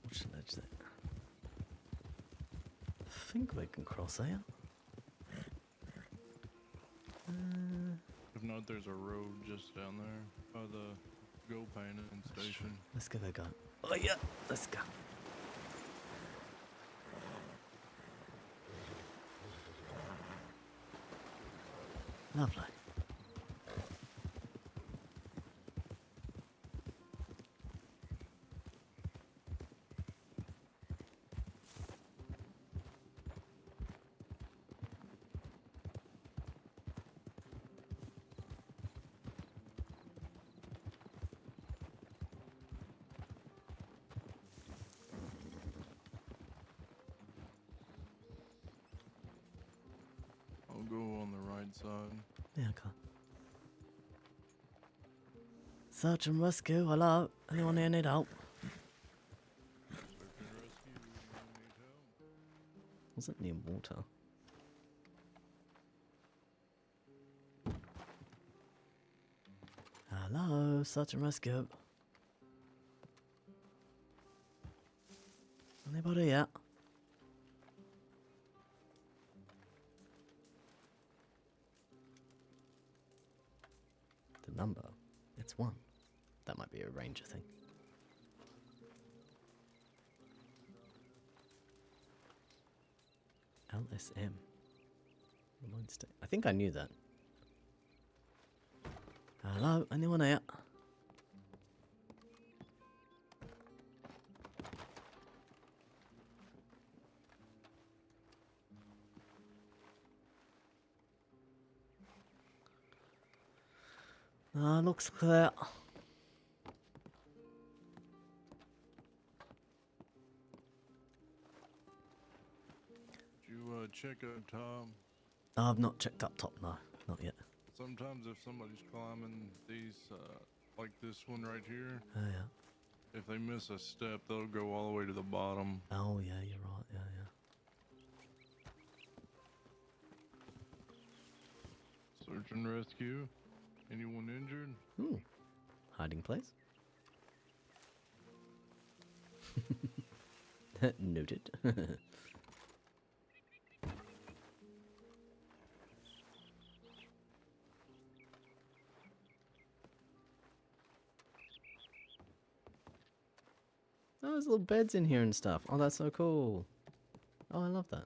[SPEAKER 2] Which ledge there? I think we can cross here.
[SPEAKER 9] If not, there's a road just down there by the gold painting station.
[SPEAKER 2] Let's give it a go. Oh yeah, let's go. Lovely.
[SPEAKER 9] I'll go on the right side.
[SPEAKER 2] Yeah, okay. Search and rescue, hello? Anyone here need help?
[SPEAKER 9] Search and rescue, anyone need help?
[SPEAKER 2] Wasn't near water. Hello, search and rescue. Anybody yet? The number, it's 1. That might be a ranger thing. LSM. I think I knew that. Hello, anyone out? Looks clear.
[SPEAKER 9] Did you check out Tom?
[SPEAKER 2] I've not checked up top, no, not yet.
[SPEAKER 9] Sometimes if somebody's climbing these, like this one right here,
[SPEAKER 2] Oh yeah.
[SPEAKER 9] if they miss a step, they'll go all the way to the bottom.
[SPEAKER 2] Oh yeah, you're right. Yeah, yeah.
[SPEAKER 9] Search and rescue. Anyone injured?
[SPEAKER 2] Ooh, hiding place. Noted. Oh, there's little beds in here and stuff. Oh, that's so cool. Oh, I love that.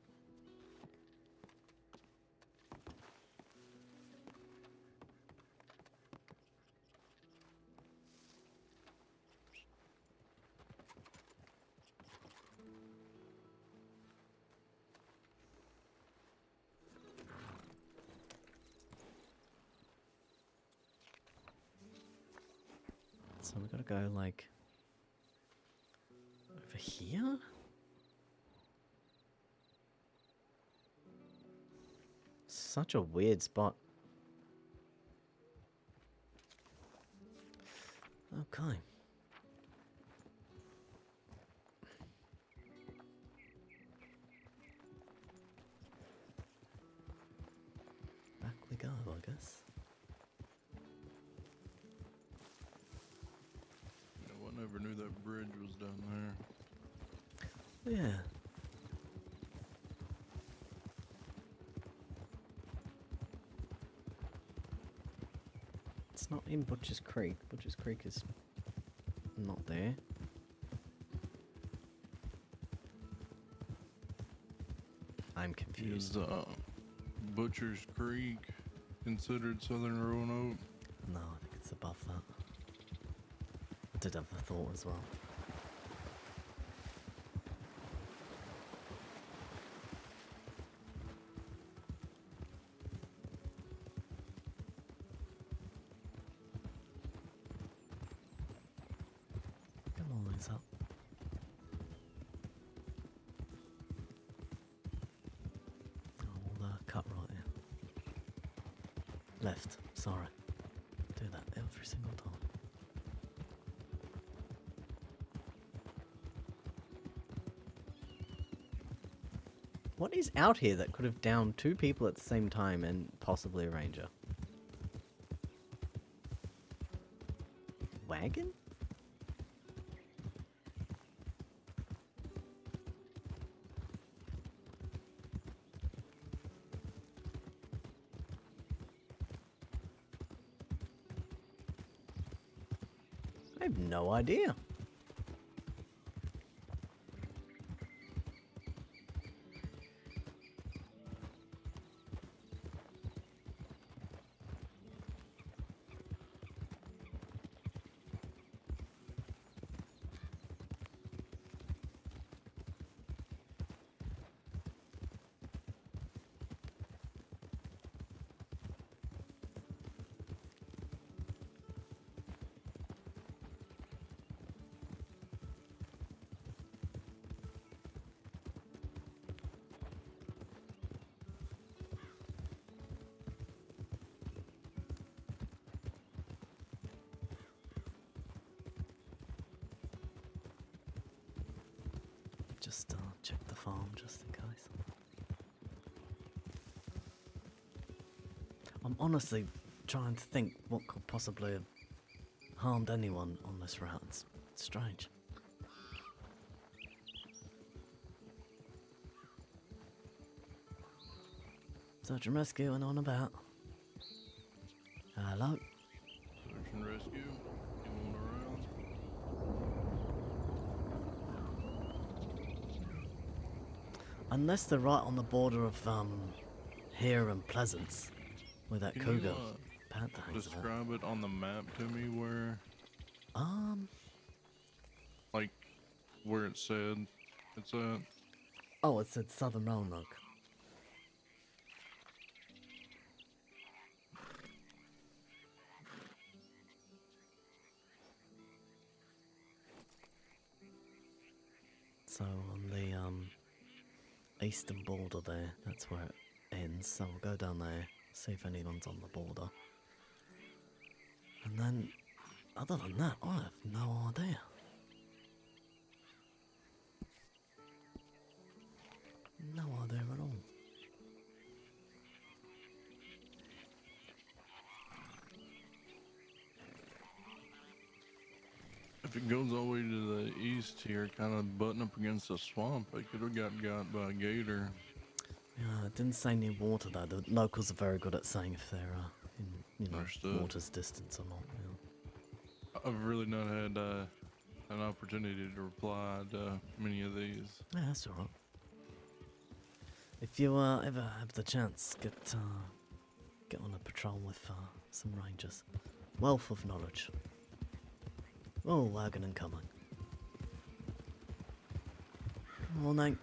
[SPEAKER 2] So we gotta go like over here? Such a weird spot. Okay. Back we go, I guess.
[SPEAKER 9] You know, I never knew that bridge was down there.
[SPEAKER 2] Yeah. It's not in Butcher's Creek. Butcher's Creek is not there. I'm confused.
[SPEAKER 9] Is Butcher's Creek considered Southern Roanoke?
[SPEAKER 2] No, I think it's above that. I did have a thought as well. Come on, Liz, up. Oh, we'll cut right here. Left, sorry. Do that every single time. What is out here that could have downed 2 people at the same time and possibly a ranger? Wagon? I have no idea. Just check the farm just in case. I'm honestly trying to think what could possibly have harmed anyone on this route. It's strange. Search and rescue and on about. Hello.
[SPEAKER 9] Search and rescue. Anyone around?
[SPEAKER 2] Unless they're right on the border of here and Pleasance, where that
[SPEAKER 9] Can
[SPEAKER 2] cougar
[SPEAKER 9] you
[SPEAKER 2] panther hangs about.
[SPEAKER 9] describe it on the map to me where, like, where it said it's at?
[SPEAKER 2] Oh, it said Southern Roanoke. So on the eastern border there, that's where it ends. So we'll go down there, see if anyone's on the border. And then, other than that, I have no idea. No idea at all.
[SPEAKER 9] If it goes all the way to the east here, kind of butting up against the swamp, I could have got by a gator.
[SPEAKER 2] Yeah, it didn't say near water though. The locals are very good at saying if they're in, you know,
[SPEAKER 9] Understood.
[SPEAKER 2] water's distance or not. Yeah.
[SPEAKER 9] I've really not had an opportunity to reply to many of these.
[SPEAKER 2] Yeah, that's alright. If you ever have the chance, get on a patrol with some rangers. Wealth of knowledge. Oh, wagon and coming. Morning.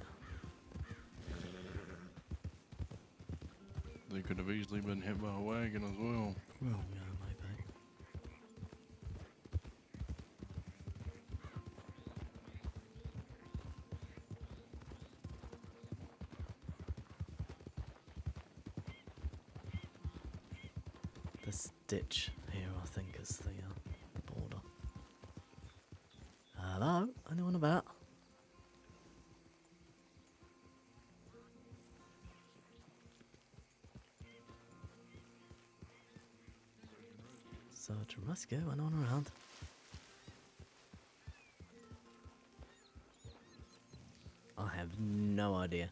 [SPEAKER 9] They could have easily been hit by a wagon as well.
[SPEAKER 2] Well, yeah, maybe. This ditch here, I think, is the border. Hello? Anyone about? Search and rescue, anyone around? I have no idea.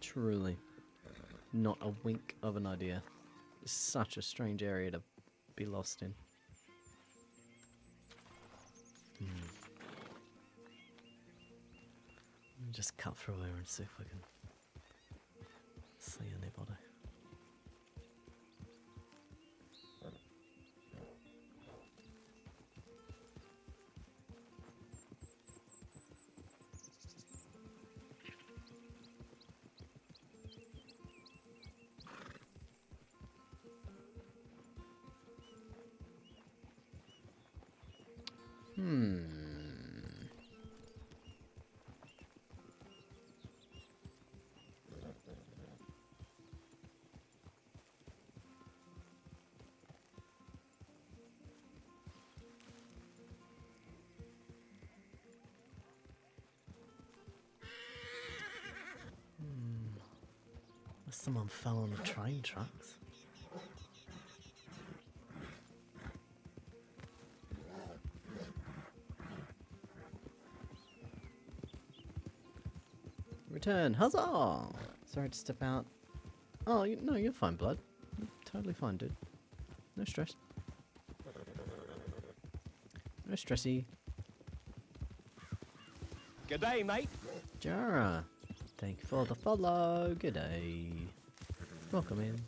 [SPEAKER 2] Truly, not a wink of an idea. It's such a strange area to be lost in. Let me just cut through here and see if we can see anybody. Someone fell on the train tracks. Return, huzzah! Sorry to step out. Oh, no, you're fine, blood. You're totally fine, dude. No stress. No stressy.
[SPEAKER 7] G'day, mate.
[SPEAKER 2] Jara, thank you for the follow. Good day. Welcome in.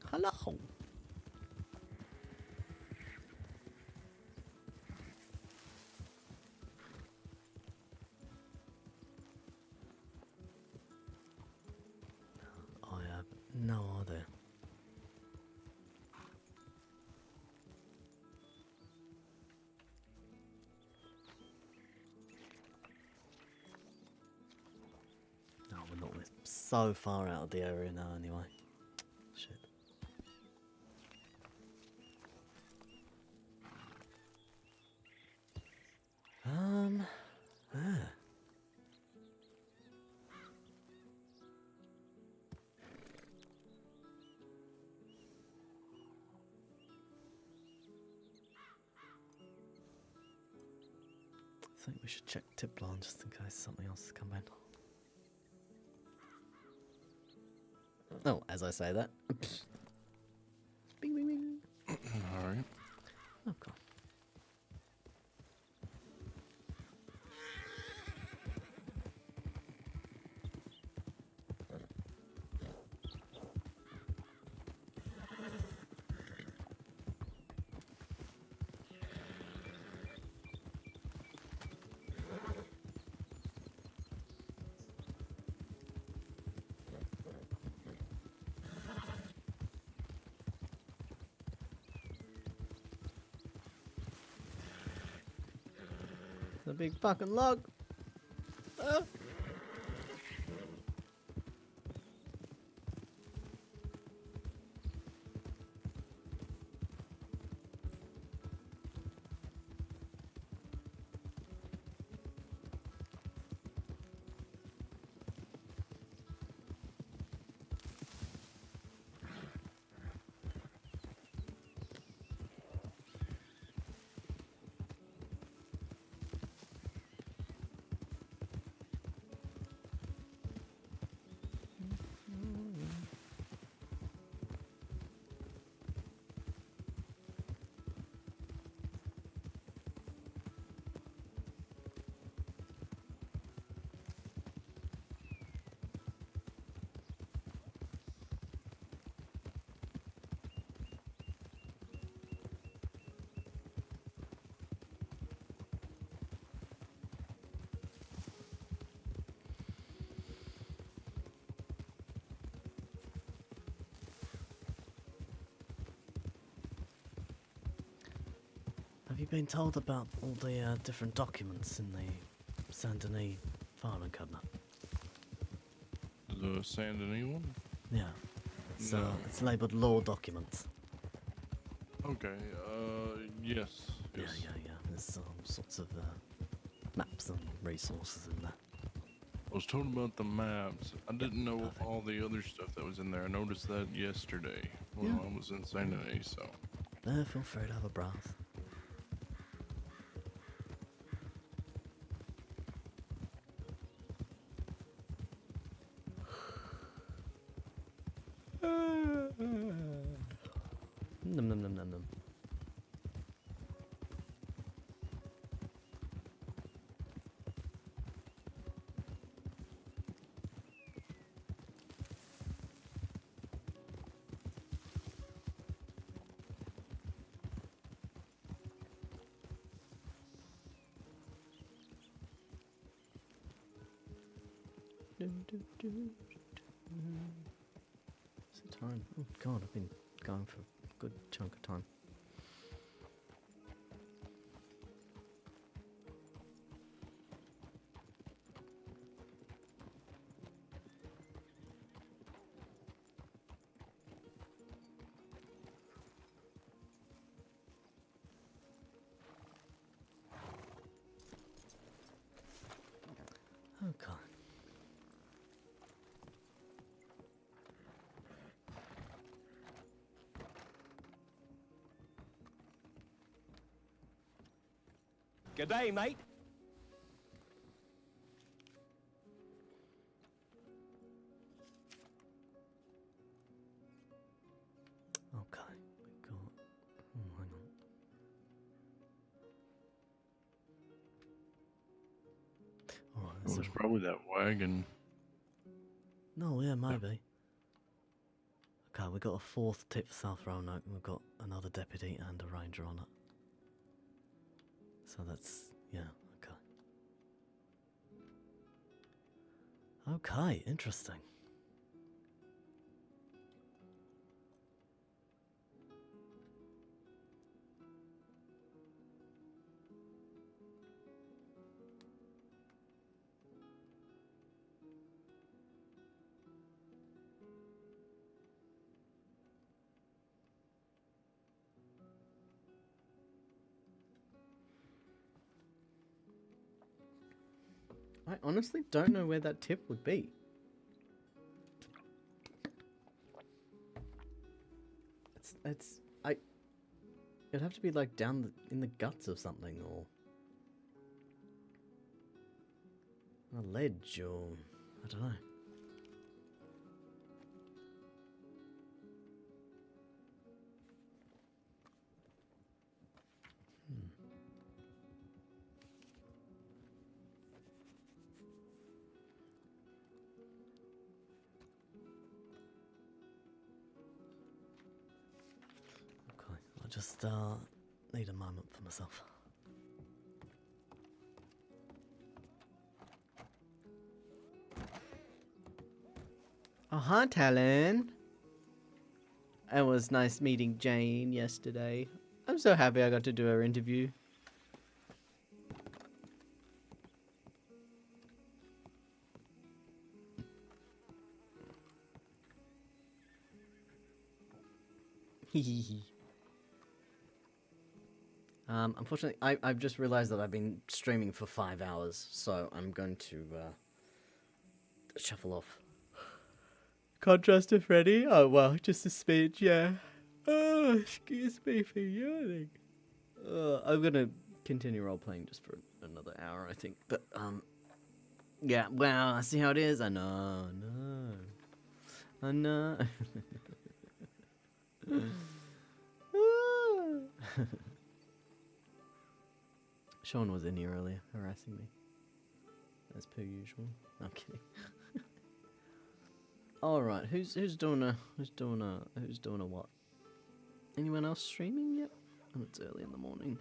[SPEAKER 2] Hello. I have no idea. No, we're not. We're so far out of the area now anyway. Shit. I think we should check tip line just in case something else has come in. Oh, as I say that. Bing, bing, bing.
[SPEAKER 9] All right.
[SPEAKER 2] Oh, God. The big fucking log. Ah. Have you been told about all the different documents in the Saint Denis filing cabinet?
[SPEAKER 9] The Saint Denis one?
[SPEAKER 2] Yeah. It's,
[SPEAKER 9] No.
[SPEAKER 2] it's labelled law documents.
[SPEAKER 9] Okay, yes.
[SPEAKER 2] Yeah,
[SPEAKER 9] Yes.
[SPEAKER 2] yeah, yeah. There's all sorts of maps and resources in there.
[SPEAKER 9] I was told about the maps. I didn't know
[SPEAKER 2] perfect.
[SPEAKER 9] all the other stuff that was in there. I noticed that yesterday when
[SPEAKER 2] Yeah.
[SPEAKER 9] I was in Saint Denis, so.
[SPEAKER 2] Feel free to have a browse. Num num num num num. What's the time? Oh God, I've been going for a good chunk of time. Oh God.
[SPEAKER 7] G'day, mate.
[SPEAKER 2] Okay, we got. Oh, hang on. Alright,
[SPEAKER 9] It
[SPEAKER 2] so.
[SPEAKER 9] was probably that wagon.
[SPEAKER 2] No, yeah, maybe. Okay, we got a fourth tip for South Roanoke, and we've got another deputy and a ranger on it. So that's. Yeah, okay. Okay, interesting. I honestly don't know where that tip would be. It'd have to be like down in the guts of something, or a ledge, or I don't know. just need a moment for myself. Oh, hi, Talon. It was nice meeting Jane yesterday. I'm so happy I got to do her interview. Unfortunately, I've just realized that I've been streaming for 5 hours, so I'm going to shuffle off. Contrast to Freddy? Oh, well, just a smidge, yeah. Oh, excuse me for yawning. I'm gonna continue role-playing just for another hour, I think. But, yeah, well, I see how it is. I know. I know. Sean was in here earlier, harassing me. As per usual. I'm kidding. Alright, who's doing a what? Anyone else streaming yet? Oh, it's early in the morning.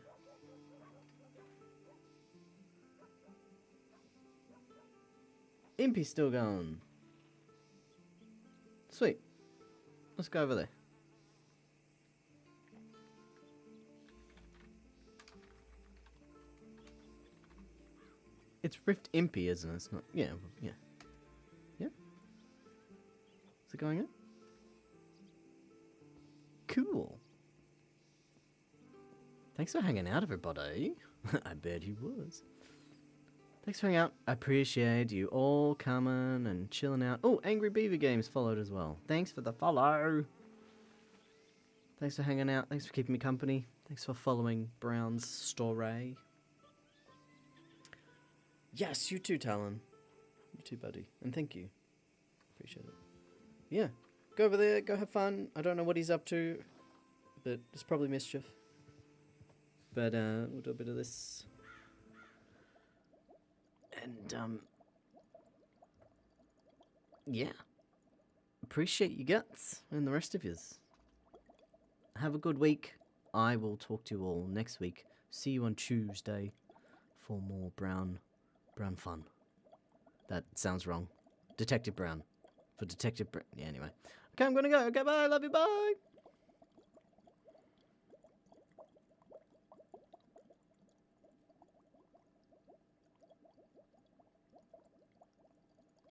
[SPEAKER 2] Impy's still going. Sweet. Let's go over there. It's Rift Impy, isn't it? It's not. Yeah, yeah. Yeah? Is it going in? Cool. Thanks for hanging out, everybody. I bet he was. Thanks for hanging out. I appreciate you all coming and chilling out. Oh, Angry Beaver Games followed as well. Thanks for the follow. Thanks for hanging out. Thanks for keeping me company. Thanks for following Brown's story. Yes, you too, Talon. You too, buddy. And thank you. Appreciate it. Yeah. Go over there. Go have fun. I don't know what he's up to, but it's probably mischief. But we'll do a bit of this. And, yeah. Appreciate you guts and the rest of yous. Have a good week. I will talk to you all next week. See you on Tuesday for more Brown fun. That sounds wrong. Detective Brown. For Detective Brown. Yeah, anyway. Okay, I'm gonna go. Okay, bye. Love you. Bye.